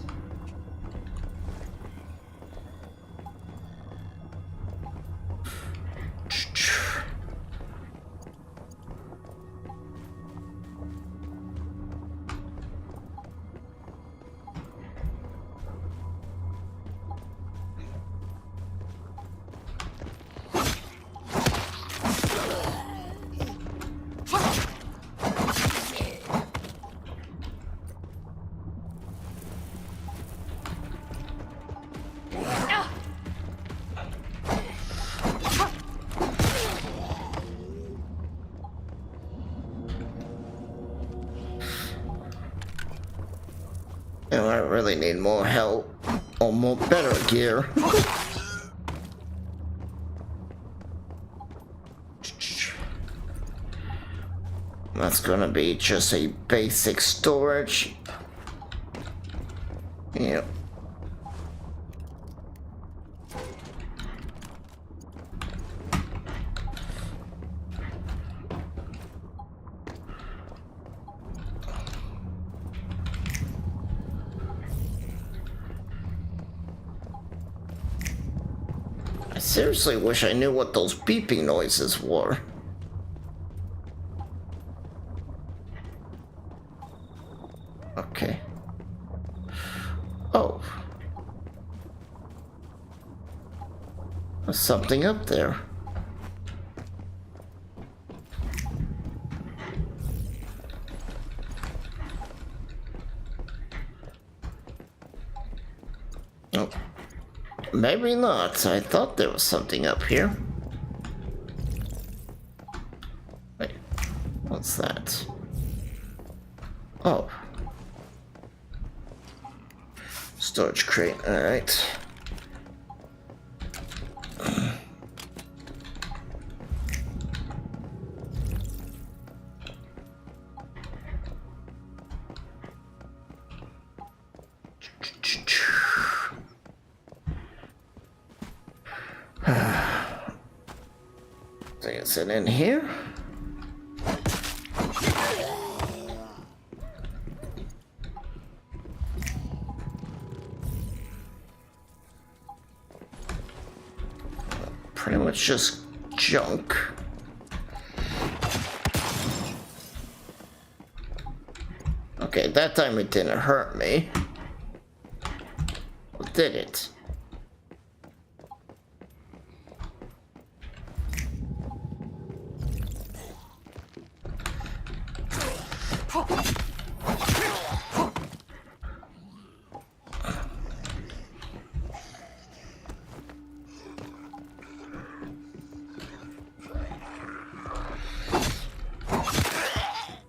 Oh, I really need more help, or more better gear. That's gonna be just a basic storage. Yep. I seriously wish I knew what those beeping noises were. Okay. Oh. There's something up there. Oh. Maybe not. I thought there was something up here. Wait. What's that? Oh. Storage crate, alright. Is it in here? Pretty much just junk. Okay, that time it didn't hurt me. Or did it?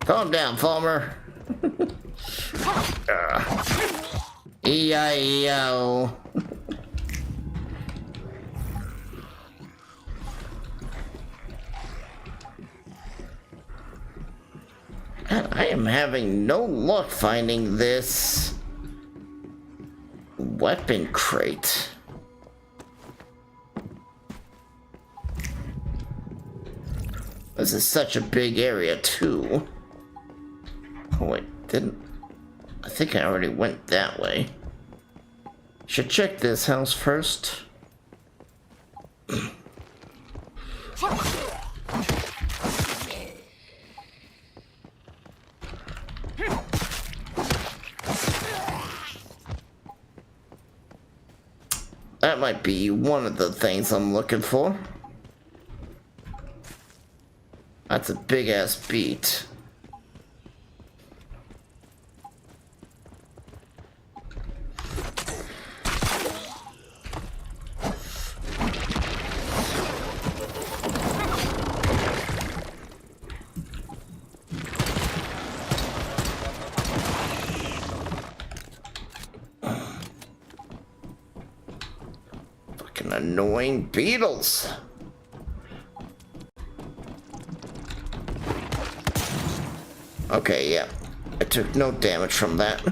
Calm down, Farmer. E-I-E-O. I am having no luck finding this weapon crate. This is such a big area, too. Oh, wait, I think I already went that way. Should check this house first. That might be one of the things I'm looking for. That's a big ass beat. Fucking annoying beetles. Okay, yeah. I took no damage from that.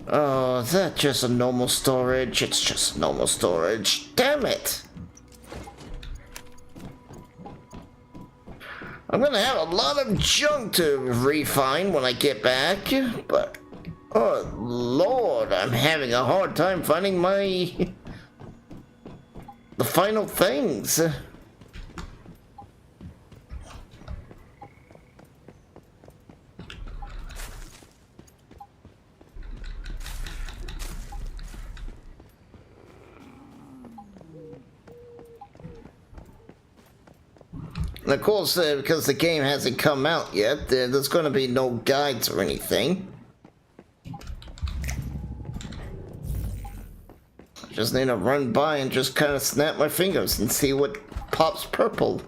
Oh, is that just a normal storage? It's just normal storage. Damn it! I'm gonna have a lot of junk to refine when I get back, but oh lord, I'm having a hard time finding the final things. And of course, because the game hasn't come out yet, there's going to be no guides or anything. Just need to run by and just kind of snap my fingers and see what pops purple.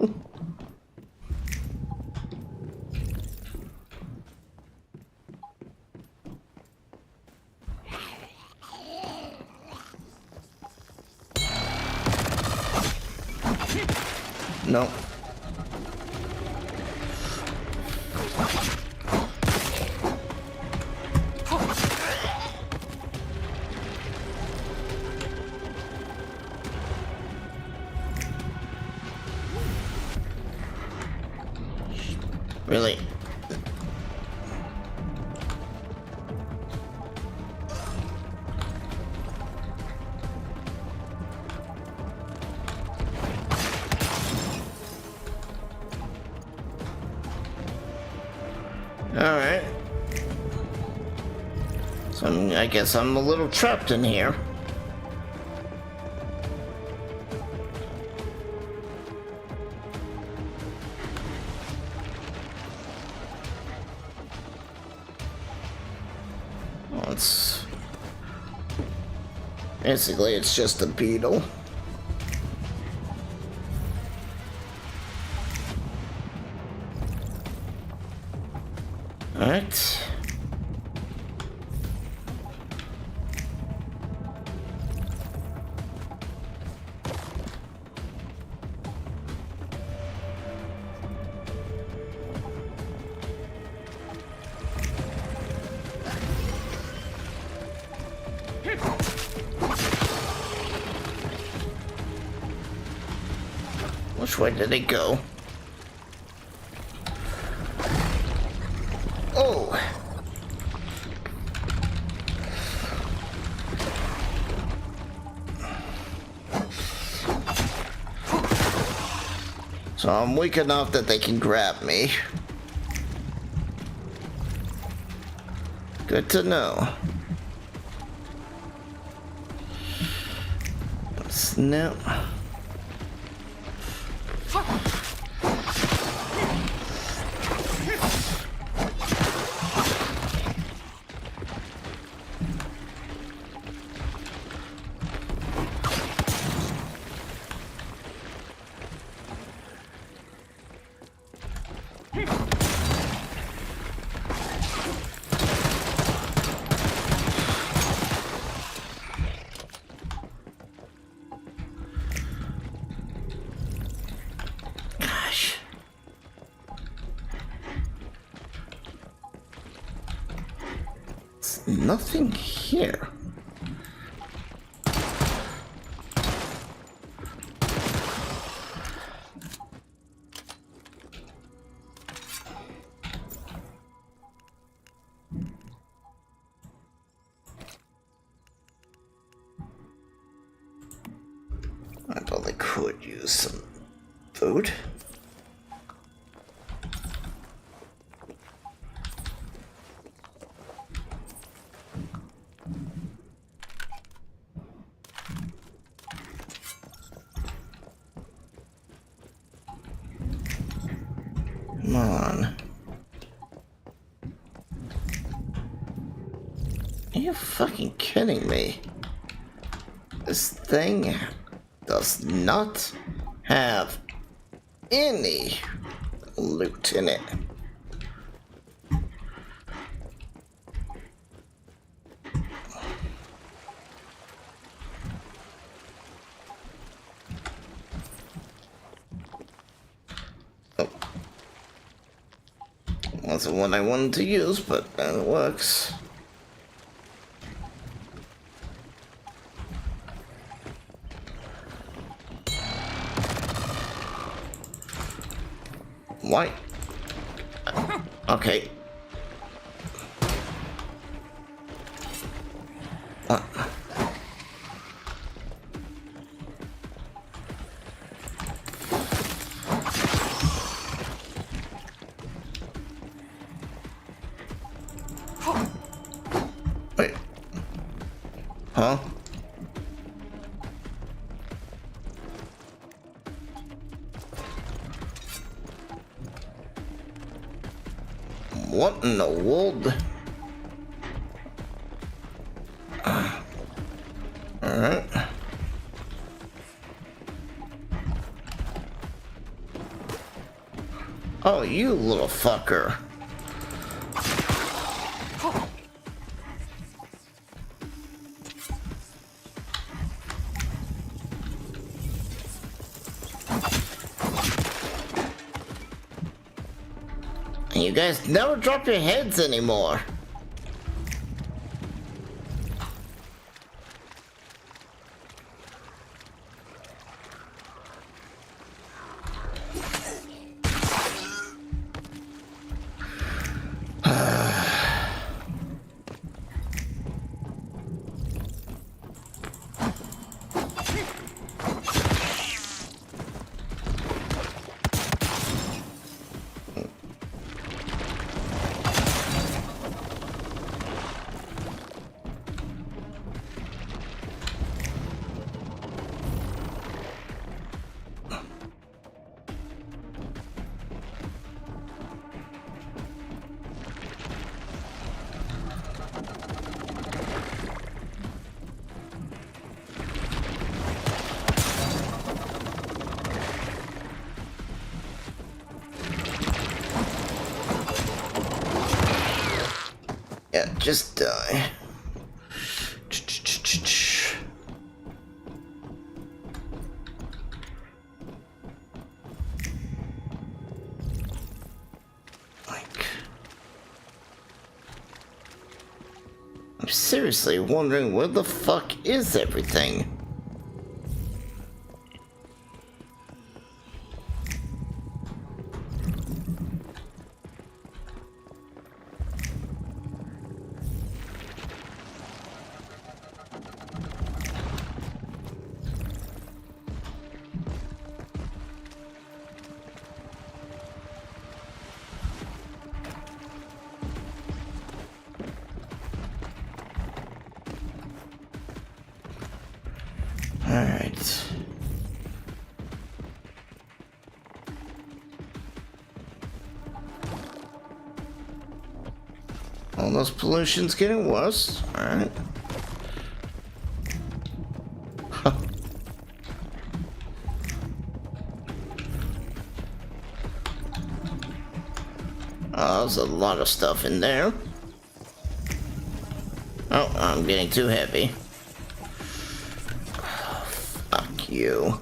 No. Really? Alright. So I guess I'm a little trapped in here. Well, basically it's just a beetle. Alright. Which way did it go? Oh! So I'm weak enough that they can grab me. Good to know. Snap. Nothing here. I probably could use some food. Come on. Are you fucking kidding me? This thing does not have any loot in it. Wasn't one I wanted to use, but it works. Why? Okay. Wait. Huh? What in the world? Alright. Oh, you little fucker. You guys never drop your heads anymore. Yeah, just die. Like, I'm seriously wondering where the fuck is everything? Alright. All those pollution's getting worse. Alright. Huh. Oh, there's a lot of stuff in there. Oh, I'm getting too heavy. Fuck you.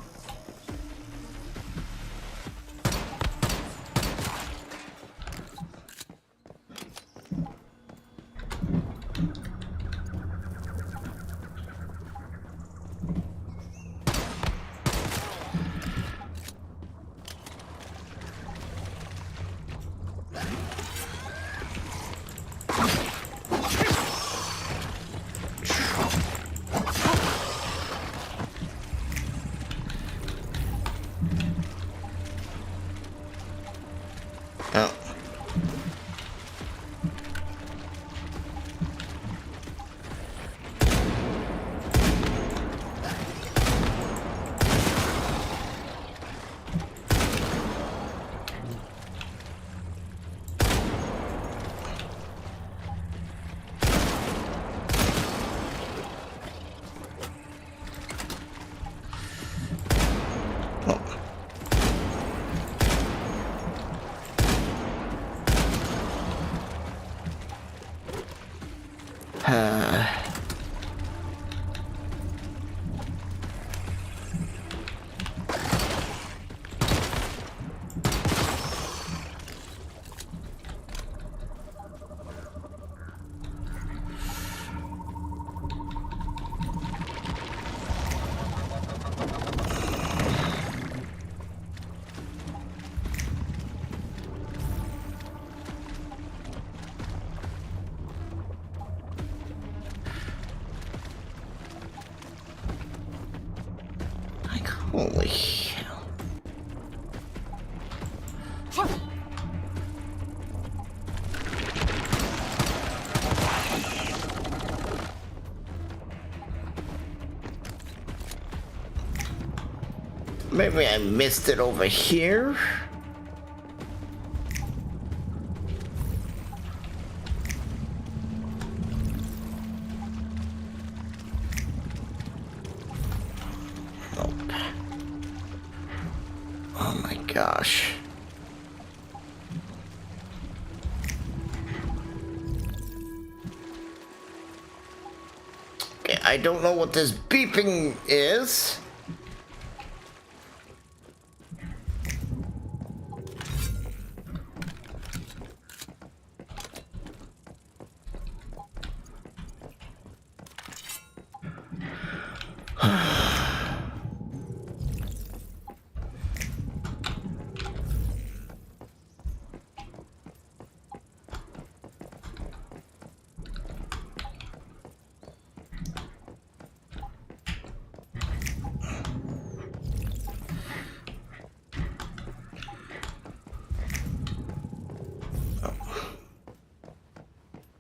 Holy hell. Maybe I missed it over here. Nope. Oh my gosh. Okay, I don't know what this beeping is.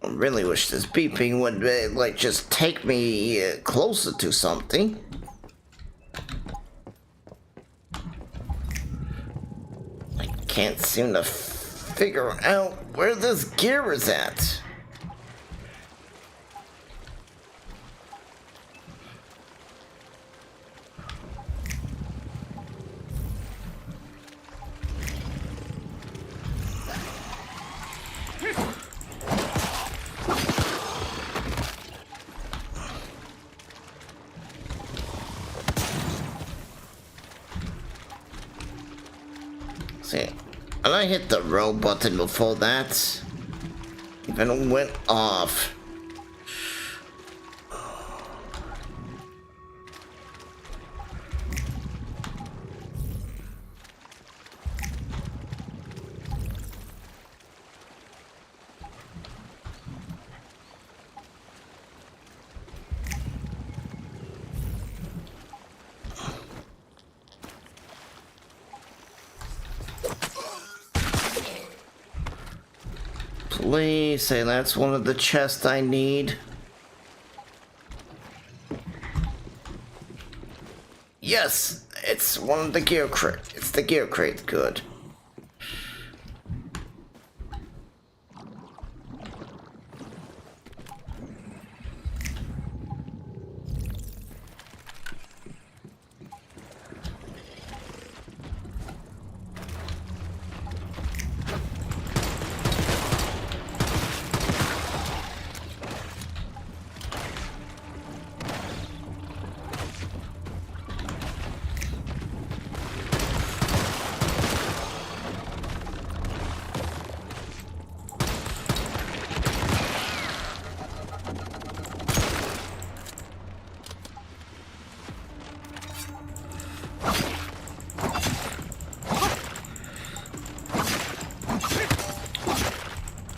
I really wish this beeping would, like, just take me closer to something. I can't seem to figure out where this gear is at. See, and I hit the row button before that. Even went off. Please say that's one of the chests I need. Yes, it's one of the gear crate. It's the gear crate. Good.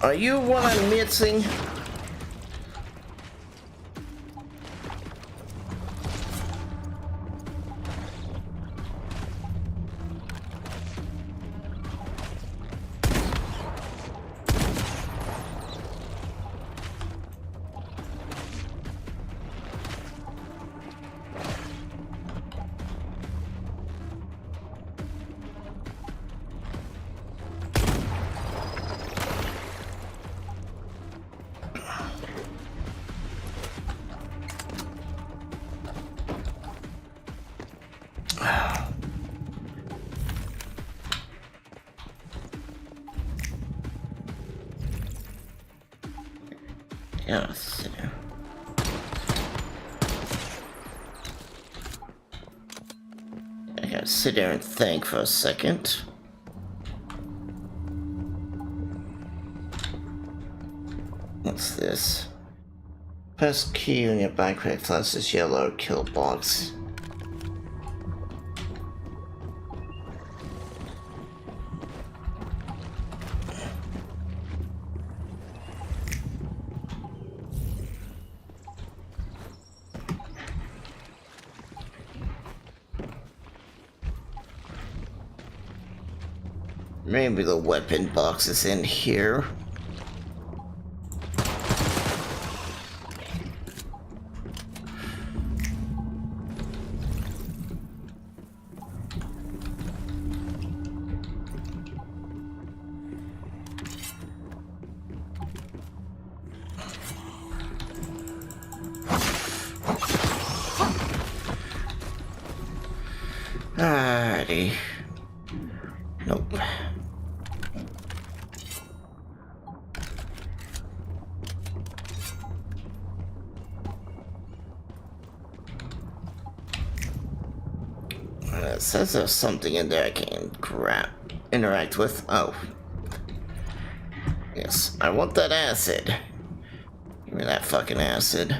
Are you what I'm missing? Yeah, sit down. I gotta sit there and think for a second. What's this? Press key on your backpack, flash this yellow kill box. Maybe the weapon box is in here. Alrighty. Nope. It says there's something in there I can interact with. Oh. Yes, I want that acid. Give me that fucking acid.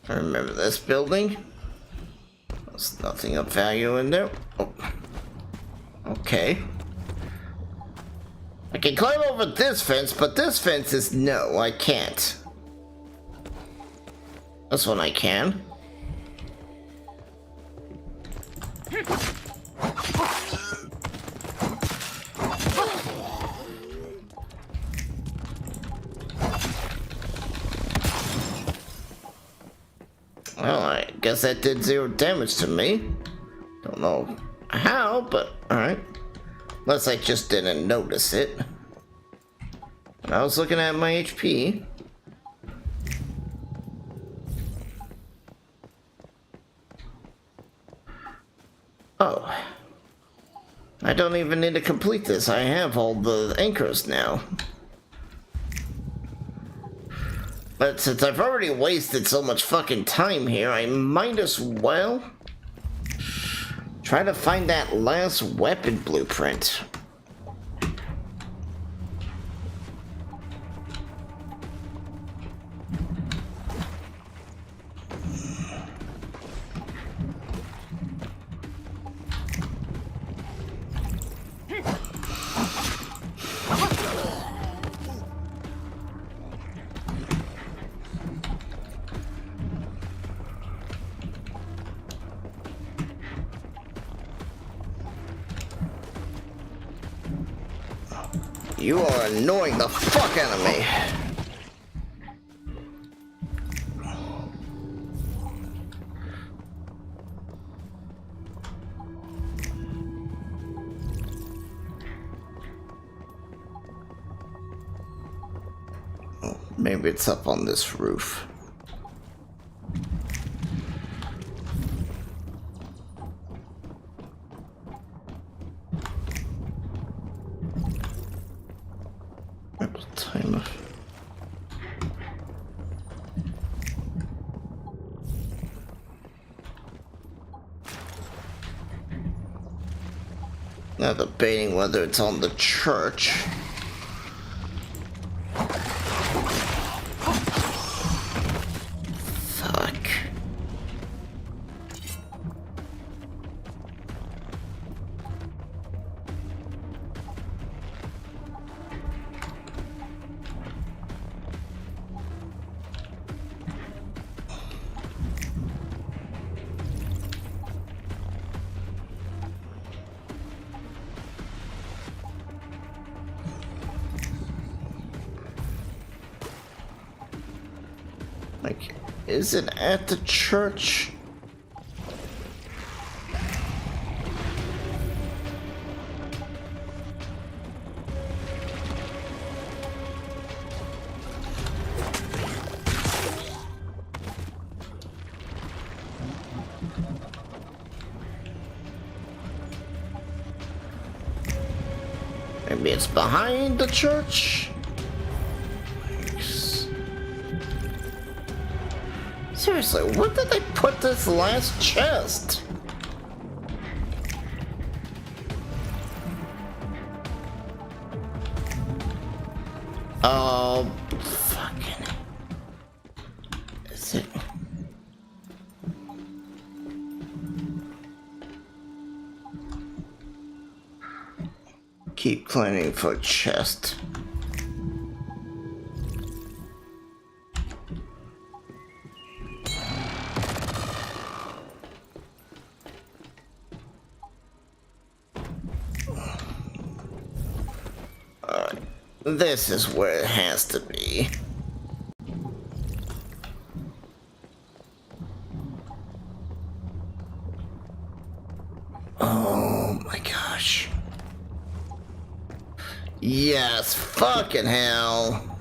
I remember this building. There's nothing of value in there. Oh. Okay. I can climb over this fence, but this fence is no, I can't. This one I can. Well, I guess that did 0 damage to me. Don't know how, but alright. Unless I just didn't notice it. When I was looking at my HP. Oh. I don't even need to complete this. I have all the anchors now. But since I've already wasted so much fucking time here, I might as well try to find that last weapon blueprint. You are annoying the fuck out of me. Oh, maybe it's up on this roof. Timer. Now debating whether it's on the church. Fuck. Like, is it at the church? Maybe it's behind the church? Seriously, where did they put this last chest? Oh, fucking... Is it... Keep cleaning for chest. Alright. This is where it has to be. Oh my gosh. Yes, fucking hell.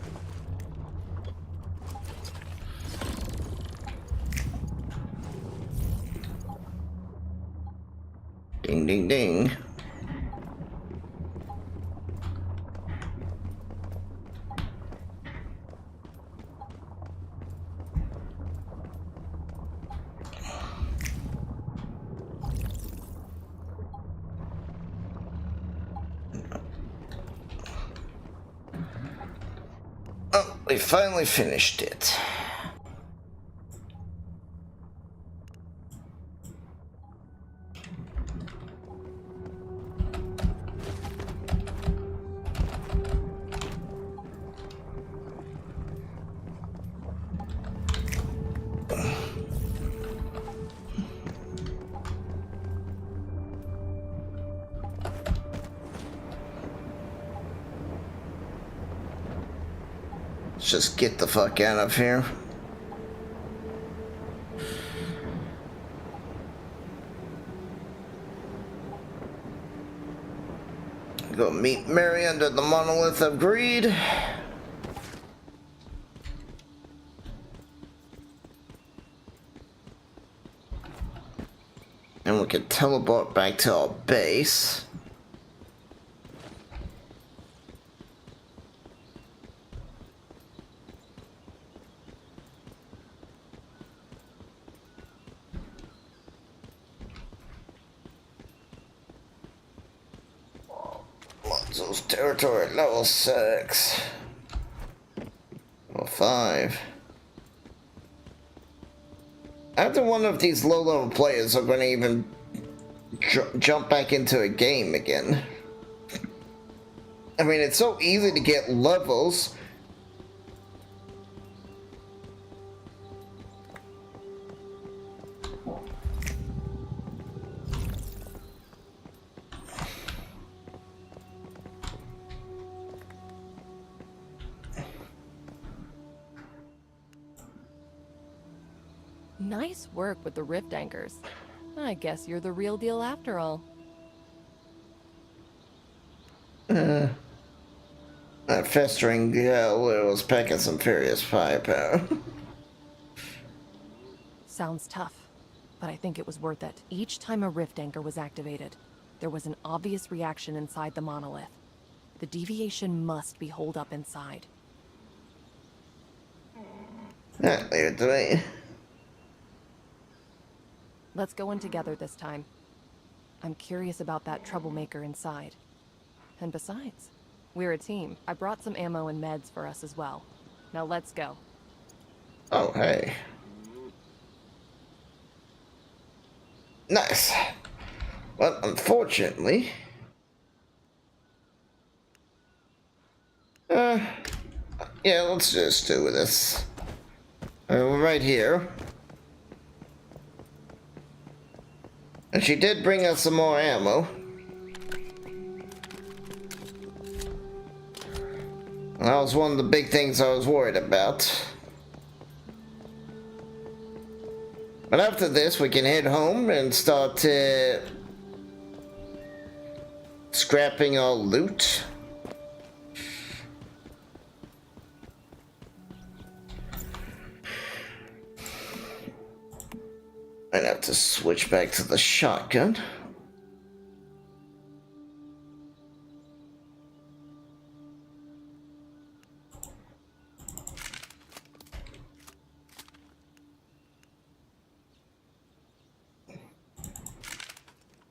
Ding, ding, ding. Oh, we finally finished it. Let's just get the fuck out of here. Go meet Mary under the monolith of greed. And we can teleport back to our base. Lonzo's territory, level 6. Level 5. After one of these low-level players are going to even jump back into a game again. I mean, it's so easy to get levels. Nice work with the rift anchors. I guess you're the real deal after all. That festering girl was packing some furious firepower. Sounds tough, but I think it was worth it. Each time a rift anchor was activated, there was an obvious reaction inside the monolith. The deviation must be holed up inside. Leave it to me. Let's go in together this time. I'm curious about that troublemaker inside. And besides, we're a team. I brought some ammo and meds for us as well. Now let's go. Oh, hey. Nice. But unfortunately... yeah, let's just do this. We're right here. And she did bring us some more ammo. That was one of the big things I was worried about. But after this, we can head home and start scrapping our loot. I'd have to switch back to the shotgun.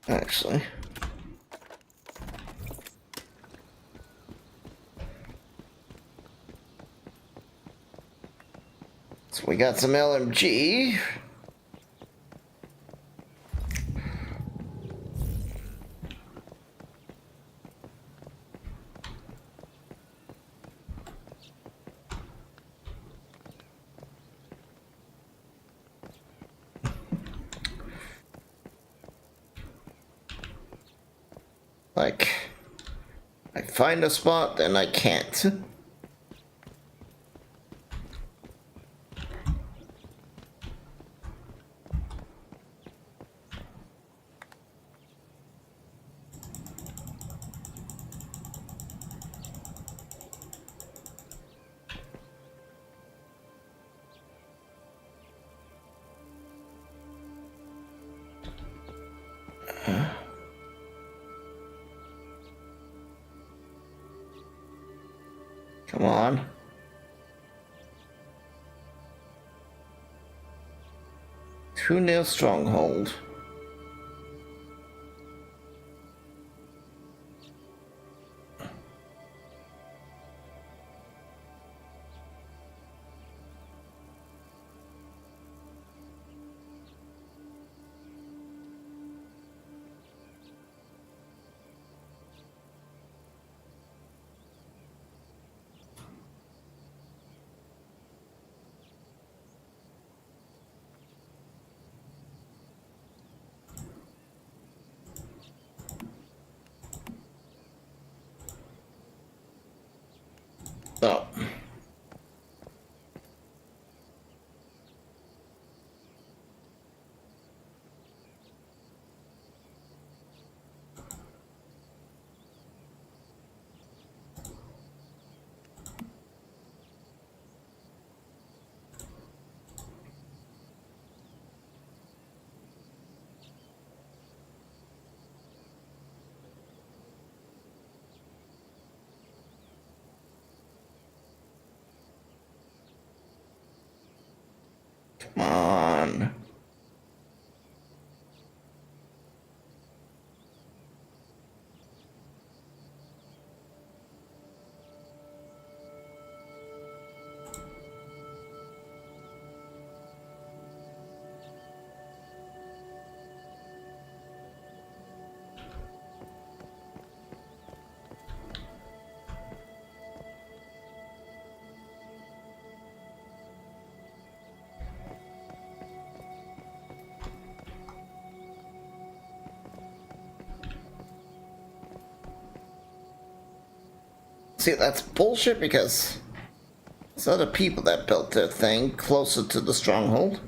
Actually. So we got some LMG. Like, I find a spot, then I can't. Come on. Two nail stronghold. Oh. Come on. See, that's bullshit because it's other people that built their thing closer to the stronghold.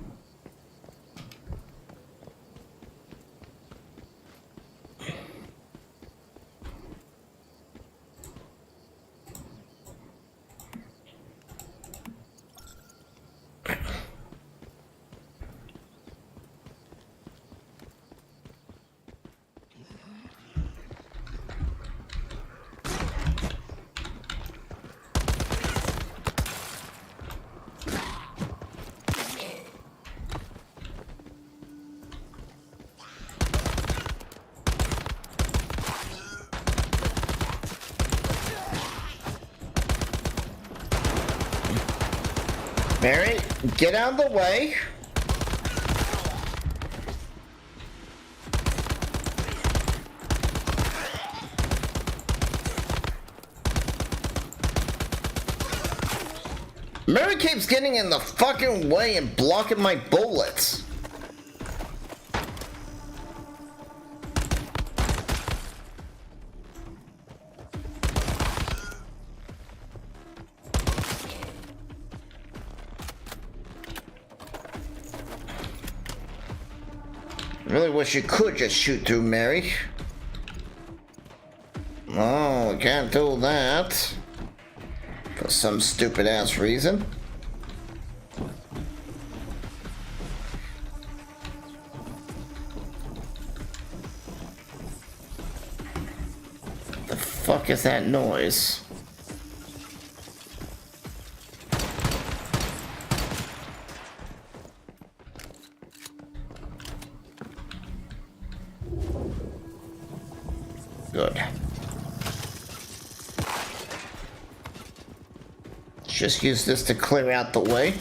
Mary, get out of the way. Mary keeps getting in the fucking way and blocking my bullets. I really wish you could just shoot through Mary. Oh, we can't do that. For some stupid ass reason. The fuck is that noise? Good. Just use this to clear out the way.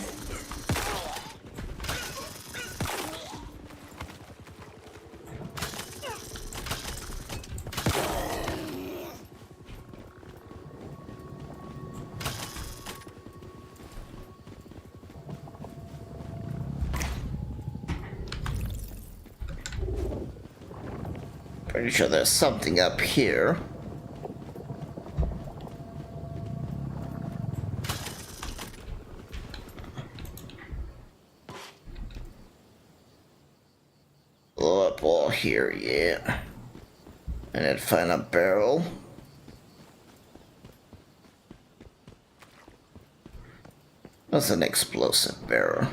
Pretty sure there's something up here. Blow up all here, yeah. And then find a barrel. That's an explosive barrel.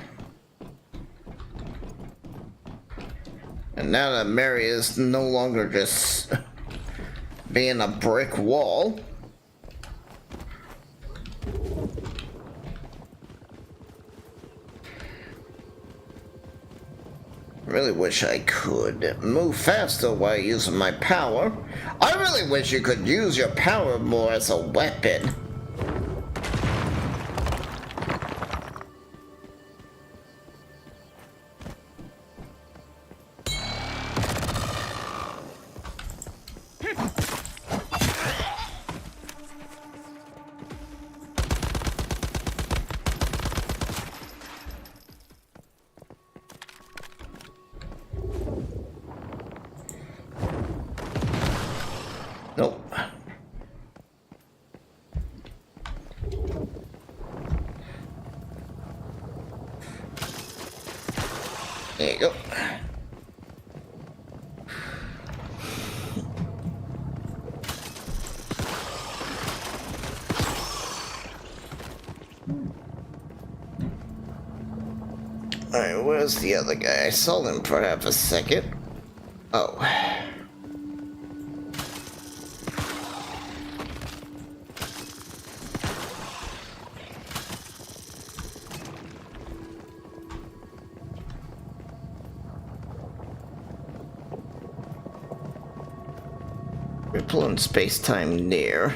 And now that Mary is no longer just being a brick wall. Really wish I could move faster while using my power. I really wish you could use your power more as a weapon. Nope. There you go. Alright, where's the other guy? I saw him for half a second. Oh. We're pulling space-time near.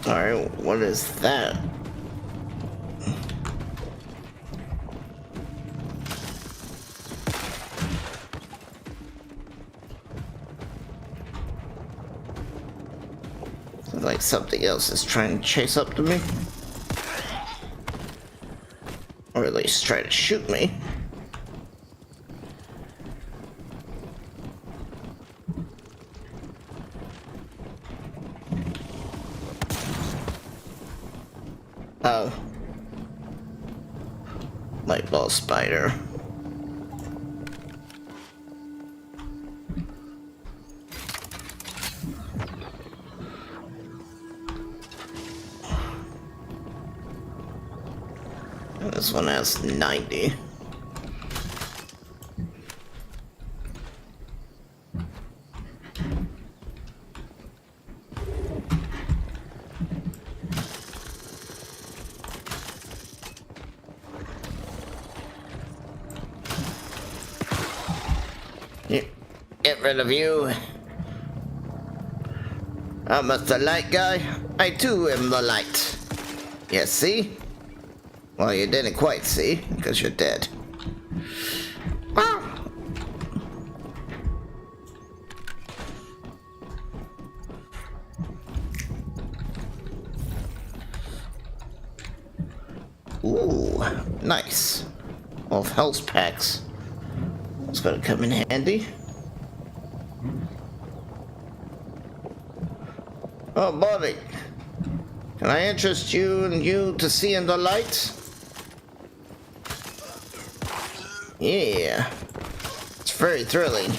Alright, what is that? Like something else is trying to chase up to me. Or at least try to shoot me. Oh. Light ball spider. This one has 90. Get rid of you. I'm the light guy. I too am the light. Yes, see? Well, you didn't quite see, because you're dead. Ah! Ooh, nice. All of health packs. It's gonna come in handy. Oh, buddy. Can I interest you to see in the light? Yeah, it's very thrilling.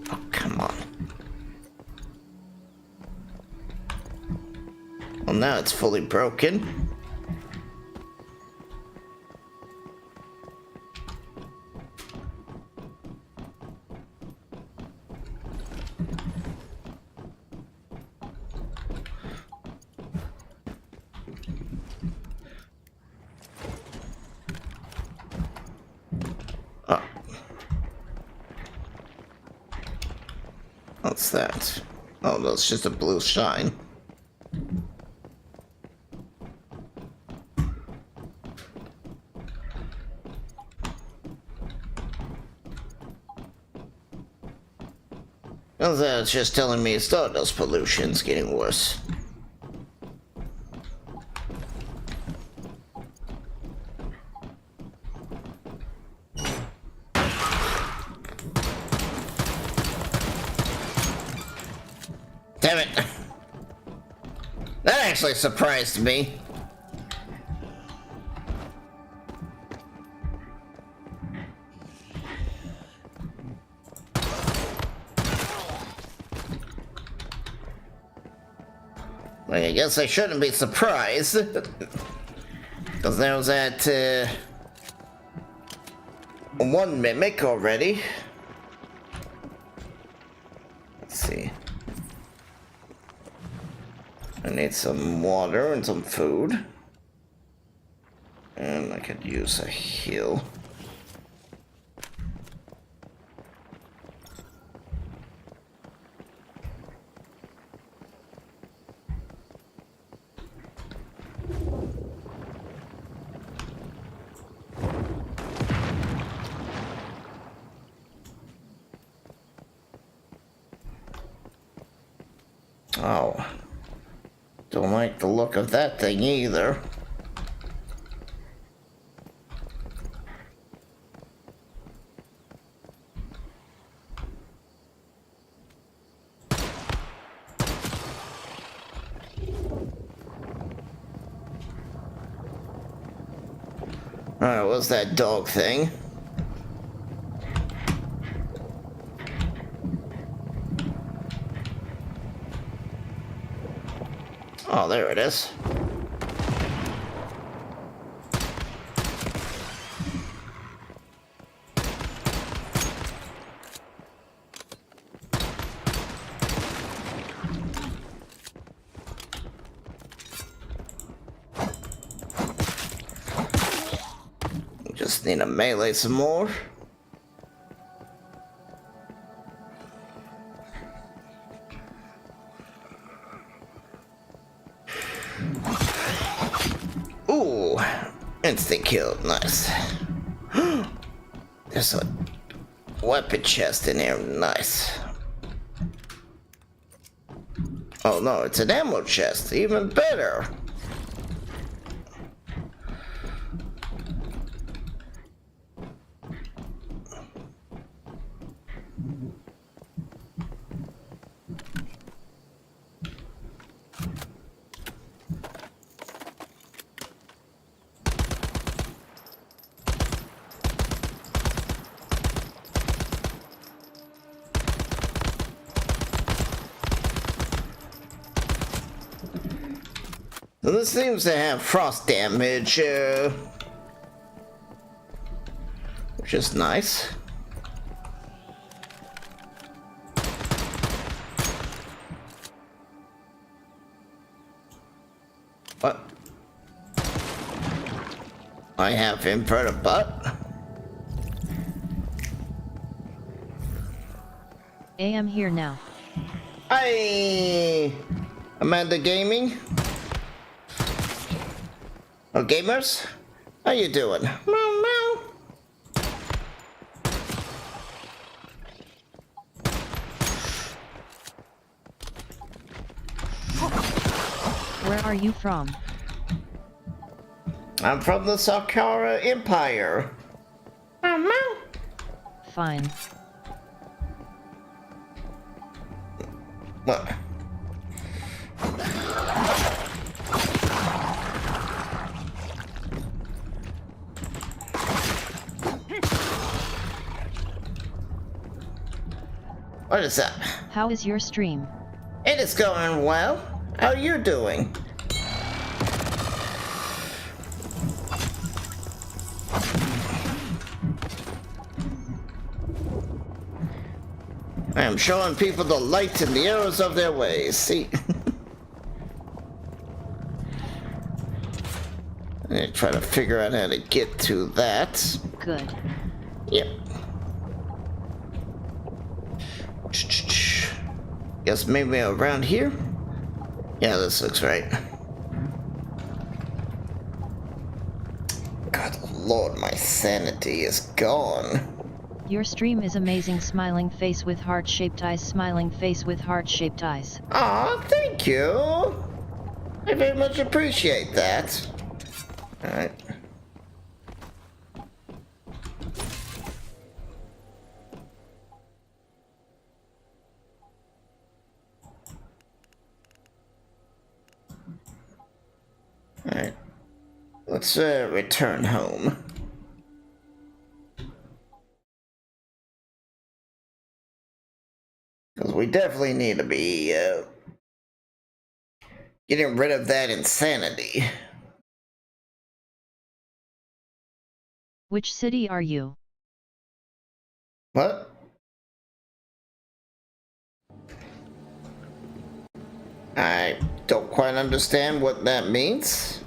Oh, come on. Well, now it's fully broken. What's that? Oh, that's just a blue shine. Well, that's just telling me stardust pollution's getting worse. Damn it! That actually surprised me. Well, I guess I shouldn't be surprised. Because there was that, one mimic already. Let's see. I need some water and some food. And I could use a heal. Oh. Don't like the look of that thing either. Alright, what's that dog thing? Oh, there it is. Just need to melee some more. Ooh, instant kill, nice. There's a weapon chest in here, nice. Oh no, it's an ammo chest, even better. So this seems to have frost damage, which is nice. What? I have inverted butt. I'm here now. Hi, Amanda Gaming. Oh, gamers, how you doing? Meow, meow. Where are you from? I'm from the Sakara Empire. Meow, meow. Fine. What? What is that? How is your stream? It is going well. How are you doing? I am showing people the light and the errors of their ways. See? I need to try to figure out how to get to that. Good. Yep. Guess maybe around here? Yeah, this looks right. Good lord, my sanity is gone. Your stream is amazing. Smiling face with heart-shaped eyes. Smiling face with heart-shaped eyes. Aw, thank you. I very much appreciate that. Alright. Alright. Let's return home. Because we definitely need to be getting rid of that insanity. Which city are you? What? I don't quite understand what that means.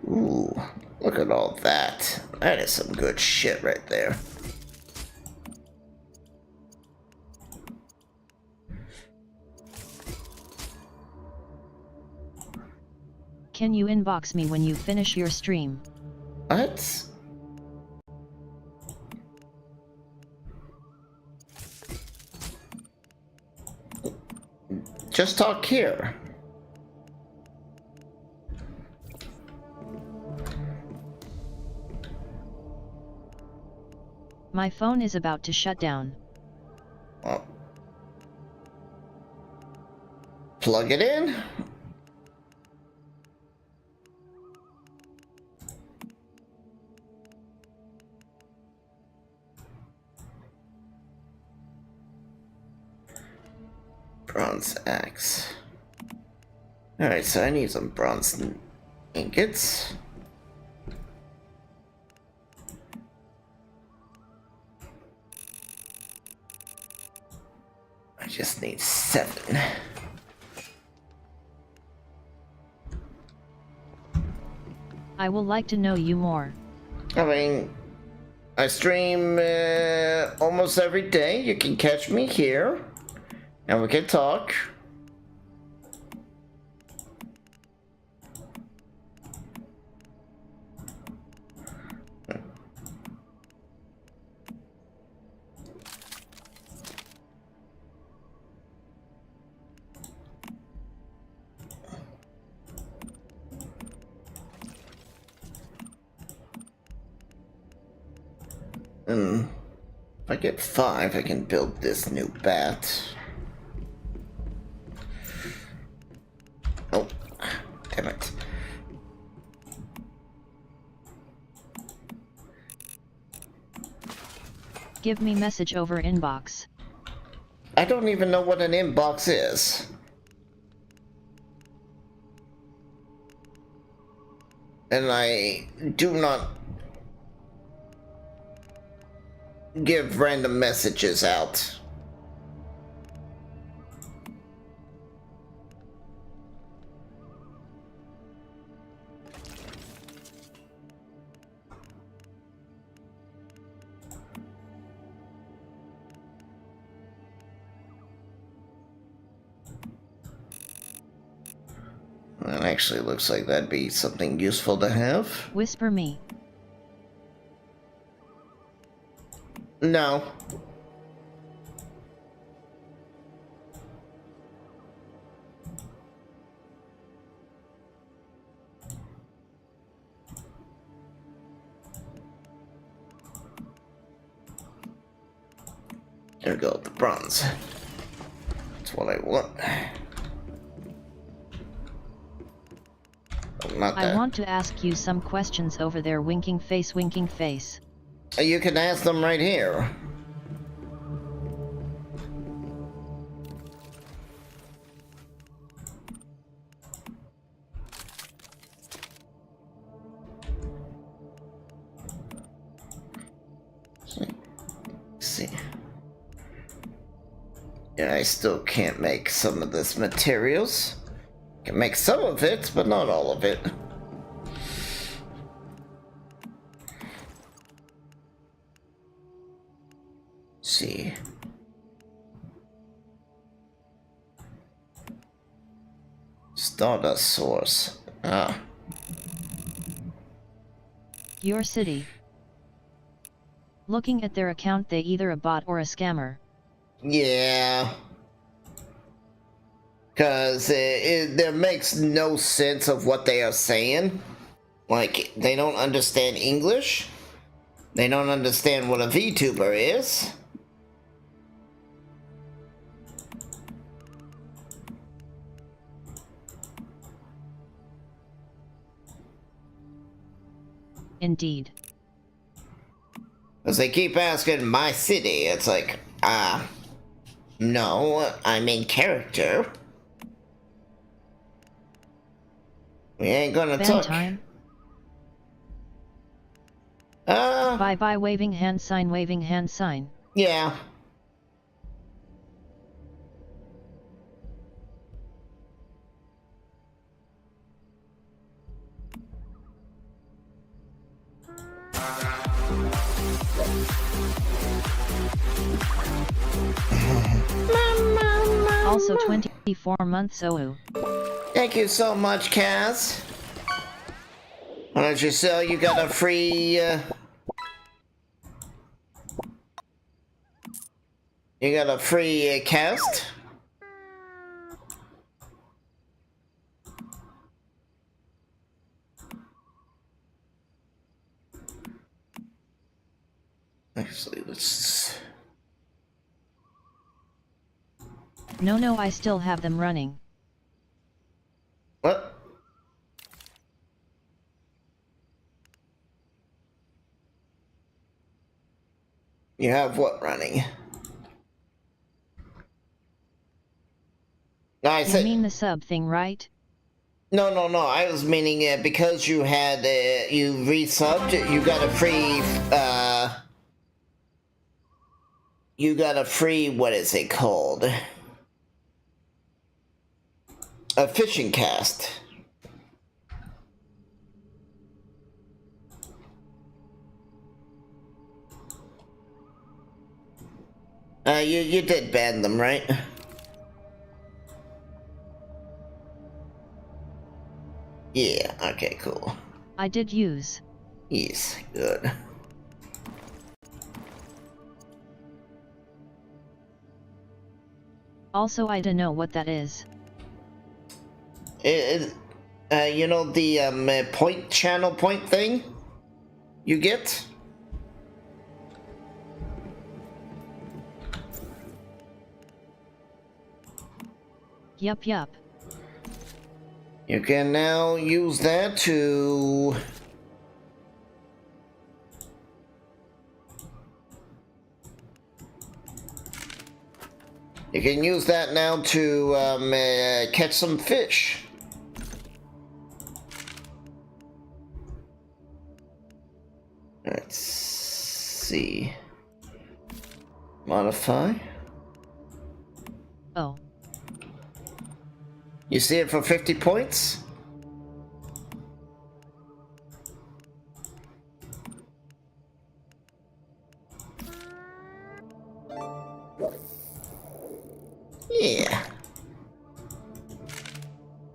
Ooh, look at all that. That is some good shit right there. Can you inbox me when you finish your stream? What? Just talk here. My phone is about to shut down. Well, plug it in. Bronze axe. Alright, so I need some bronze ingots. I just need 7. I will like to know you more. I mean, I stream almost every day. You can catch me here, and we can talk. If I get 5, I can build this new bat. Oh, damn it. Give me message over inbox. I don't even know what an inbox is. And I do not give random messages out. That actually looks like that'd be something useful to have. Whisper me. No. There we go, the bronze. That's what I want. Oh, not that. I want to ask you some questions over there. Winking face, winking face. You can ask them right here. Let's see. Yeah, I still can't make some of this materials. Can make some of it, but not all of it. see. Stardust source. Ah. Your city. Looking at their account, they either a bot or a scammer. Yeah. Because there makes no sense of what they are saying. Like, they don't understand English. They don't understand what a VTuber is. Indeed. Because they keep asking my city. It's like, no, I'm in character. We ain't gonna Ban talk. time. Bye bye waving hand sign, waving hand sign. Yeah. Also 24 months OU. Thank you so much, Cass. Why don't you sell? You got a free, you got a free cast? Actually, let's... No, I still have them running. What? You have what running? No, I said... You mean the sub thing, right? No, I was meaning because you had, you resubbed, you got a free, you got a free, what is it called? A fishing cast. You did ban them, right? Yeah, okay, cool. I did use. Yes, good. Also, I don't know what that is. You know the point channel point thing you get? Yup. You can now use that to... You can use that now to catch some fish. Let's see. Modify. Oh. You see it for 50 points? Yeah.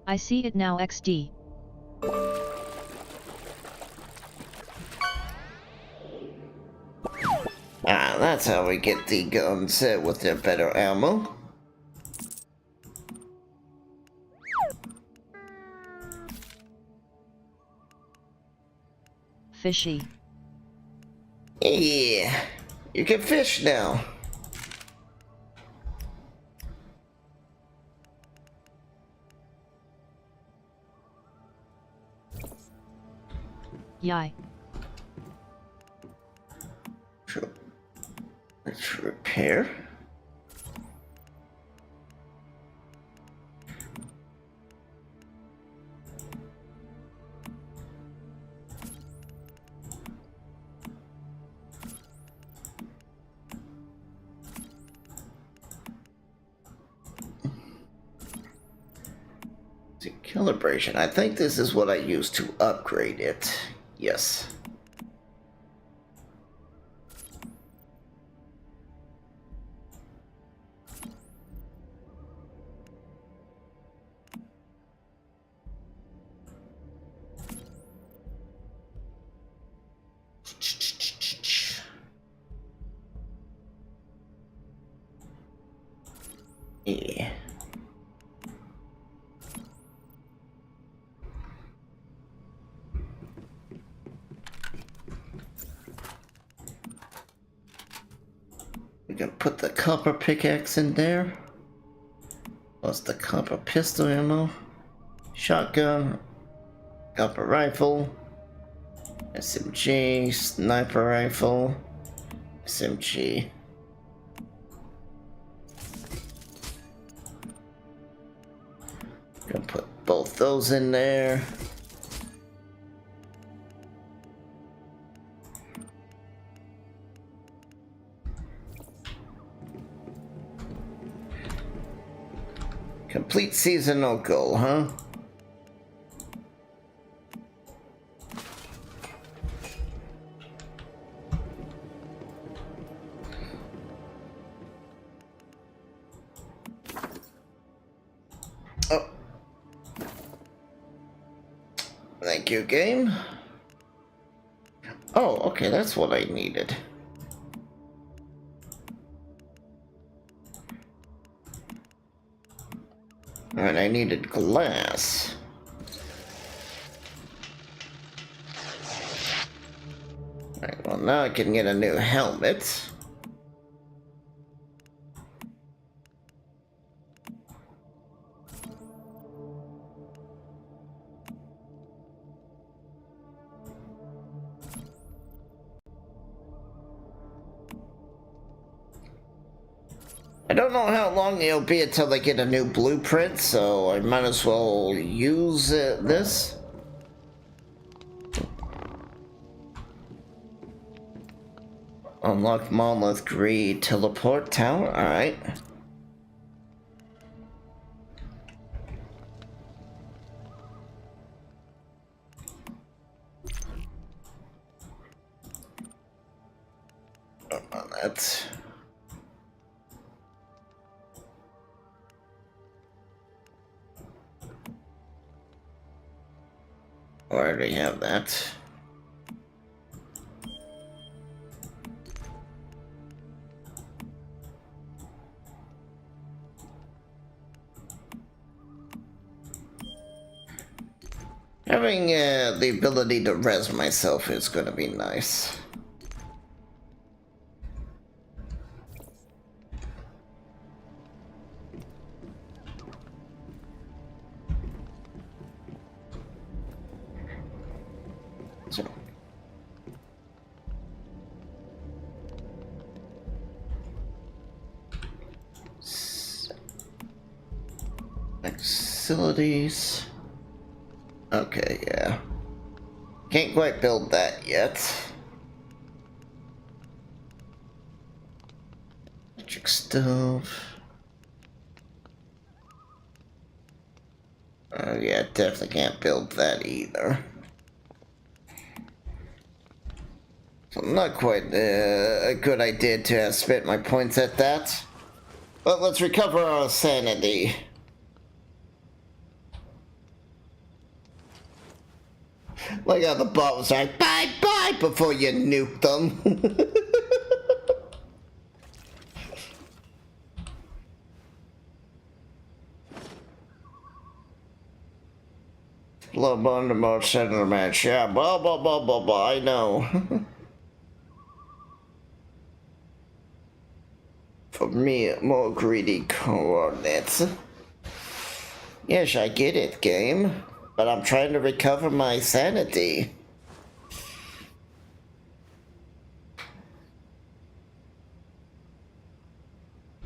I see it now XD. That's how we get the guns with their better ammo. Fishy. Yeah, you can fish now. Yai. Let's repair. Calibration. I think this is what I use to upgrade it. Yes. can put the copper pickaxe in there. Plus the copper pistol ammo. Shotgun. Copper rifle. SMG. Sniper rifle. SMG. Gonna put both those in there. Complete seasonal goal, huh? Oh. Thank you, game. Oh, okay, that's what I needed. Alright, I needed glass. Alright, well now I can get a new helmet. I don't know how long it'll be until they get a new blueprint, so I might as well use this. Unlock Monolith Greed Teleport Tower, alright. On that. I already have that. Having the ability to res myself is going to be nice. So. Facilities. Okay, yeah. Can't quite build that yet. Electric stove. Oh yeah, definitely can't build that either. So not quite a good idea to have spent my points at that. But let's recover our sanity. Like how the bot was like, bye bye before you nuke them. Love on the most center match, yeah, blah blah blah blah blah, I know. For me, more greedy coordinates. Yes, I get it, game. But I'm trying to recover my sanity.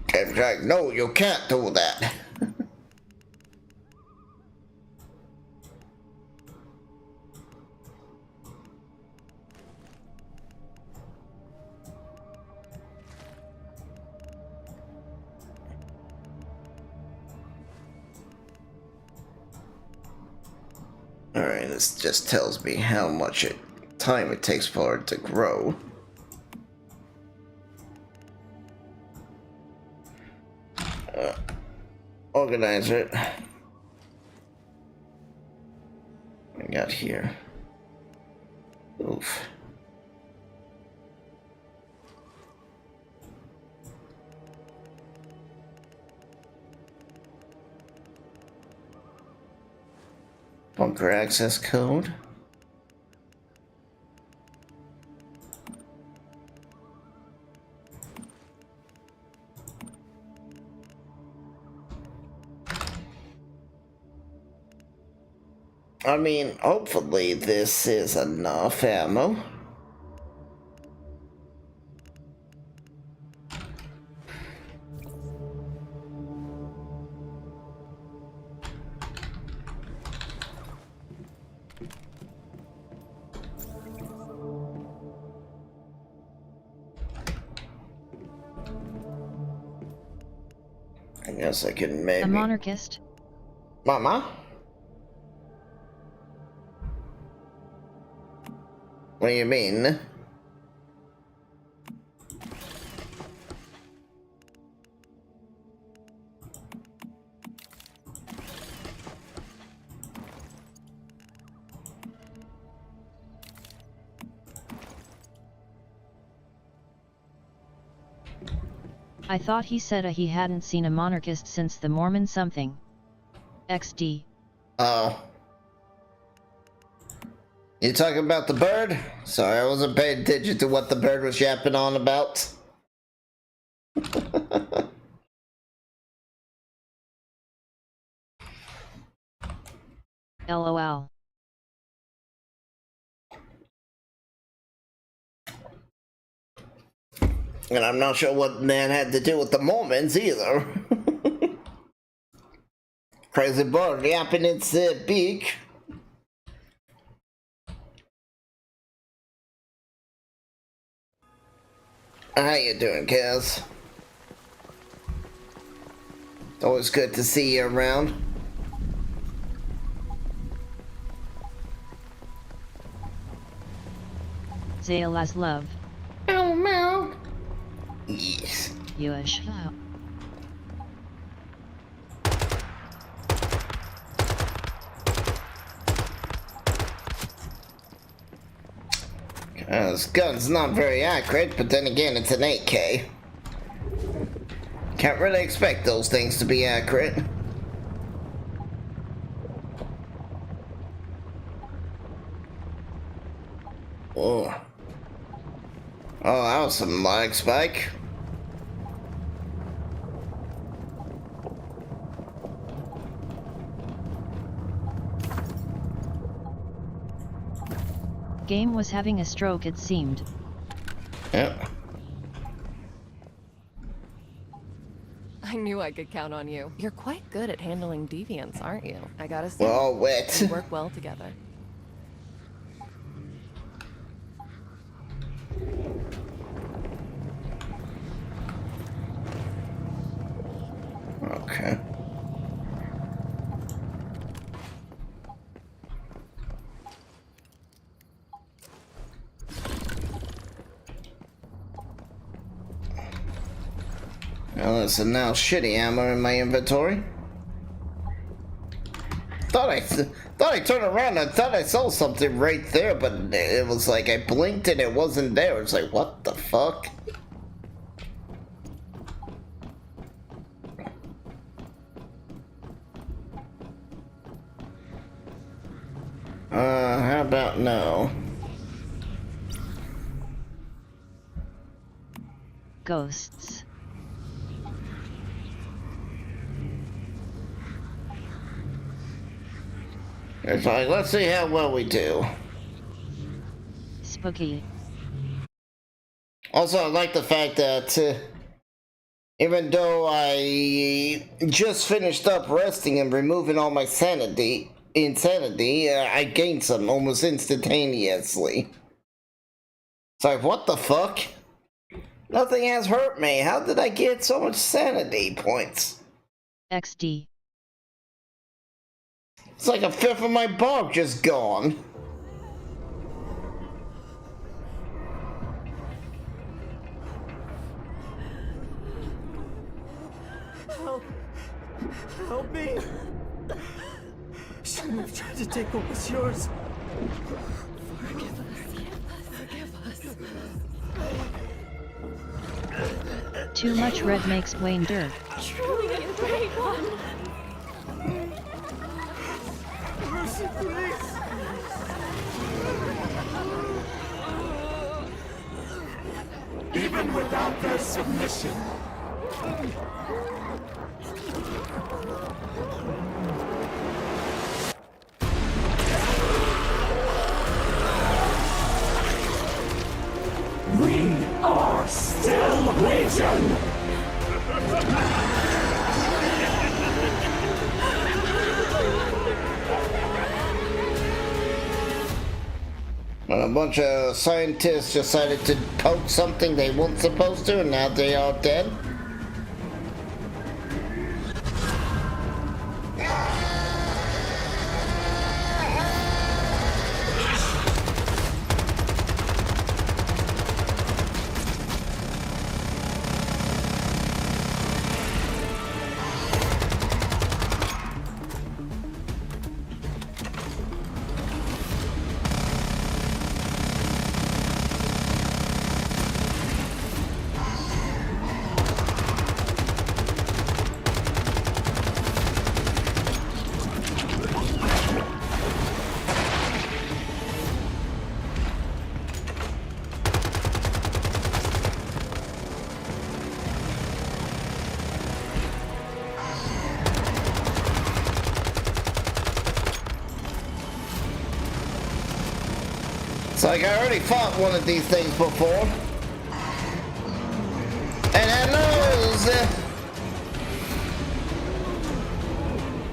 It's like, no, you can't do that. Alright, this just tells me how much time it takes for it to grow. Organize it. What we got here? Oof. Bunker access code. I mean, hopefully this is enough ammo. I guess I can maybe... A monarchist? Mama? What do you mean? I thought he said he hadn't seen a monarchist since the Mormon something. XD. Oh. You talking about the bird? Sorry, I wasn't paying attention to what the bird was yapping on about. LOL. And I'm not sure what that had to do with the Mormons either. Crazy bird yapping its beak. How you doing, Kaz? Always good to see you around. Zayla's love. Meow meow. Yes. Yush. This gun's not very accurate, but then again, it's an 8K. Can't really expect those things to be accurate. Oh. Oh, that was some lag spike. Game was having a stroke, it seemed. Yep. I knew I could count on you. You're quite good at handling deviants, aren't you? I gotta say, We're all wet. we work well together. Okay. Well, there's now shitty ammo in my inventory. Thought I turned around and I thought I saw something right there, but it was like I blinked and it wasn't there. It's like, what the fuck? How about no? Ghosts. It's like, let's see how well we do. Spooky. Also, I like the fact that even though I just finished up resting and removing all my insanity, I gained some almost instantaneously. It's like, what the fuck? Nothing has hurt me. How did I get so much sanity points? XD. It's like a fifth of my bulk just gone. Help me! Shouldn't have tried to take what was yours. Forgive us. Too much red makes Wayne dirt. Truly a great one. Mercy, please! Even without their submission. We are still Legion! When a bunch of scientists decided to poke something they weren't supposed to, and now they are dead. It's like I already fought one of these things before. And I knows.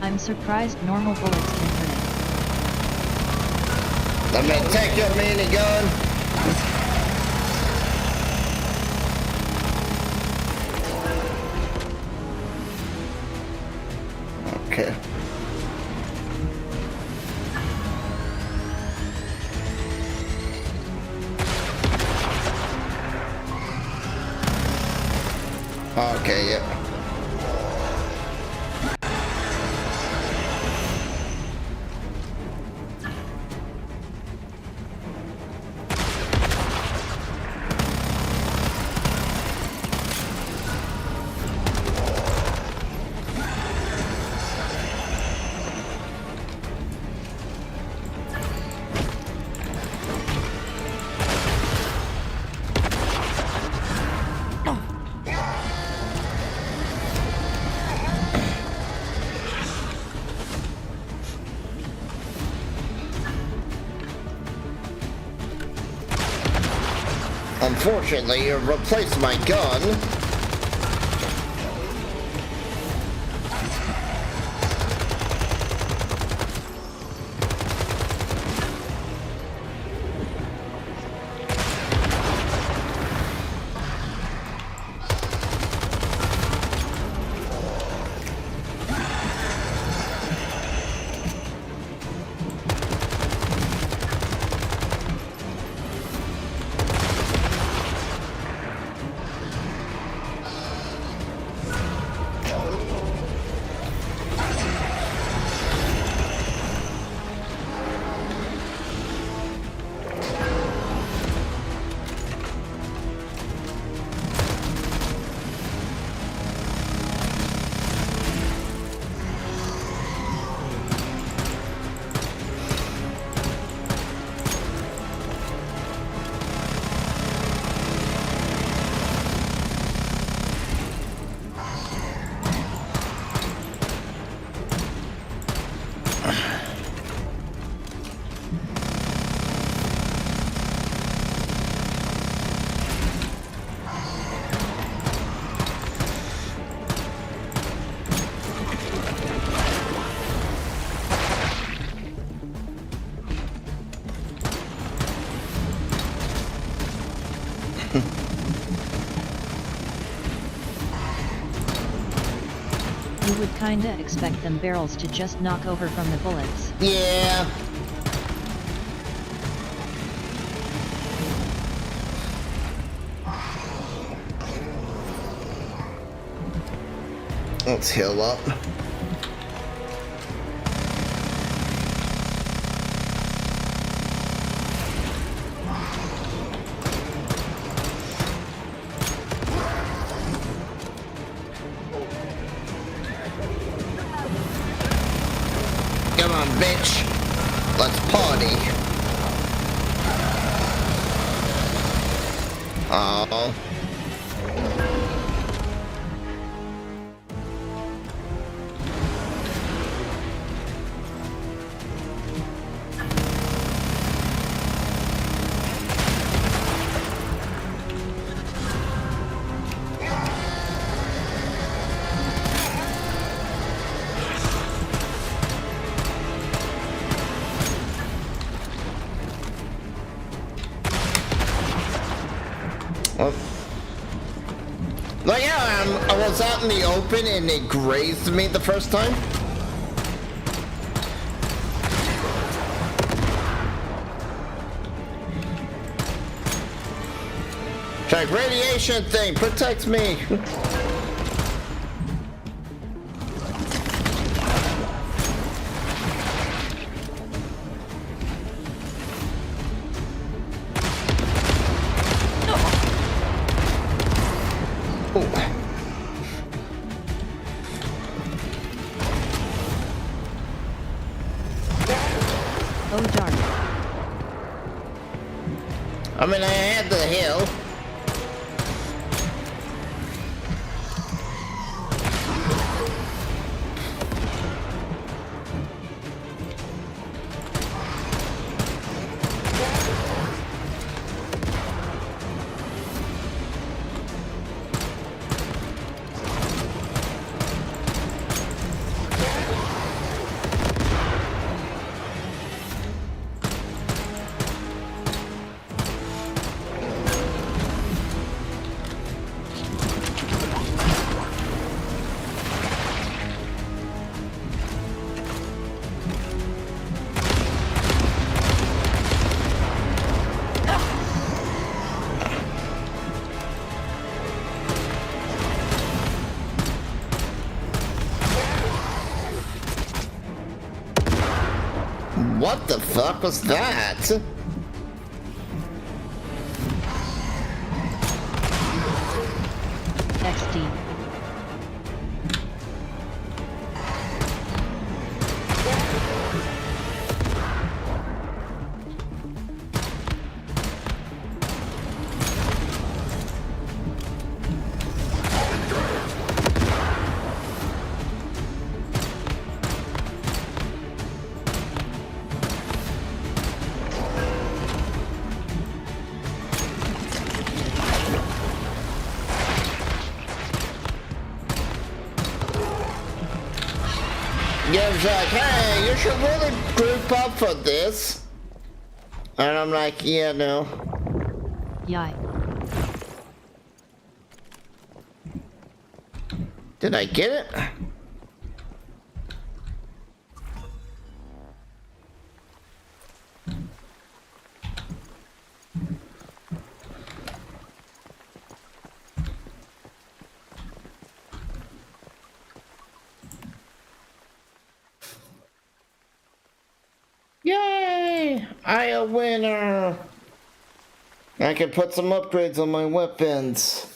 I'm surprised normal bullets can hurt it. Let me take your minigun. Okay. Okay, yeah. Unfortunately, you replaced my gun. You would kinda expect them barrels to just knock over from the bullets. Yeah. Let's heal up. Come on, bitch. Let's party. Oh. Like, yeah, I was out in the open and it grazed me the first time. Check radiation thing, protects me. Oh darn. I mean, I had the hill. What the fuck was that? XD. Yeah, it's like, hey, you should really group up for this. And I'm like, yeah, no. Yai. Did I get it? Yay! I a winner! I can put some upgrades on my weapons.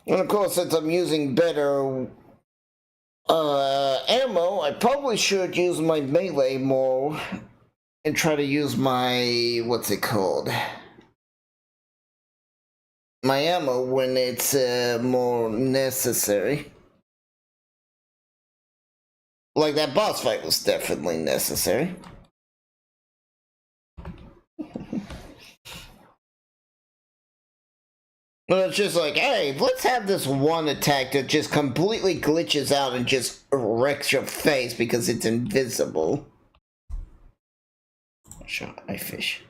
And of course, since I'm using better ammo, I probably should use my melee more and try to use my, what's it called? My ammo when it's more necessary. Like that boss fight was definitely necessary. Well, it's just like, hey, let's have this one attack that just completely glitches out and just wrecks your face because it's invisible. Shot my fish.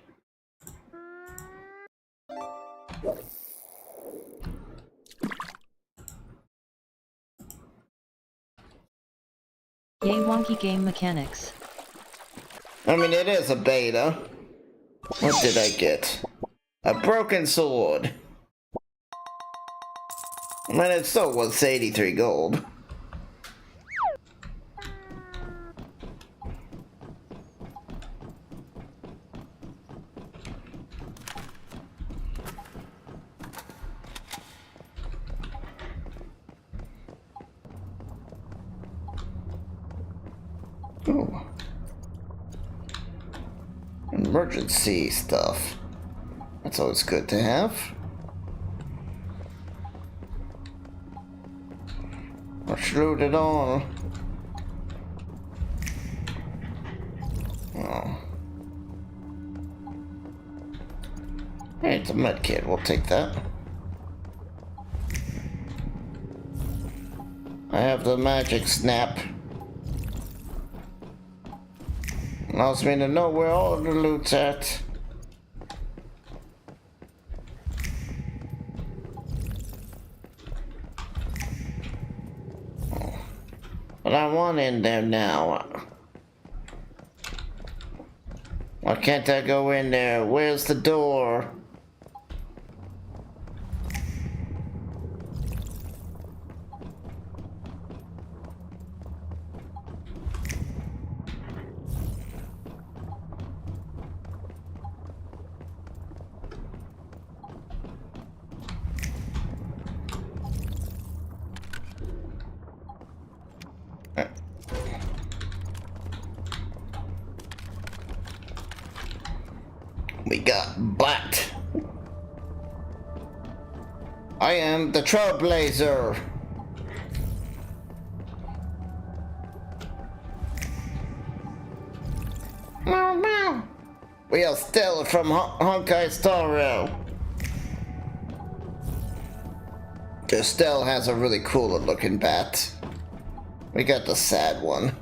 Yay wonky game mechanics. I mean, it is a beta. What did I get? A broken sword. I mean, it still was 83 gold. Ooh. Emergency stuff. That's always good to have. Let's load it on. Oh. Hey, it's a med kit. We'll take that. I have the magic snap. Allows me to know where all the loot's at. But I want in there now. Why can't I go in there? Where's the door? We got Bat. I am the Trailblazer. Meow, meow. We are Stella from Honkai Star Rail. Stella has a really cool looking bat. We got the sad one.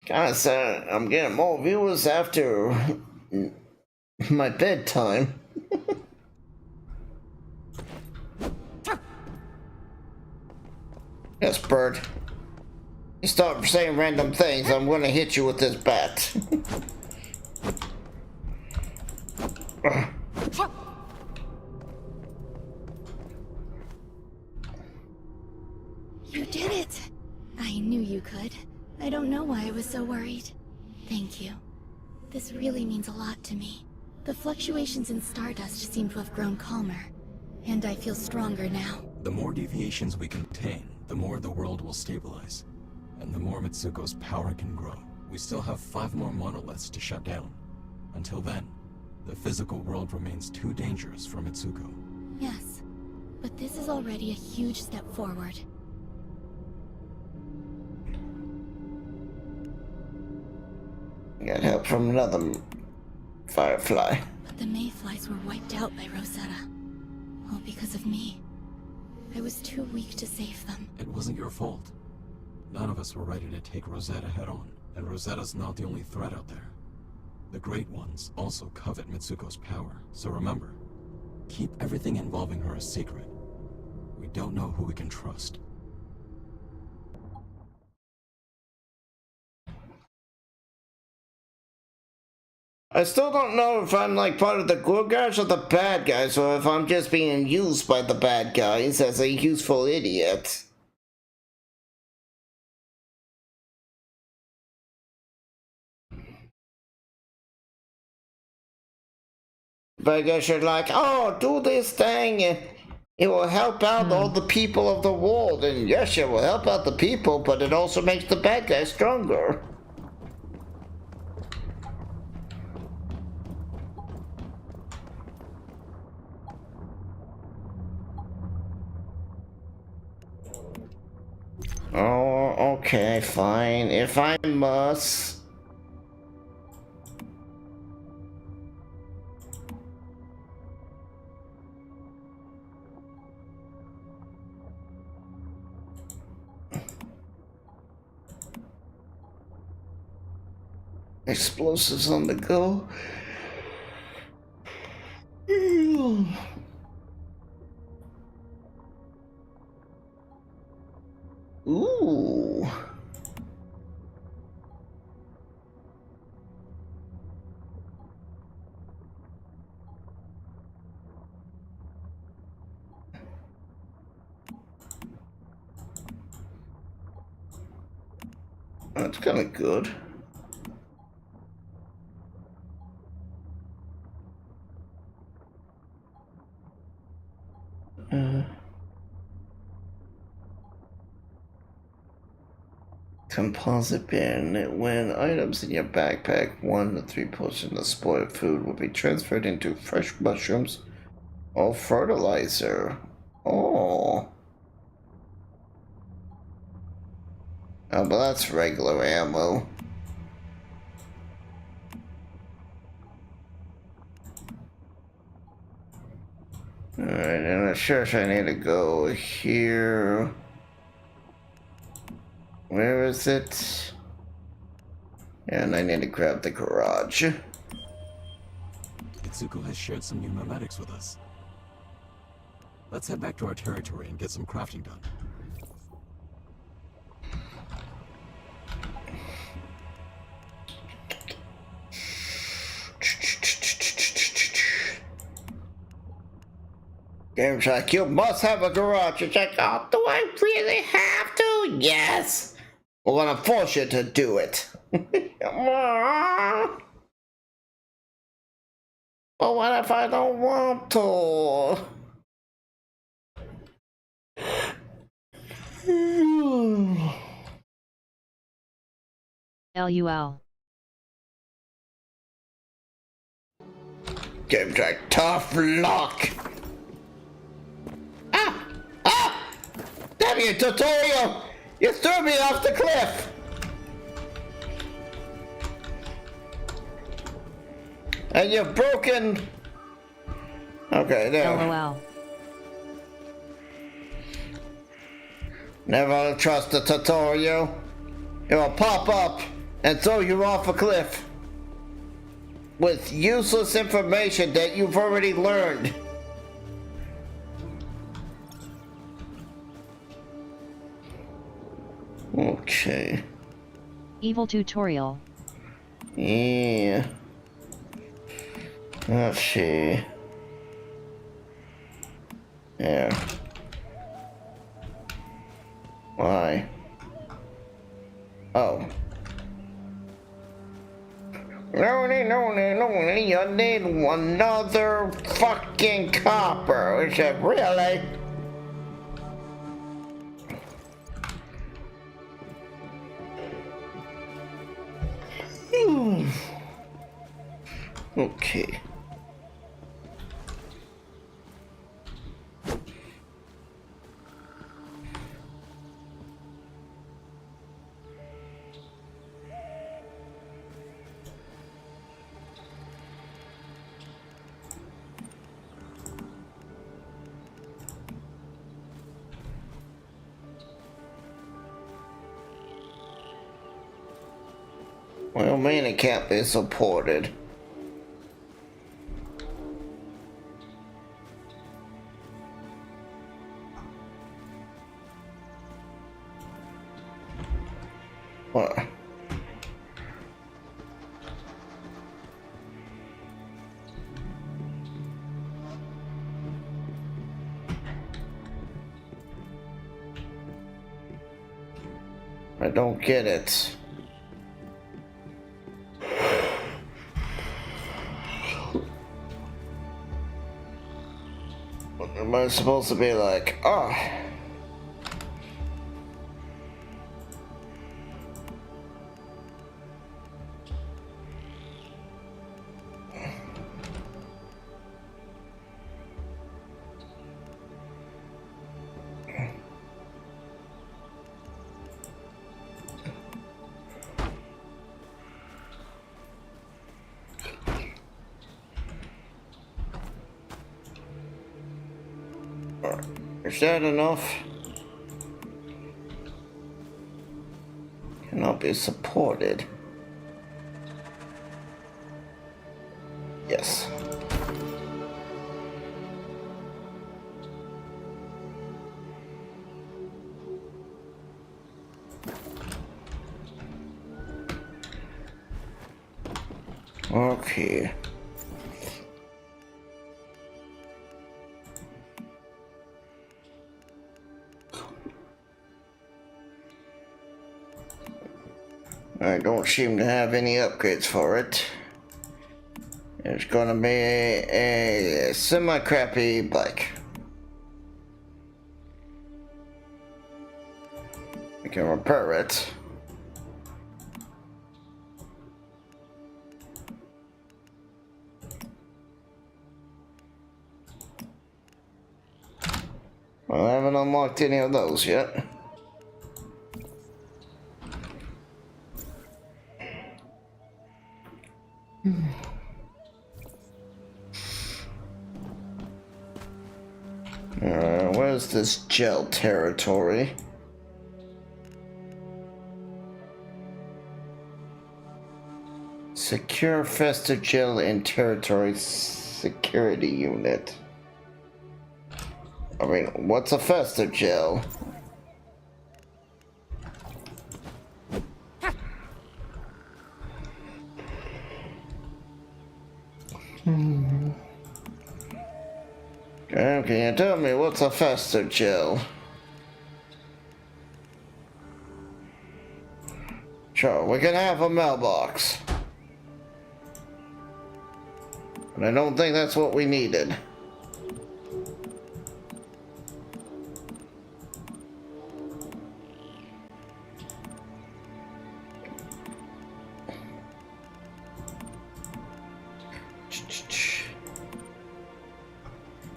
Kinda sad. I'm getting more viewers after my bedtime. Yes, bird. You stop saying random things, I'm gonna hit you with this bat. You did it! I knew you could. I don't know why I was so worried. Thank you. This really means a lot to me. The fluctuations in Stardust seem to have grown calmer, and I feel stronger now. The more deviations we contain, the more the world will stabilize, and the more Mitsuko's power can grow. We still have 5 more monoliths to shut down. Until then, the physical world remains too dangerous for Mitsuko. Yes, but this is already a huge step forward. Got help from another Firefly. But the Mayflies were wiped out by Rosetta. All because of me. I was too weak to save them. It wasn't your fault. None of us were ready to take Rosetta head on, and Rosetta's not the only threat out there. The Great Ones also covet Mitsuko's power, so remember, keep everything involving her a secret. We don't know who we can trust. I still don't know if I'm like part of the good guys or the bad guys, or if I'm just being used by the bad guys as a useful idiot. But I guess you're like, oh, do this thing and it will help out all the people of the world. And yes, it will help out the people, but it also makes the bad guys stronger. Oh, okay, fine. If I must. Explosives on the go. Ooh. That's kind of good. Composite bin. When items in your backpack, 1 to 3 portions of spoiled food will be transferred into fresh mushrooms Oh, fertilizer. Oh. Oh, but that's regular ammo. Alright, I'm not sure if I need to go here. Where is it? And I need to grab the garage. Itsuko has shared some new nomadics with us. Let's head back to our territory and get some crafting done. Game Track, you must have a garage to check out. Do I really have to? Yes! We're gonna force you to do it. But what if I don't want to? LUL. Game Track, tough luck. Ah! Ah! Damn you, tutorial! You threw me off the cliff! And you've broken... Okay, there. LOL. Never trust the tutorial. It will pop up and throw you off a cliff with useless information that you've already learned. Okay. Evil tutorial. Yeah. Let's see. Yeah. Why? Oh. No, you need another fucking copper. Is it really? Okay. Well, man, it can't be supported. What? I don't get it. What am I supposed to be like? Oh. Is that enough? Cannot be supported. Yes. Okay. I don't seem to have any upgrades for it. There's gonna be a semi-crappy bike. We can repair it. Well, I haven't unlocked any of those yet. Where's this gel territory? Secure festive gel in territory security unit. I mean, what's a festive gel? Can you tell me what's a festive gel? Sure, we can have a mailbox. But I don't think that's what we needed.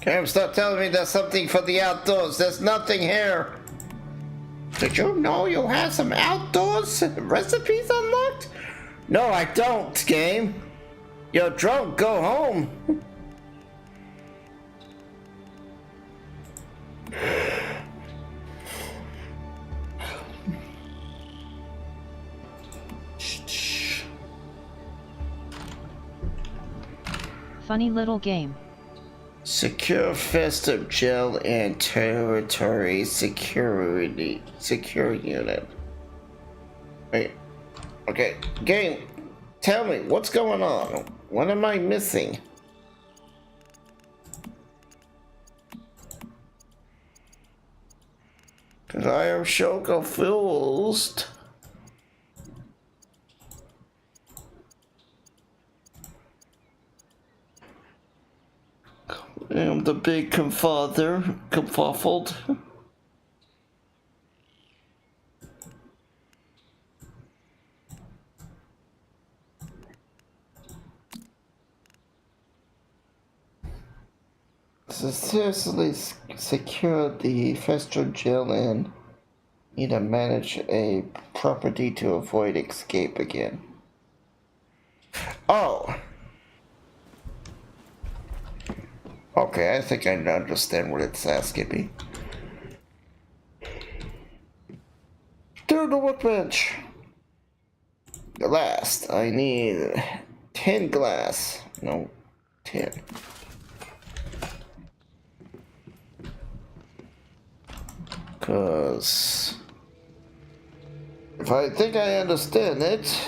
Cam, stop telling me there's something for the outdoors. There's nothing here. Did you know you have some outdoors recipes unlocked? No, I don't, game. You're drunk, go home. Funny little game. Secure festive gel and territory secure unit. Wait. Okay, game. Tell me what's going on. What am I missing? Cause I am so confused. I am the big confuffled. So seriously secure the festive gel and need to manage a property to avoid escape again. Oh! Okay, I think I understand what it's asking me. Through the workbench! Glass. I need 10 glass. No, 10. Cause if I think I understand it,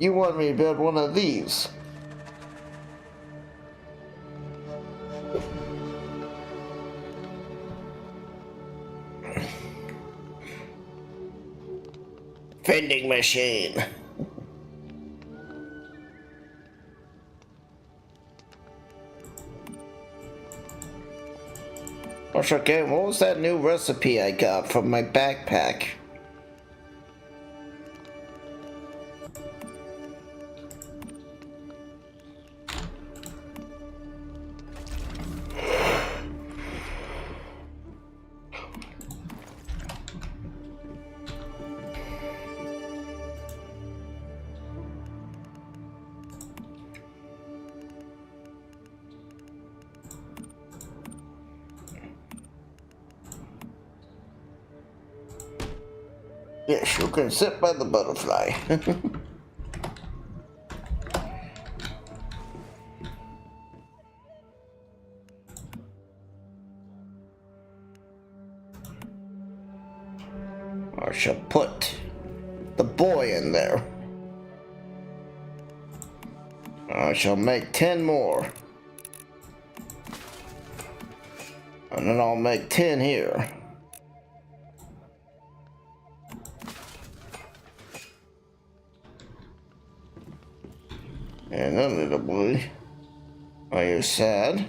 you want me to build one of these. Vending machine. What's okay? What was that new recipe I got from my backpack? Yes, you can sit by the butterfly. I shall put the boy in there. I shall make 10 more. And then I'll make 10 here. And then little boy, are you sad?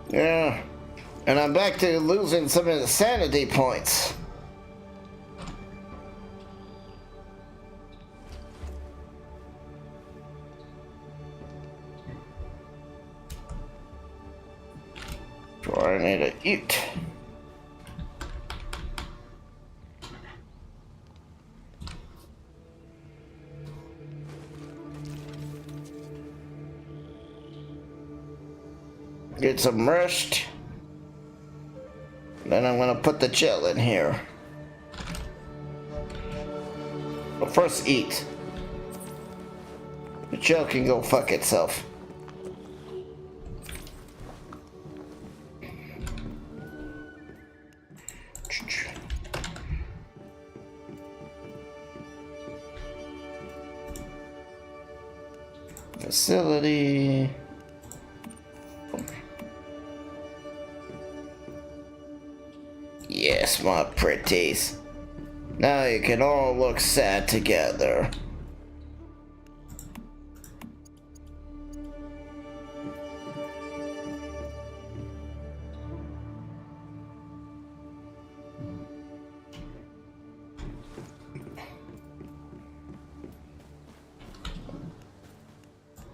Yeah, and I'm back to losing some of the sanity points. So I need to eat. Get some rest. Then I'm gonna put the gel in here. But first eat. The gel can go fuck itself. Facility. Yes, my pretties. Now you can all look sad together.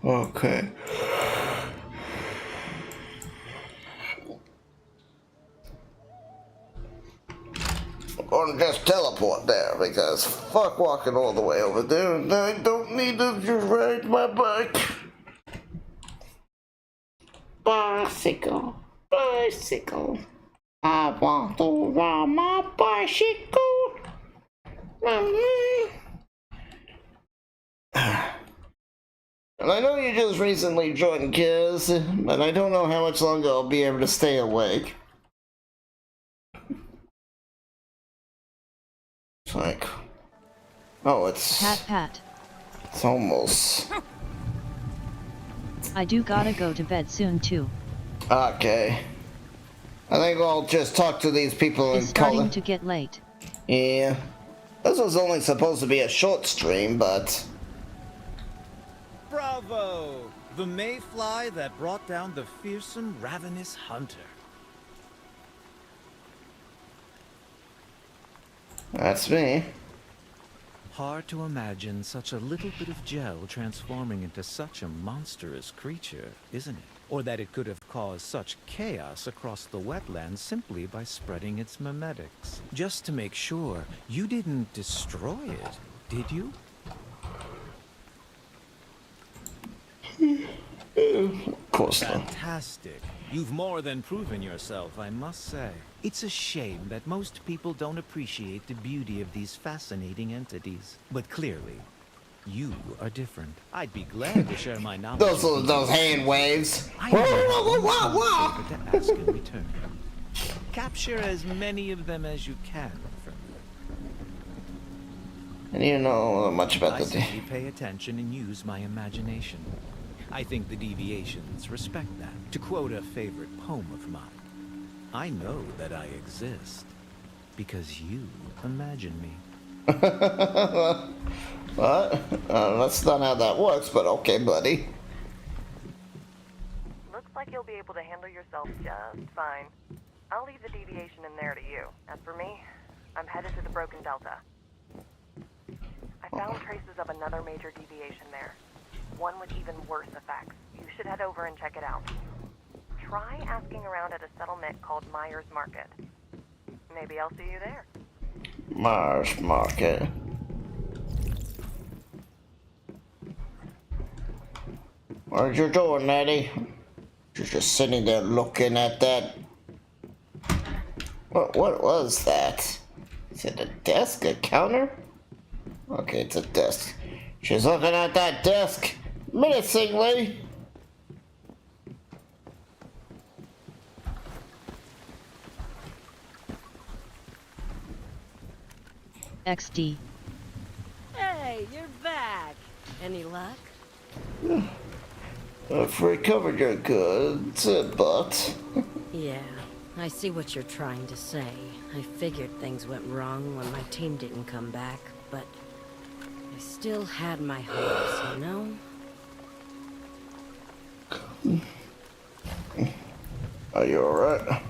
Okay. Or just teleport there, because fuck walking all the way over there, and I don't need to just ride my bike. Bicycle, bicycle. I want to ride my bicycle. And I know you just recently joined, kids, but I don't know how much longer I'll be able to stay awake. It's like, oh, it's Pat. It's almost. I do gotta go to bed soon too. Okay. I think I'll just talk to these people It's and call starting it. to get late. Yeah. This was only supposed to be a short stream, but. Bravo! The mayfly that brought down the fearsome, ravenous hunter. That's me. Hard to imagine such a little bit of gel transforming into such a monstrous creature, isn't it? Or that it could have caused such chaos across the wetlands simply by spreading its memetics. Just to make sure, you didn't destroy it, did you? Of course not. Fantastic. You've more than proven yourself, I must say. It's a shame that most people don't appreciate the beauty of these fascinating entities. But clearly, you are different. I'd be glad to share my knowledge. Those hand waves. I know to ask in return. Capture as many of them as you can for me. And you know much about I the simply pay attention and use my imagination. I think the deviations respect that. To quote a favorite poem of mine, I know that I exist because you imagine me. What? That's not how that works, but okay, buddy. Looks like you'll be able to handle yourself just fine. I'll leave the deviation in there to you. As for me, I'm headed to the Broken Delta. I found traces of another major deviation there. One with even worse effects. You should head over and check it out. Try asking around at a settlement called Myers Market. Maybe I'll see you there. Mars Market. What you doing, Maddie? You're just sitting there looking at that. What was that? Is it a desk? A counter? Okay, it's a desk. She's looking at that desk menacingly. XD. Hey, you're back. Any luck? I've recovered your goods, but... Yeah, I see what you're trying to say. I figured things went wrong when my team didn't come back, but I still had my hopes, you know? Are you alright?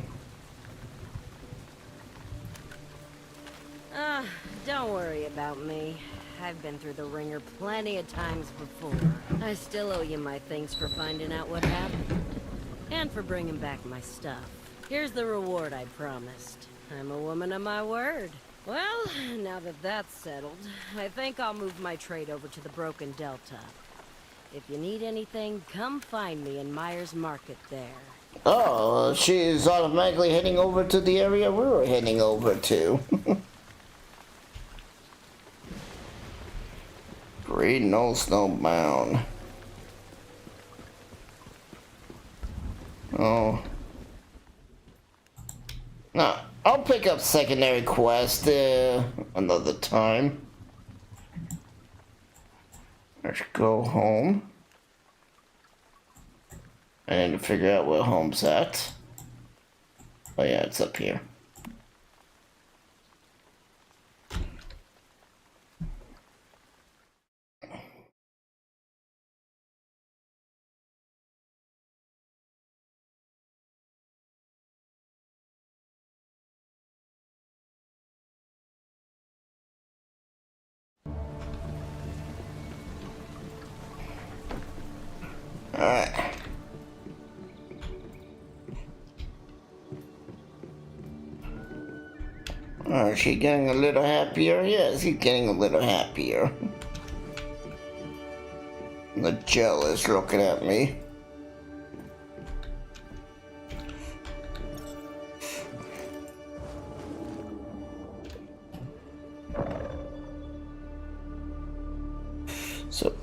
Don't worry about me. I've been through the ringer plenty of times before. I still owe you my thanks for finding out what happened. And for bringing back my stuff. Here's the reward I promised. I'm a woman of my word. Well, now that that's settled, I think I'll move my trade over to the Broken Delta. If you need anything, come find me in Myers Market there. Oh, she's automatically heading over to the area we were heading over to. Great no snowbound. Oh. No, I'll pick up secondary quest another time. Let's go home. I need to figure out where home's at. Oh yeah, it's up here. Alright. Oh, is she getting a little happier? Yes, he's getting a little happier. The gel is looking at me. So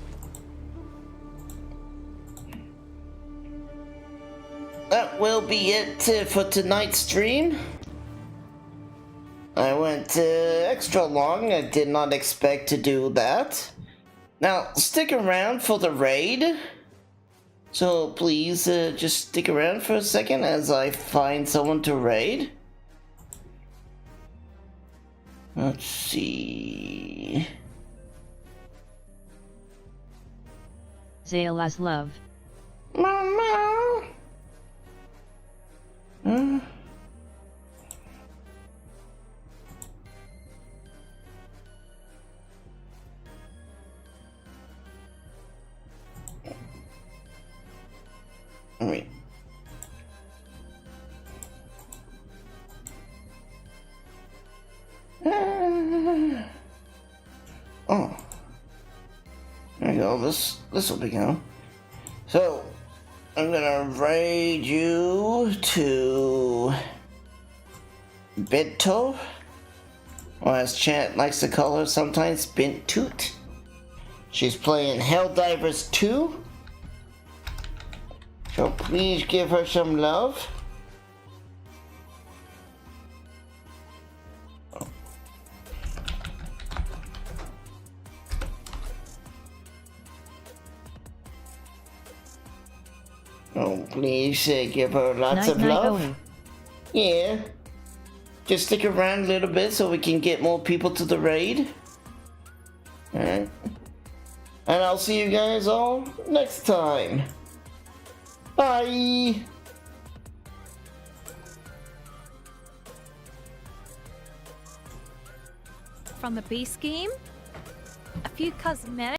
that will be it for tonight's stream. I went extra long. I did not expect to do that. Now, stick around for the raid. So please just stick around for a second as I find someone to raid. Let's see. Zayla's love. Mama. Wait. Oh. There you go. This will be good. So, I'm gonna raid you to Binto, or as Chat likes to call her sometimes, Bintoot. She's playing Helldivers 2. So please give her some love. Oh, please give her lots of love. Yeah. Just stick around a little bit so we can get more people to the raid. Alright. And I'll see you guys all next time. Bye! From the base game, a few cosmetic